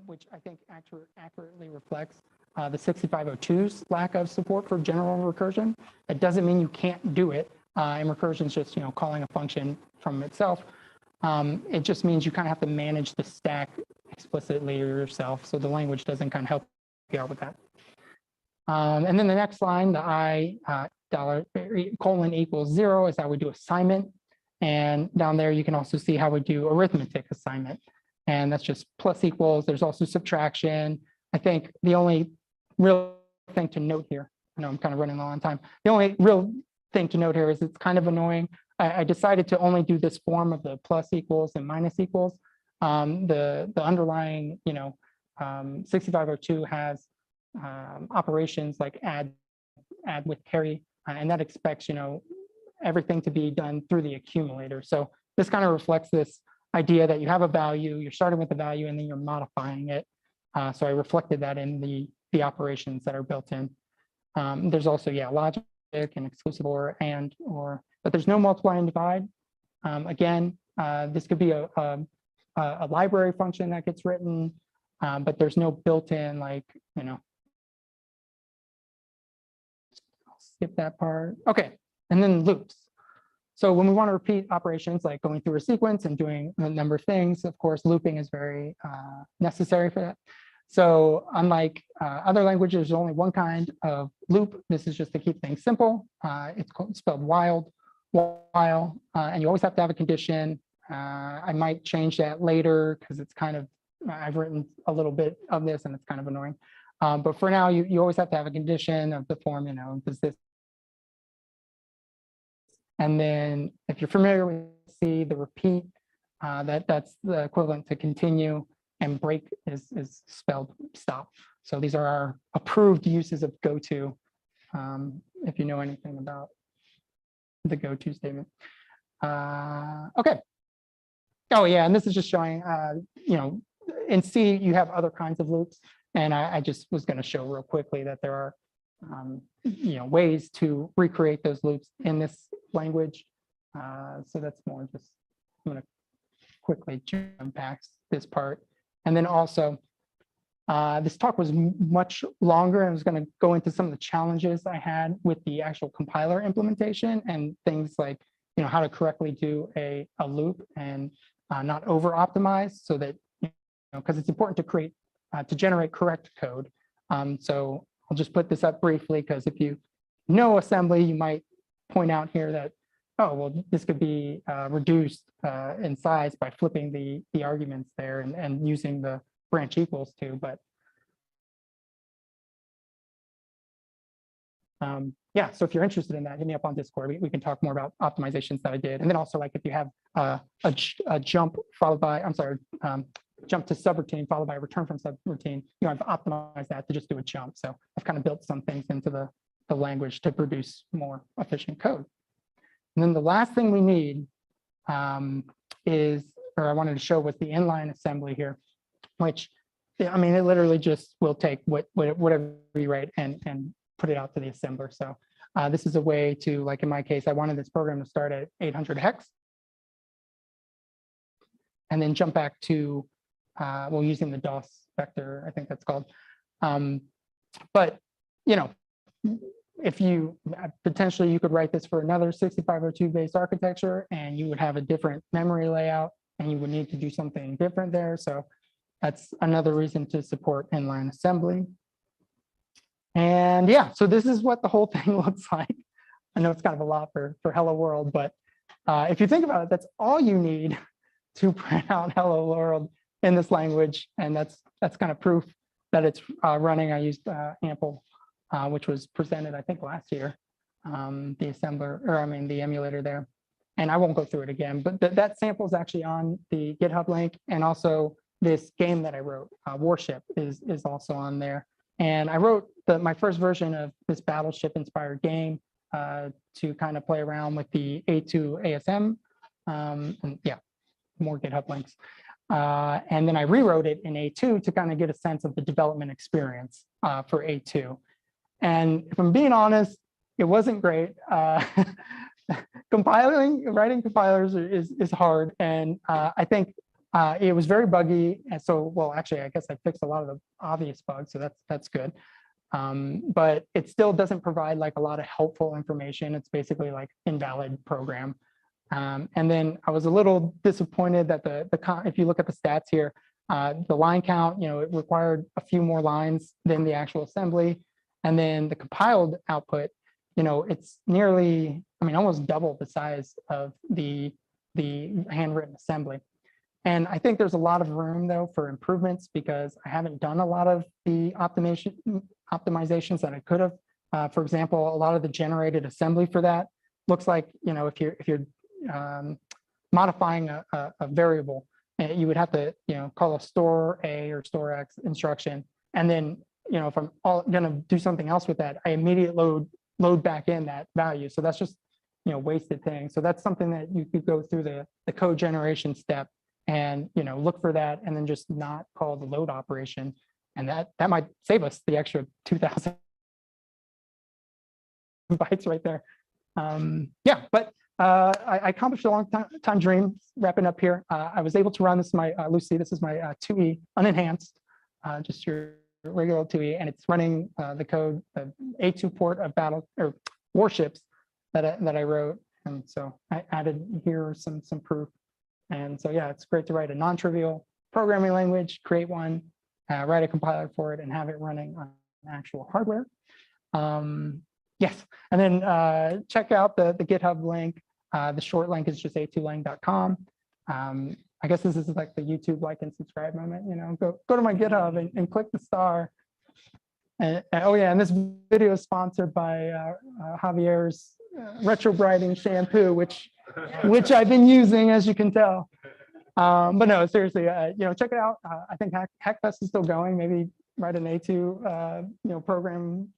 Which I think accurately reflects the 6502's lack of support for general recursion. It doesn't mean you can't do it. And recursion is just, you know, calling a function from itself. It just means you kind of have to manage the stack explicitly yourself, so the language doesn't kind of help you out with that. And then the next line, the I $:0 is how we do assignment. And down there, you can also see how we do arithmetic assignment. And that's just plus equals. There's also subtraction. I think the only real thing to note here, I know I'm kind of running low on time. The only real thing to note here is it's kind of annoying. I decided to only do this form of the plus equals and minus equals. The underlying, you know, 6502 has operations like add with carry, and that expects, you know, everything to be done through the accumulator. So this kind of reflects this idea that you have a value, you're starting with the value, and then you're modifying it. So I reflected that in the operations that are built in. There's also, yeah, logic and exclusive or, and, or, but there's no multiply and divide. Again, this could be a library function that gets written, but there's no built-in, like, you know, I'll skip that part. Okay, and then loops. So when we want to repeat operations like going through a sequence and doing a number of things, of course, looping is very necessary for that. So unlike other languages, there's only one kind of loop. This is just to keep things simple. It's spelled while, and you always have to have a condition. I might change that later because it's kind of, I've written a little bit of this and it's kind of annoying. But for now, you always have to have a condition of the form, you know, does this. And then if you're familiar with C, the repeat, that's the equivalent to continue. and break is spelled stop. So these are our approved uses of goto, if you know anything about the goto statement. Okay. Oh yeah, and this is just showing, in C you have other kinds of loops, and I just was going to show real quickly that there are, ways to recreate those loops in this language. So that's more just, I'm going to quickly unpack this part. And then also, this talk was much longer. I was going to go into some of the challenges I had with the actual compiler implementation and things like, how to correctly do a loop and not over optimize, so that, because it's important to create, to generate correct code. So I'll just put this up briefly, because if you know assembly, you might point out here that, oh, well, this could be reduced in size by flipping the arguments there and using the branch equals to, but yeah, so if you're interested in that, hit me up on Discord. We can talk more about optimizations that I did. And then also, like, if you have a jump followed by, jump to subroutine followed by a return from subroutine, I've optimized that to just do a jump. So I've kind of built some things into the language to produce more efficient code. And then the last thing we need is, or I wanted to show, was the inline assembly here, which, it literally just will take whatever you write and put it out to the assembler. So this is a way to, like in my case, I wanted this program to start at 800 hex and then jump back to, using the DOS vector, I think that's called. But, if you potentially, you could write this for another 6502 based architecture, and you would have a different memory layout, and you would need to do something different there. So that's another reason to support inline assembly. And yeah, so this is what the whole thing looks like. I know it's kind of a lot for Hello World, but if you think about it, that's all you need to print out Hello World in this language. And that's kind of proof that it's running. I used Ample, which was presented, I think, last year, the assembler, or the emulator there. And I won't go through it again, but that sample is actually on the GitHub link. And also this game that I wrote, Warship, is also on there. And I wrote my first version of this battleship inspired game to kind of play around with the A2 ASM. And yeah, more GitHub links. And then I rewrote it in A2 to kind of get a sense of the development experience for A2. And if I'm being honest, it wasn't great. Writing compilers is hard. And I think it was very buggy. And so, well, actually, I guess I fixed a lot of the obvious bugs, so that's good. But it still doesn't provide like a lot of helpful information. It's basically like invalid program. And then I was a little disappointed that if you look at the stats here, the line count, it required a few more lines than the actual assembly. And then the compiled output, it's nearly, almost double the size of the handwritten assembly. And I think there's a lot of room, though, for improvements, because I haven't done a lot of the optimizations that I could have. For example, a lot of the generated assembly for that looks like, if you're modifying a variable, you would have to, call a store A or store X instruction. And then, if I'm going to do something else with that, I immediately load back in that value. So that's just, wasted thing. So that's something that you could go through the code generation step and look for that, and then just not call the load operation, and that might save us the extra 2,000 bytes right there. Yeah, but I accomplished a long time dream. Wrapping up here, I was able to run this. Lucy, this is my II unenhanced, just your regular II, and it's running the code, the A2 port of battle or warships that I wrote, and so I added here some proof. And so, yeah, it's great to write a non-trivial programming language, create one, write a compiler for it, and have it running on actual hardware. Yes, and then check out the GitHub link. The short link is just a2lang.com. I guess this is like the YouTube like and subscribe moment. Go to my GitHub and click the star. And oh yeah, and this video is sponsored by Javier's retro brighting shampoo, which I've been using, as you can tell. But no, seriously, check it out. I think Hackfest is still going. Maybe write an A2, program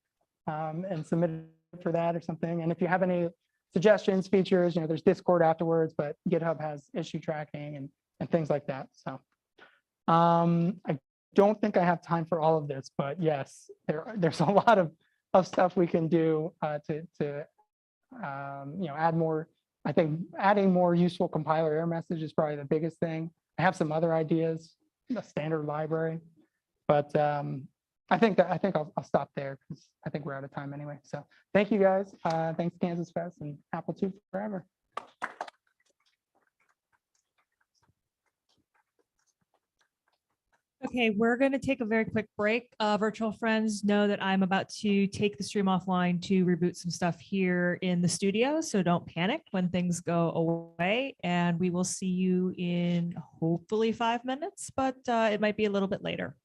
and submit it for that or something. And if you have any suggestions, features, there's Discord afterwards, but GitHub has issue tracking and things like that. So I don't think I have time for all of this, but yes, there's a lot of stuff we can do to add more. I think adding more useful compiler error message is probably the biggest thing. I have some other ideas, the standard library, but I think I'll stop there because I think we're out of time anyway. So thank you guys. Thanks KansasFest and Apple II forever. Okay, we're going to take a very quick break. Virtual friends know that I'm about to take the stream offline to reboot some stuff here in the studio. So don't panic when things go away. And we will see you in hopefully 5 minutes, but it might be a little bit later.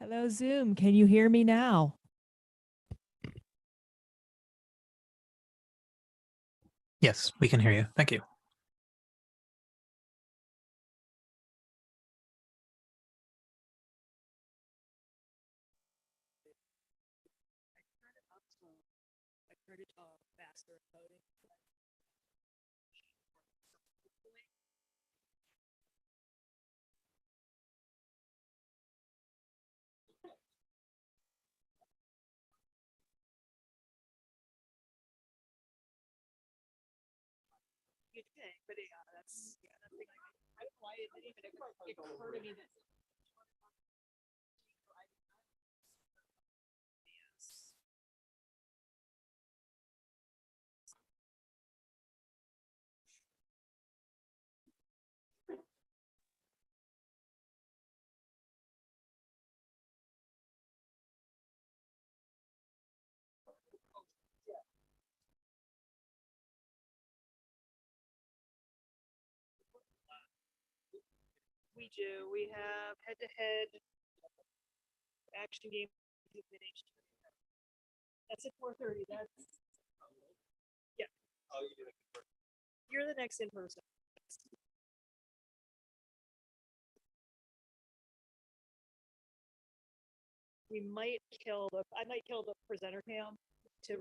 Hello, Zoom. Can you hear me now? Yes, we can hear you. Thank you. You did, but that's I don't know why it didn't even occur to me that. We do. We have head-to-head action game. That's at 4:30. That's yeah. You're the next in person. We might kill the. I might kill the presenter cam to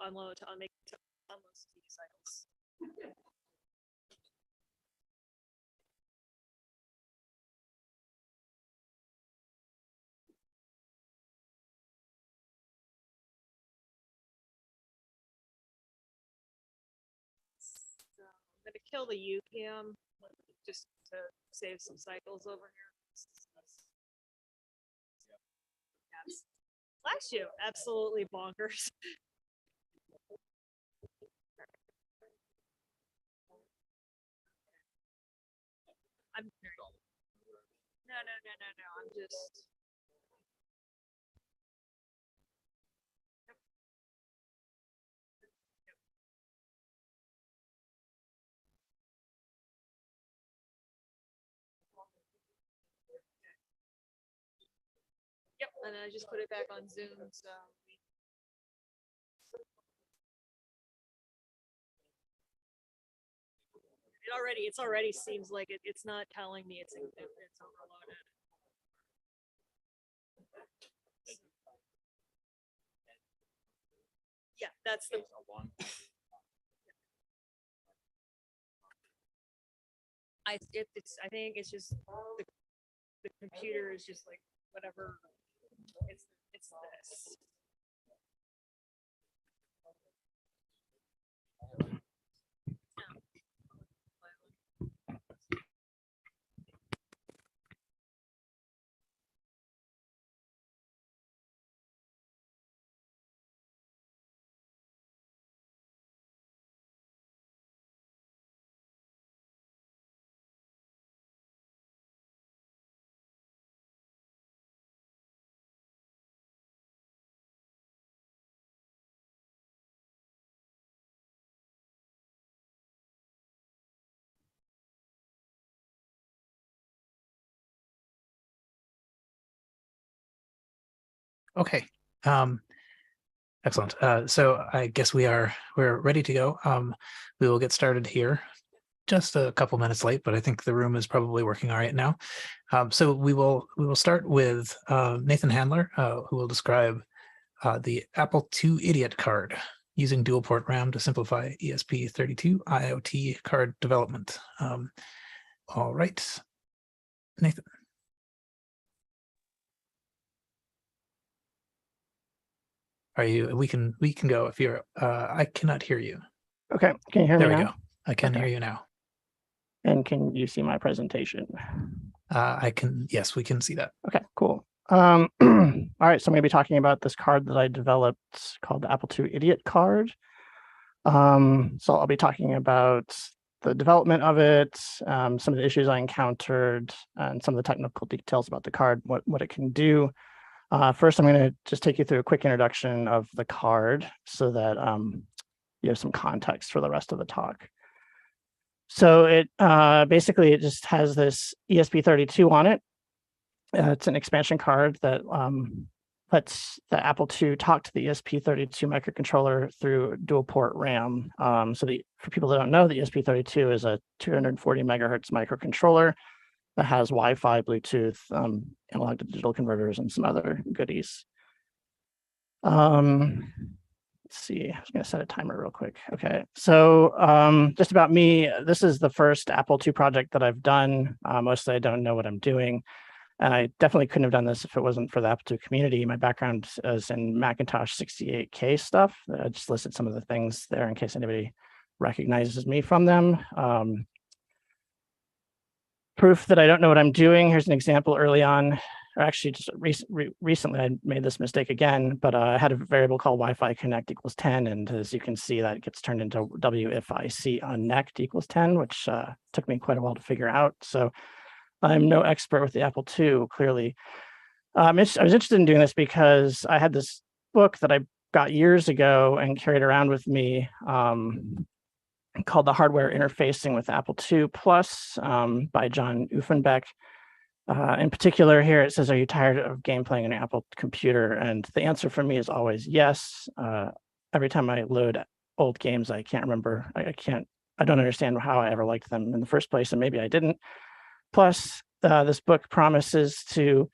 unload to unmake to unload some cycles. I'm gonna kill the UCam just to save some cycles over here. Flash you, absolutely bonkers. I'm no. I'm just. Yep, and I just put it back on Zoom, so. It already seems like it's not telling me it's overloaded. Yeah, that's the one. I think it's just the computer is just like whatever. It's this. Okay. Excellent. So I guess we're ready to go. We will get started here. Just a couple minutes late, but I think the room is probably working all right now. So we will start with Nathan Handler, who will describe the Apple II Idiot card using dual port RAM to simplify ESP32 IoT card development. All right, Nathan. Are you? We can go if you're. I cannot hear you. Okay, can you hear me now? There we go. I can hear you now. And can you see my presentation? I can. Yes, we can see that. Okay, cool. All right, so I'm going to be talking about this card that I developed called the Apple II Idiot card. So I'll be talking about the development of it, some of the issues I encountered, and some of the technical details about the card, what it can do. First, I'm going to just take you through a quick introduction of the card so that you have some context for the rest of the talk. So it basically it just has this ESP32 on it. It's an expansion card that lets the Apple II talk to the ESP32 microcontroller through dual port RAM. For people that don't know, the ESP32 is a 240 megahertz microcontroller that has Wi-Fi, Bluetooth, analog to digital converters, and some other goodies. Let's see, I was going to set a timer real quick. Okay, so just about me, this is the first Apple II project that I've done. Mostly I don't know what I'm doing. And I definitely couldn't have done this if it wasn't for the Apple II community. My background is in Macintosh 68K stuff. I just listed some of the things there in case anybody recognizes me from them. Proof that I don't know what I'm doing. Here's an example early on, or actually just recently I made this mistake again, but I had a variable called Wi-Fi connect equals 10. And as you can see, that gets turned into WFIC unnect equals 10, which took me quite a while to figure out. So I'm no expert with the Apple II, clearly. I was interested in doing this because I had this book that I got years ago and carried around with me called The Hardware Interfacing with Apple II Plus by John Uffenbeck. In particular here, it says, are you tired of game playing on an Apple computer? And the answer for me is always yes. Every time I load old games, I can't remember. I don't understand how I ever liked them in the first place, and maybe I didn't. Plus, this book promises to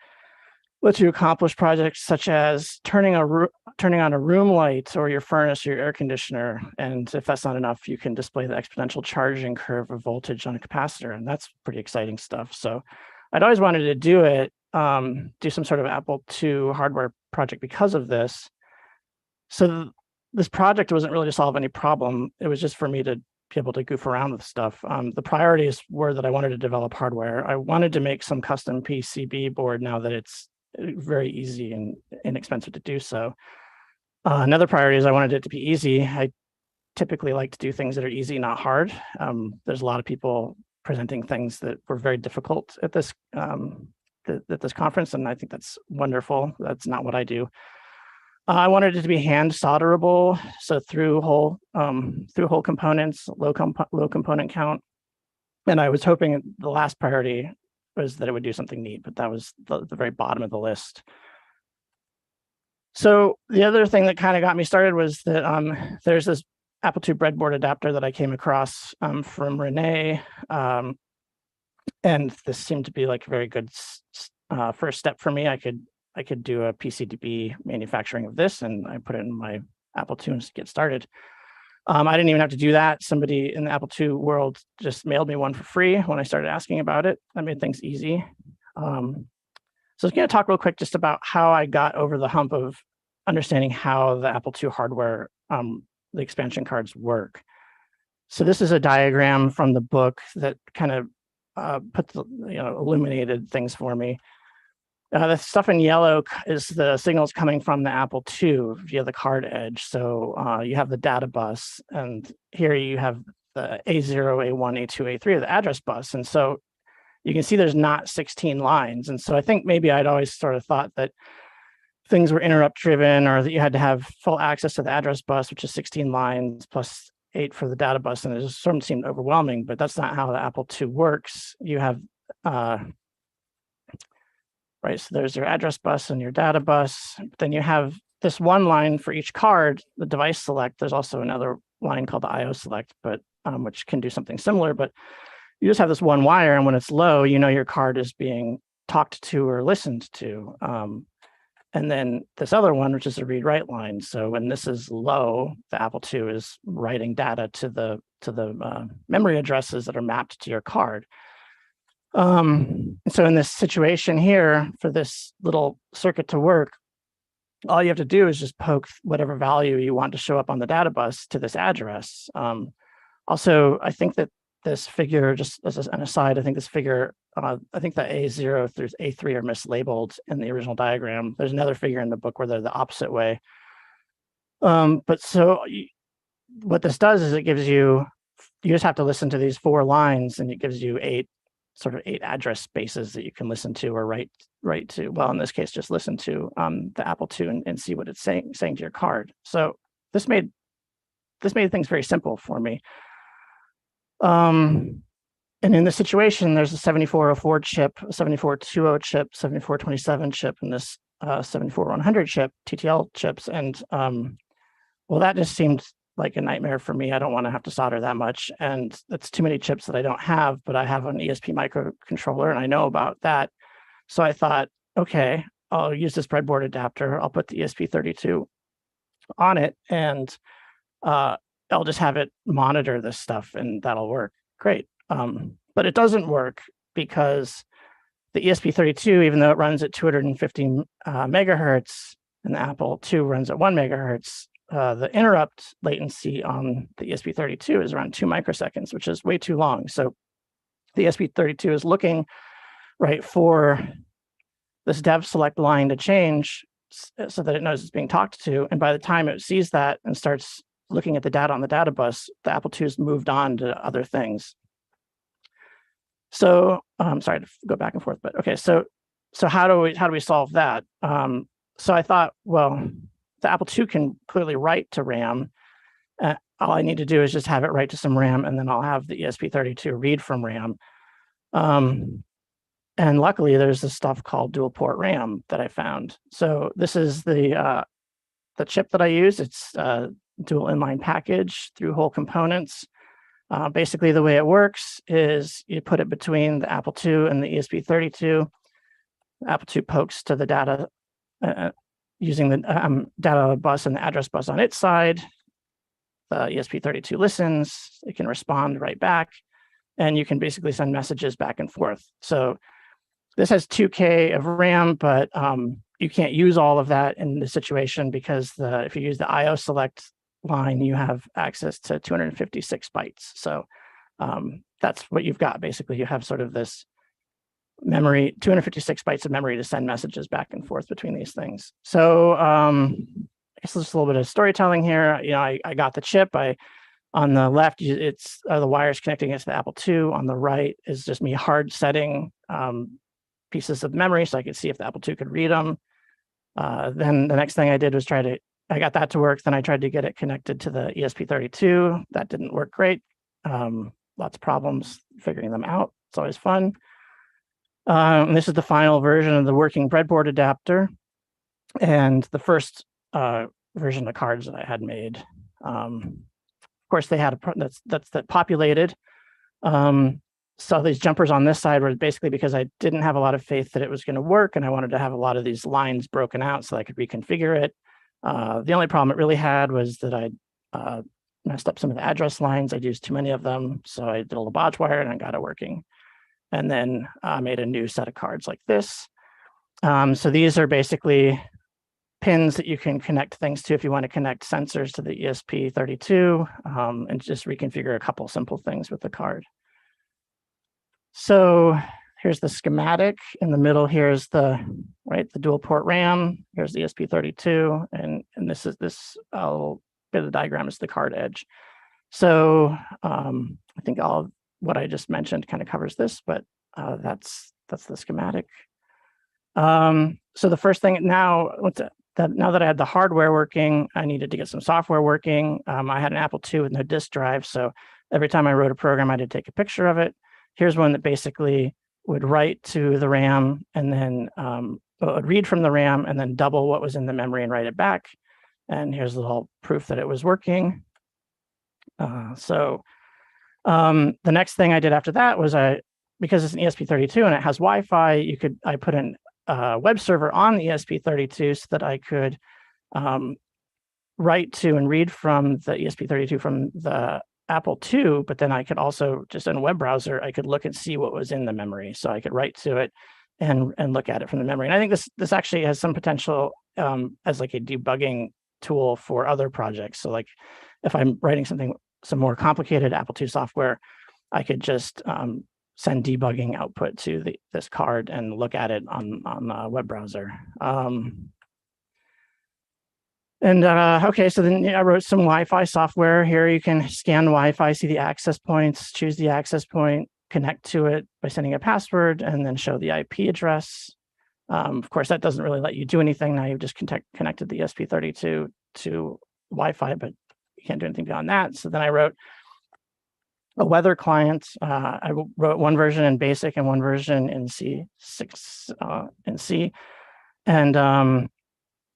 let you accomplish projects such as turning on a room light or your furnace or your air conditioner. And if that's not enough, you can display the exponential charging curve of voltage on a capacitor. And that's pretty exciting stuff. So I'd always wanted to do it, do some sort of Apple II hardware project because of this. So this project wasn't really to solve any problem. It was just for me to be able to goof around with stuff. The priorities were that I wanted to develop hardware. I wanted to make some custom PCB board now that it's very easy and inexpensive to do so. Another priority is I wanted it to be easy. I typically like to do things that are easy, not hard. There's a lot of people presenting things that were very difficult at this conference, and I think that's wonderful. That's not what I do. I wanted it to be hand solderable, so through hole components, low component count. And I was hoping the last priority was that it would do something neat, but that was the very bottom of the list. So the other thing that kind of got me started was that there's this Apple II breadboard adapter that I came across from Renee. And this seemed to be like a very good first step for me. I could do a PCB manufacturing of this, and I put it in my Apple II to get started. I didn't even have to do that. Somebody in the Apple II world just mailed me one for free when I started asking about it. That made things easy. So I was going to talk real quick just about how I got over the hump of understanding how the Apple II hardware, the expansion cards work. So this is a diagram from the book that kind of illuminated things for me. The stuff in yellow is the signals coming from the Apple II via the card edge. So you have the data bus, and here you have the A0, A1, A2, A3 of the address bus. And so you can see there's not 16 lines. And so I think maybe I'd always sort of thought that things were interrupt driven, or that you had to have full access to the address bus, which is 16 lines plus 8 for the data bus. And it just sort of seemed overwhelming, but that's not how the Apple II works. You have right, so there's your address bus and your data bus. Then you have this one line for each card, the device select. There's also another line called the IO select, but which can do something similar. But you just have this one wire, and when it's low, you know your card is being talked to or listened to. And then this other one, which is a read-write line. So when this is low, the Apple II is writing data to the memory addresses that are mapped to your card. So in this situation here, for this little circuit to work, all you have to do is just poke whatever value you want to show up on the data bus to this address. Also, I think that this figure, just as an aside, I think this figure, I think that A0 through A3 are mislabeled in the original diagram. There's another figure in the book where they're the opposite way. But so what this does is it gives you just have to listen to these 4 lines, and it gives you 8 address spaces that you can listen to or write to. Well, in this case, just listen to the Apple II and see what it's saying to your card. So this made things very simple for me. And in this situation, there's a 7404 chip, a 7420 chip, 7427 chip, and this 74100 chip, TTL chips. And well, that just seemed like a nightmare for me. I don't want to have to solder that much. And that's too many chips that I don't have, but I have an ESP microcontroller and I know about that. So I thought, okay, I'll use this breadboard adapter. I'll put the ESP32 on it and I'll just have it monitor this stuff and that'll work. Great. But it doesn't work because the ESP32, even though it runs at 250 megahertz and the Apple II runs at 1 megahertz, the interrupt latency on the ESP32 is around 2 microseconds, which is way too long. So the ESP32 is looking right for this dev select line to change so that it knows it's being talked to. And by the time it sees that and starts looking at the data on the data bus, the Apple II's moved on to other things. So I'm sorry to go back and forth, but okay. So how do we solve that? So I thought, well, the Apple II can clearly write to RAM. All I need to do is just have it write to some RAM, and then I'll have the ESP32 read from RAM. And luckily, there's this stuff called dual port RAM that I found. So this is the chip that I use. It's dual inline package through whole components. Basically, the way it works is you put it between the Apple II and the ESP32. The Apple II pokes to the data using the data bus and the address bus on its side. The ESP32 listens. It can respond right back. And you can basically send messages back and forth. So this has 2K of RAM, but you can't use all of that in the situation because if you use the IO select line, you have access to 256 bytes. So that's what you've got. Basically, you have sort of this memory, 256 bytes of memory to send messages back and forth between these things. So I guess there's a little bit of storytelling here. You know, I got the chip. On the left, it's the wires connecting it to the Apple II. On the right is just me hard setting pieces of memory so I could see if the Apple II could read them. Then the next thing I did was I got that to work. Then I tried to get it connected to the ESP32. That didn't work great. Lots of problems figuring them out. It's always fun. And this is the final version of the working breadboard adapter and the first version of cards that I had made. Of course, they had that's populated. So these jumpers on this side were basically because I didn't have a lot of faith that it was going to work, and I wanted to have a lot of these lines broken out so I could reconfigure it. The only problem it really had was that I messed up some of the address lines. I'd used too many of them, so I did a little bodge wire and I got it working. And then I made a new set of cards like this. So these are basically pins that you can connect things to if you want to connect sensors to the ESP32 and just reconfigure a couple simple things with the card. So here's the schematic. In the middle, here's the dual port RAM. Here's the ESP32, and this is this bit of the diagram is the card edge. So I think all what I just mentioned kind of covers this, but that's the schematic. So the first thing now that I had the hardware working, I needed to get some software working. I had an Apple II with no disk drive, so every time I wrote a program, I had to take a picture of it. Here's one that basically would write to the RAM and then would read from the RAM and then double what was in the memory and write it back. And here's the whole proof that it was working. The next thing I did after that was because it's an ESP32 and it has Wi-Fi, I put in a web server on the ESP32 so that I could write to and read from the ESP32 from the Apple II, but then I could also, just in a web browser, I could look and see what was in the memory. So I could write to it and look at it from the memory. And I think this actually has some potential as like a debugging tool for other projects. So like if I'm writing some more complicated Apple II software, I could just send debugging output to this card and look at it on a web browser. Okay, so then I wrote some Wi-Fi software. Here you can scan Wi-Fi, see the access points, choose the access point, connect to it by sending a password, and then show the IP address. Of course, that doesn't really let you do anything. Now you've just connected the ESP32 to Wi-Fi, but you can't do anything beyond that. So then I wrote a weather client. I wrote one version in BASIC and one version in C6 in C. And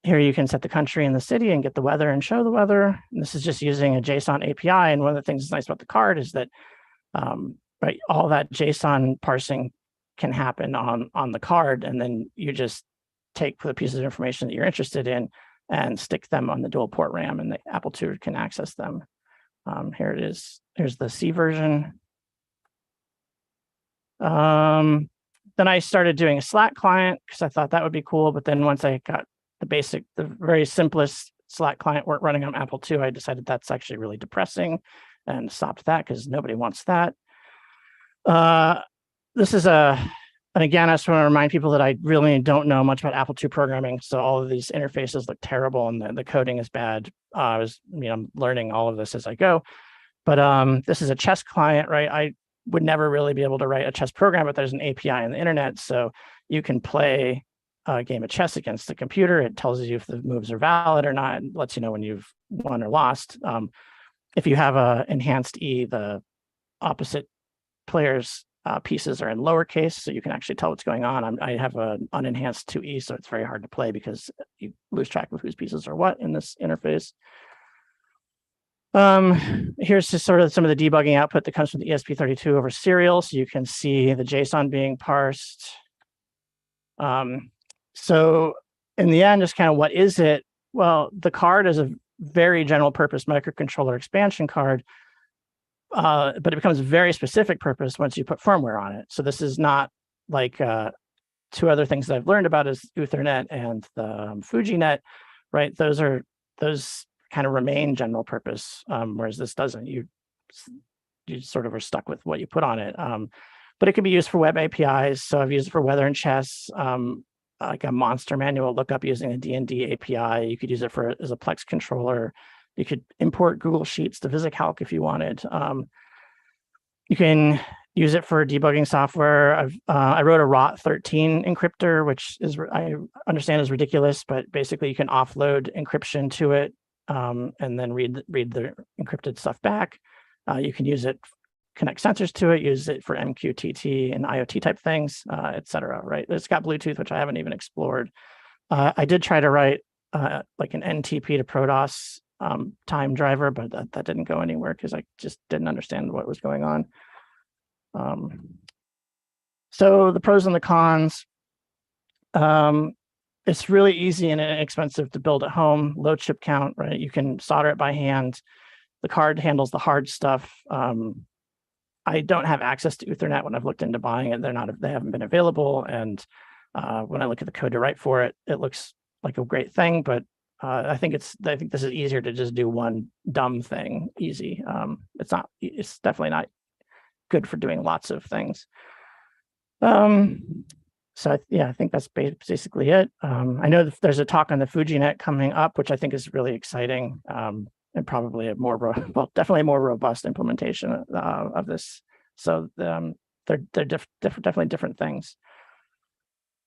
here you can set the country and the city and get the weather and show the weather. And this is just using a JSON API. And one of the things that's nice about the card is that right, all that JSON parsing can happen on the card, and then you just take the pieces of information that you're interested in and stick them on the dual port RAM, and the Apple II can access them. Here it is. Here's the C version. Then I started doing a Slack client because I thought that would be cool. But then once I got the very simplest Slack client running on Apple II, I decided that's actually really depressing and stopped that because nobody wants that. This is and again, I just want to remind people that I really don't know much about Apple II programming. So all of these interfaces look terrible and the coding is bad. I'm learning all of this as I go. But this is a chess client, right? I would never really be able to write a chess program, but there's an API on the internet. So you can play a game of chess against the computer. It tells you if the moves are valid or not. It lets you know when you've won or lost. If you have a enhanced E, the opposite players' pieces are in lowercase, so you can actually tell what's going on. I have an unenhanced 2E, so it's very hard to play because you lose track of whose pieces are what in this interface. Here's just sort of some of the debugging output that comes from the ESP32 over serial, so you can see the JSON being parsed. So in the end, just kind of what is it? Well, the card is a very general purpose microcontroller expansion card, but it becomes a very specific purpose once you put firmware on it. So this is not like two other things that I've learned about is Ethernet and the FujiNet, right? Those kind of remain general purpose, whereas this doesn't. You sort of are stuck with what you put on it. But it can be used for web APIs. So I've used it for weather and chess, like a monster manual lookup using a D&D API. You could use it as a Plex controller. You could import Google Sheets to VisiCalc if you wanted. You can use it for debugging software. I wrote a ROT13 encryptor, which is I understand is ridiculous, but basically you can offload encryption to it and then read the encrypted stuff back. You can use it, connect sensors to it, use it for MQTT and IoT type things, et cetera, right? It's got Bluetooth, which I haven't even explored. I did try to write like an NTP to ProDOS time driver, but that didn't go anywhere because I just didn't understand what was going on. So the pros and the cons. It's really easy and inexpensive to build at home, low chip count, right? You can solder it by hand. The card handles the hard stuff. I don't have access to Ethernet when I've looked into buying it. They haven't been available. And when I look at the code to write for it, it looks like a great thing, but I think this is easier to just do one dumb thing easy. It's definitely not good for doing lots of things. So I think that's basically it. I know there's a talk on the FujiNet coming up, which I think is really exciting, and probably definitely a more robust implementation of this. So they're definitely different things.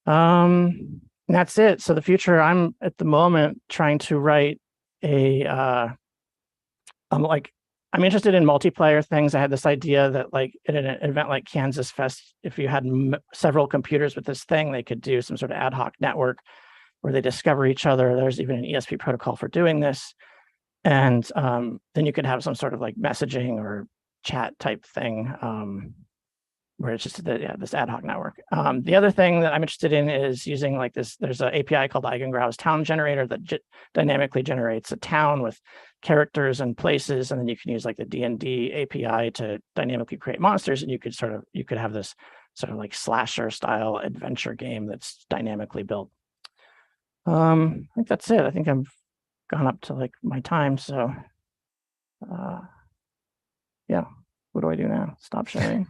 And that's it. So the future, I'm at the moment trying to write I'm interested in multiplayer things. I had this idea that like at an event like KansasFest, if you had several computers with this thing, they could do some sort of ad hoc network where they discover each other. There's even an ESP protocol for doing this. And then you could have some sort of like messaging or chat type thing where it's just this ad hoc network. The other thing that I'm interested in is using like this. There's an API called Eigengrau's Town Generator that dynamically generates a town with characters and places, and then you can use like the D&D API to dynamically create monsters, and you could have this sort of like slasher style adventure game that's dynamically built. I think that's it. I think I've gone up to like my time. So yeah, what do I do now? Stop sharing.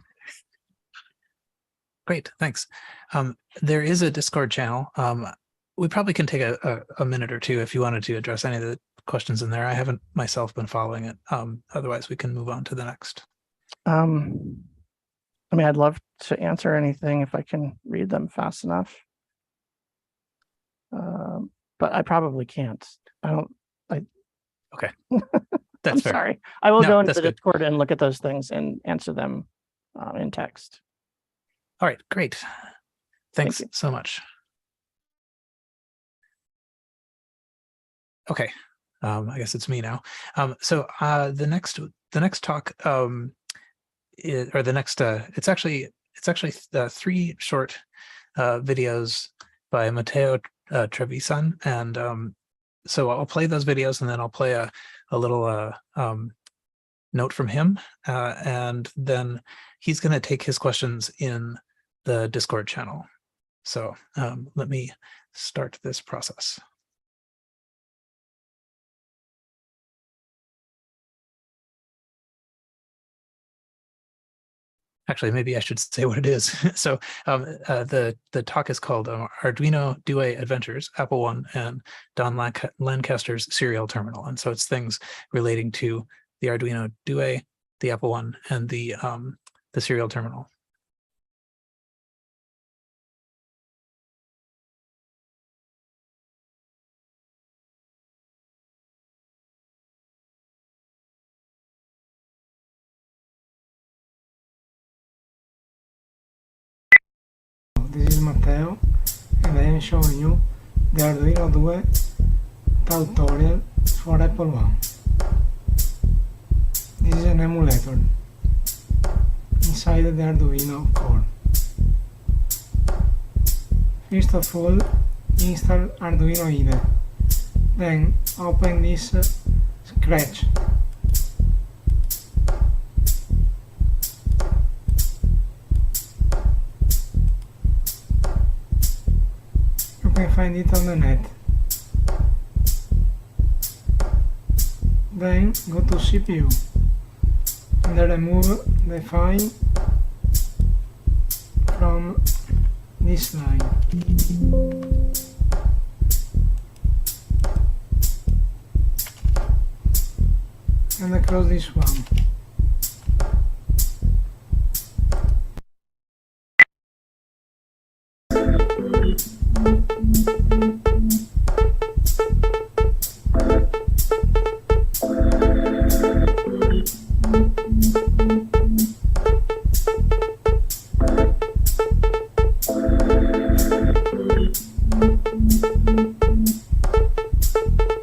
Great, thanks. There is a Discord channel. We probably can take a minute or two if you wanted to address any of the questions in there. I haven't myself been following it. Otherwise, we can move on to the next. I mean, I'd love to answer anything if I can read them fast enough. But I probably can't. Okay. That's I'm fair. sorry. I will No, go into that's the good. Discord and look at those things and answer them in text. All right, great. Thanks you. so much. Okay, I guess it's me now. So the next talk it's actually 3 short videos by Matteo Trevisan, and so I'll play those videos, and then I'll play a little note from him, and then he's going to take his questions in the Discord channel. So let me start this process. Actually, maybe I should say what it is. So the talk is called Arduino Due Adventures, Apple One, and Don Lancaster's Serial Terminal. And so it's things relating to the Arduino Due, the Apple One, and the Serial Terminal. This is Matteo, and I am showing you the Arduino Due tutorial for Apple One. This is an emulator inside the Arduino core. First of all, install Arduino IDE, then open this Scratch. You can find it on the net. Then go to CPU and remove the file from this line. And close this one.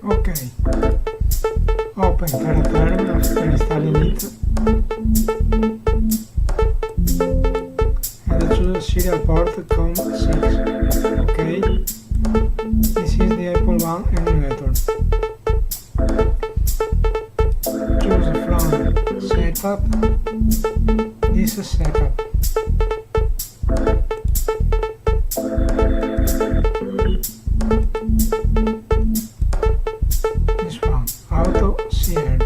Okay, open Terraform after installing it and choose serial port COM6. Okay, this is the Apple One emulator. Choose from setup, this is setup. This one, auto sear.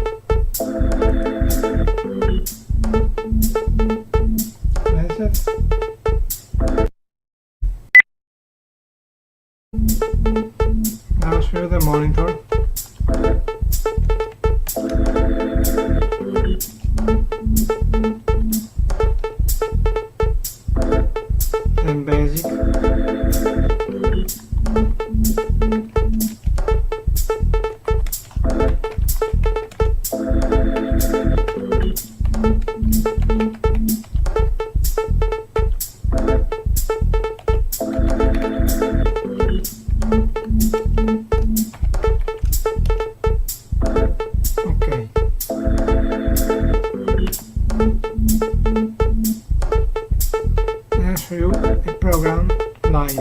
That's it. Now show the monitor. And basic. Okay. Now show you a program live.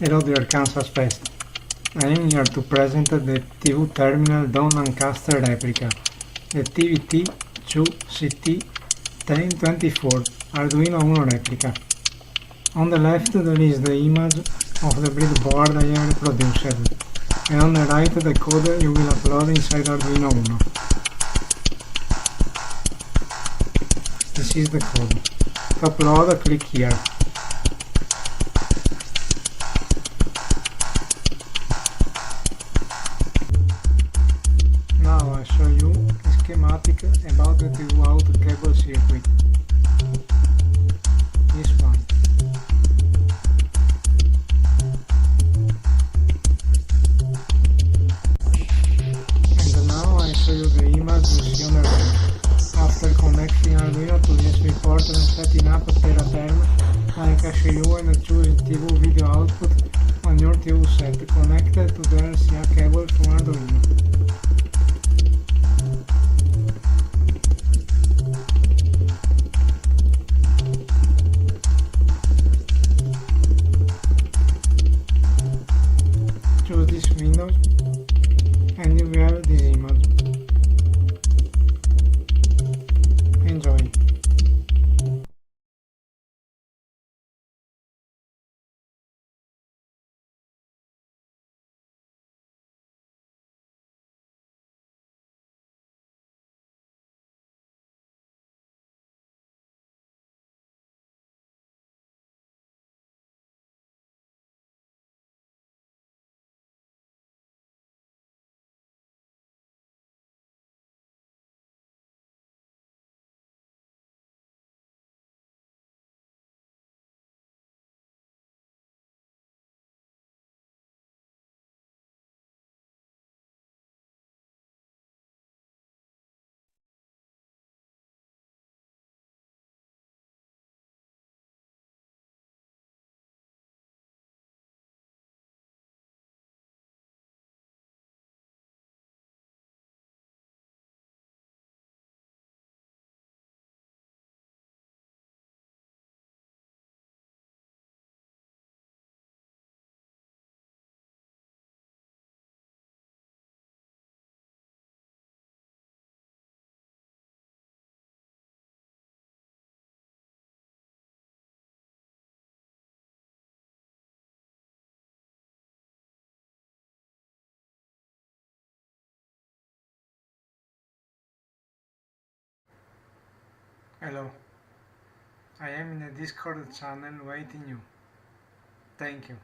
Hello dear KansasFest. I am here to present the TV Terminal Dawn Lancaster replica, the TVT2CT1024 Arduino Uno replica. On the left there is the image of the breadboard I have reproduced, and on the right the code you will upload inside Arduino Uno. This is the code. To upload, click here. Now I show you a schematic about the II IoT cable circuit. This one. And now I show you the image you see on the right. After connecting Arduino to USB port and setting up TeraTerm, I can show you and choose TV video output on your TV set connected to the RCA cable from Arduino. Choose this window and you will have this image. Enjoy. Hello. I am in the Discord channel waiting you. Thank you.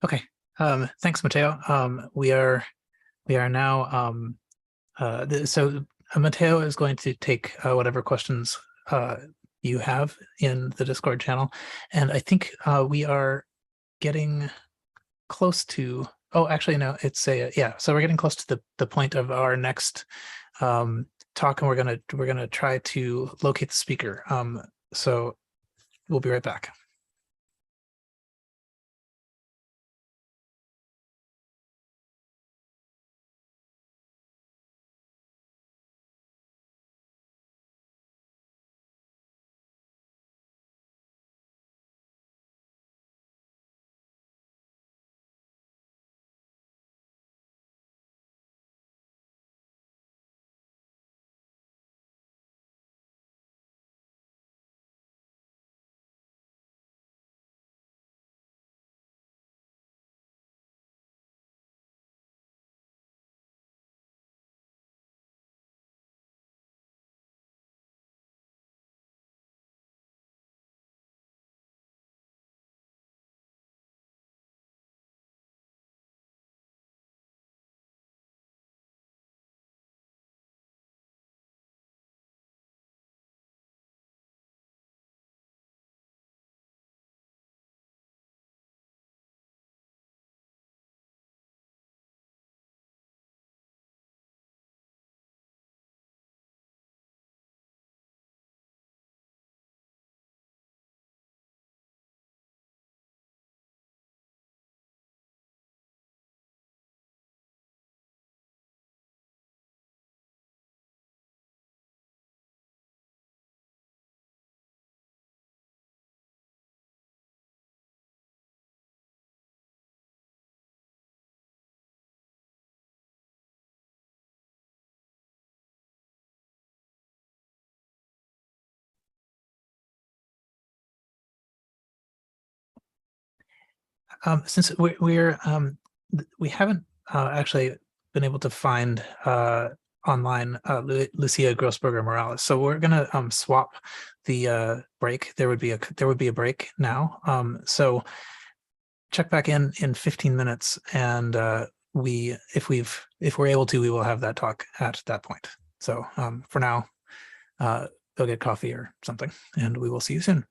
Okay. Thanks, Matteo. We are now so Matteo is going to take whatever questions you have in the Discord channel, and I think we are getting close to. Oh, actually, no. It's yeah. So we're getting close to the point of our next talk, and we're gonna try to locate the speaker. So we'll be right back. Since we haven't actually been able to find online Lucia Grossberger Morales, so we're gonna swap the break. There would be a break now. So check back in 15 minutes, and if we're able to, we will have that talk at that point. So for now, go get coffee or something, and we will see you soon.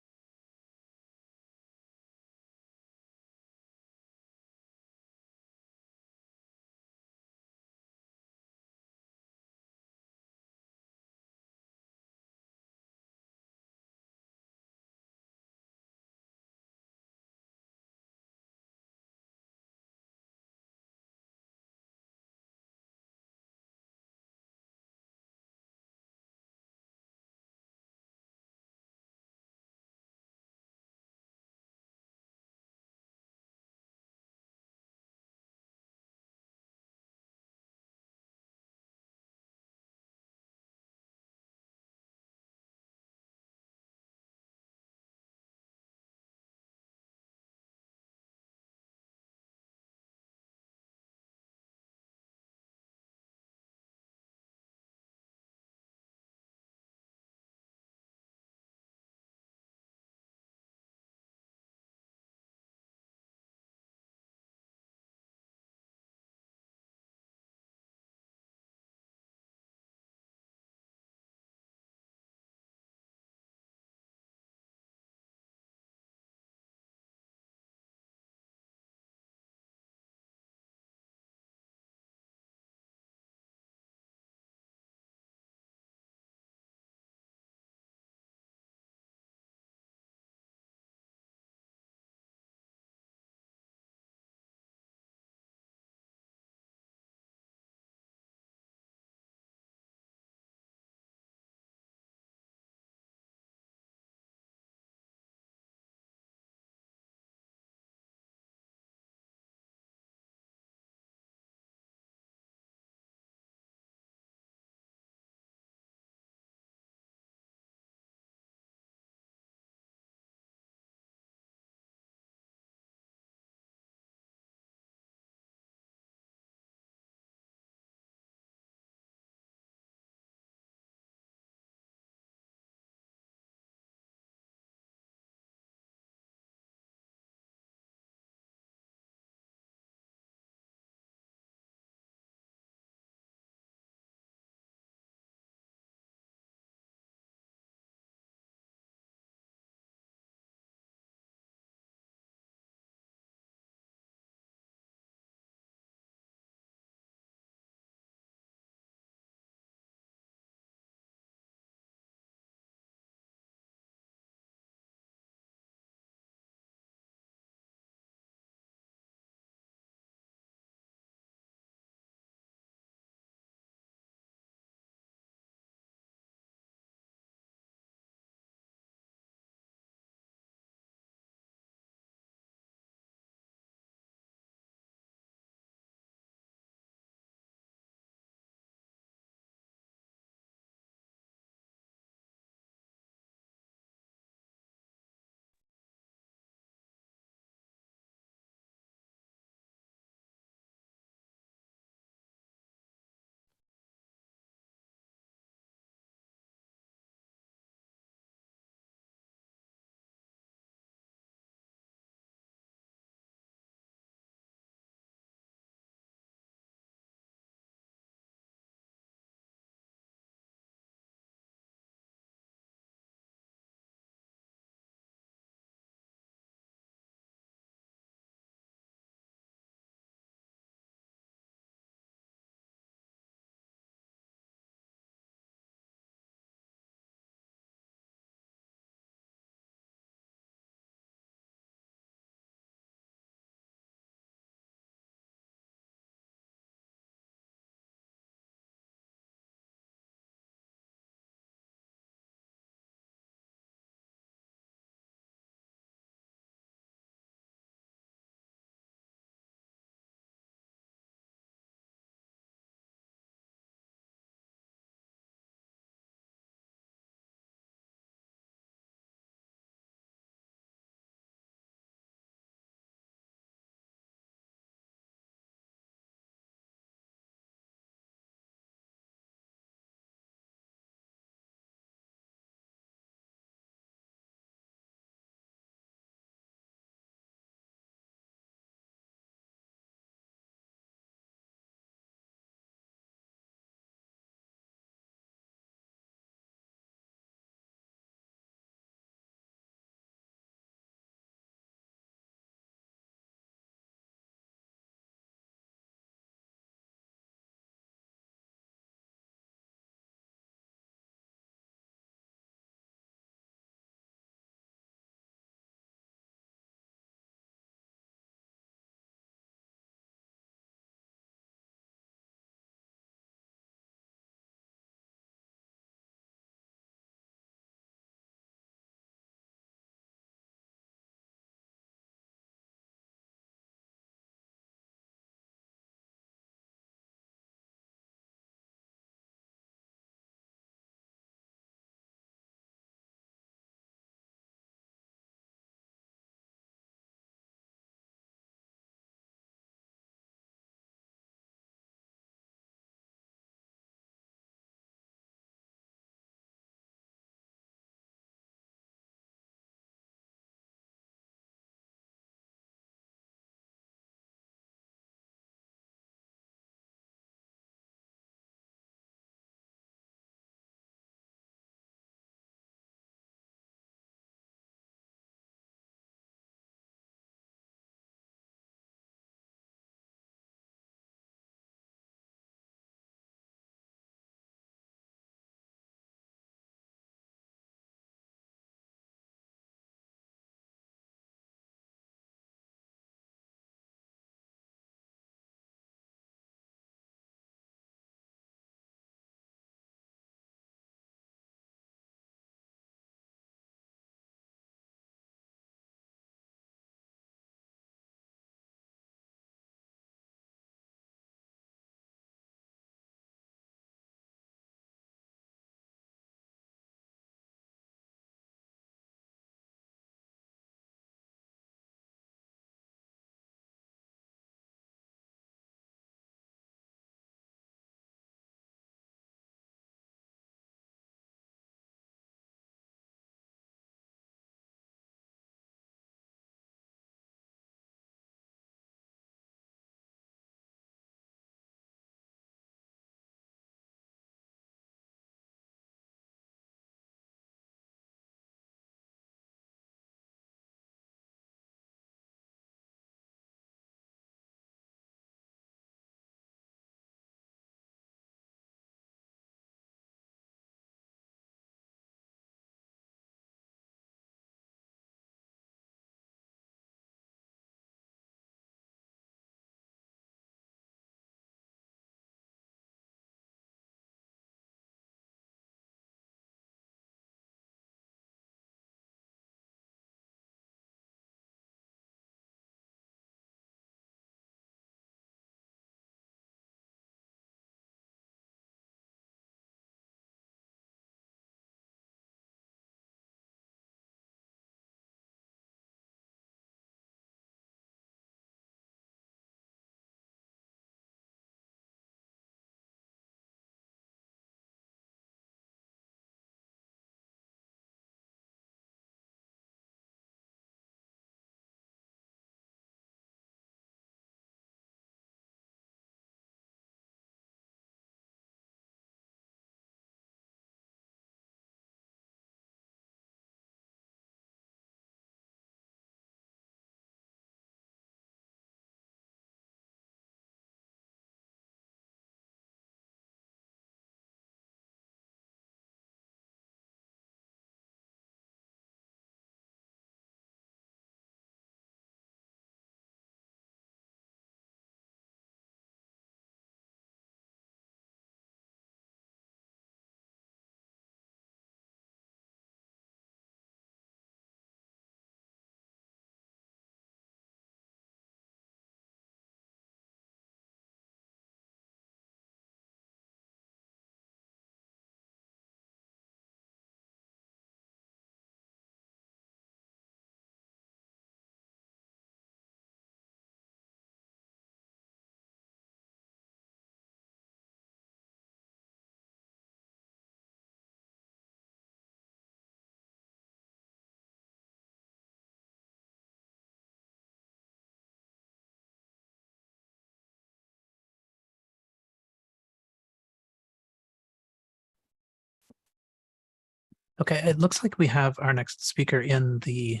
Okay, it looks like we have our next speaker in the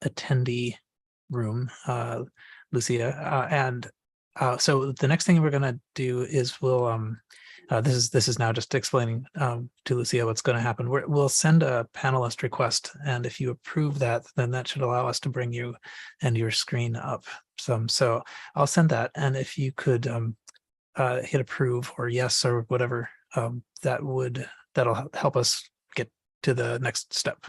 attendee room, Lucia. So the next thing we're going to do is this is now just explaining to Lucia what's going to happen. We'll send a panelist request, and if you approve that, then that should allow us to bring you and your screen up some. So I'll send that, and if you could hit approve or yes or whatever, that'll help us get to the next step.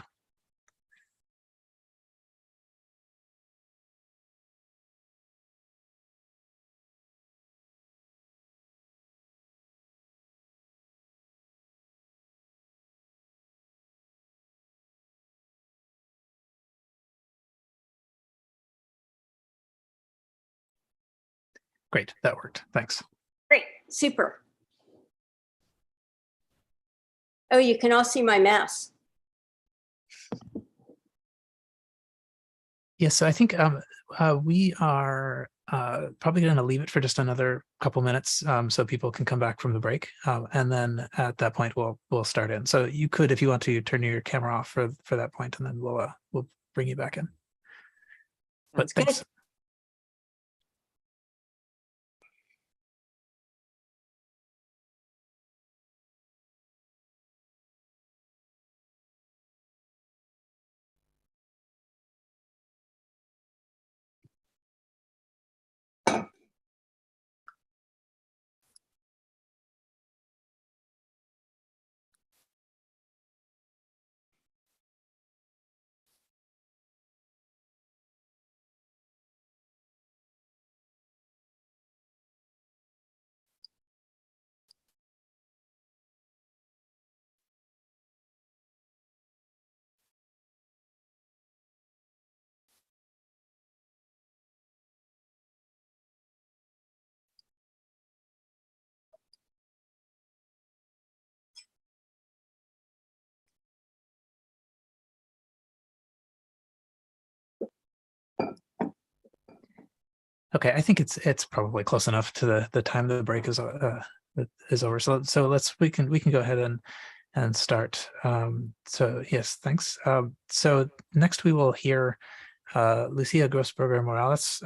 Great, that worked. Thanks. Great, super. Oh, you can all see my mess. Yes, so I think we are probably going to leave it for just another couple minutes so people can come back from the break. And then at that point, we'll start in. So you could, if you want to, turn your camera off for that point, and then we'll bring you back in. But thanks. Good. Okay, I think it's probably close enough to the time that the break is over. So we can go ahead and start. So yes, thanks. So next we will hear Lucia Grossberger Morales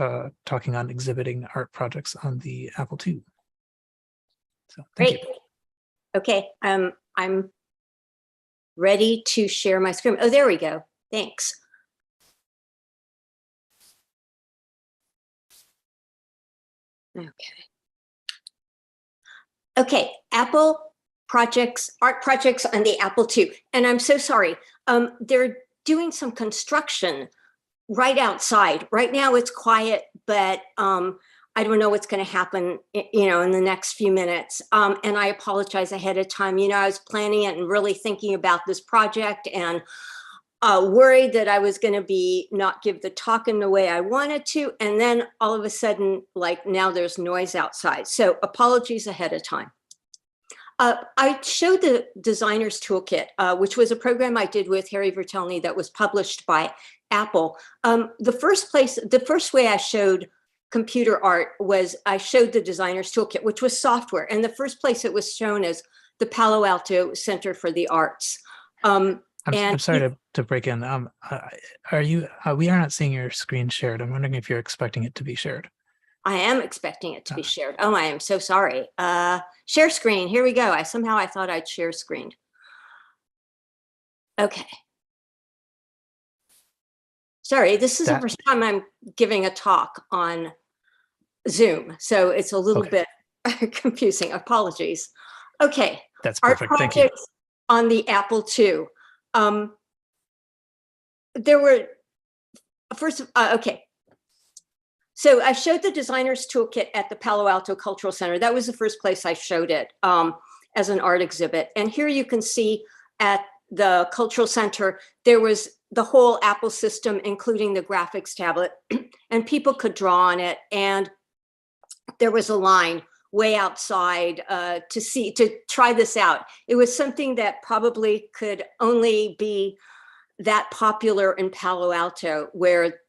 talking on exhibiting art projects on the Apple II. So great. Okay, I'm ready to share my screen. Oh, there we go. Thanks. Okay, Apple projects, art projects on the Apple II. And I'm so sorry. They're doing some construction right outside. Right now it's quiet, but I don't know what's going to happen, in the next few minutes. And I apologize ahead of time. I was planning it and really thinking about this project and worried that I was going to not give the talk in the way I wanted to. And then all of a sudden, now there's noise outside. So apologies ahead of time. I showed the Designer's Toolkit, which was a program I did with Harry Vertelny that was published by Apple. The first way I showed computer art was I showed the Designer's Toolkit, which was software. And the first place it was shown as the Palo Alto Center for the Arts. I'm sorry to break in. We are not seeing your screen shared. I'm wondering if you're expecting it to be shared. I am expecting it to be shared. Oh, I am so sorry. Share screen. Here we go. I thought I'd share screened. Okay. Sorry, this is the first time I'm giving a talk on Zoom, so it's a little bit confusing. Apologies. Okay. That's perfect. Thank you. On the Apple II. There were okay. So I showed the Designer's Toolkit at the Palo Alto Cultural Center. That was the first place I showed it as an art exhibit. And here you can see at the Cultural Center, there was the whole Apple system, including the graphics tablet, and people could draw on it. And there was a line way outside to try this out. It was something that probably could only be that popular in Palo Alto, where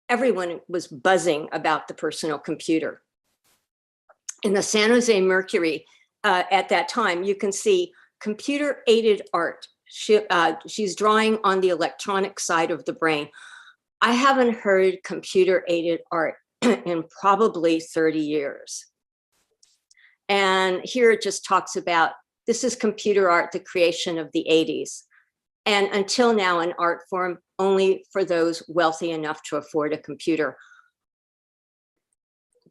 everyone was buzzing about the personal computer. In the San Jose Mercury at that time, you can see computer-aided art she's drawing on the electronic side of the brain. I haven't heard computer aided art in probably 30 years. And here it just talks about, this is computer art, the creation of the 80s. And until now, an art form only for those wealthy enough to afford a computer.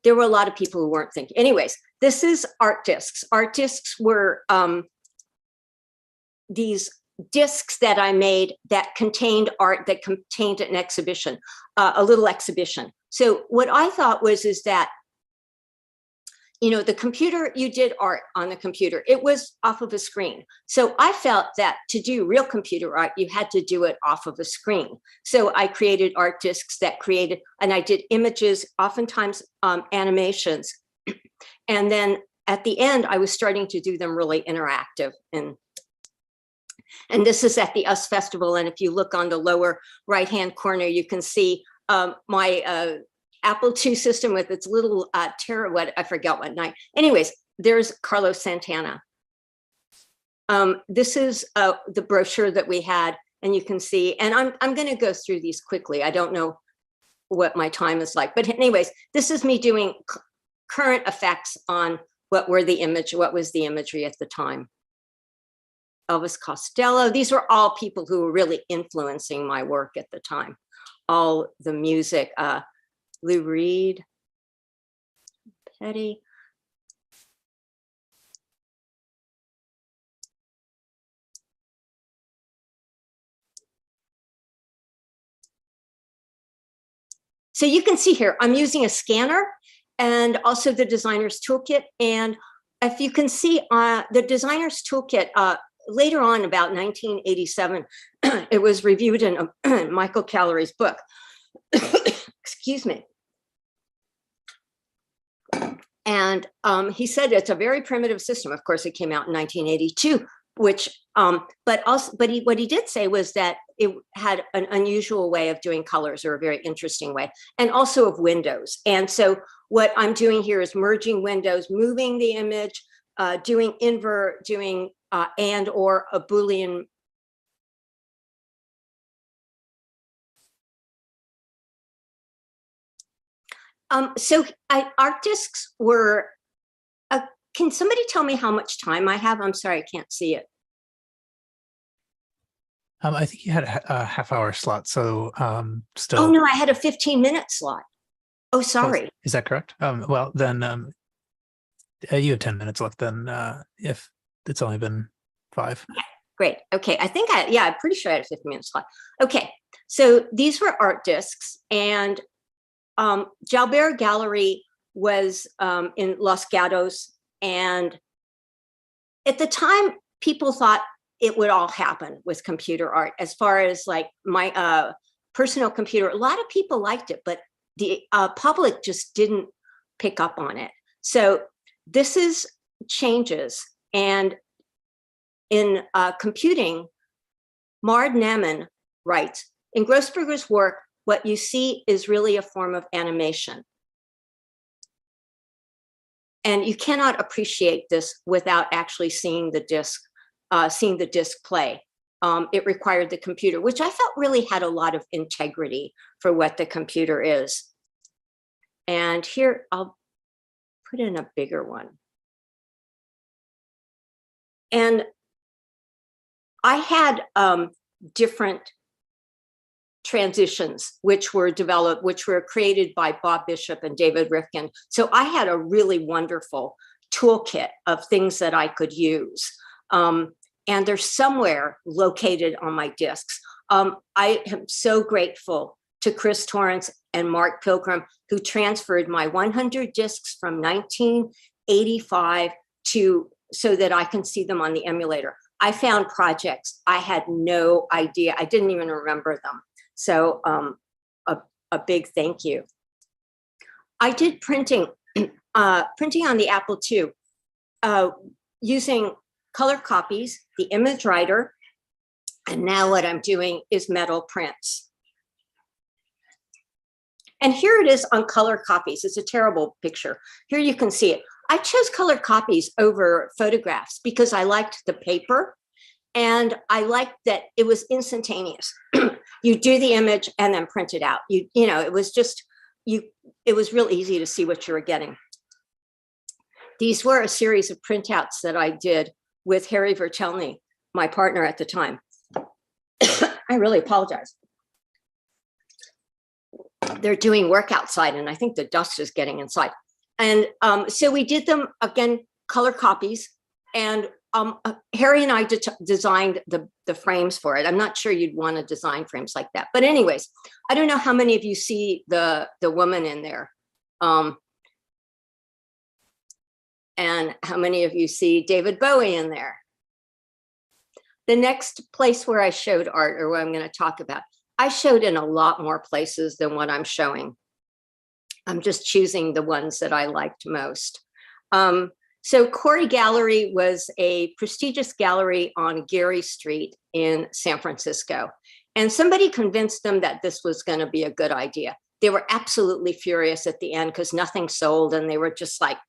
There were a lot of people who weren't thinking. Anyways, this is art discs. Art discs were these discs that I made that contained art, that contained an exhibition, a little exhibition. So what I thought was, is that, you know, the computer, you did art on the computer. It was off of a screen. So I felt that to do real computer art, you had to do it off of a screen. So I created art discs that created, and I did images, oftentimes animations. And then at the end, I was starting to do them really interactive. And this is at the US Festival. And if you look on the lower right-hand corner, you can see my Apple II system with its little what I forgot what night. Anyways, there's Carlos Santana. This is the brochure that we had, and you can see, and I'm going to go through these quickly. I don't know what my time is like, but anyways, this is me doing current effects on what was the imagery at the time. Elvis Costello. These were all people who were really influencing my work at the time. All the music. Lou Reed, Petty. So you can see here, I'm using a scanner and also the designer's toolkit. And if you can see the designer's toolkit, later on, about 1987, it was reviewed in Michael Callery's book. Excuse me. And he said it's a very primitive system. Of course, it came out in 1982, which, what he did say was that it had an unusual way of doing colors, or a very interesting way, and also of windows. And so what I'm doing here is merging windows, moving the image, doing invert, doing and or a Boolean. So art discs were, can somebody tell me how much time I have? I'm sorry, I can't see it. I think you had a half-hour slot, so still. Oh no, I had a 15-minute slot. Oh, sorry. Is that correct? Well, then you have 10 minutes left. Then if it's only been 5. Okay, great. Okay, I think I'm pretty sure I had a 15-minute slot. Okay, so these were art discs, and Jalbert Gallery was in Los Gatos, and at the time, people thought it would all happen with computer art. As far as like my personal computer, a lot of people liked it, but the public just didn't pick up on it. So this is changes, and in computing, Mard Nemen writes, in Grossberger's work, what you see is really a form of animation. And you cannot appreciate this without actually seeing the disc play. It required the computer, which I felt really had a lot of integrity for what the computer is. And here, I'll put in a bigger one. And I had different transitions which were developed, which were created by Bob Bishop and David Rifkin. So I had a really wonderful toolkit of things that I could use. And they're somewhere located on my discs. I am so grateful to Chris Torrance and Mark Pilgrim, who transferred my 100 discs from 1985 so that I can see them on the emulator. I found projects I had no idea. I didn't even remember them. So a big thank you. I did printing on the Apple II using color copies, the image writer, and now what I'm doing is metal prints. And here it is on color copies. It's a terrible picture. Here you can see it. I chose color copies over photographs because I liked the paper, And I liked that it was instantaneous. You do the image and then print it out. You know, it was just, it was real easy to see what you were getting. These were a series of printouts that I did with Harry Vertelny, my partner at the time. I really apologize. They're doing work outside and I think the dust is getting inside. And so we did them, again, color copies. And Harry and I designed the frames for it. I'm not sure you'd want to design frames like that. But anyways, I don't know how many of you see the woman in there. And how many of you see David Bowie in there? The next place where I showed art, or what I'm going to talk about, I showed in a lot more places than what I'm showing. I'm just choosing the ones that I liked most. So Corey Gallery was a prestigious gallery on Geary Street in San Francisco. And somebody convinced them that this was going to be a good idea. They were absolutely furious at the end because nothing sold. And they were just like,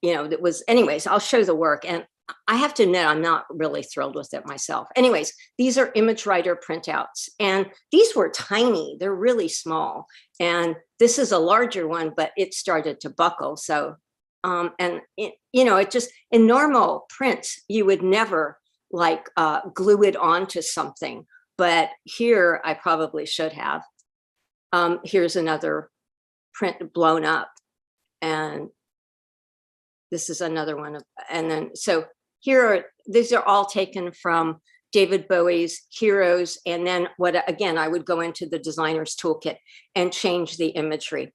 you know, it was, anyways, I'll show the work. And I have to admit, I'm not really thrilled with it myself. Anyways, these are Image Writer printouts. And these were tiny. They're really small. And this is a larger one, but it started to buckle. So you know, it just, in normal prints, you would never like glue it onto something, but here I probably should have. Here's another print blown up, and this is another one. And then, so these are all taken from David Bowie's Heroes. And then what, again, I would go into the designer's toolkit and change the imagery.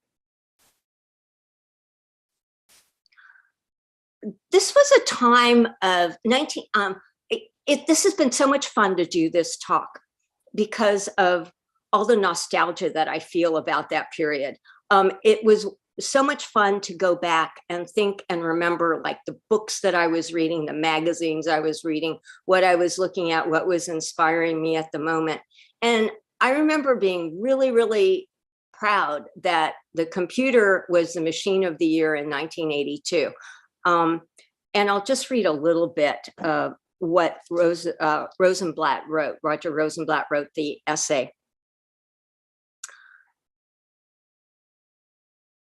This was a time of this has been so much fun to do this talk because of all the nostalgia that I feel about that period. It was so much fun to go back and think and remember like the books that I was reading, the magazines I was reading, what I was looking at, what was inspiring me at the moment. And I remember being really, really proud that the computer was the machine of the year in 1982. And I'll just read a little bit of what Rosenblatt wrote. Roger Rosenblatt wrote the essay.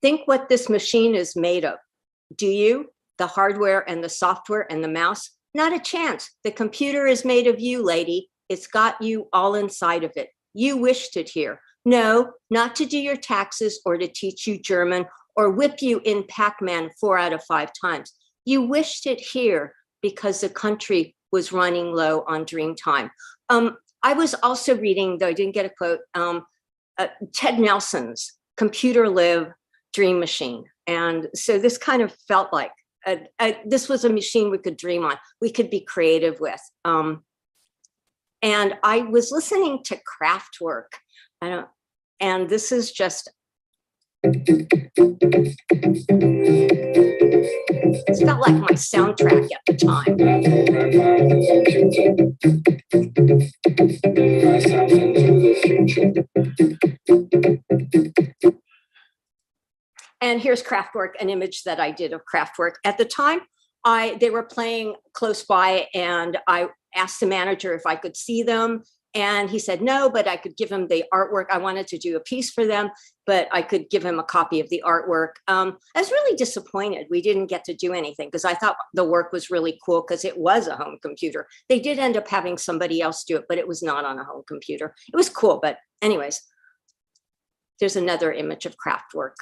Think what this machine is made of. Do you? The hardware and the software and the mouse? Not a chance. The computer is made of you, lady. It's got you all inside of it. You wished it here. No, not to do your taxes or to teach you German or whip you in Pac-Man 4 out of 5 times. You wished it here because the country was running low on dream time. I was also reading, though I didn't get a quote, Ted Nelson's Computer Live Dream Machine. And so this kind of felt like this was a machine we could dream on, we could be creative with. And I was listening to Kraftwerk. And this is just, it felt like my soundtrack at the time. And here's Kraftwerk, an image that I did of Kraftwerk. At the time, they were playing close by, and I asked the manager if I could see them. And he said no, but I could give him the artwork. I wanted to do a piece for them, but I could give him a copy of the artwork. I was really disappointed we didn't get to do anything because I thought the work was really cool because it was a home computer. They did end up having somebody else do it, but it was not on a home computer. It was cool, but anyways, there's another image of Kraftwerk.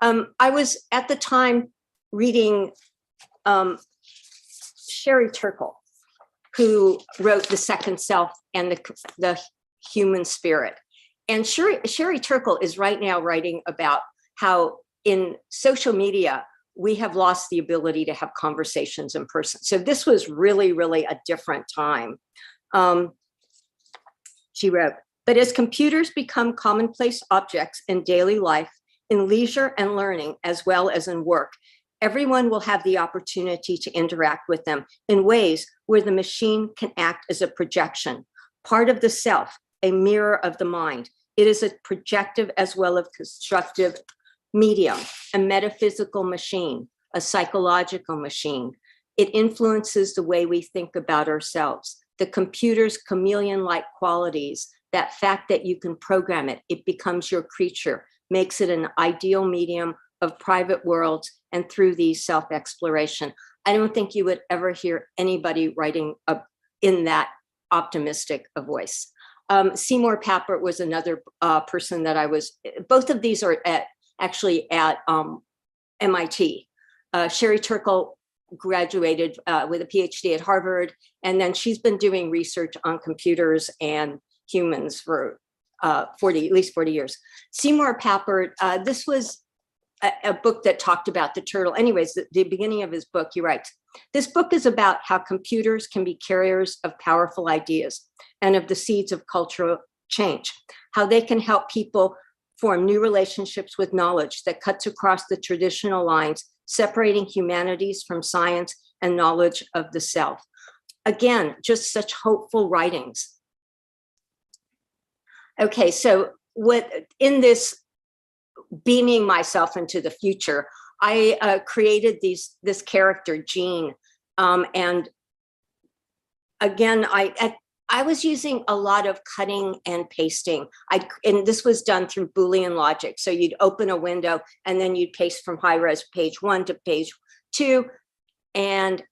I was at the time reading Sherry Turkle, who wrote The Second Self and the Human Spirit. And Sherry Turkle is right now writing about how in social media, we have lost the ability to have conversations in person. So this was really, really a different time. She wrote, but as computers become commonplace objects in daily life, in leisure and learning, as well as in work, everyone will have the opportunity to interact with them in ways where the machine can act as a projection, part of the self, a mirror of the mind. It is a projective as well as constructive medium, a metaphysical machine, a psychological machine. It influences the way we think about ourselves, the computer's chameleon-like qualities, that fact that you can program it, it becomes your creature, makes it an ideal medium of private worlds and through these self-exploration. I don't think you would ever hear anybody writing in that optimistic a voice. Seymour Papert was another person that both of these are actually at MIT. Sherry Turkle graduated with a PhD at Harvard, and then she's been doing research on computers and humans for at least 40 years. Seymour Papert, this was a book that talked about the turtle. Anyways, the beginning of his book, he writes, this book is about how computers can be carriers of powerful ideas and of the seeds of cultural change, how they can help people form new relationships with knowledge that cuts across the traditional lines, separating humanities from science and knowledge of the self. Again, just such hopeful writings. Okay, so in this beaming myself into the future, I created this character, Jean. And again, I was using a lot of cutting and pasting. And this was done through Boolean logic. So you'd open a window and then you'd paste from high-res page 1 to page 2. And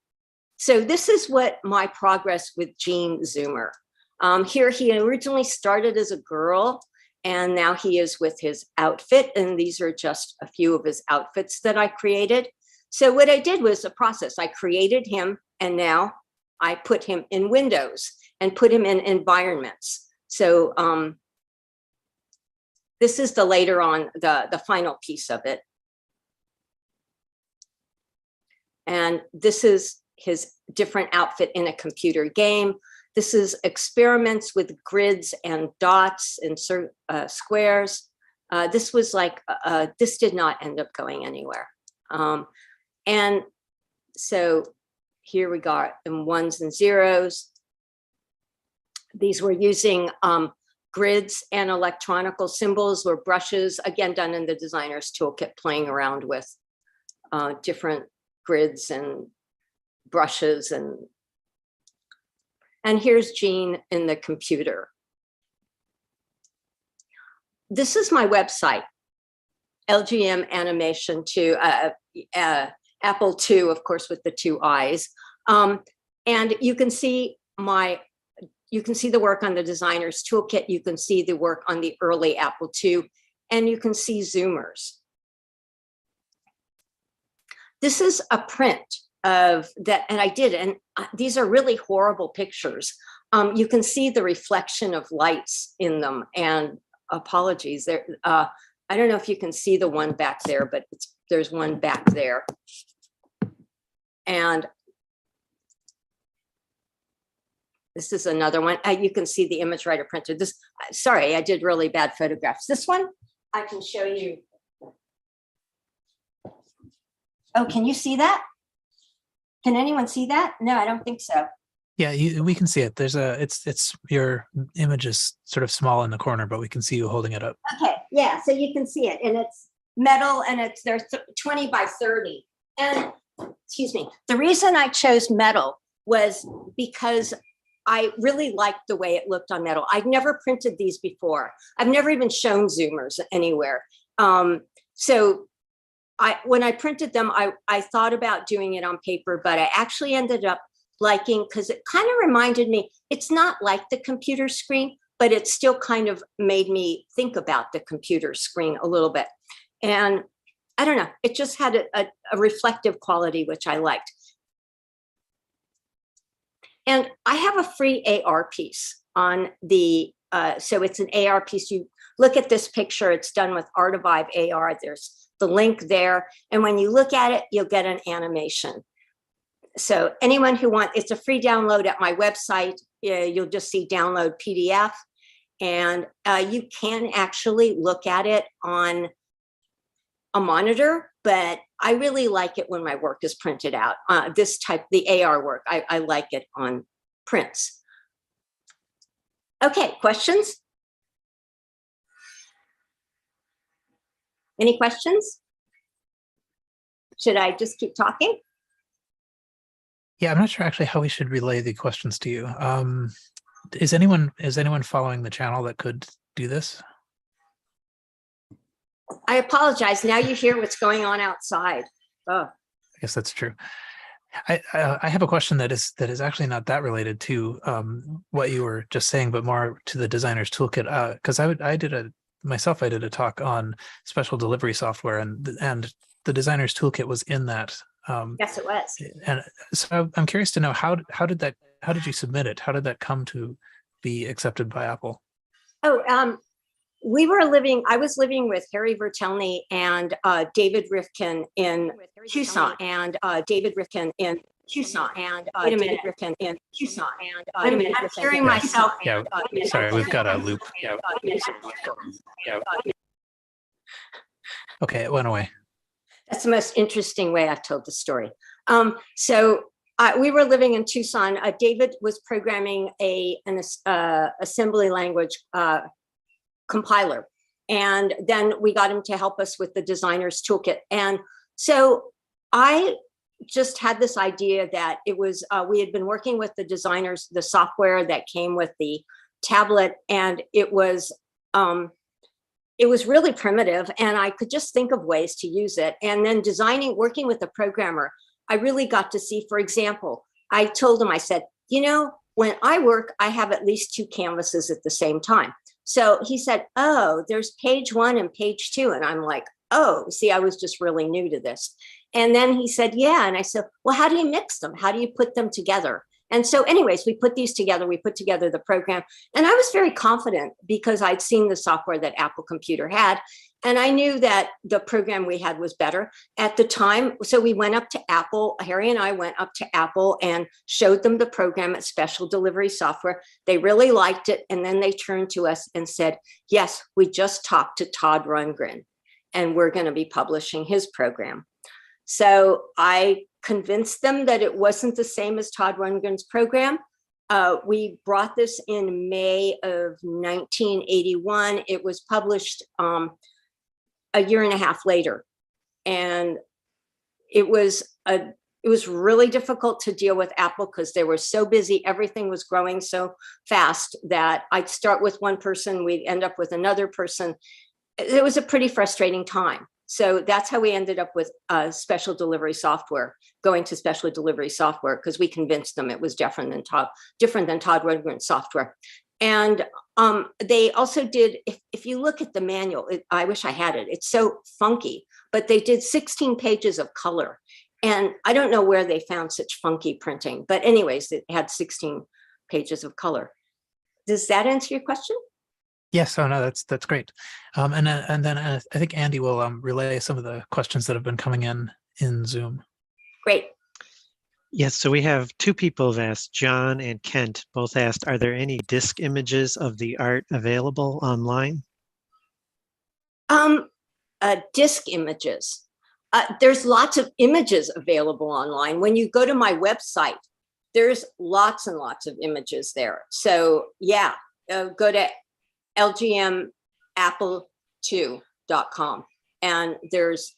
so this is what my progress with Gene Zoomer. Here he originally started as a girl, and now he is with his outfit. And these are just a few of his outfits that I created. So what I did was a process. I created him, and now I put him in windows and put him in environments. So this is the later on, the final piece of it. And this is his different outfit in a computer game. This is experiments with grids and dots and squares. This was like, this did not end up going anywhere. And so here we got them ones and zeros. These were using grids and electronical symbols or brushes, again, done in the designer's toolkit, playing around with different grids and brushes. And here's Jean in the computer. This is my website, LGM Animation 2, Apple II, of course, with the 2 I's. And you can see the work on the designer's toolkit. You can see the work on the early Apple II, and you can see zoomers. This is a print of that, and I did, and these are really horrible pictures. You can see the reflection of lights in them, and apologies there. I don't know if you can see the one back there, but there's one back there. And this is another one. You can see the image writer printer. This, sorry, I did really bad photographs. This one, I can show you. Oh, can you see that? Can anyone see that? No, I don't think so. Yeah, we can see it. There's it's your image is sort of small in the corner, but we can see you holding it up. Okay, yeah, so you can see it, and it's metal, and there's 20 by 30. And excuse me, the reason I chose metal was because I really liked the way it looked on metal. I'd never printed these before. I've never even shown zoomers anywhere. So when I printed them, I thought about doing it on paper, but I actually ended up liking, because it kind of reminded me, it's not like the computer screen, but it still kind of made me think about the computer screen a little bit. And I don't know, it just had a reflective quality, which I liked. And I have a free AR piece on the, so it's an AR piece. You look at this picture, it's done with Artivive AR. There's the link there. And when you look at it, you'll get an animation. So anyone who wants, it's a free download at my website. You'll just see download PDF. And you can actually look at it on a monitor, but I really like it when my work is printed out. This type, the AR work, I like it on prints. Okay, questions? Any questions? Should I just keep talking? Yeah, I'm not sure actually how we should relay the questions to you. Is anyone following the channel that could do this? I apologize. Now you hear what's going on outside. Oh. I guess that's true. I have a question that is actually not that related to what you were just saying, but more to the designer's toolkit. Because I did a talk on special delivery software, and the designer's toolkit was in that. Yes, it was. And so I'm curious to know how did you submit it? How did that come to be accepted by Apple? Oh, I was living with Harry Vertelny and David Rifkin in Tucson, and David Rifkin in Tucson, and David Rifkin in Tucson, and I'm hearing myself. Yeah, sorry, we've got a loop. Okay, it went away. That's the most interesting way I've told the story. We were living in Tucson. David was programming an assembly language compiler. And then we got him to help us with the designer's toolkit. And so I just had this idea that it was, we had been working with the designers, the software that came with the tablet, and it was really primitive, and I could just think of ways to use it. And then working with the programmer, I really got to see, for example, I told him, I said, you know, when I work, I have at least 2 canvases at the same time. So he said, oh, there's page 1 and page 2. And I'm like, oh, see, I was just really new to this. And then he said, yeah. And I said, well, how do you mix them? How do you put them together? And so anyways, we put these together, we put together the program. And I was very confident because I'd seen the software that Apple Computer had. And I knew that the program we had was better at the time. So we went up to Apple, Harry and I went up to Apple and showed them the program at Special Delivery Software. They really liked it. And then they turned to us and said, yes, we just talked to Todd Rundgren and we're going to be publishing his program. So I convinced them that it wasn't the same as Todd Rundgren's program. We brought this in May of 1981. It was published a year and a half later. And it was really difficult to deal with Apple because they were so busy. Everything was growing so fast that I'd start with one person, we'd end up with another person. It was a pretty frustrating time. So that's how we ended up with Special Delivery Software, going to Special Delivery Software, because we convinced them it was different than Todd Rundgren's software. And they also did, if you look at the manual, I wish I had it, it's so funky, but they did 16 pages of color. And I don't know where they found such funky printing, but anyways, it had 16 pages of color. Does that answer your question? Yes, oh no, that's great. And then I think Andy will relay some of the questions that have been coming in Zoom. Great. Yes, so we have 2 people who've asked, John and Kent, both asked, are there any disk images of the art available online? Disk images. There's lots of images available online. When you go to my website, there's lots and lots of images there. So yeah, go to lgmapple2.com and there's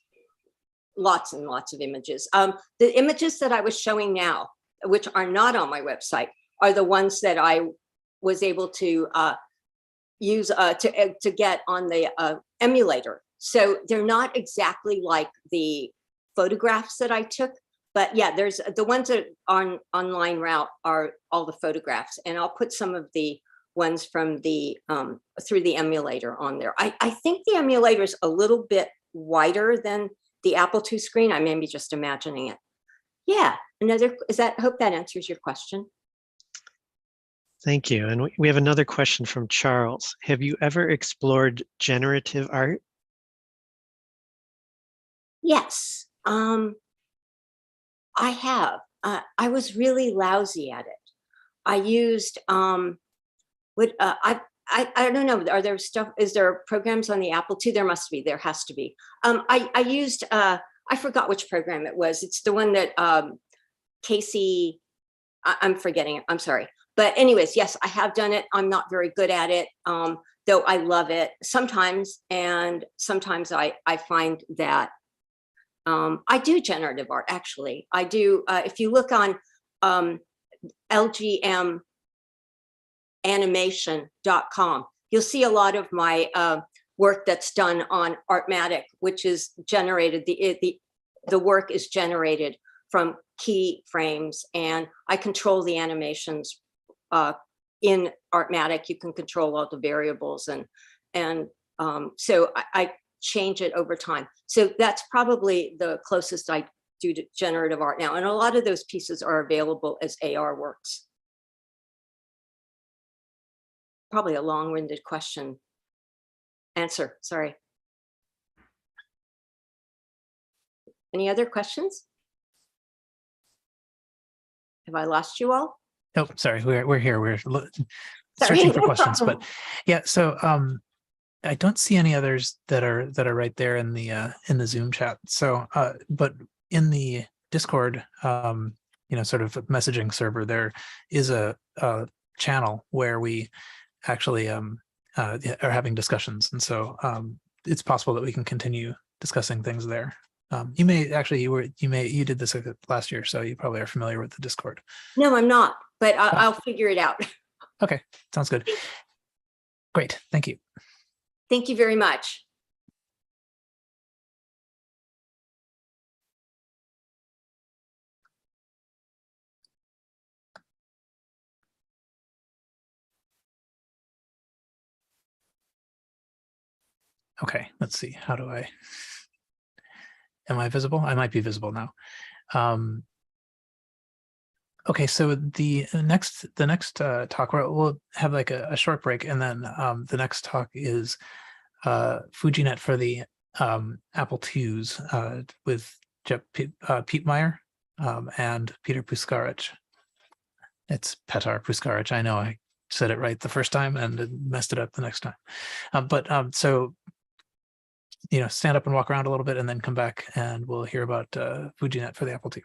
lots and lots of images. The images that I was showing now, which are not on my website, are the ones that I was able to use to get on the emulator. So they're not exactly like the photographs that I took, but yeah, there's the ones that are online route are all the photographs, and I'll put some of the ones from the through the emulator on there. I think the emulator is a little bit wider than the Apple II screen. I may be just imagining it. Yeah, hope that answers your question. Thank you. And we have another question from Charles. Have you ever explored generative art? Yes, I have. I was really lousy at it. I used I don't know. Are there is there programs on the Apple II? There must be. There has to be. I used. I forgot which program it was. It's the one that Casey. I'm forgetting it. I'm sorry. But anyways, yes, I have done it. I'm not very good at it, though I love it sometimes. And sometimes I find that I do generative art. Actually, I do. If you look on lgmanimation.com. You'll see a lot of my work that's done on Artmatic, which is generated, the work is generated from keyframes, and I control the animations in Artmatic. You can control all the variables, and so I change it over time. So that's probably the closest I do to generative art now. And a lot of those pieces are available as AR works. Probably a long-winded answer, sorry. Any other questions? Have I lost you all? Nope, sorry, we're here. We're Sorry, searching for no questions, problem. but yeah. So I don't see any others that are right there in the Zoom chat. So but in the Discord, sort of messaging server, there is a channel where we actually are having discussions, and so it's possible that we can continue discussing things there. You may actually you did this last year, so you probably are familiar with the Discord. No, I'm not, but I'll figure it out. Okay, sounds good. Great, thank you. Thank you very much. Okay, let's see. How do I? Am I visible? I might be visible now. Okay, so the next talk, we'll have like a short break, and then the next talk is FujiNet for the Apple IIs with Pete Meyer and Peter Puskarich. It's Petar Puskarich. I know I said it right the first time and messed it up the next time. So stand up and walk around a little bit, and then come back, and we'll hear about FujiNet for the Apple II.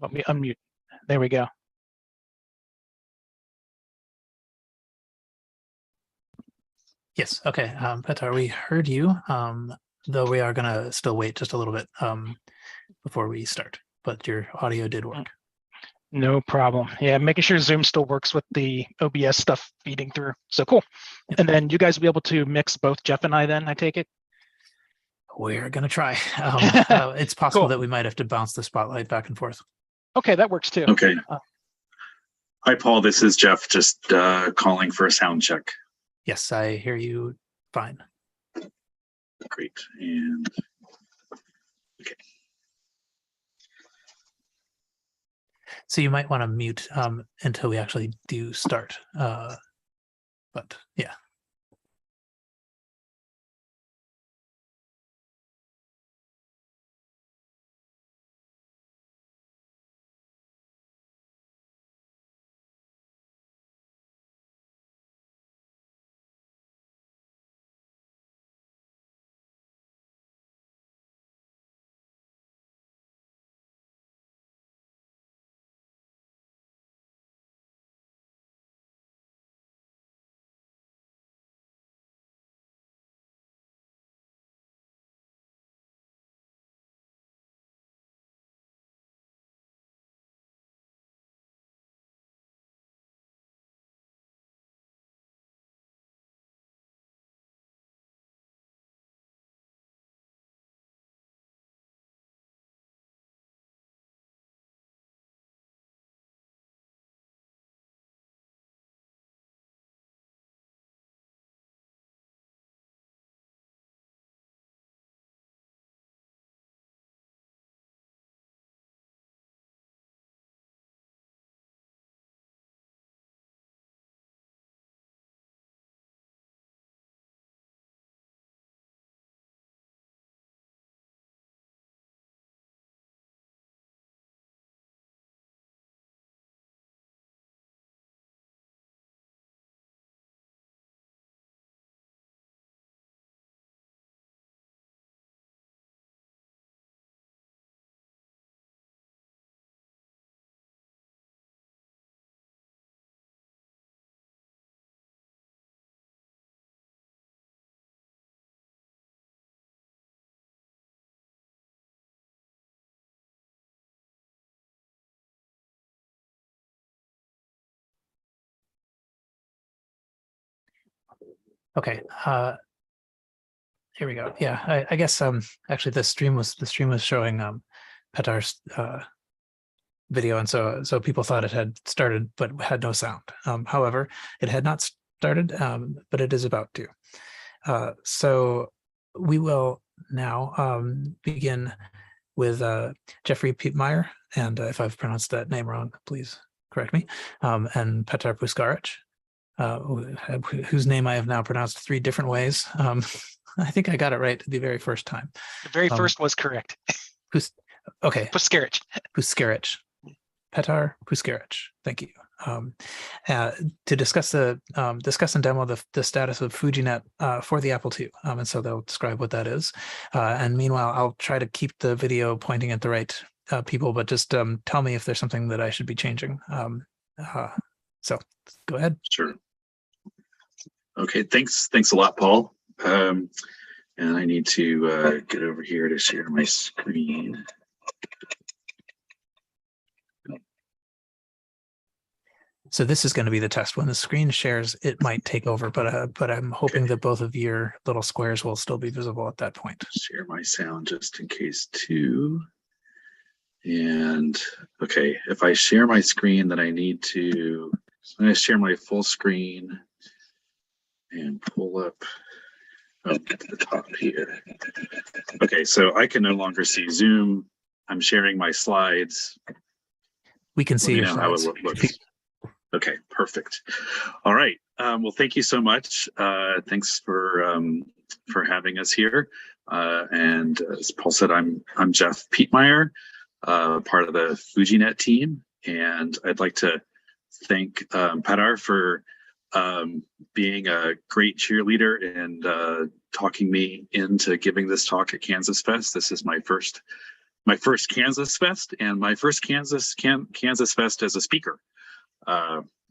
Let me unmute. There we go. Yes. Okay. Petar, we heard you, though we are going to still wait just a little bit before we start, but your audio did work. No problem. Yeah, making sure Zoom still works with the OBS stuff feeding through. So cool. Yep. And then you guys will be able to mix both Jeff and I then, I take it? We're going to try. It's possible that we might have to bounce the spotlight back and forth. Okay, that works too. Okay. Hi, Paul. This is Jeff, just calling for a sound check. Yes, I hear you fine. Great. And okay. So you might want to mute until we actually do start. But yeah. Okay. Here we go. Yeah, I guess actually the stream was showing Petar's video, and so people thought it had started but had no sound. However, it had not started, but it is about to. So we will now begin with Jeffrey Pietmeyer, and if I've pronounced that name wrong, please correct me, and Petar Puskarich, whose name I have now pronounced 3 different ways. I think I got it right the very first time. The very first was correct. Okay. Puskarich. Puskarich. Petar Puskarich. Thank you. To discuss and demo the status of FujiNet for the Apple II. And so they'll describe what that is. And meanwhile, I'll try to keep the video pointing at the right people, but just tell me if there's something that I should be changing. So go ahead. Sure. Okay, thanks a lot, Paul. And I need to get over here to share my screen. So this is going to be the test. When the screen shares, it might take over, but I'm hoping that both of your little squares will still be visible at that point. Share my sound just in case too. And okay, if I share my screen, then I need to, I'm going to share my full screen and pull up to the top here. Okay, so I can no longer see Zoom. I'm sharing my slides. We can see your slides. How it looks. Okay, perfect. All right. Well, thank you so much. Thanks for having us here. And as Paul said, I'm Jeff Pietmeyer, part of the FujiNet team, and I'd like to thank Petar for being a great cheerleader and talking me into giving this talk at KansasFest. This is my first my first KansasFest and my first KansasFest as a speaker.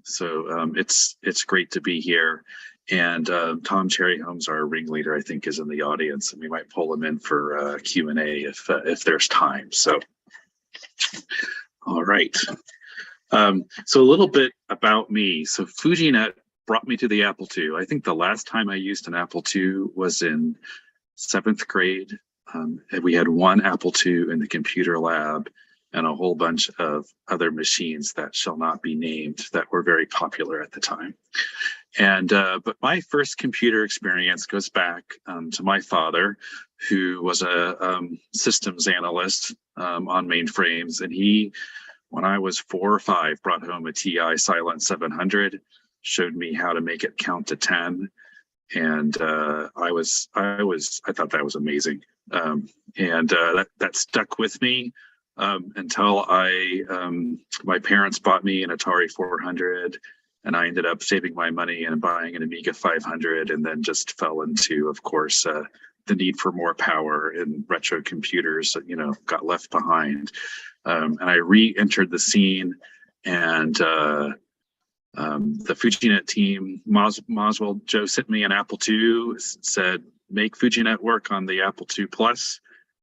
So it's great to be here. And Tom Cherryholmes, our ringleader, I think is in the audience, and we might pull him in for Q&A if there's time. So, all right. So a little bit about me. So FujiNet brought me to the Apple II. I think the last time I used an Apple II was in 7th grade. And we had one Apple II in the computer lab and a whole bunch of other machines that shall not be named that were very popular at the time. And but my first computer experience goes back to my father, who was a systems analyst on mainframes. And he, when I was 4 or 5, brought home a TI Silent 700, showed me how to make it count to 10. And I thought that was amazing. That stuck with me until my parents bought me an Atari 400, and I ended up saving my money and buying an Amiga 500, and then just fell into, of course, the need for more power, and retro computers, got left behind. And I re-entered the scene, and the FujiNet team, Moswell Joe sent me an Apple II, said, make FujiNet work on the Apple II Plus.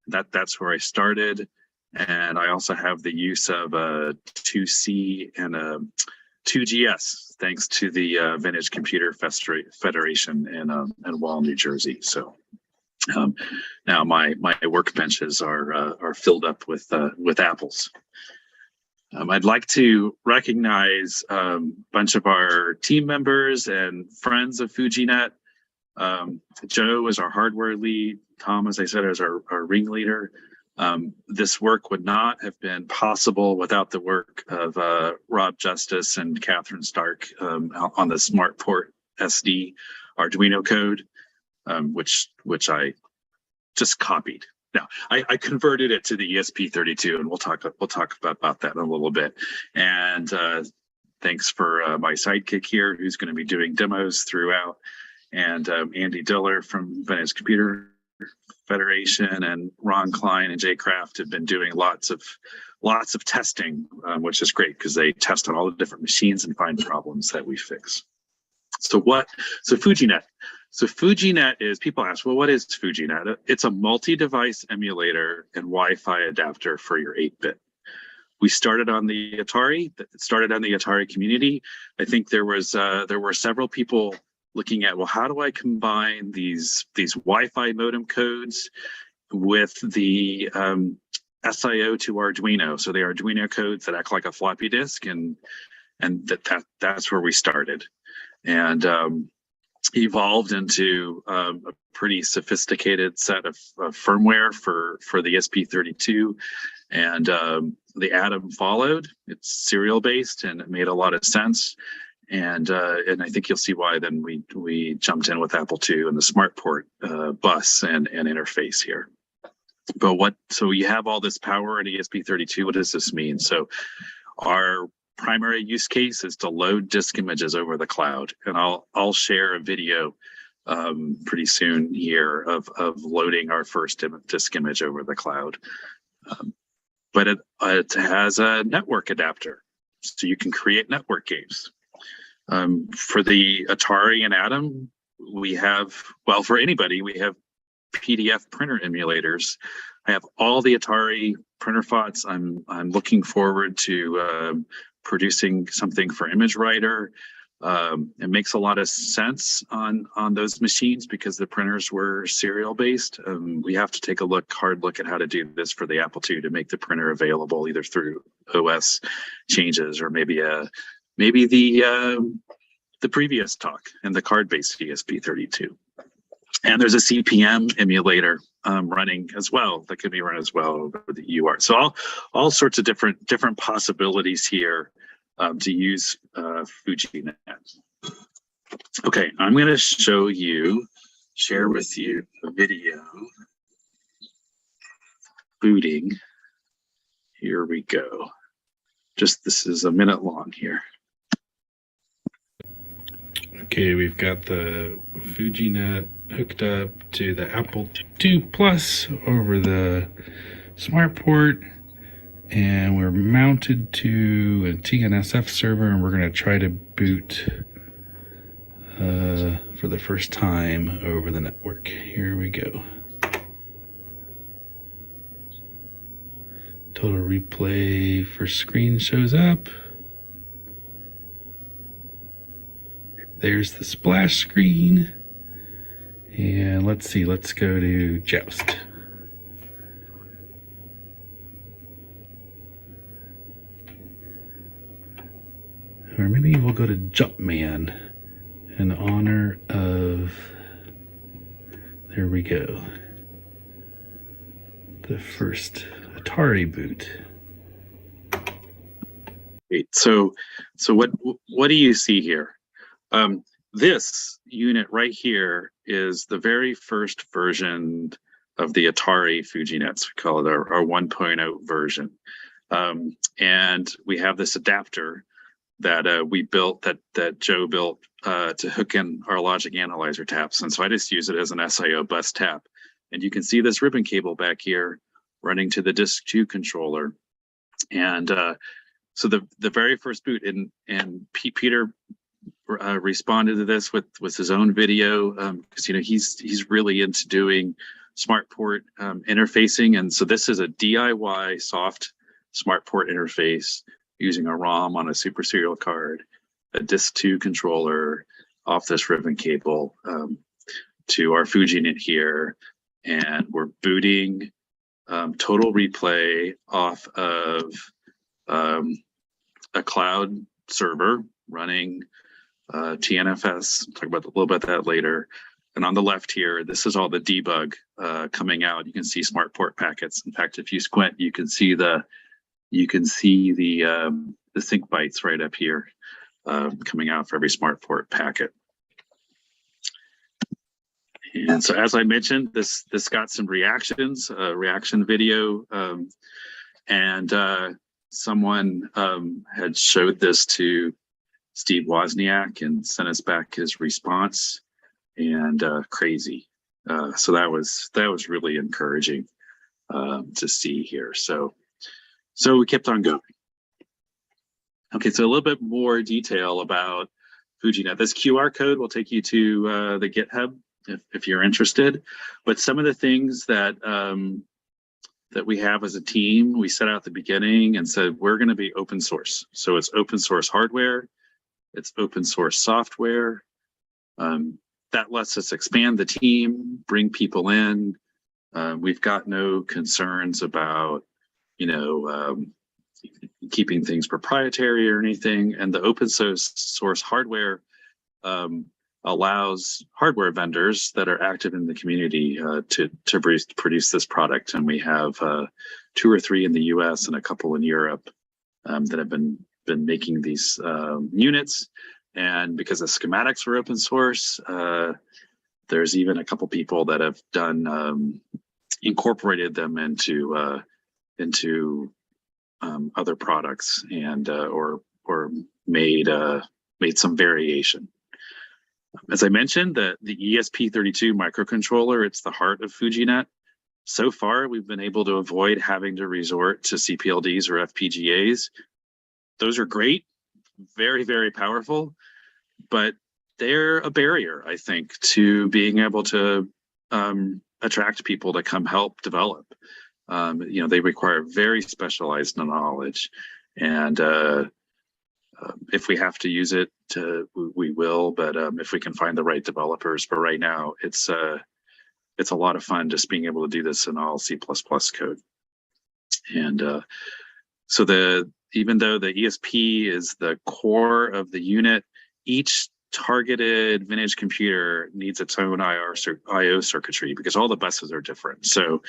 That's where I started. And I also have the use of a 2C and a 2GS, thanks to the Vintage Computer Federation in Wall, New Jersey. So now my workbenches are filled up with apples. I'd like to recognize a bunch of our team members and friends of FujiNet. Joe is our hardware lead. Tom, as I said, is our ringleader. This work would not have been possible without the work of Rob Justice and Catherine Stark on the SmartPort SD Arduino code, which I just copied. Now, I converted it to the ESP32, and we'll talk about that in a little bit. And thanks for my sidekick here, who's going to be doing demos throughout, and Andy Diller from Vintage Computer Federation, and Ron Klein and Jay Kraft have been doing lots of testing, which is great because they test on all the different machines and find problems that we fix. So FujiNet. So FujiNet is, people ask, well, what is FujiNet? It's a multi-device emulator and Wi-Fi adapter for your 8-bit. We started on the Atari. It started on the Atari community. I think there were several people looking at, well, how do I combine these Wi-Fi modem codes with the SIO to Arduino? So the Arduino codes that act like a floppy disk, and that's where we started, and evolved into a pretty sophisticated set of firmware for the SP32, and the Atom followed. It's serial based, and it made a lot of sense. And I think you'll see why then we jumped in with Apple II and the SmartPort bus and interface here. But so you have all this power in ESP32. What does this mean? So our primary use case is to load disk images over the cloud, and I'll share a video pretty soon here of loading our first disk image over the cloud. But it has a network adapter, so you can create network games. For the Atari and Atom, we have, well, for anybody, we have PDF printer emulators. I have all the Atari printer FOTs. I'm looking forward to producing something for ImageWriter. It makes a lot of sense on those machines because the printers were serial based. We have to take a hard look at how to do this for the Apple II to make the printer available either through OS changes or maybe the previous talk and the card-based ESP32. And there's a CPM emulator running as well that can be run as well over the UART. So all sorts of different possibilities here to use FujiNet. Okay, I'm going to share with you a video booting. Here we go. This is a minute long here. Okay, we've got the FujiNet hooked up to the Apple II Plus over the smart port, and we're mounted to a TNSF server, and we're going to try to boot for the first time over the network. Here we go. Total replay first screen shows up. There's the splash screen. And let's see, let's go to Joust. Or maybe we'll go to Jumpman in honor of, there we go, the first Atari boot. Great. So what do you see here? This unit right here is the very first version of the Atari FujiNets. We call it our 1.0 version. And we have this adapter that we built, that Joe built to hook in our logic analyzer taps. And so I just use it as an SIO bus tap. And you can see this ribbon cable back here running to the DISC2 controller. And so the very first boot, and Peter responded to this with his own video, because he's really into doing smart port interfacing. And so this is a DIY soft smart port interface using a ROM on a super serial card, a DISC2 controller off this ribbon cable to our FujiNet here. And we're booting Total Replay off of a cloud server running TNFS. Talk about a little bit that later. And on the left here, this is all the debug coming out. You can see smart port packets. In fact, if you squint, you can see the sync bytes right up here coming out for every smart port packet. And so, as I mentioned, this got some reactions, reaction video, and someone had showed this to Steve Wozniak and sent us back his response, and crazy. So that was really encouraging to see here. So we kept on going. Okay, so a little bit more detail about FujiNet. This QR code will take you to the GitHub if you're interested. But some of the things that that we have as a team, we set out at the beginning and said we're going to be open source. So it's open source hardware, it's open source software. That lets us expand the team, bring people in. We've got no concerns about, keeping things proprietary or anything. And the open source hardware allows hardware vendors that are active in the community to produce this product. And we have 2 or 3 in the US and a couple in Europe that have been making these units. And because the schematics were open source, there's even a couple people that have done incorporated them into other products and or made some variation. As I mentioned, the ESP32 microcontroller, it's the heart of FujiNet. So far, we've been able to avoid having to resort to CPLDs or FPGAs. Those are great, very, very powerful, but they're a barrier, I think, to being able to attract people to come help develop. They require very specialized knowledge, and if we have to use it, we will. But if we can find the right developers, but right now it's a lot of fun just being able to do this in all C++ code. And so even though the ESP is the core of the unit, each targeted vintage computer needs its own I/O circuitry because all the buses are different. So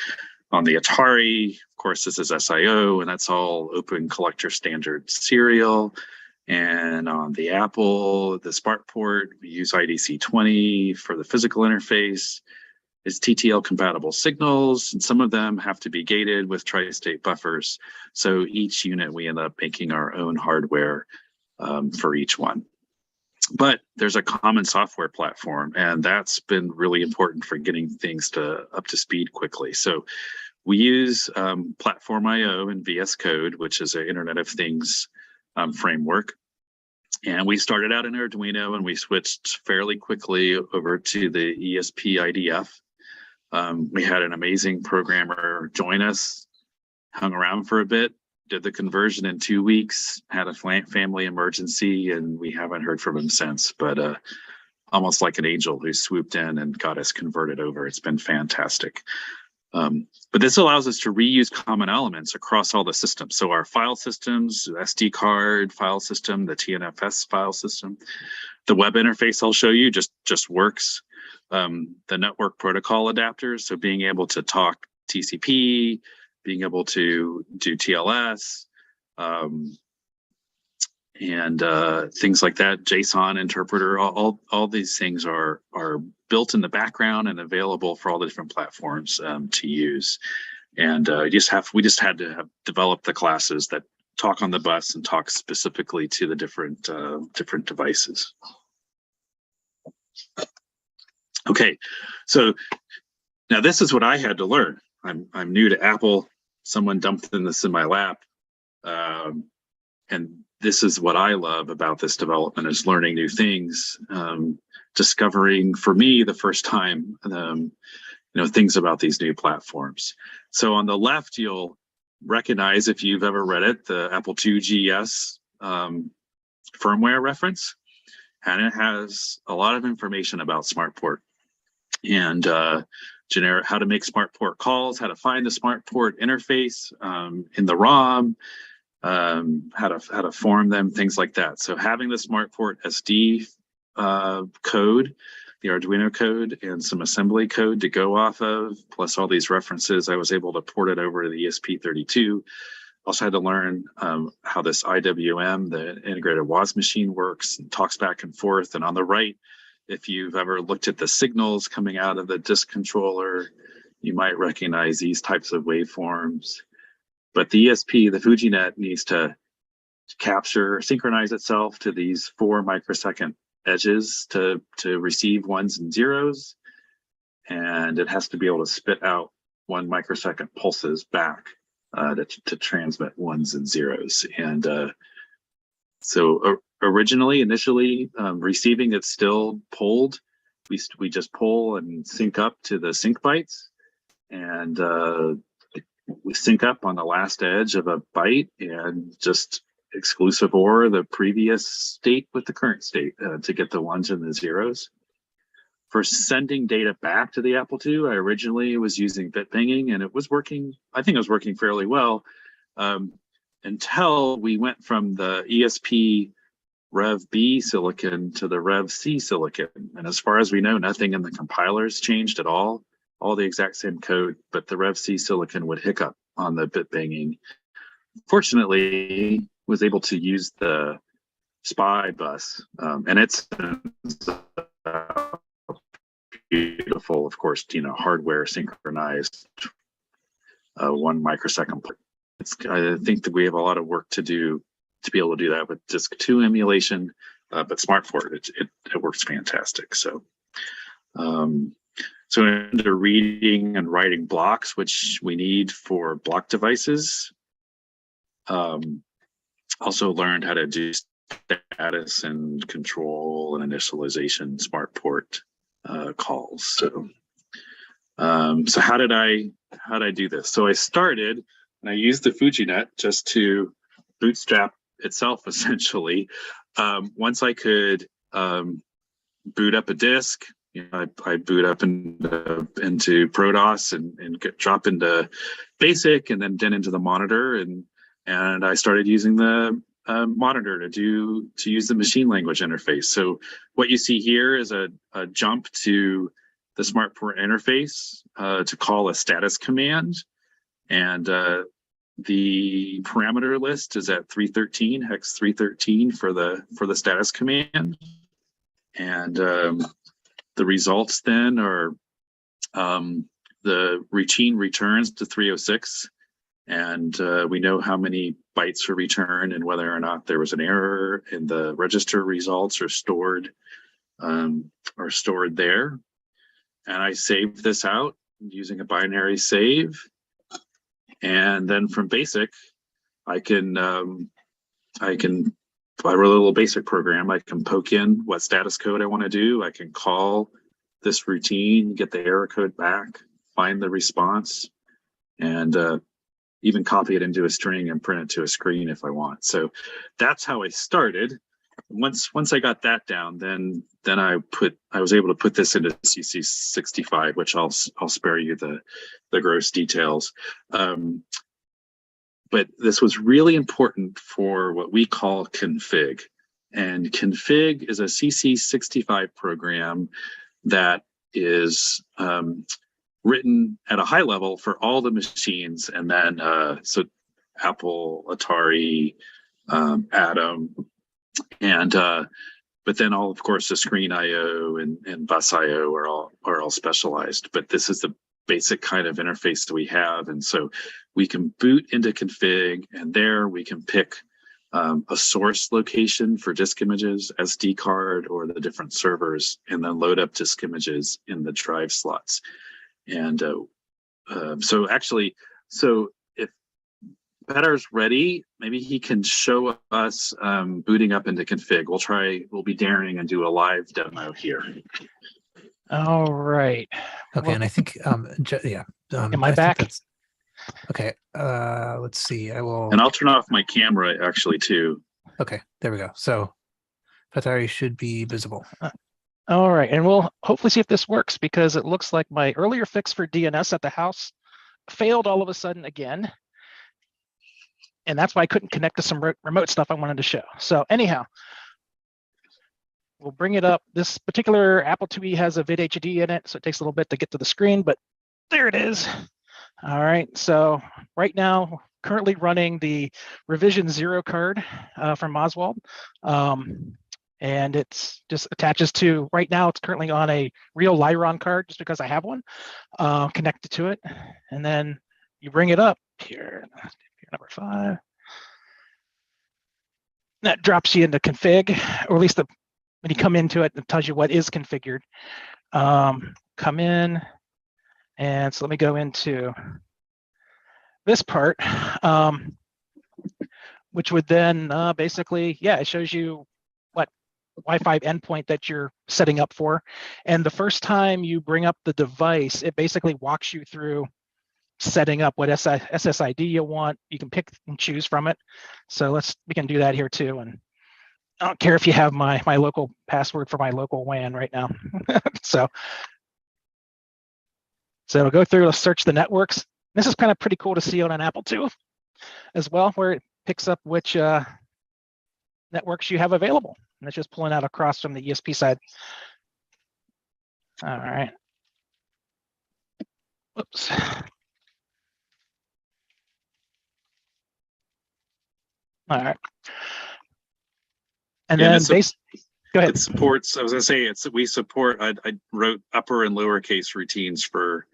on the Atari, of course, this is SIO, and that's all open collector standard serial. And on the Apple, the Smart Port, we use IDC20 for the physical interface. It's TTL compatible signals, and some of them have to be gated with tri-state buffers. So each unit, we end up making our own hardware for each one. But there's a common software platform, and that's been really important for getting things up to speed quickly. So We use Platform IO and VS Code, which is an Internet of Things framework. And we started out in Arduino and we switched fairly quickly over to the ESP IDF. We had an amazing programmer join us, hung around for a bit, did the conversion in 2 weeks, had a family emergency, and we haven't heard from him since. But almost like an angel who swooped in and got us converted over. It's been fantastic. But this allows us to reuse common elements across all the systems. So our file systems, the SD card file system, the TNFS file system, the web interface I'll show you just works. The network protocol adapters, so being able to talk TCP, being able to do TLS, and things like that, JSON interpreter, all these things are built in the background and available for all the different platforms to use. And we just had to have developed the classes that talk on the bus and talk specifically to the different devices. Okay, so now this is what I had to learn. I'm new to Apple. Someone dumped this in my lap, and this is what I love about this development, is learning new things, discovering for me the first time, things about these new platforms. So on the left, you'll recognize, if you've ever read it, the Apple II GS firmware reference, and it has a lot of information about SmartPort and how to make SmartPort calls, how to find the SmartPort interface in the ROM, how to form them, things like that. So having the SmartPort SD code, the Arduino code, and some assembly code to go off of, plus all these references, I was able to port it over to the ESP32. Also had to learn how this IWM, the integrated WAS machine, works and talks back and forth. And on the right, if you've ever looked at the signals coming out of the disk controller, you might recognize these types of waveforms. But the ESP, the FujiNet, needs to synchronize itself to these 4 microsecond edges to receive ones and zeros. And it has to be able to spit out 1 microsecond pulses back to transmit ones and zeros. And so initially, receiving, it's still polled. We just pull and sync up to the sync bytes. And we sync up on the last edge of a byte and just exclusive OR the previous state with the current state to get the ones and the zeros. For sending data back to the Apple II, I originally was using bit pinging, and it was working. I think it was working fairly well until we went from the ESP Rev B silicon to the Rev C silicon. And as far as we know, nothing in the compilers changed at all the exact same code, but the Rev C silicon would hiccup on the bit banging. Fortunately, was able to use the SPI bus, and it's beautiful, of course, hardware synchronized 1 microsecond. I think that we have a lot of work to do to be able to do that with Disk 2 emulation, but SmartPort, it works fantastic. So into reading and writing blocks, which we need for block devices. Also learned how to do status and control and initialization SmartPort calls. So how did I do this? So I started and I used the FujiNet just to bootstrap itself, essentially. Once I could boot up a disk, I boot up into ProDOS and drop into BASIC and then into the monitor, and I started using the monitor to use the machine language interface. So what you see here is a jump to the SmartPort interface to call a status command, and the parameter list is at 313, hex 313 for the status command, and the results then are the routine returns to 306, and we know how many bytes were returned and whether or not there was an error, and the register results are stored there. And I saved this out using a binary save, And then from basic, I wrote a little basic program. I can poke in what status code I want to do. I can call this routine, get the error code back, find the response, and even copy it into a string and print it to a screen if I want. So that's how I started. Once I got that down, then I was able to put this into CC65, which I'll spare you the gross details. But this was really important for what we call config. And config is a CC65 program that is written at a high level for all the machines. And then, so Apple, Atari, Atom, and but then of course, the screen IO and bus IO are all specialized. But this is the basic kind of interface that we have. And so we can boot into config, and there we can pick a source location for disk images, SD card, or the different servers, and then load up disk images in the drive slots. And so if Petter's ready, maybe he can show us booting up into config. We'll be daring and do a live demo here. All right. Okay, and I think am I back? Okay, let's see. And I'll turn off my camera actually too. Okay, there we go. So Patari should be visible. All right, and we'll hopefully see if this works, because it looks like my earlier fix for DNS at the house failed all of a sudden again. And that's why I couldn't connect to some remote stuff I wanted to show. So anyhow, we'll bring it up. This particular Apple IIe has a VidHD in it, so it takes a little bit to get to the screen, but there it is. All right, so right now, currently running the revision 0 card from Oswald. And it's just attaches to, right now it's currently on a real Lyron card, just because I have one connected to it. And then you bring it up here, number 5. That drops you into config, or at least when you come into it, it tells you what is configured. Come in, and so let me go into this part, which would then basically, it shows you what Wi-Fi endpoint that you're setting up for. And the first time you bring up the device, it basically walks you through setting up what SSID you want. You can pick and choose from it. So we can do that here too. And I don't care if you have my local password for my local WAN right now. So it'll go through, it'll search the networks. This is kind of pretty cool to see on an Apple II as well, where it picks up which networks you have available. And it's just pulling out across from the ESP side. All right. Whoops. All right. And then go ahead. It supports, I was gonna say, we support, I wrote upper and lowercase routines for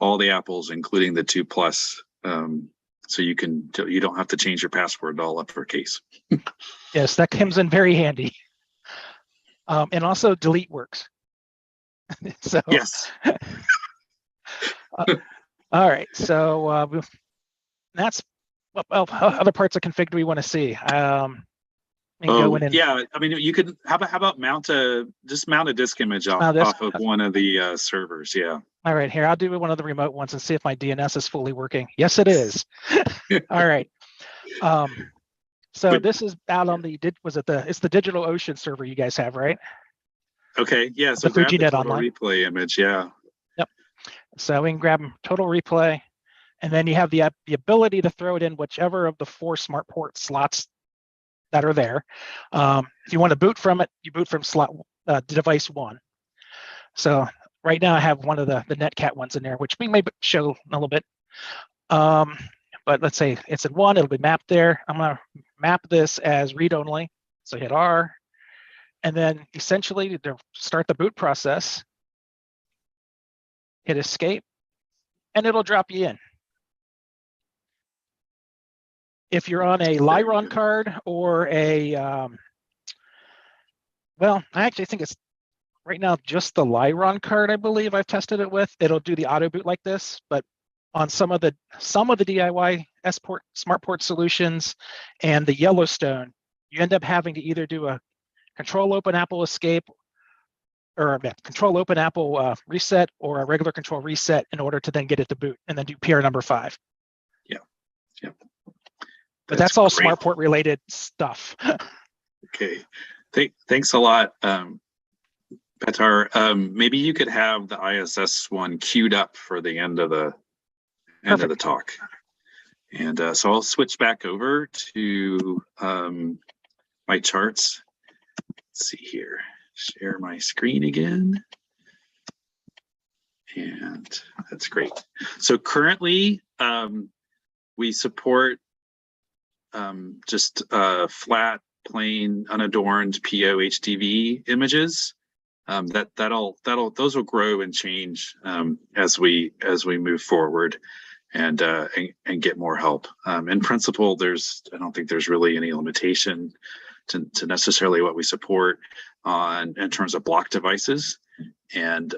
all the Apples, including the 2 Plus. So you don't have to change your password to all uppercase. Yes, that comes in very handy. And also delete works. So yes. All right, so that's what other parts of config do we want to see? Yeah, I mean, you could. How about mount a disk image off of one of the servers? Yeah. All right, here I'll do one of the remote ones and see if my DNS is fully working. Yes, it is. All right. So this is out on it's the DigitalOcean server you guys have, right? Okay. Yeah. So grab the total replay image. Yeah. Yep. So we can grab total replay, and then you have the ability to throw it in whichever of the 4 smart port slots that are there. If you want to boot from it, you boot from slot device 1. So right now I have one of the Netcat ones in there, which we may show in a little bit. But let's say it's in 1, it'll be mapped there. I'm going to map this as read only. So hit R, and then essentially to start the boot process, hit escape, and it'll drop you in. If you're on a Lyron card or a, well, I actually think it's right now just the Lyron card, I believe I've tested it with. It'll do the auto boot like this, but on some of the DIY smart port solutions and the Yellowstone, you end up having to either do a control open Apple escape or a control open Apple reset or a regular control reset in order to then get it to boot and then do PR number 5. Yeah. But that's all great. smart port related stuff. Okay. Thanks a lot, Petar. Maybe you could have the ISS one queued up for the end of the talk. And so I'll switch back over to my charts. Let's see here. Share my screen again. And that's great. So currently we support just flat, plain, unadorned PO HTV images. Those will grow and change as we move forward and get more help. In principle, I don't think there's really any limitation to necessarily what we support in terms of block devices. And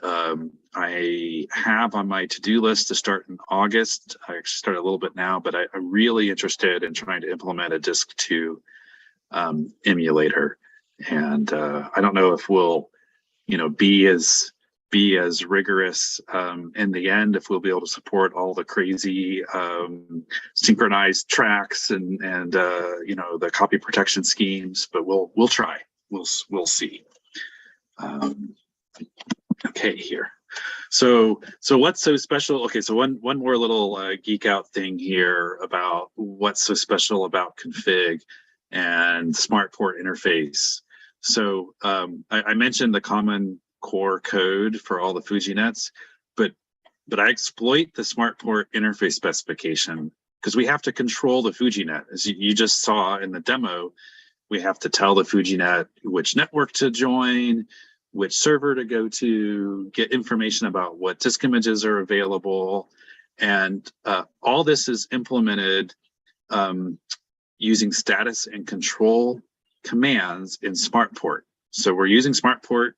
I have on my to-do list to start in August. I actually started a little bit now, but I'm really interested in trying to implement a Disk2 emulator. And I don't know if we'll, be as rigorous in the end, if we'll be able to support all the crazy synchronized tracks and the copy protection schemes, but we'll try. We'll see. Okay, here. So what's so special? Okay, so one more little geek out thing here about what's so special about config and smart port interface. So I mentioned the common core code for all the FujiNets, but I exploit the smart port interface specification because we have to control the FujiNet. As you just saw in the demo, we have to tell the FujiNet which network to join, which server to go to, get information about what disk images are available. And all this is implemented using status and control commands in SmartPort. So we're using SmartPort,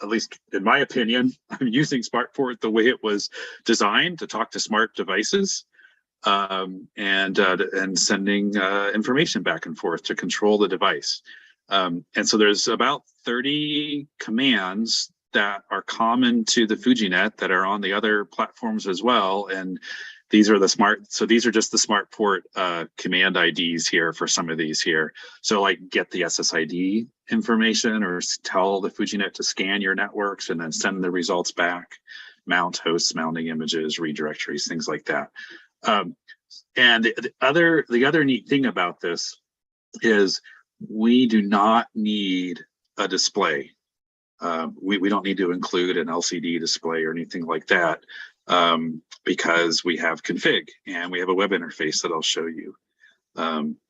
at least in my opinion, I'm using SmartPort the way it was designed to talk to smart devices and sending information back and forth to control the device. And so there's about 30 commands that are common to the FujiNet that are on the other platforms as well. And these are these are just the SmartPort command IDs here for some of these here. So like get the SSID information or tell the FujiNet to scan your networks and then send the results back, mount hosts, mounting images, read directories, things like that. And the other neat thing about this is we do not need a display. We don't need to include an LCD display or anything like that because we have config and we have a web interface that I'll show you.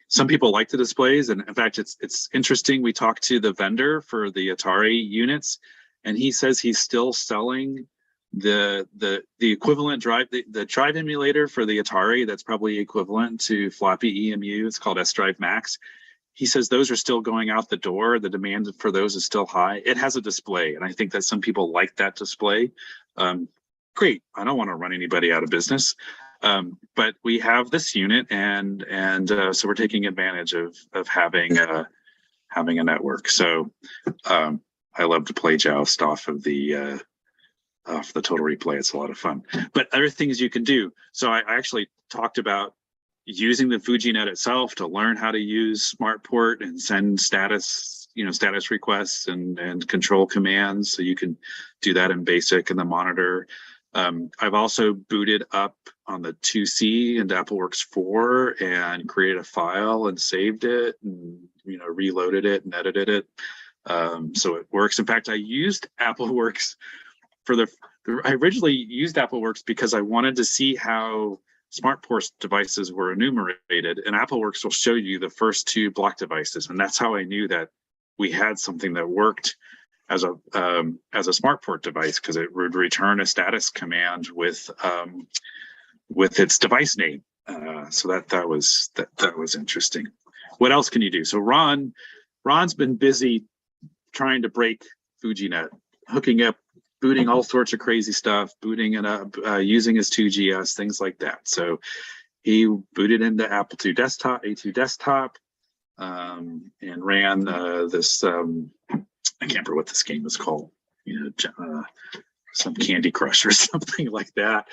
Some people like the displays, and in fact, it's interesting. We talked to the vendor for the Atari units, and he says he's still selling the equivalent drive, the drive emulator for the Atari that's probably equivalent to floppy EMU. It's called S-Drive Max. He says those are still going out the door. The demand for those is still high. It has a display, and I think that some people like that display. Great. I don't want to run anybody out of business. But we have this unit, and so we're taking advantage of having a network. So I love to play Joust off the Total Replay. It's a lot of fun. But other things you can do. So I actually talked about using the FujiNet itself to learn how to use SmartPort and send status requests and control commands. So you can do that in BASIC and the monitor. I've also booted up on the 2C into AppleWorks 4 and created a file and saved it and reloaded it and edited it. So it works. In fact, I used AppleWorks I originally used AppleWorks because I wanted to see how SmartPort devices were enumerated, and AppleWorks will show you the first 2 block devices, and that's how I knew that we had something that worked as a SmartPort device, because it would return a status command with its device name. So that was interesting. What else can you do? So Ron's been busy trying to break FujiNet, hooking up booting all sorts of crazy stuff, booting it up, using his 2GS, things like that. So he booted into Apple II desktop, A2 desktop, and ran this. I can't remember what this game was called. Some Candy Crush or something like that.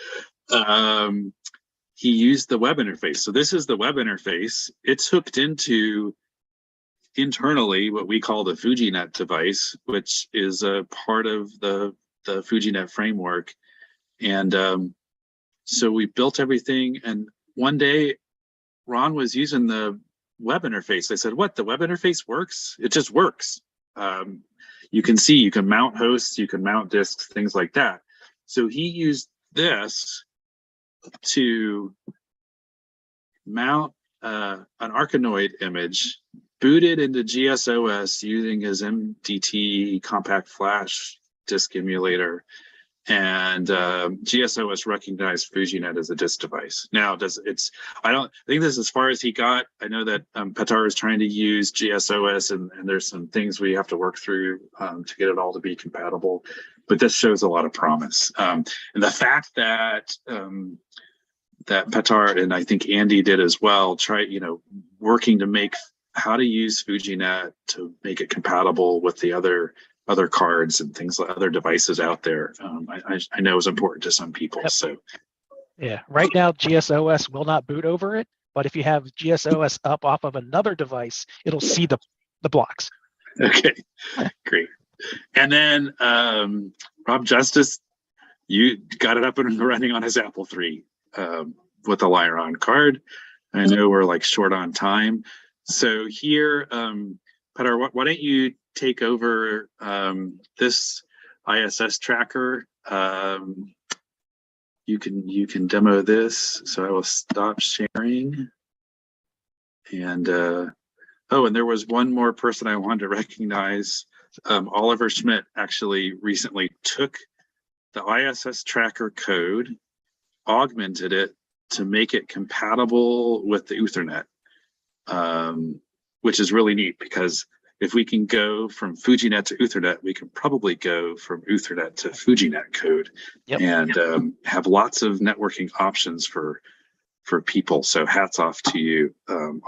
He used the web interface. So this is the web interface. It's hooked into internally what we call the FujiNet device, which is a part of the FujiNet framework. And so we built everything. And one day, Ron was using the web interface. I said, "What? The web interface works? It just works." You can see, you can mount hosts, you can mount disks, things like that. So he used this to mount an Arkanoid image, booted into GSOS using his MDT compact flash disk emulator, and GSOS recognized FujiNet as a disk device. Now, I think this is as far as he got. I know that Petar is trying to use GSOS, and there's some things we have to work through to get it all to be compatible. But this shows a lot of promise. And the fact that that Petar and I think Andy did as well, working to make how to use FujiNet to make it compatible with the other cards and things like other devices out there. I know is important to some people. Yep. So yeah, right now GSOS will not boot over it, but if you have GSOS up off of another device, it'll see the blocks. Okay, great. And then Rob Justice, you got it up and running on his Apple III with the Lyron card. I know we're like short on time, so here, Petar, why don't you take over this ISS tracker? You can demo this. So I will stop sharing. And and there was one more person I wanted to recognize. Oliver Schmidt actually recently took the ISS tracker code, augmented it to make it compatible with the Ethernet, which is really neat because if we can go from FujiNet to Ethernet, we can probably go from Ethernet to FujiNet code. Yep. And have lots of networking options for people. So hats off to you,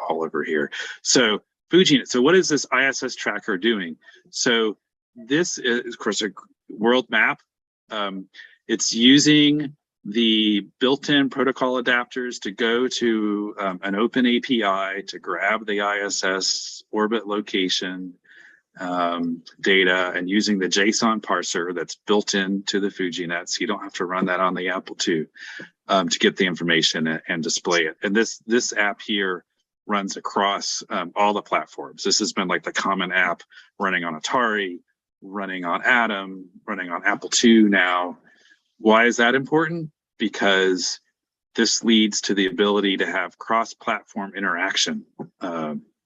Oliver here. So FujiNet. So what is this ISS tracker doing? So this is, of course, a world map. It's using the built-in protocol adapters to go to an open API to grab the ISS orbit location data and using the JSON parser that's built into the FujiNet, so you don't have to run that on the Apple II to get the information and display it. And this app here runs across all the platforms. This has been like the common app running on Atari, running on Atom, running on Apple II now. Why is that important? Because this leads to the ability to have cross-platform interaction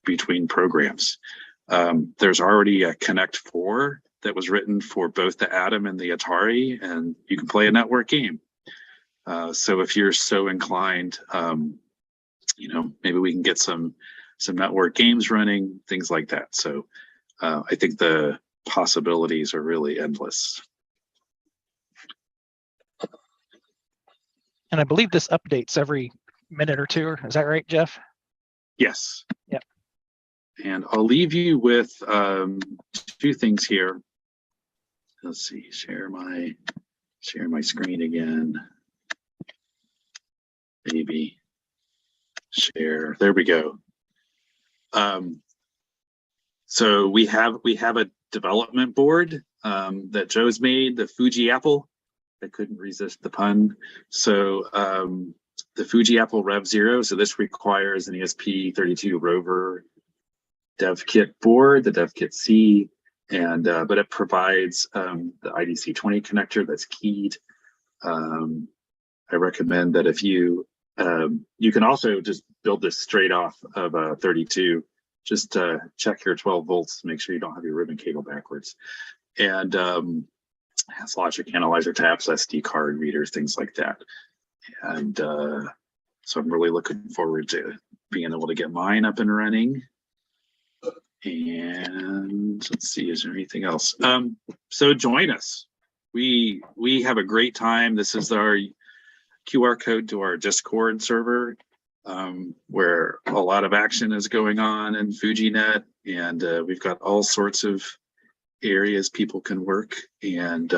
between programs. There's already a Connect 4 that was written for both the Atom and the Atari, and you can play a network game. So if you're so inclined, maybe we can get some network games running, things like that. So I think the possibilities are really endless. And I believe this updates every minute or two. Is that right, Jeff? Yes. Yep. And I'll leave you with two things here. Let's see, share my screen again. Maybe share. There we go. So we have a development board that Joe's made, the Fuji Apple. I couldn't resist the pun. So the Fuji Apple Rev 0. So this requires an ESP32 Rover dev kit board, the dev kit C, and but it provides the IDC20 connector that's keyed. I recommend that if you can also just build this straight off of a 32. Just check your 12 volts to make sure you don't have your ribbon cable backwards. And has logic analyzer tabs, SD card readers, things like that. And so I'm really looking forward to being able to get mine up and running. And let's see, is there anything else? So join us. we have a great time. This is our QR code to our Discord server, where a lot of action is going on in FujiNet, and we've got all sorts of areas people can work, and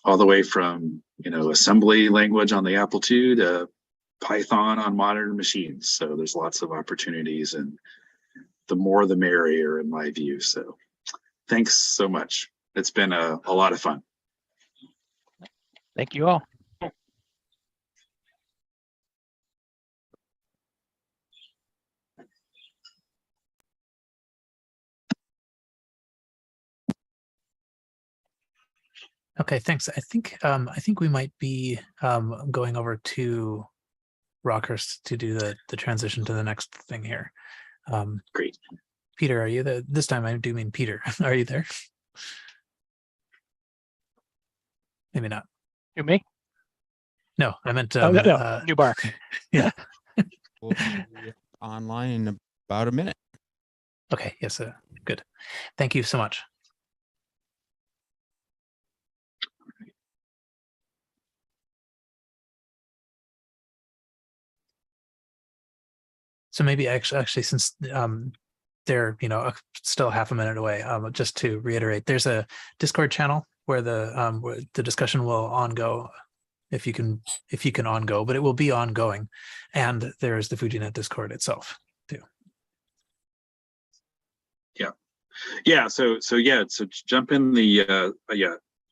all the way from assembly language on the Apple II to Python on modern machines. So there's lots of opportunities, and the more the merrier in my view. So thanks so much. It's been a lot of fun. Thank you all. Okay, thanks. I think we might be going over to Rockhurst to do the transition to the next thing here. Great. Peter, are you there? This time I do mean Peter. Are you there? Maybe not. You me? No, I meant no, New Bar. Yeah. We'll be online in about a minute. Okay. Yes. Good. Thank you so much. So maybe actually since they're still half a minute away, just to reiterate, there's a Discord channel where the discussion will ongo if you can ongo, but it will be ongoing, and there's the FujiNet Discord itself too. So jump in the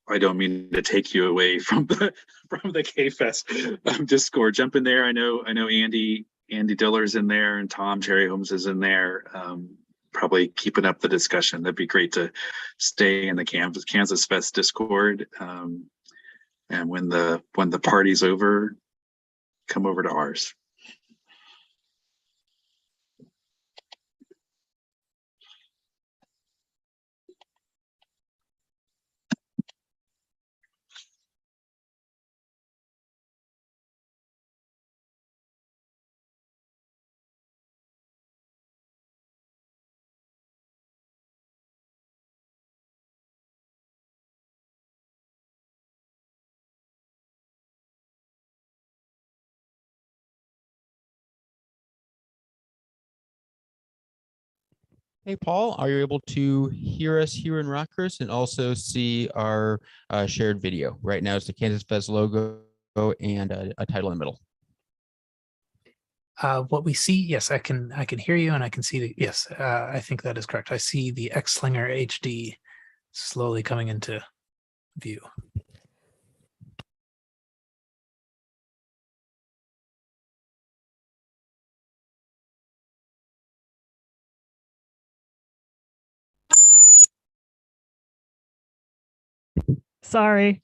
I don't mean to take you away from the KFest Discord. Jump in there. I know Andy Diller's in there, and Tom Cherry Holmes is in there, probably keeping up the discussion. That'd be great to stay in the KansasFest Discord. And when the party's over, come over to ours. Hey, Paul, are you able to hear us here in Rockhurst and also see our shared video? Right now it's the KansasFest logo and a title in the middle. What we see, yes, I can hear you, and I can see yes, I think that is correct. I see the X-Slinger HD slowly coming into view. Sorry.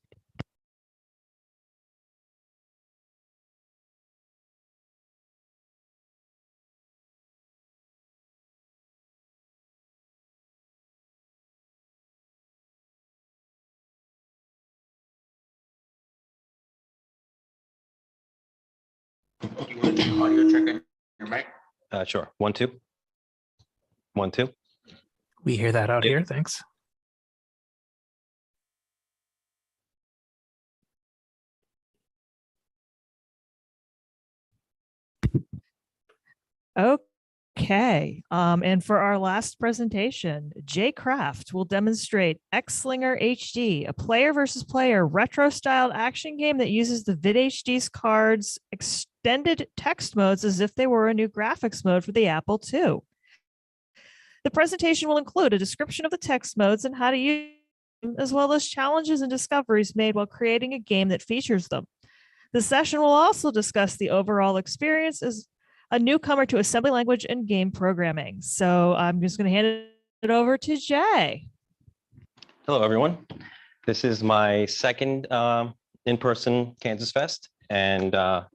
Audio check in your mic. Sure. 1, 2. 1, 2. We hear that out here. Thanks. Okay. And for our last presentation, Jay Kraft will demonstrate X-Slinger HD, a player versus player retro-styled action game that uses the vidHD's cards extended text modes as if they were a new graphics mode for the Apple II. The presentation will include a description of the text modes and how to use them, as well as challenges and discoveries made while creating a game that features them. The session will also discuss the overall experience as a newcomer to assembly language and game programming. So I'm just going to hand it over to Jay. Hello, everyone. This is my second in-person KansasFest, and I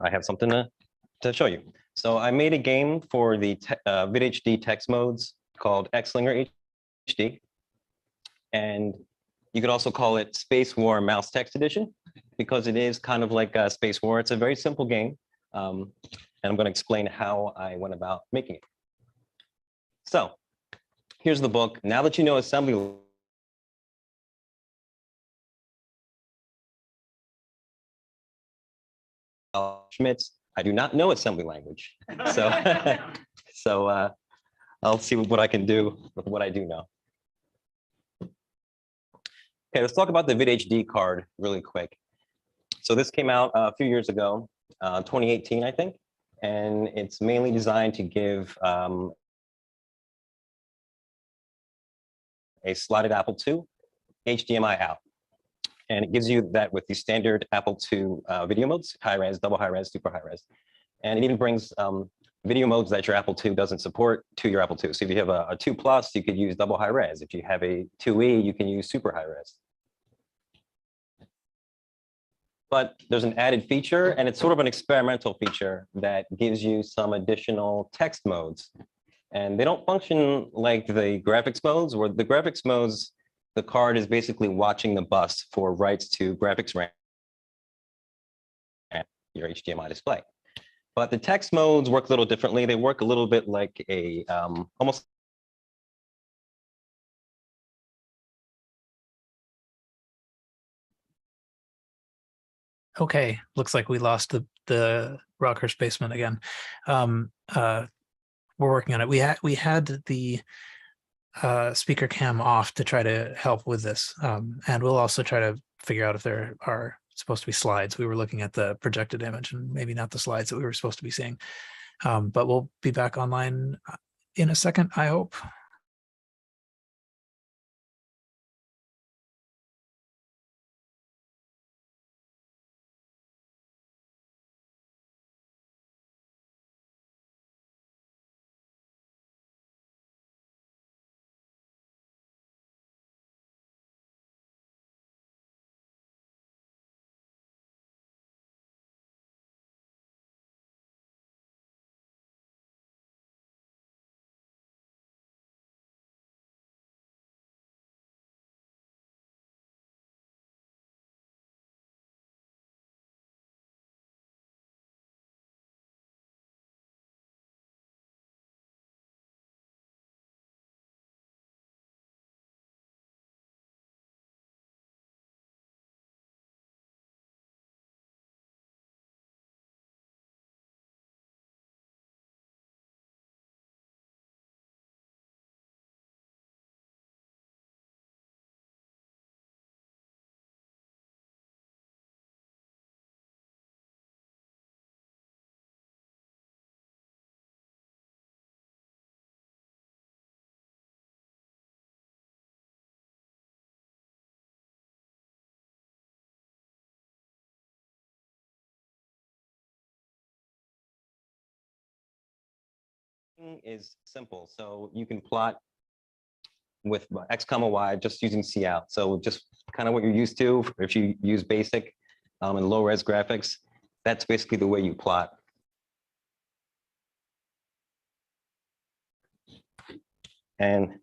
have something to show you. So I made a game for the vidHD text modes called X-Slinger HD, and you could also call it Space War Mouse Text Edition, because it is kind of like a Space War. It's a very simple game. And I'm going to explain how I went about making it. So here's the book. Now that you know assembly Schmitz. I do not know assembly language. So, I'll see what I can do with what I do know. Okay, let's talk about the VidHD card really quick. So this came out a few years ago, 2018, I think, and it's mainly designed to give a slotted Apple II HDMI out. And it gives you that with the standard Apple II video modes, high res, double high res, super high res. And it even brings video modes that your Apple II doesn't support to your Apple II. So if you have a 2 Plus, you could use double high res. If you have a 2E, you can use super high res. But there's an added feature, and it's sort of an experimental feature that gives you some additional text modes. And they don't function like the graphics modes, where the graphics modes, the card is basically watching the bus for writes to graphics RAM, your HDMI display. But the text modes work a little differently. They work a little bit like a almost Okay, looks like we lost the Rockhurst basement again. We're working on it. We had the speaker cam off to try to help with this, and we'll also try to figure out if there are supposed to be slides. We were looking at the projected image and maybe not the slides that we were supposed to be seeing, but we'll be back online in a second, I hope. is simple. So you can plot with X, Y, just using Cout. So just kind of what you're used to. If you use basic and low res graphics, that's basically the way you plot. And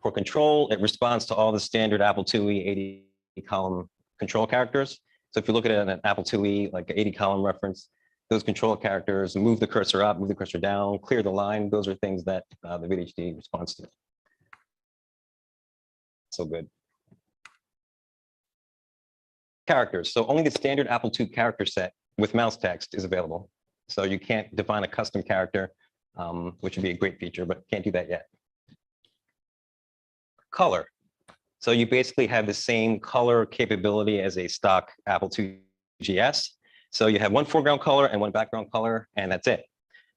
for control, it responds to all the standard Apple IIe 80 column control characters. So if you look at it in an Apple IIe, like an 80 column reference, those control characters, move the cursor up, move the cursor down, clear the line. Those are things that the VidHD responds to. So good. Characters. So only the standard Apple II character set with mouse text is available. So you can't define a custom character, which would be a great feature, but can't do that yet. Color. So you basically have the same color capability as a stock Apple II GS. So you have one foreground color and one background color, and that's it.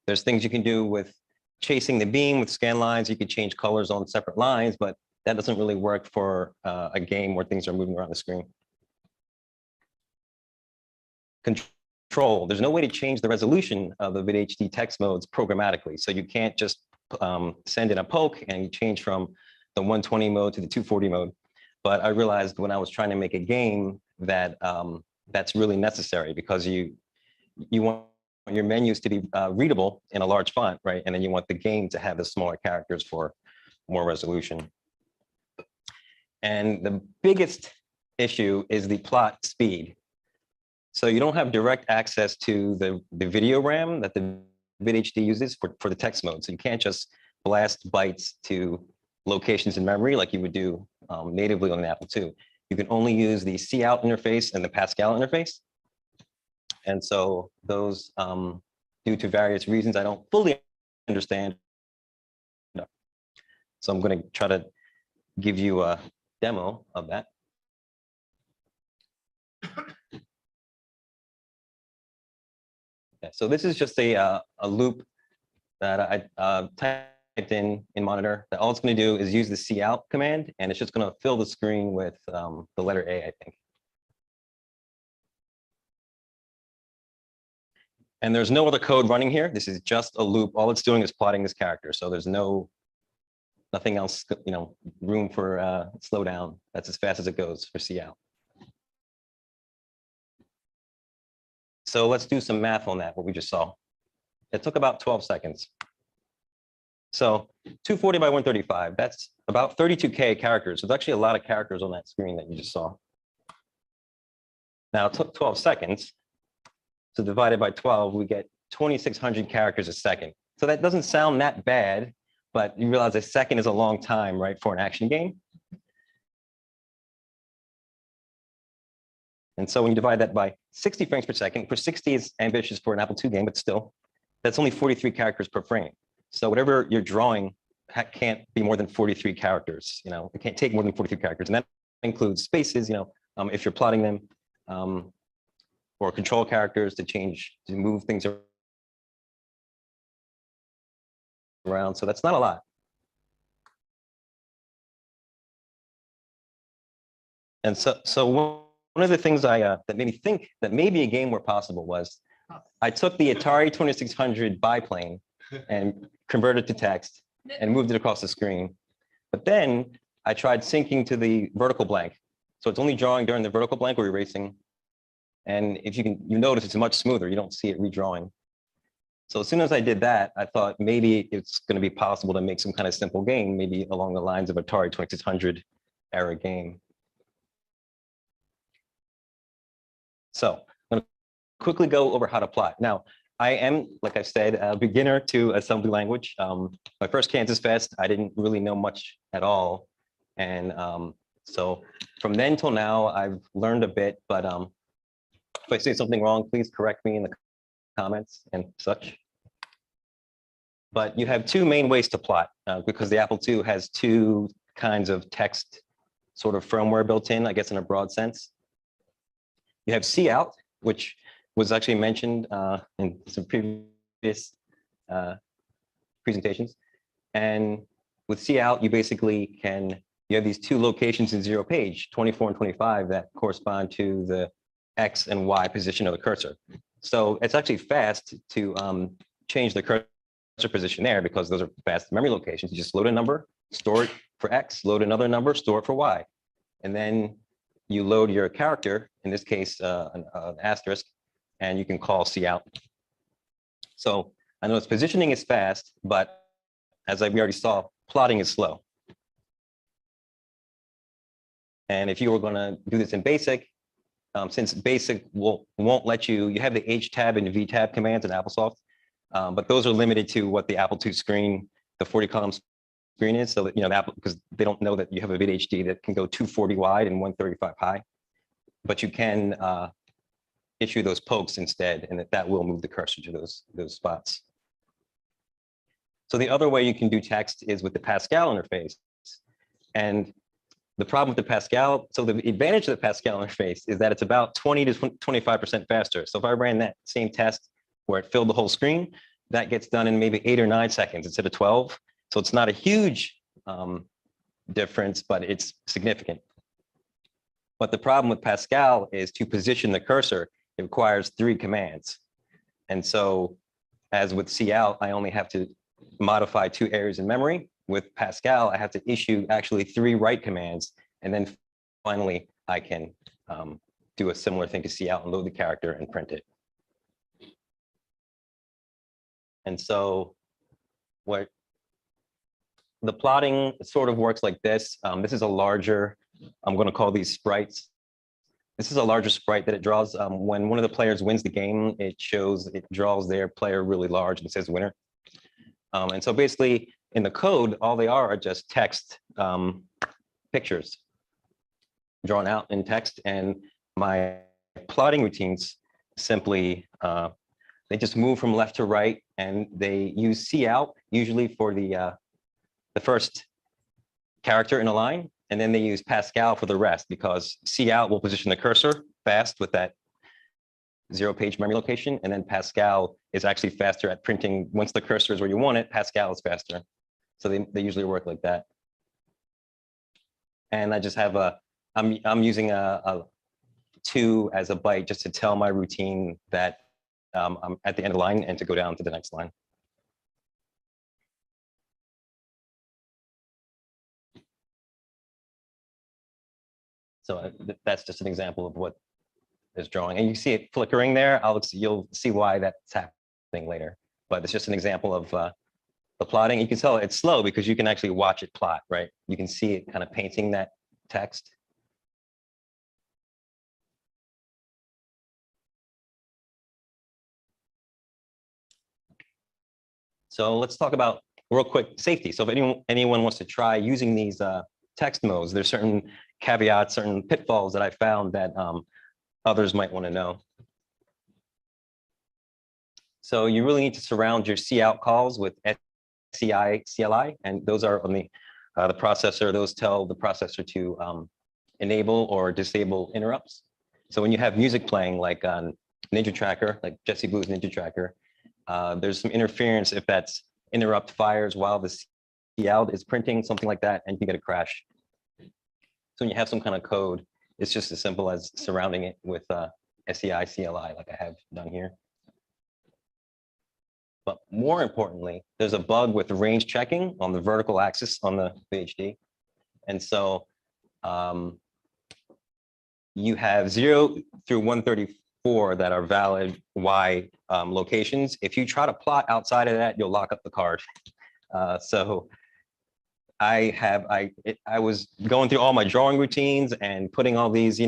There's things you can do with chasing the beam with scan lines. You could change colors on separate lines, but that doesn't really work for a game where things are moving around the screen. Control. There's no way to change the resolution of the VidHD text modes programmatically. So you can't just send in a poke and you change from the 120 mode to the 240 mode. But I realized when I was trying to make a game that that's really necessary, because you want your menus to be readable in a large font, right? And then you want the game to have the smaller characters for more resolution. And the biggest issue is the plot speed. So you don't have direct access to the video RAM that the VidHD uses for the text mode. So you can't just blast bytes to locations in memory like you would do natively on the Apple II. You can only use the Cout interface and the Pascal interface. And so those, due to various reasons I don't fully understand. So I'm going to try to give you a demo of that. Okay, so this is just a loop that I typed in Monitor. That all it's going to do is use the cout command, and it's just going to fill the screen with the letter A, I think. And there's no other code running here. This is just a loop. All it's doing is plotting this character. So there's nothing else, room for slow down. That's as fast as it goes for cout. So let's do some math on that, what we just saw. It took about 12 seconds. So 240 by 135, that's about 32K characters. So there's actually a lot of characters on that screen that you just saw. Now it took 12 seconds. So divided by 12, we get 2,600 characters a second. So that doesn't sound that bad, but you realize a second is a long time, right, for an action game. And so when you divide that by 60 frames per second, for 60 is ambitious for an Apple II game, but still, that's only 43 characters per frame. So whatever you're drawing can't be more than 43 characters. It can't take more than 43 characters, and that includes spaces. If you're plotting them, or control characters to move things around. So that's not a lot. And so one of the things that made me think that maybe a game were possible was I took the Atari 2600 biplane and converted it to text and moved it across the screen. But then I tried syncing to the vertical blank. So it's only drawing during the vertical blank or erasing. And if you notice it's much smoother. You don't see it redrawing. So as soon as I did that, I thought maybe it's going to be possible to make some kind of simple game, maybe along the lines of Atari 2600 era game. So I'm going to quickly go over how to plot. Now, I am, like I said, a beginner to assembly language. My first KansasFest, I didn't really know much at all. And so from then till now, I've learned a bit, but if I say something wrong, please correct me in the comments and such. But you have two main ways to plot because the Apple II has two kinds of text sort of firmware built in, I guess, in a broad sense. You have cout, which was actually mentioned in some previous presentations. And with cout, you basically you have these two locations in zero page, 24 and 25, that correspond to the X and Y position of the cursor. So it's actually fast to change the cursor position there because those are fast memory locations. You just load a number, store it for X, load another number, store it for Y. And then you load your character, in this case, an asterisk, and you can call cout. So I know its positioning is fast, but as we already saw, plotting is slow. And if you were going to do this in BASIC, since BASIC won't let you have the H tab and V tab commands in AppleSoft, but those are limited to what the Apple II screen, the 40 column screen is, so that because they don't know that you have a VidHD that can go 240 wide and 135 high, but you can issue those pokes instead, and that will move the cursor to those spots. So the other way you can do text is with the Pascal interface, and the problem with the Pascal, so the advantage of the Pascal interface is that it's about 20 to 25% faster. So if I ran that same test where it filled the whole screen, that gets done in maybe 8 or 9 seconds instead of 12. So it's not a huge difference, but it's significant. But the problem with Pascal is to position the cursor, it requires 3 commands. And so as with cout, I only have to modify 2 areas in memory. With Pascal, I have to issue actually 3 write commands. And then finally, I can do a similar thing to cout and load the character and print it. And so what the plotting sort of works like this. This is a larger, I'm going to call these sprites. This is a larger sprite that it draws. When one of the players wins the game, it draws their player really large and says winner. And so basically in the code, all they are just text pictures drawn out in text. And my plotting routines simply, they just move from left to right, and they use C out usually for the first character in a line, and then they use Pascal for the rest, because C out will position the cursor fast with that 0-page memory location, and then Pascal is actually faster at printing. Once the cursor is where you want it, Pascal is faster. So they usually work like that. And I just have I'm using a 2 as a byte just to tell my routine that I'm at the end of the line and to go down to the next line. So that's just an example of what is drawing. And you see it flickering there. You'll see why that's happening later. But it's just an example of the plotting. You can tell it's slow because you can actually watch it plot, right? You can see it kind of painting that text. So let's talk about real quick safety. So if anyone wants to try using these text modes, there's certain caveats, certain pitfalls that I found that others might want to know. So you really need to surround your C out calls with SCI, CLI, and those are on the processor. Those tell the processor to enable or disable interrupts. So when you have music playing, like on Ninja Tracker, like Jesse Blue's Ninja Tracker, there's some interference if that's interrupt fires while the C out is printing, something like that, and you can get a crash. So when you have some kind of code, it's just as simple as surrounding it with SCI, CLI, like I have done here. But more importantly, there's a bug with range checking on the vertical axis on the VHD. And so you have 0 through 134 that are valid Y locations. If you try to plot outside of that, you'll lock up the card. So I was going through all my drawing routines and putting all these,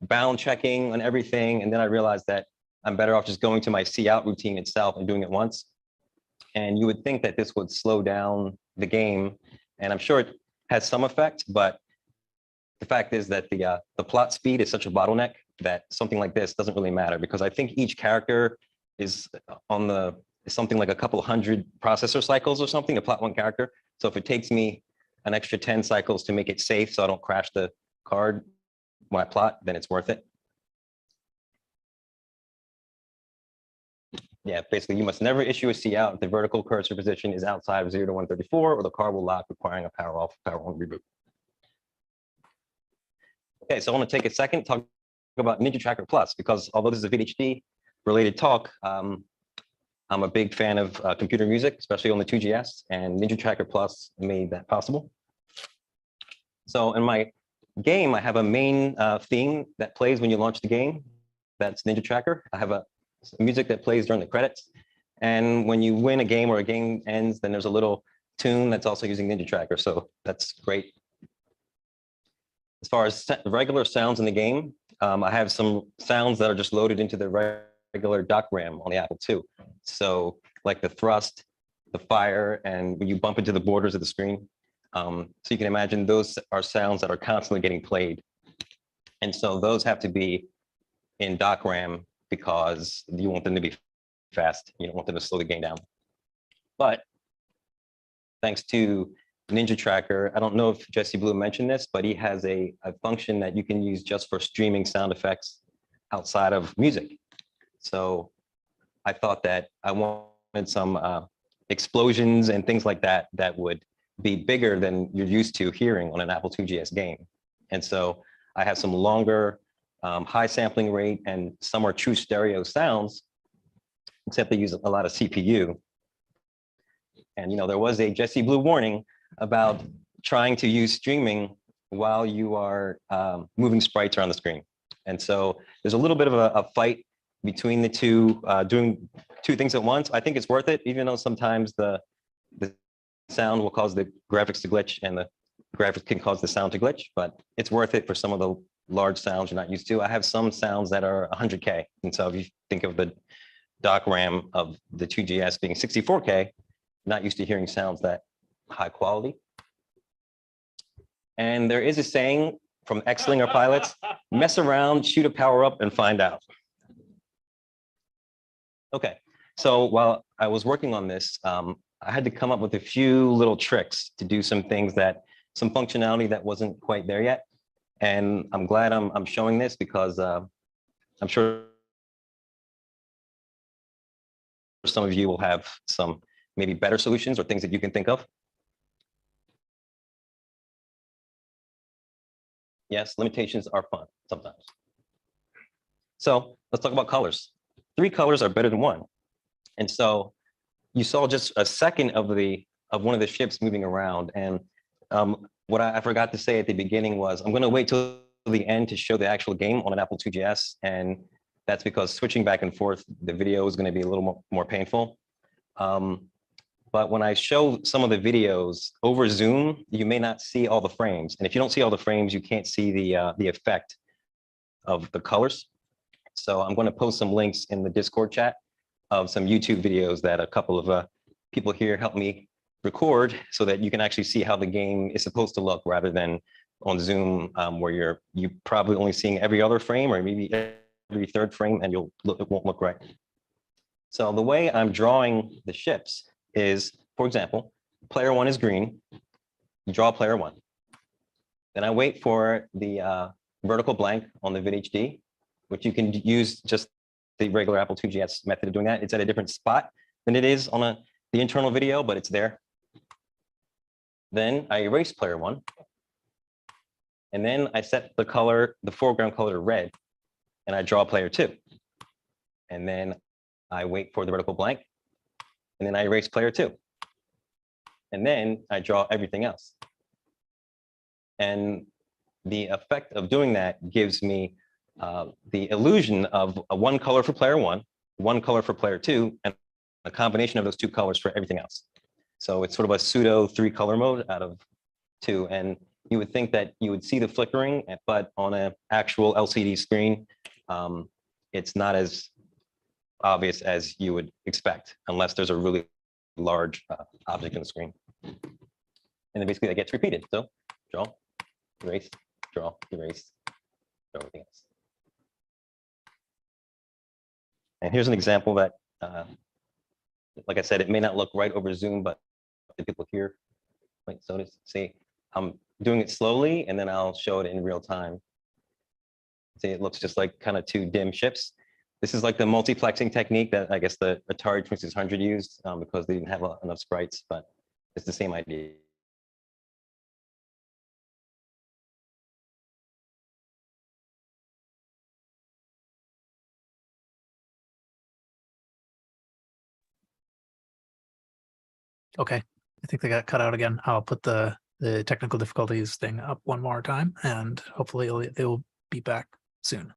bound checking on everything. And then I realized that I'm better off just going to my C out routine itself and doing it once. And you would think that this would slow down the game. And I'm sure it has some effect, but the fact is that the plot speed is such a bottleneck that something like this doesn't really matter, because I think each character is something like a couple hundred processor cycles or something to plot one character. So if it takes me an extra 10 cycles to make it safe so I don't crash the card when I plot, then it's worth it. Yeah, basically you must never issue a C out if the vertical cursor position is outside of 0 to 134, or the card will lock, requiring a power off, power on reboot. Okay, so I want to take a second to talk about Ninja Tracker Plus, because although this is a VHD related talk, I'm a big fan of computer music, especially on the 2GS, and Ninja Tracker Plus made that possible. So in my game, I have a main theme that plays when you launch the game. That's Ninja Tracker. I have a music that plays during the credits. And when you win a game or a game ends, then there's a little tune that's also using Ninja Tracker. So that's great. As far as regular sounds in the game, I have some sounds that are just loaded into the regular dock RAM on the Apple II. So like the thrust, the fire, and when you bump into the borders of the screen. So you can imagine those are sounds that are constantly getting played. And so those have to be in dock RAM because you want them to be fast. You don't want them to slow the game down. But thanks to Ninja Tracker, I don't know if Jesse Blue mentioned this, but he has a function that you can use just for streaming sound effects outside of music. So I thought that I wanted some explosions and things like that that would be bigger than you're used to hearing on an Apple IIgs game. And so I have some longer, high sampling rate, and some are true stereo sounds, except they use a lot of CPU. And there was a Jesse Blue warning about trying to use streaming while you are moving sprites around the screen. And so there's a little bit of a fight between the two, doing two things at once. I think it's worth it, even though sometimes the sound will cause the graphics to glitch and the graphics can cause the sound to glitch, but it's worth it for some of the large sounds you're not used to. I have some sounds that are 100K. And so if you think of the dock RAM of the 2GS being 64K, not used to hearing sounds that high quality. And there is a saying from X-Slinger pilots, mess around, shoot a power up, and find out. Okay, so while I was working on this, I had to come up with a few little tricks to do some things some functionality that wasn't quite there yet. And I'm glad I'm showing this because I'm sure some of you will have some maybe better solutions or things that you can think of. Yes, limitations are fun sometimes. So let's talk about colors. 3 colors are better than 1. And so you saw just a second of one of the ships moving around. And what I forgot to say at the beginning was I'm going to wait till the end to show the actual game on an Apple II GS. And that's because switching back and forth, the video is going to be a little more painful. But when I show some of the videos over Zoom, you may not see all the frames. And if you don't see all the frames, you can't see the effect of the colors. So I'm going to post some links in the Discord chat of some YouTube videos that a couple of people here helped me record so that you can actually see how the game is supposed to look rather than on Zoom where you're probably only seeing every other frame or maybe every third frame and it won't look right. So the way I'm drawing the ships is, for example, player 1 is green, you draw player 1. Then I wait for the vertical blank on the VidHD, which you can use just the regular Apple II GS method of doing that. It's at a different spot than it is on the internal video, but it's there. Then I erase player 1. And then I set the foreground color to red, and I draw player 2. And then I wait for the vertical blank, and then I erase player 2. And then I draw everything else. And the effect of doing that gives me the illusion of one color for player 1, one color for player 2, and a combination of those 2 colors for everything else. So it's sort of a pseudo 3-color mode out of 2. And you would think that you would see the flickering, but on an actual LCD screen, it's not as obvious as you would expect, unless there's a really large object in the screen. And then basically that gets repeated. So draw, erase, draw, erase, draw everything else. And here's an example that, like I said, it may not look right over Zoom, but the people here, wait, so to see, I'm doing it slowly, and then I'll show it in real time. See, it looks just like kind of 2 dim ships. This is like the multiplexing technique that I guess the Atari 2600 used because they didn't have enough sprites, but it's the same idea. Okay, I think they got cut out again. I'll put the technical difficulties thing up one more time, and hopefully they will be back soon.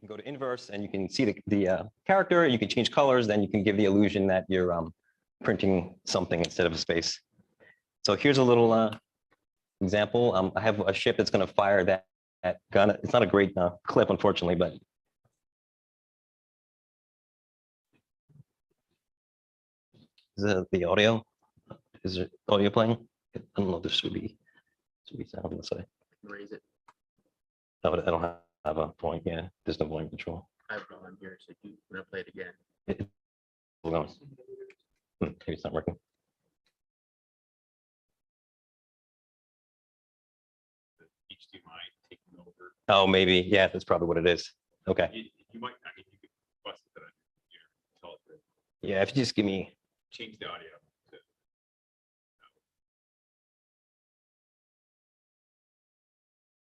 you can go to inverse and you can see the character, you can change colors, then you can give the illusion that you're printing something instead of a space. So here's a little example. I have a ship that's going to fire that gun. It's not a great clip, unfortunately, but is the audio? Is there audio playing? I don't know if there should be sound on the side. Raise it. No, I don't have a volume. Yeah, there's no volume control. I have volume here, so you want to play it again. Hold on. Maybe it's not working. HDMI taking over. Oh, maybe. Yeah, that's probably what it is. Okay. You might, I mean, you could bust it on your computer, tell it to Yeah, if you just give me. change the audio.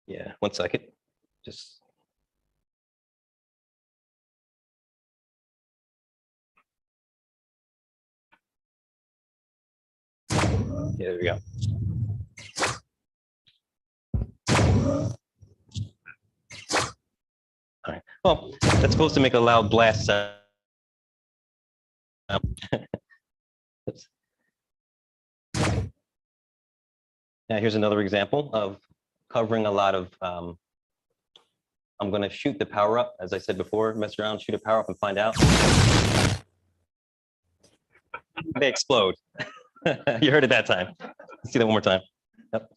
Yeah, 1 second. Just. Yeah, there we go. All right. Well, that's supposed to make a loud blast sound. Oops. Now here's another example of covering a lot of. I'm going to shoot the power up, as I said before. Mess around, shoot a power up, and find out. They explode. You heard it that time. Let's see that one more time. Yep.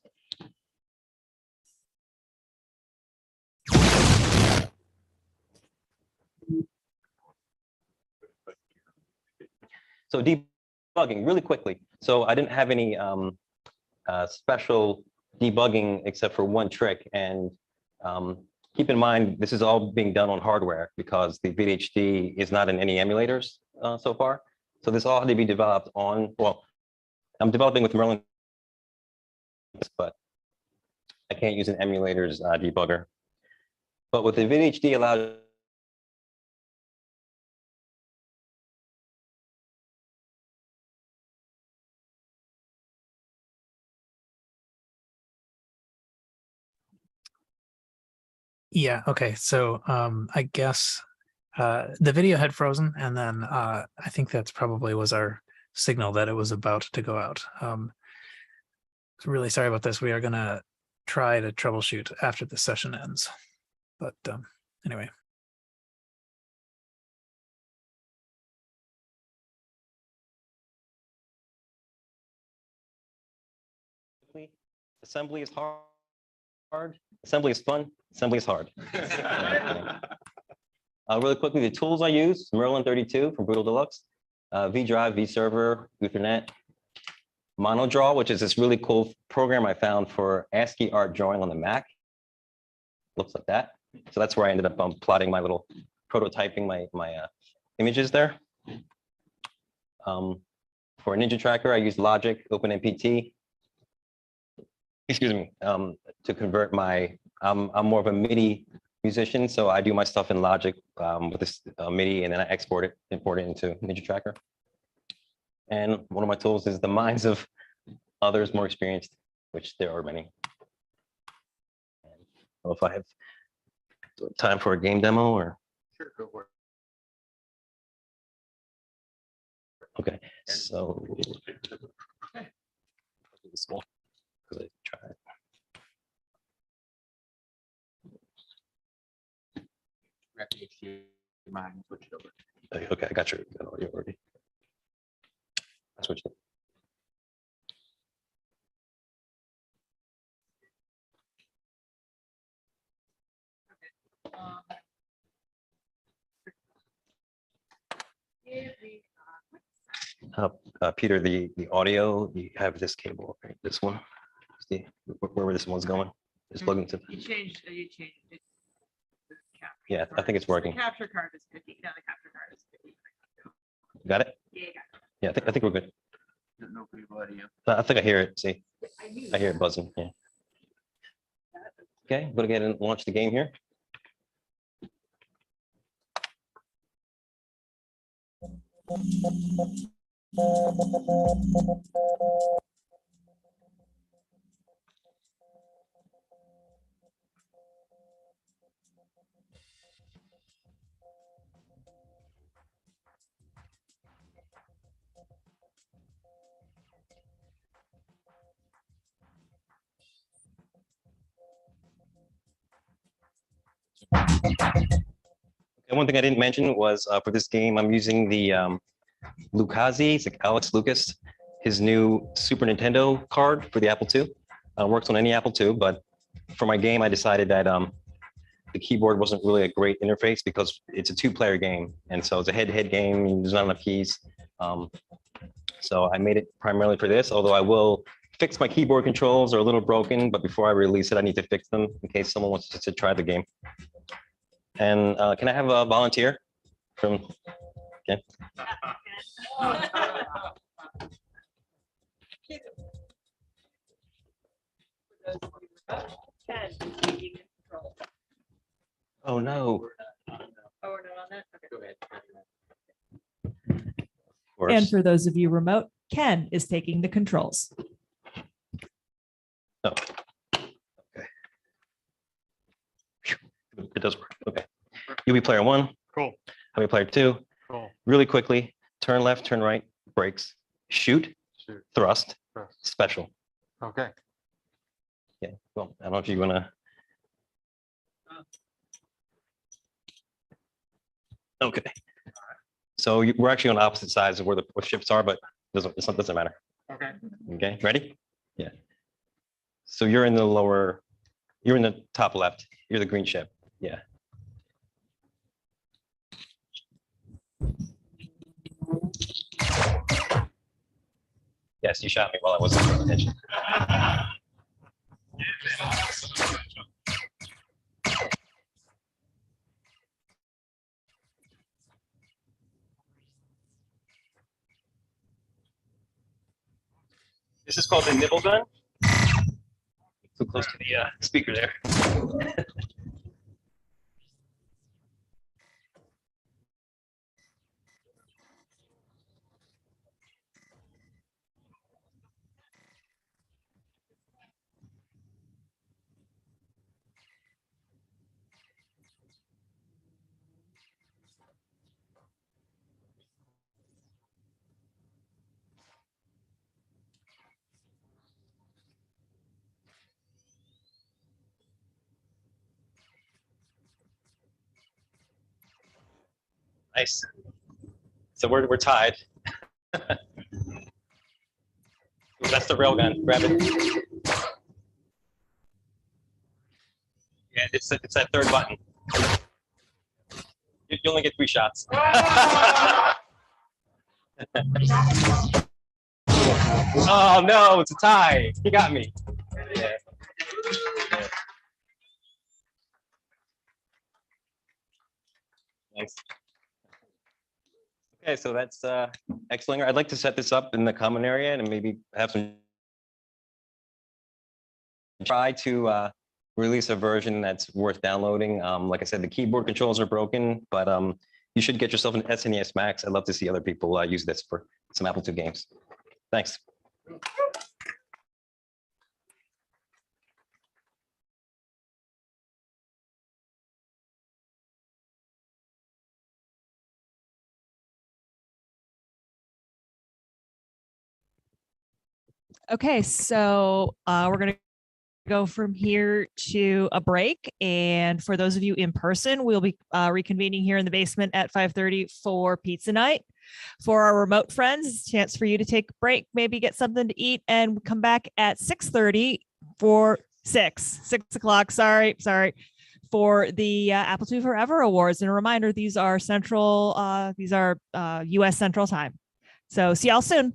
So debugging really quickly. So I didn't have any special debugging except for one trick. And keep in mind, this is all being done on hardware because the VHD is not in any emulators so far. So this all had to be developed on, well, I'm developing with Merlin, but I can't use an emulator's debugger. But with the VHD allowed Yeah, okay. So I guess the video had frozen, and then I think that's probably was our signal that it was about to go out. Really sorry about this. We are going to try to troubleshoot after the session ends. But anyway. assembly is hard, assembly is fun, assembly is hard. Really quickly, the tools I use, Merlin 32 from Brutal Deluxe, vDrive, vServer, Ethernet, MonoDraw, which is this really cool program I found for ASCII art drawing on the Mac. Looks like that. So that's where I ended up plotting my little prototyping my images there. For a Ninja Tracker, I use Logic, OpenMPT. Excuse me, to convert my, I'm more of a MIDI musician, so I do my stuff in Logic with this MIDI, and then I export it, import it into Ninja Tracker. And one of my tools is the minds of others more experienced, which there are many. I don't know if I have time for a game demo or. Sure, go for it. Okay, so. Because I tried. Grab the HDMI and switch it over. Okay, I got your audio already. I switched it. Peter, the audio, you have this cable, right? This one. See where this one's going. It's plugged into. You changed it. Yeah, I think it's working. The capture card is 50. No, the capture card is 50. Got it? Yeah, got it. Yeah, I think we're good. No audio. I think I hear it. See, I hear it buzzing. Yeah. Okay, I'm gonna get and launch the game here. And one thing I didn't mention was for this game, I'm using the Lucasi, it's like Alex Lucas, his new Super Nintendo card for the Apple II. Works on any Apple II, but for my game, I decided that the keyboard wasn't really a great interface because it's a two-player game. And so it's a head-to-head game, there's not enough keys. So I made it primarily for this, although I will fix my keyboard controls are a little broken, but before I release it, I need to fix them in case someone wants to try the game. And can I have a volunteer from, okay. Oh, no. Oh, no, on that? Okay. Go ahead. And for those of you remote, Ken is taking the controls. Oh. Okay. It does work. Okay. You'll be player one. Cool. I'll be player two. Cool. Really quickly, turn left, turn right, brakes, shoot, Shoot. thrust, Thrust. special. Okay. Yeah. Well, I don't know if you want to. Okay. So we're actually on opposite sides of where the ships are, but doesn't matter. Okay. Okay. Ready? Yeah. So you're in the top left. You're the green ship. Yeah. Yes, you shot me while I wasn't paying attention. This is called the nibble gun. Too close to the speaker there. Nice. So we're tied. That's the railgun. Grab it. Yeah, it's that third button. You only get 3 shots. Oh no, it's a tie. He got me. Yeah. Yeah. Nice. Okay, so that's X-Slinger. I'd like to set this up in the common area and maybe have some try to release a version that's worth downloading. Like I said, the keyboard controls are broken, but you should get yourself an SNES Max. I'd love to see other people use this for some Apple II games. Thanks. Okay, so we're going to go from here to a break. And for those of you in person, we'll be reconvening here in the basement at 5:30 for pizza night. For our remote friends, it's a chance for you to take a break, maybe get something to eat, and come back at 6:30 for 6 o'clock. Sorry, for the Apple II Forever Awards. And a reminder, these are US Central Time. So see y'all soon.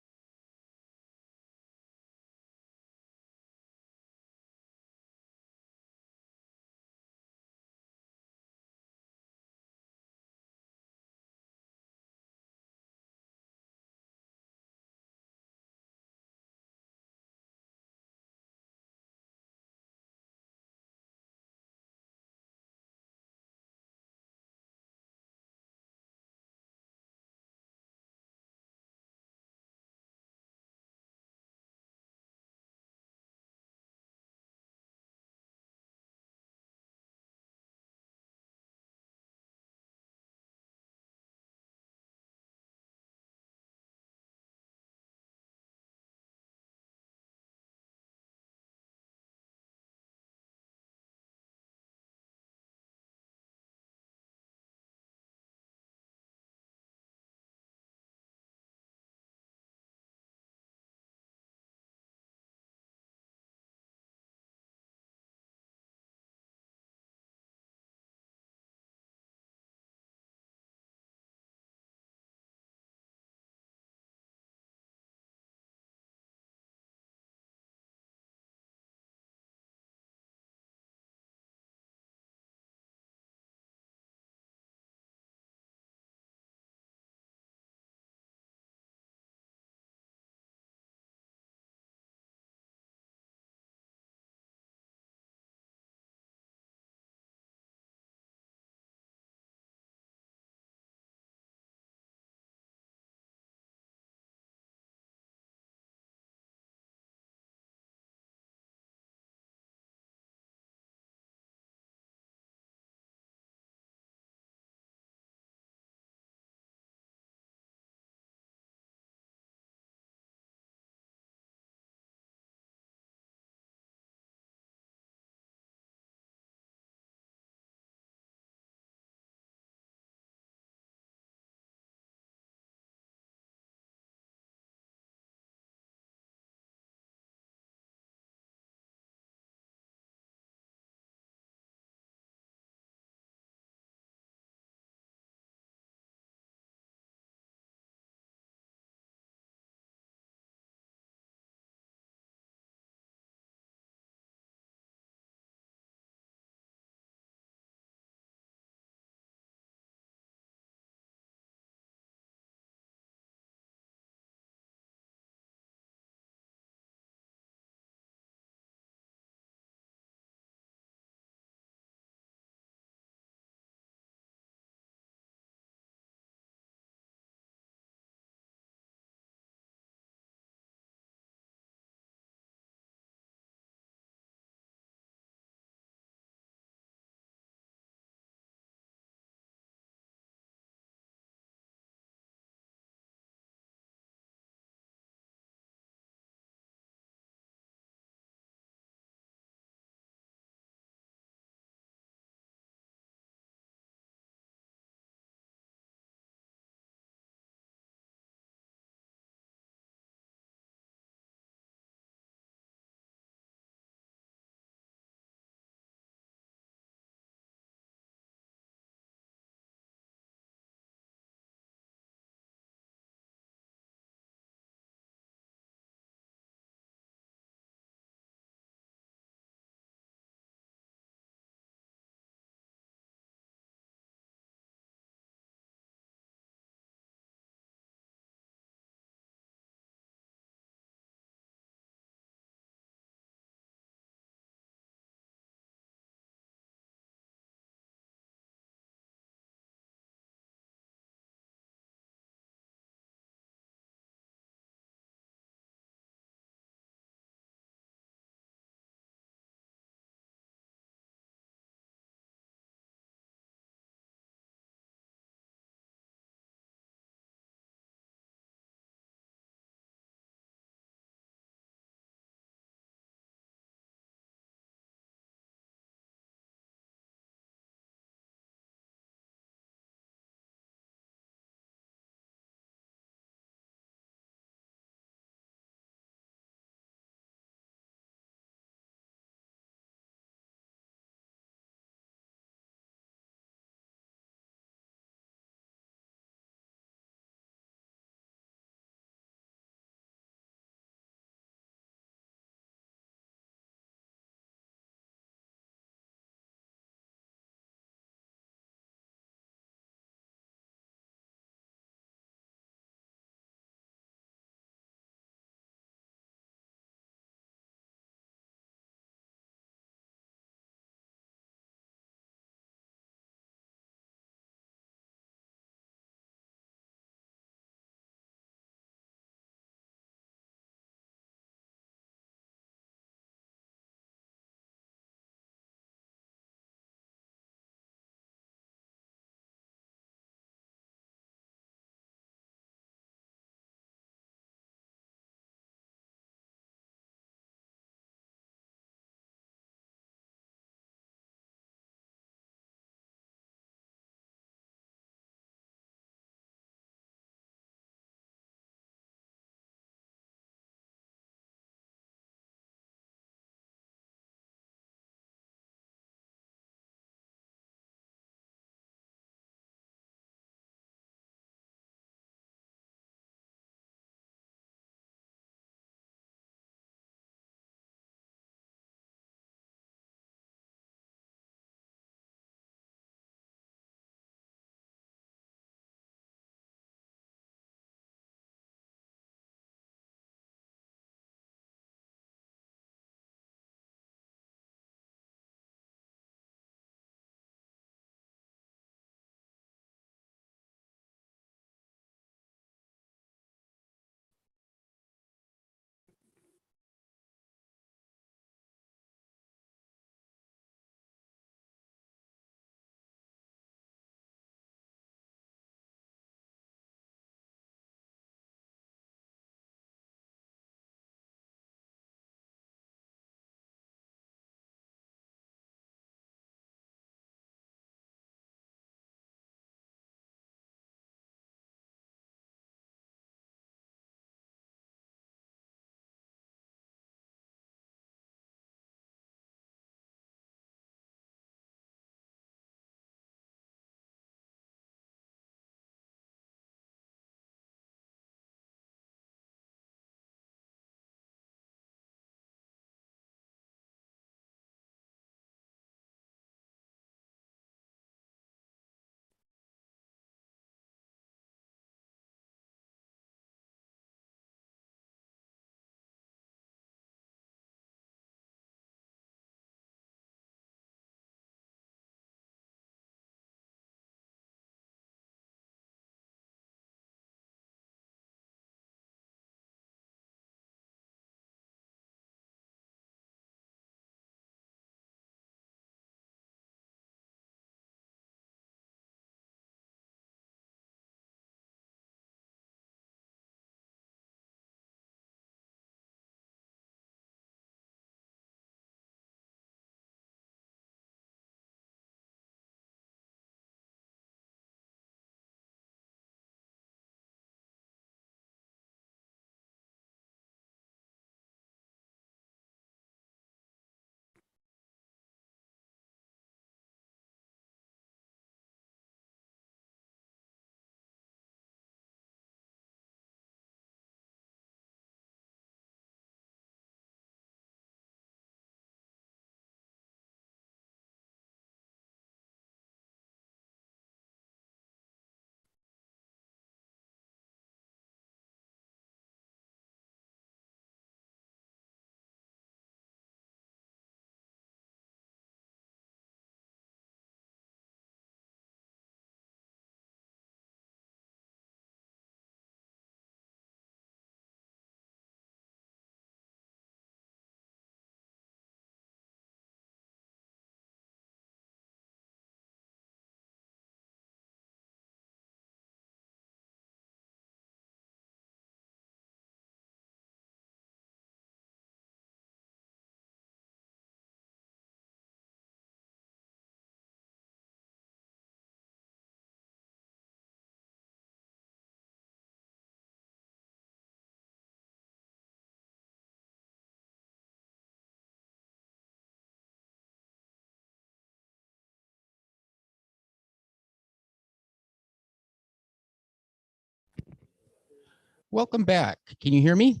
Welcome back. Can you hear me?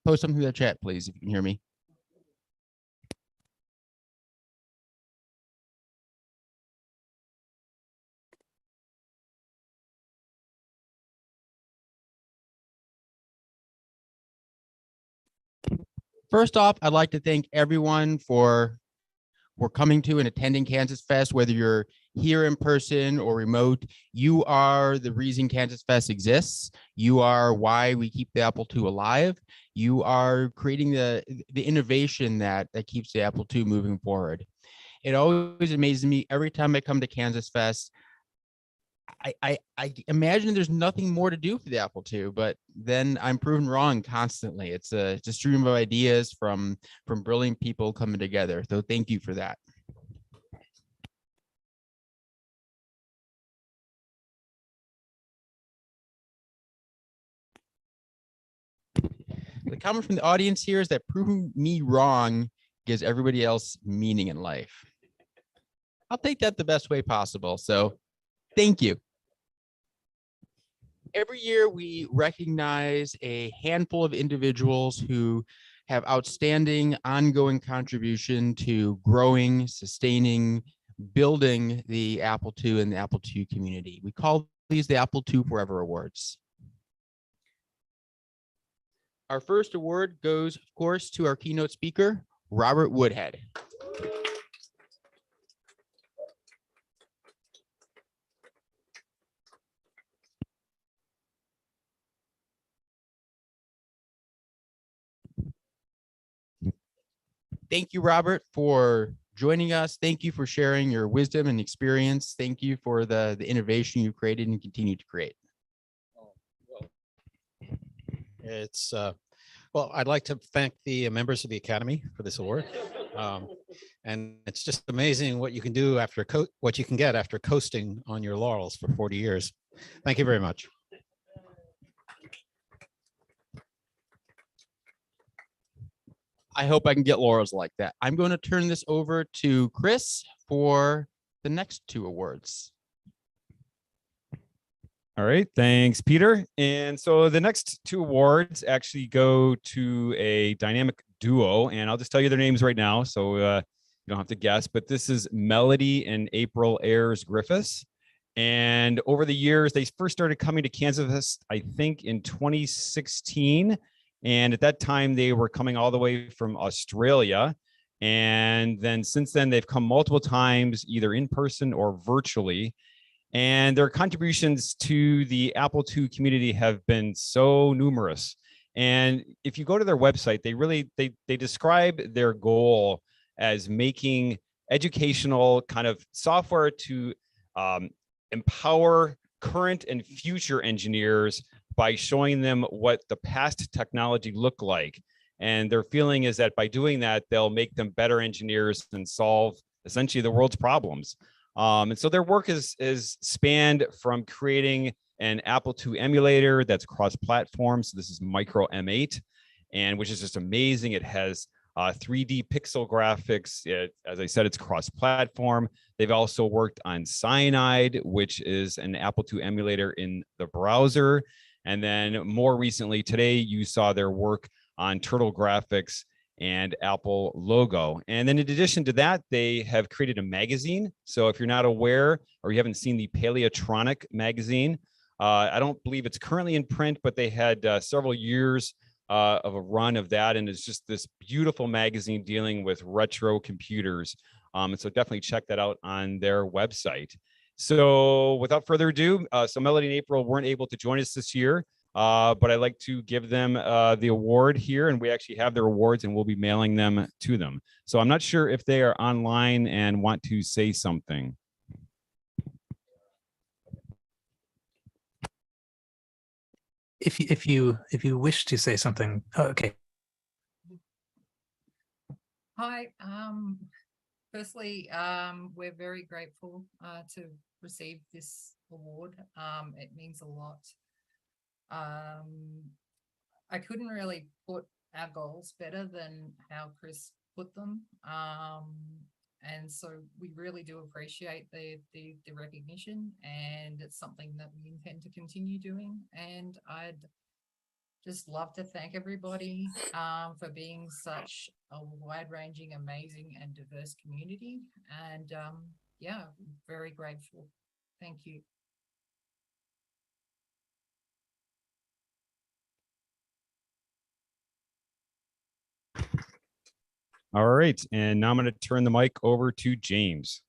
Post something in the chat, please, if you can hear me. First off, I'd like to thank everyone for coming to and attending KansasFest, whether you're here in person or remote. You are the reason KansasFest exists. You are why we keep the Apple II alive. You are creating the innovation that keeps the Apple II moving forward. It always amazes me every time I come to KansasFest. I imagine there's nothing more to do for the Apple II, but then I'm proven wrong constantly. It's a stream of ideas from brilliant people coming together. So thank you for that. The comment from the audience here is that proving me wrong gives everybody else meaning in life. I'll take that the best way possible. So thank you. Every year we recognize a handful of individuals who have outstanding ongoing contribution to growing, sustaining, building the Apple II and the Apple II community. We call these the Apple II Forever Awards. Our first award goes, of course, to our keynote speaker, Robert Woodhead. Thank you, Robert, for joining us. Thank you for sharing your wisdom and experience. Thank you for the innovation you created and continue to create. It's well, I'd like to thank the members of the Academy for this award. And it's just amazing what you can do after what you can get after coasting on your laurels for 40 years. Thank you very much. I hope I can get laurels like that. I'm going to turn this over to Chris for the next two awards. All right, thanks, Peter. And so the next two awards actually go to a dynamic duo, and I'll just tell you their names right now, so you don't have to guess, but this is Melody and April Ayers Griffiths. And over the years, they first started coming to KansasFest, I think, in 2016. And at that time, they were coming all the way from Australia. And then since then, they've come multiple times, either in person or virtually. And their contributions to the Apple II community have been so numerous. And if you go to their website, they describe their goal as making educational kind of software to empower current and future engineers by showing them what the past technology looked like. And their feeling is that by doing that, they'll make them better engineers and solve essentially the world's problems. And so their work is spanned from creating an Apple II emulator that's cross-platform. So this is Micro M8, and which is just amazing. It has 3D pixel graphics. As I said, it's cross-platform. They've also worked on Cyanide, which is an Apple II emulator in the browser. And then more recently, today, you saw their work on Turtle Graphics and Apple Logo. And then in addition to that, they have created a magazine. So if you're not aware or you haven't seen the Paleotronic magazine, I don't believe it's currently in print, but they had several years of a run of that. And it's just this beautiful magazine dealing with retro computers. And so definitely check that out on their website. So without further ado, so Melody and April weren't able to join us this year. But I'd like to give them the award here, and we actually have their awards and we'll be mailing them to them. So I'm not sure if they are online and want to say something. If you wish to say something, okay. Hi. Firstly, we're very grateful to receive this award. It means a lot. I couldn't really put our goals better than how Chris put them. And so we really do appreciate the recognition, and it's something that we intend to continue doing. And I'd just love to thank everybody for being such a wide-ranging, amazing, and diverse community. And yeah, very grateful. Thank you. All right, and now I'm going to turn the mic over to James.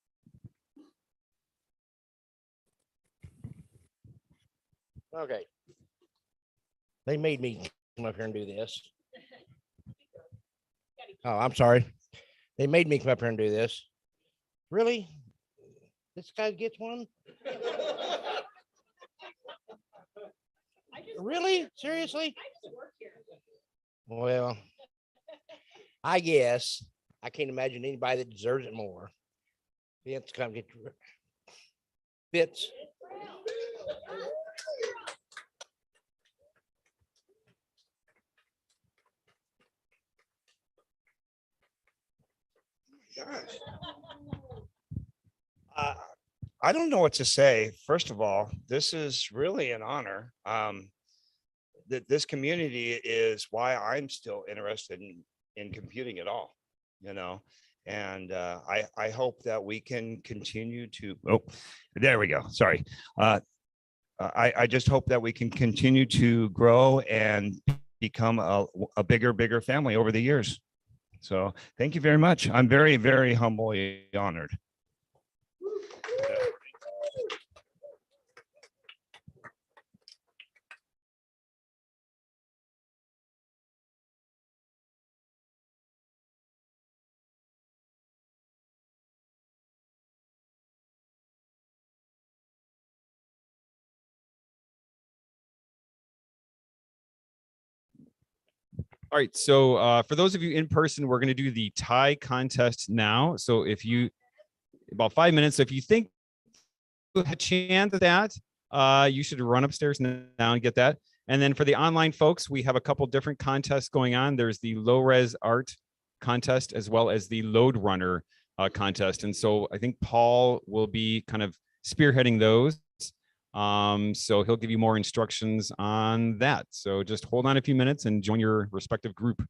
Okay. They made me come up here and do this. Oh, I'm sorry. They made me come up here and do this. Really? This guy gets one? Really? Seriously? Well, I guess I can't imagine anybody that deserves it more. Vince, come get your Vince. Gosh. I don't know what to say. First of all, this is really an honor. That this community is why I'm still interested in computing at all, you know. And I hope that we can continue to. Oh, there we go. Sorry. I just hope that we can continue to grow and become a bigger family over the years. So thank you very much. I'm very, very humbly honored. All right, so for those of you in person, we're going to do the tie contest now. So if you, about 5 minutes, so if you think you have a chance at that, you should run upstairs now and get that. And then for the online folks, we have a couple different contests going on. There's the low res art contest as well as the load runner contest. And so I think Paul will be kind of spearheading those. So he'll give you more instructions on that. So just hold on a few minutes and join your respective group.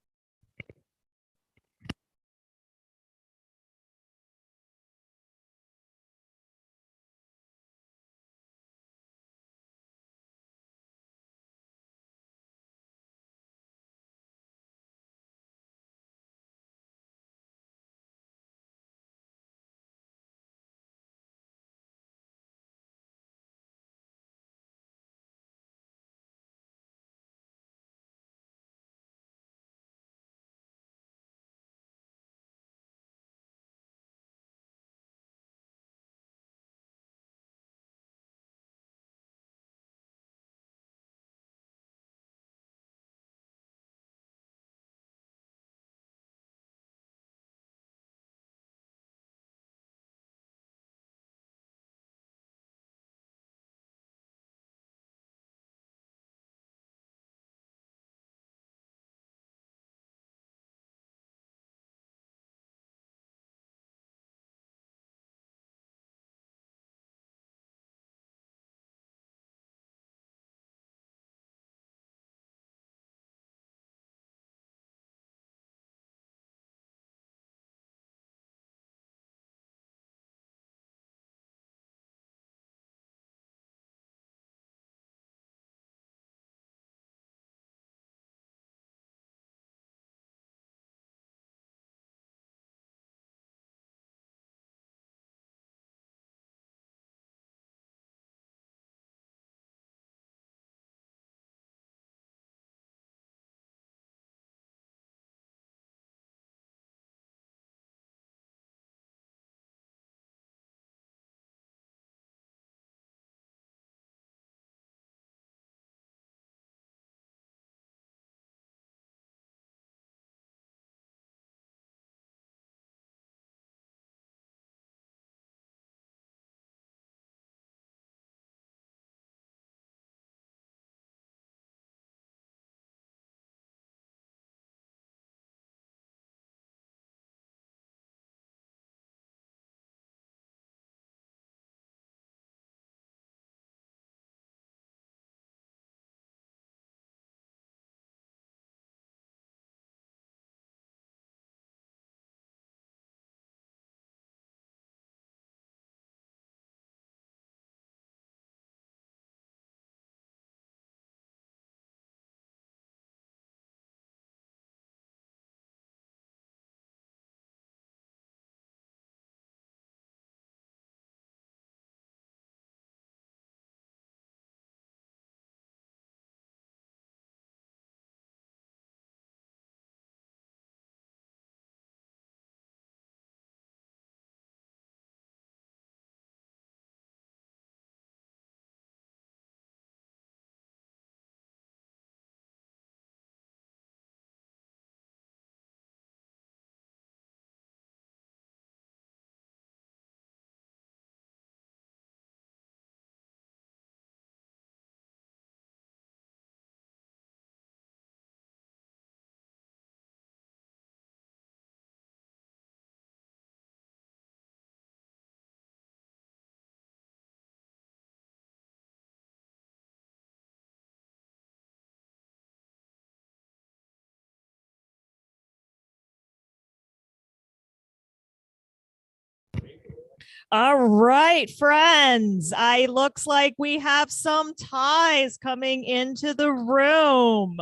All right, friends. Looks like we have some ties coming into the room.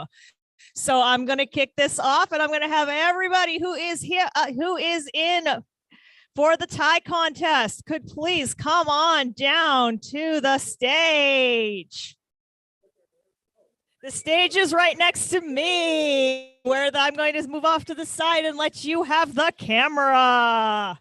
So I'm going to kick this off, and I'm going to have everybody who is here, who is in for the tie contest, could please come on down to the stage. The stage is right next to me, where I'm going to move off to the side and let you have the camera.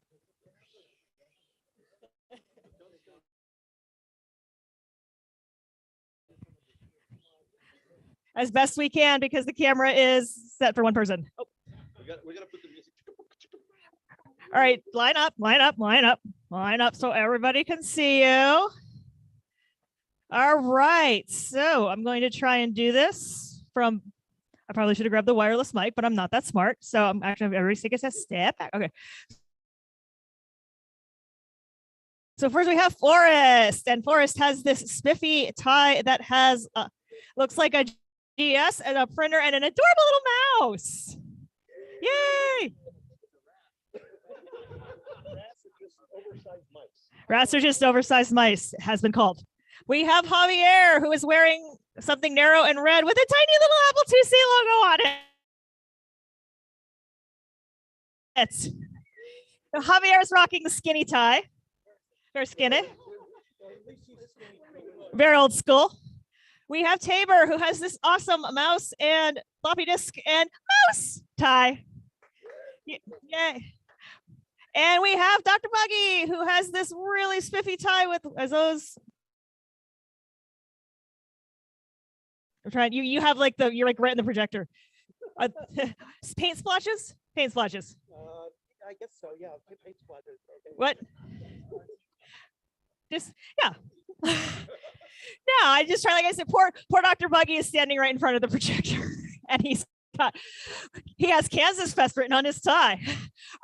As best we can, because the camera is set for one person. Oh. We gotta put the music. All right, line up, line up, line up, line up so everybody can see you. All right, so I'm going to try and do this from, I probably should have grabbed the wireless mic, but I'm not that smart. So I'm actually have everybody take a step back. Okay. So first we have Forrest, and Forrest has this spiffy tie that has, looks like a GS and a printer and an adorable little mouse. Yay! Rats are just oversized mice, has been called. We have Javier, who is wearing something narrow and red with a tiny little Apple IIc logo on it. Javier is rocking the skinny tie. Very skinny. Very old school. We have Tabor, who has this awesome mouse and floppy disk and mouse tie. Yay. And we have Dr. Buggy, who has this really spiffy tie with those. I'm trying, you have like you're like right in the projector. Paint splotches? Paint splotches. I guess so, yeah. Paint splotches. Okay. What? Just, yeah. No, I just try, like I said, poor Dr. Buggy is standing right in front of the projector and he has KansasFest written on his tie.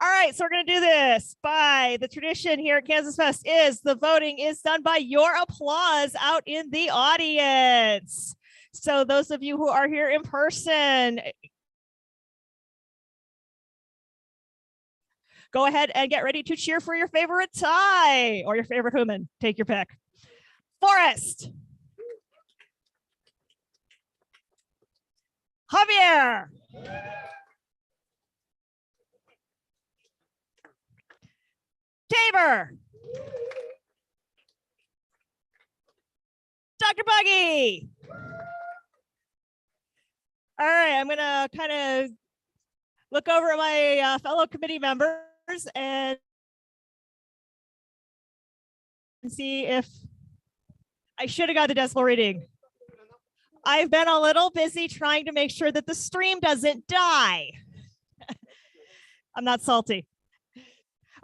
All right, so we're going to do this by the tradition here at KansasFest is the voting is done by your applause out in the audience. So those of you who are here in person, go ahead and get ready to cheer for your favorite tie or your favorite human. Take your pick. Forrest. Javier. Tabor. Dr. Buggy. All right, I'm going to kind of look over at my fellow committee members and see if I should have got the decimal reading. I've been a little busy trying to make sure that the stream doesn't die. I'm not salty.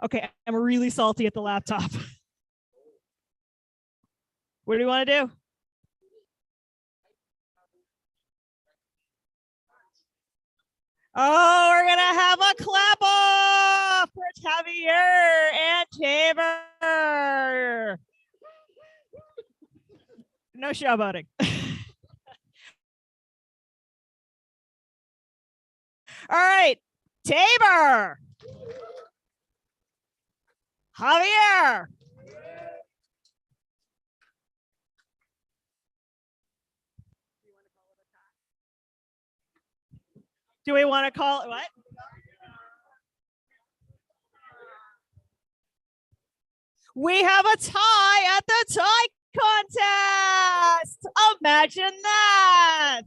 Okay, I'm really salty at the laptop. What do you want to do? Oh, we're going to have a clap off for Javier and Tabor. No showboating. All right, Tabor. Javier. Do we want to call it what? We have a tie at the tie contest. Imagine that.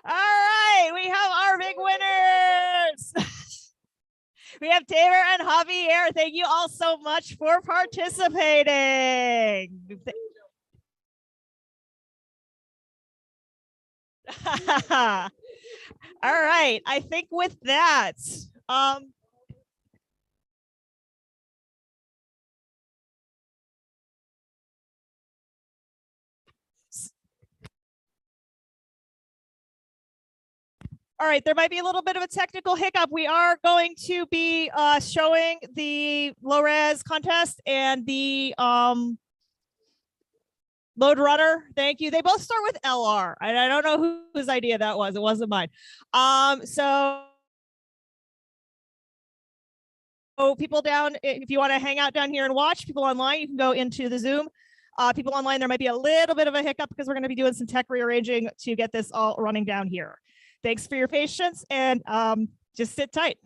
All right, we have our big winners. We have Tabor and Javier. Thank you all so much for participating. All right, I think with that, all right, there might be a little bit of a technical hiccup. We are going to be showing the low res contest and the load runner. Thank you. They both start with LR. And I don't know whose idea that was. It wasn't mine. So people down, if you want to hang out down here and watch, people online, you can go into the Zoom. People online, there might be a little bit of a hiccup because we're going to be doing some tech rearranging to get this all running down here. Thanks for your patience, and just sit tight.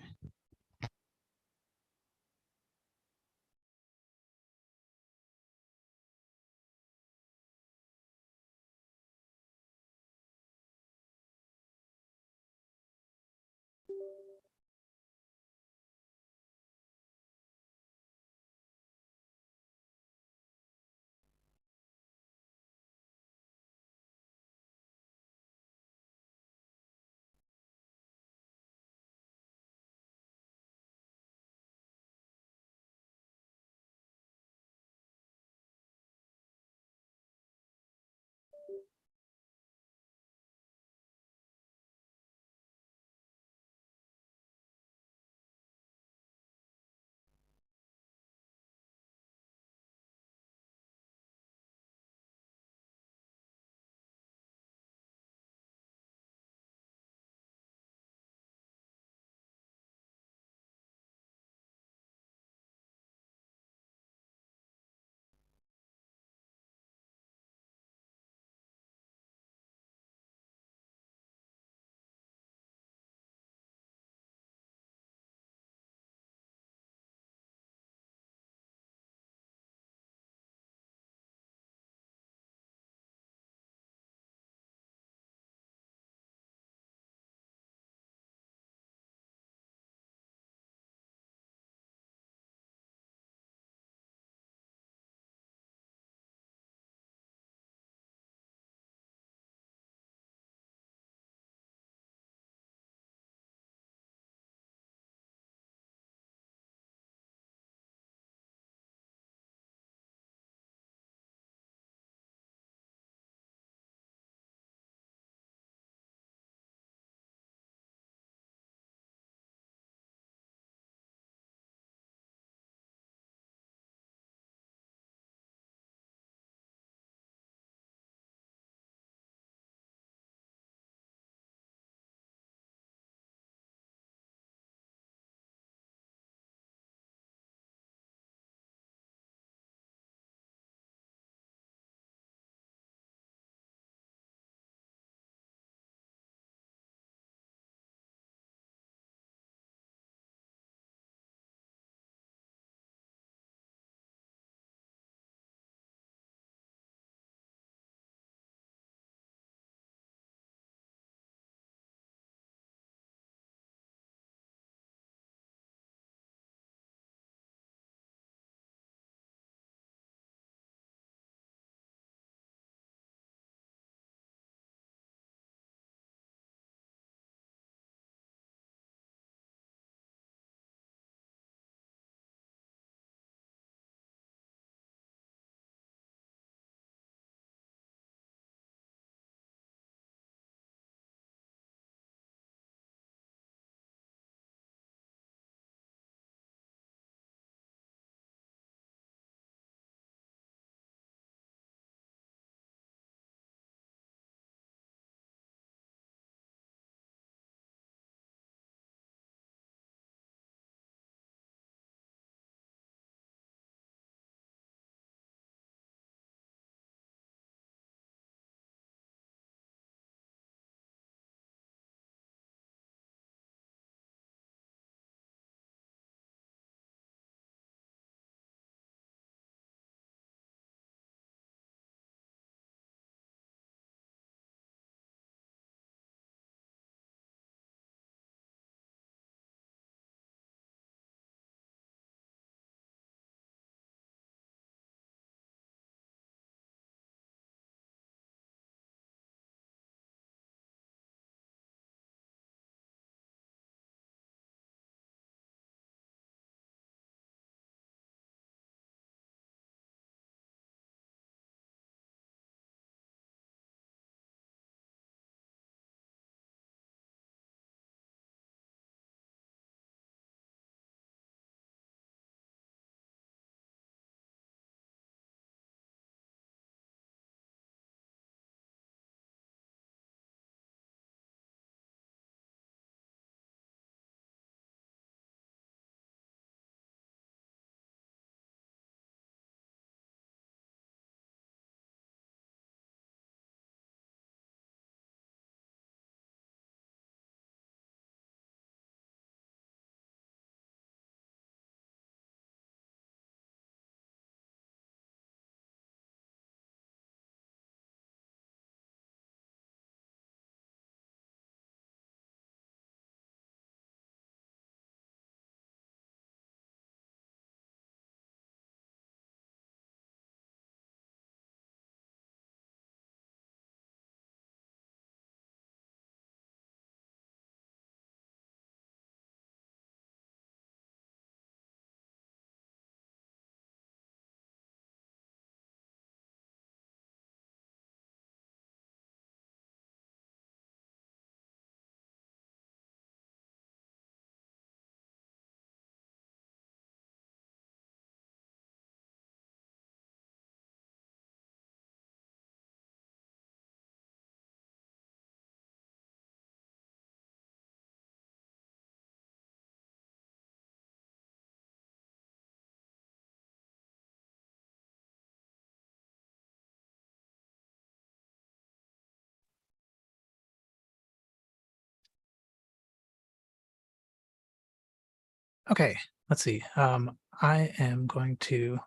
Okay, let's see. I am going to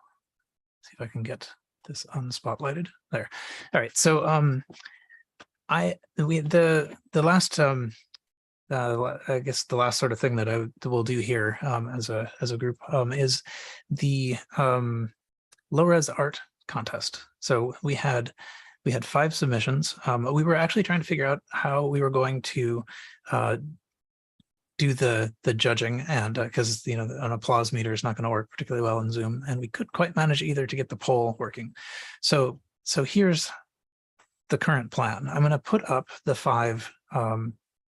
see if I can get this unspotlighted there. All right, so the last I guess the last sort of thing that will do here as a group is the low res art contest. So we had 5 submissions. We were actually trying to figure out how we were going to do the judging, and because an applause meter is not going to work particularly well in Zoom, and we couldn't quite manage either to get the poll working. So here's the current plan. I'm going to put up the 5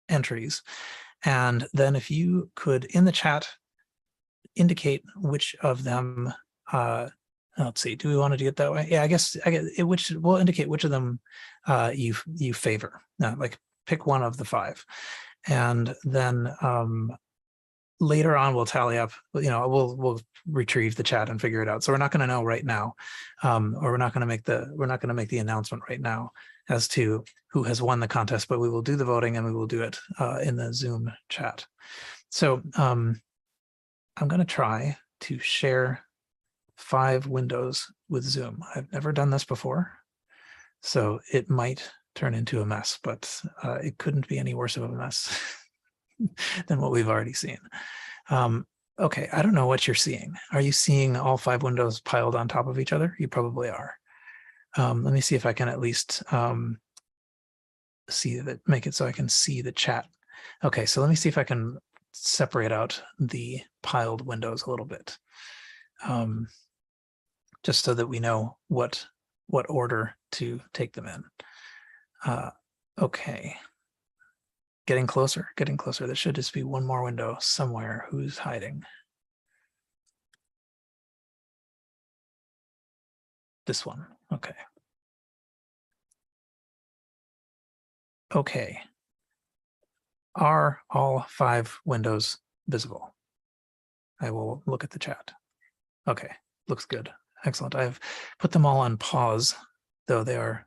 entries, and then if you could in the chat indicate which of them let's see, do we want to do it that way? Yeah, I guess which will indicate which of them you favor. Like pick one of the 5, and then later on we'll tally up. We'll retrieve the chat and figure it out. So we're not going to know right now, or we're not going to make the announcement right now as to who has won the contest. But we will do the voting, and we will do it in the Zoom chat. So I'm going to try to share 5 windows with Zoom. I've never done this before, so it might turn into a mess, but it couldn't be any worse of a mess than what we've already seen. Okay, I don't know what you're seeing. Are you seeing all 5 windows piled on top of each other? You probably are. Let me see if I can at least make it so I can see the chat. Okay, so let me see if I can separate out the piled windows a little bit. Just so that we know what order to take them in. Okay, getting closer. There should just be one more window somewhere. Who's hiding? This one. Okay. Okay. Are all 5 windows visible? I will look at the chat. Okay, looks good. Excellent. I've put them all on pause, though they are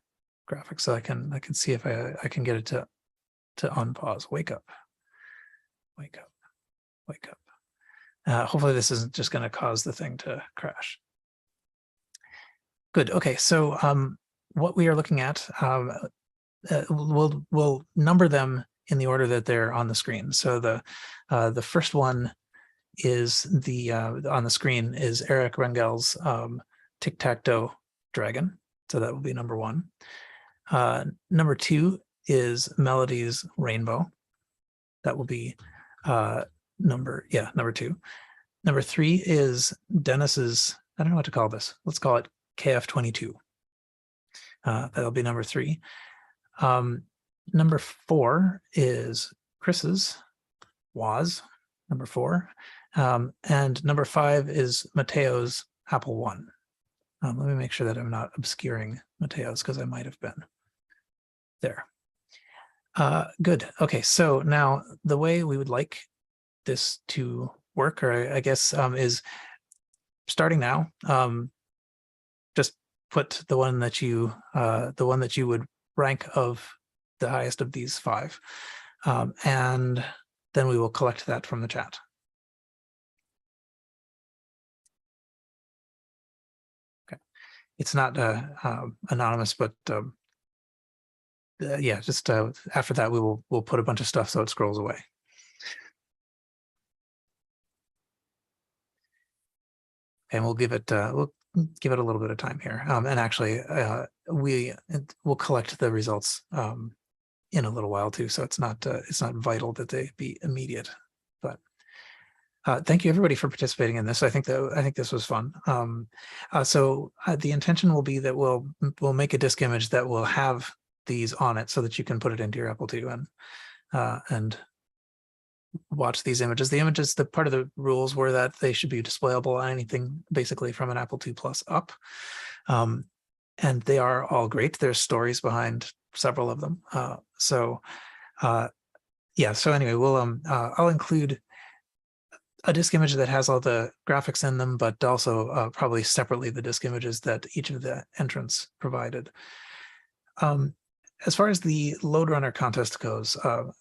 graphics, so I can see if I can get it to unpause. Wake up. Hopefully this isn't just going to cause the thing to crash. Good. Okay, so what we are looking at, we'll number them in the order that they're on the screen. So the first one is on the screen is Eric Rengel's Tic-Tac-Toe Dragon. So that will be number 1. Number 2 is Melody's Rainbow. That will be number 2. Number 3 is Dennis's, I don't know what to call this. Let's call it KF22. That'll be number 3. Number 4 is Chris's Woz, number 4. And number 5 is Mateo's Apple One. Let me make sure that I'm not obscuring Mateo's, because I might have been. There. Good. Okay, so now the way we would like this to work, or I guess is starting now. Just put the one that you would rank of the highest of these 5, and then we will collect that from the chat. Okay, it's not anonymous, but yeah, just after that we'll put a bunch of stuff so it scrolls away. And we'll give it a little bit of time here. And actually, we'll collect the results in a little while too. So it's not vital that they be immediate. But thank you everybody for participating in this. I think this was fun. So the intention will be that we'll make a disk image that will have these on it so that you can put it into your Apple II and watch these images. The images, the part of the rules were that they should be displayable on anything basically from an Apple II Plus up. And they are all great. There's stories behind several of them. Yeah, so anyway, we'll I'll include a disk image that has all the graphics in them, but also probably separately the disk images that each of the entrants provided. as far as the load runner contest goes,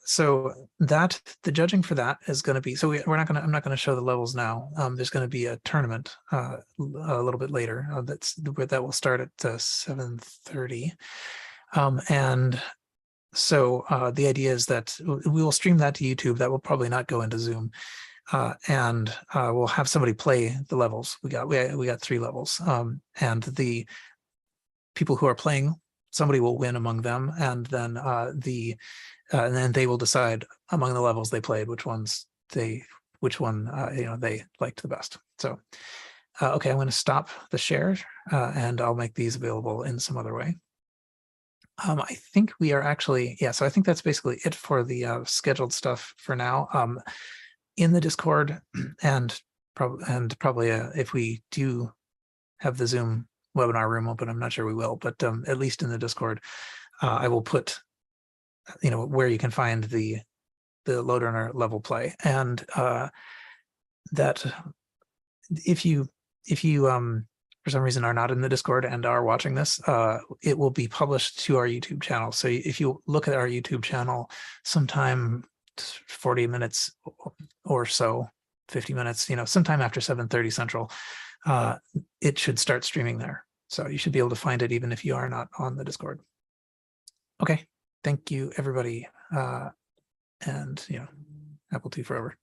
so that the judging for that is going to be, so I'm not going to show the levels now. There's going to be a tournament a little bit later that will start at 7:30. And so the idea is that we will stream that to YouTube. That will probably not go into Zoom. And we'll have somebody play the levels. We got 3 levels. And the people who are playing, somebody will win among them, and then and then they will decide among the levels they played which one they liked the best. So okay, I'm going to stop the share and I'll make these available in some other way. I think we are actually, so I think that's basically it for the scheduled stuff for now. In the Discord, and probably if we do have the Zoom webinar room open, I'm not sure we will, but at least in the Discord, I will put, where you can find the load runner level play, and that if you for some reason are not in the Discord and are watching this, it will be published to our YouTube channel. So if you look at our YouTube channel sometime 40 minutes or so, 50 minutes, sometime after 7:30 Central, it should start streaming there. So you should be able to find it even if you are not on the Discord. Okay, thank you everybody, and Apple II forever.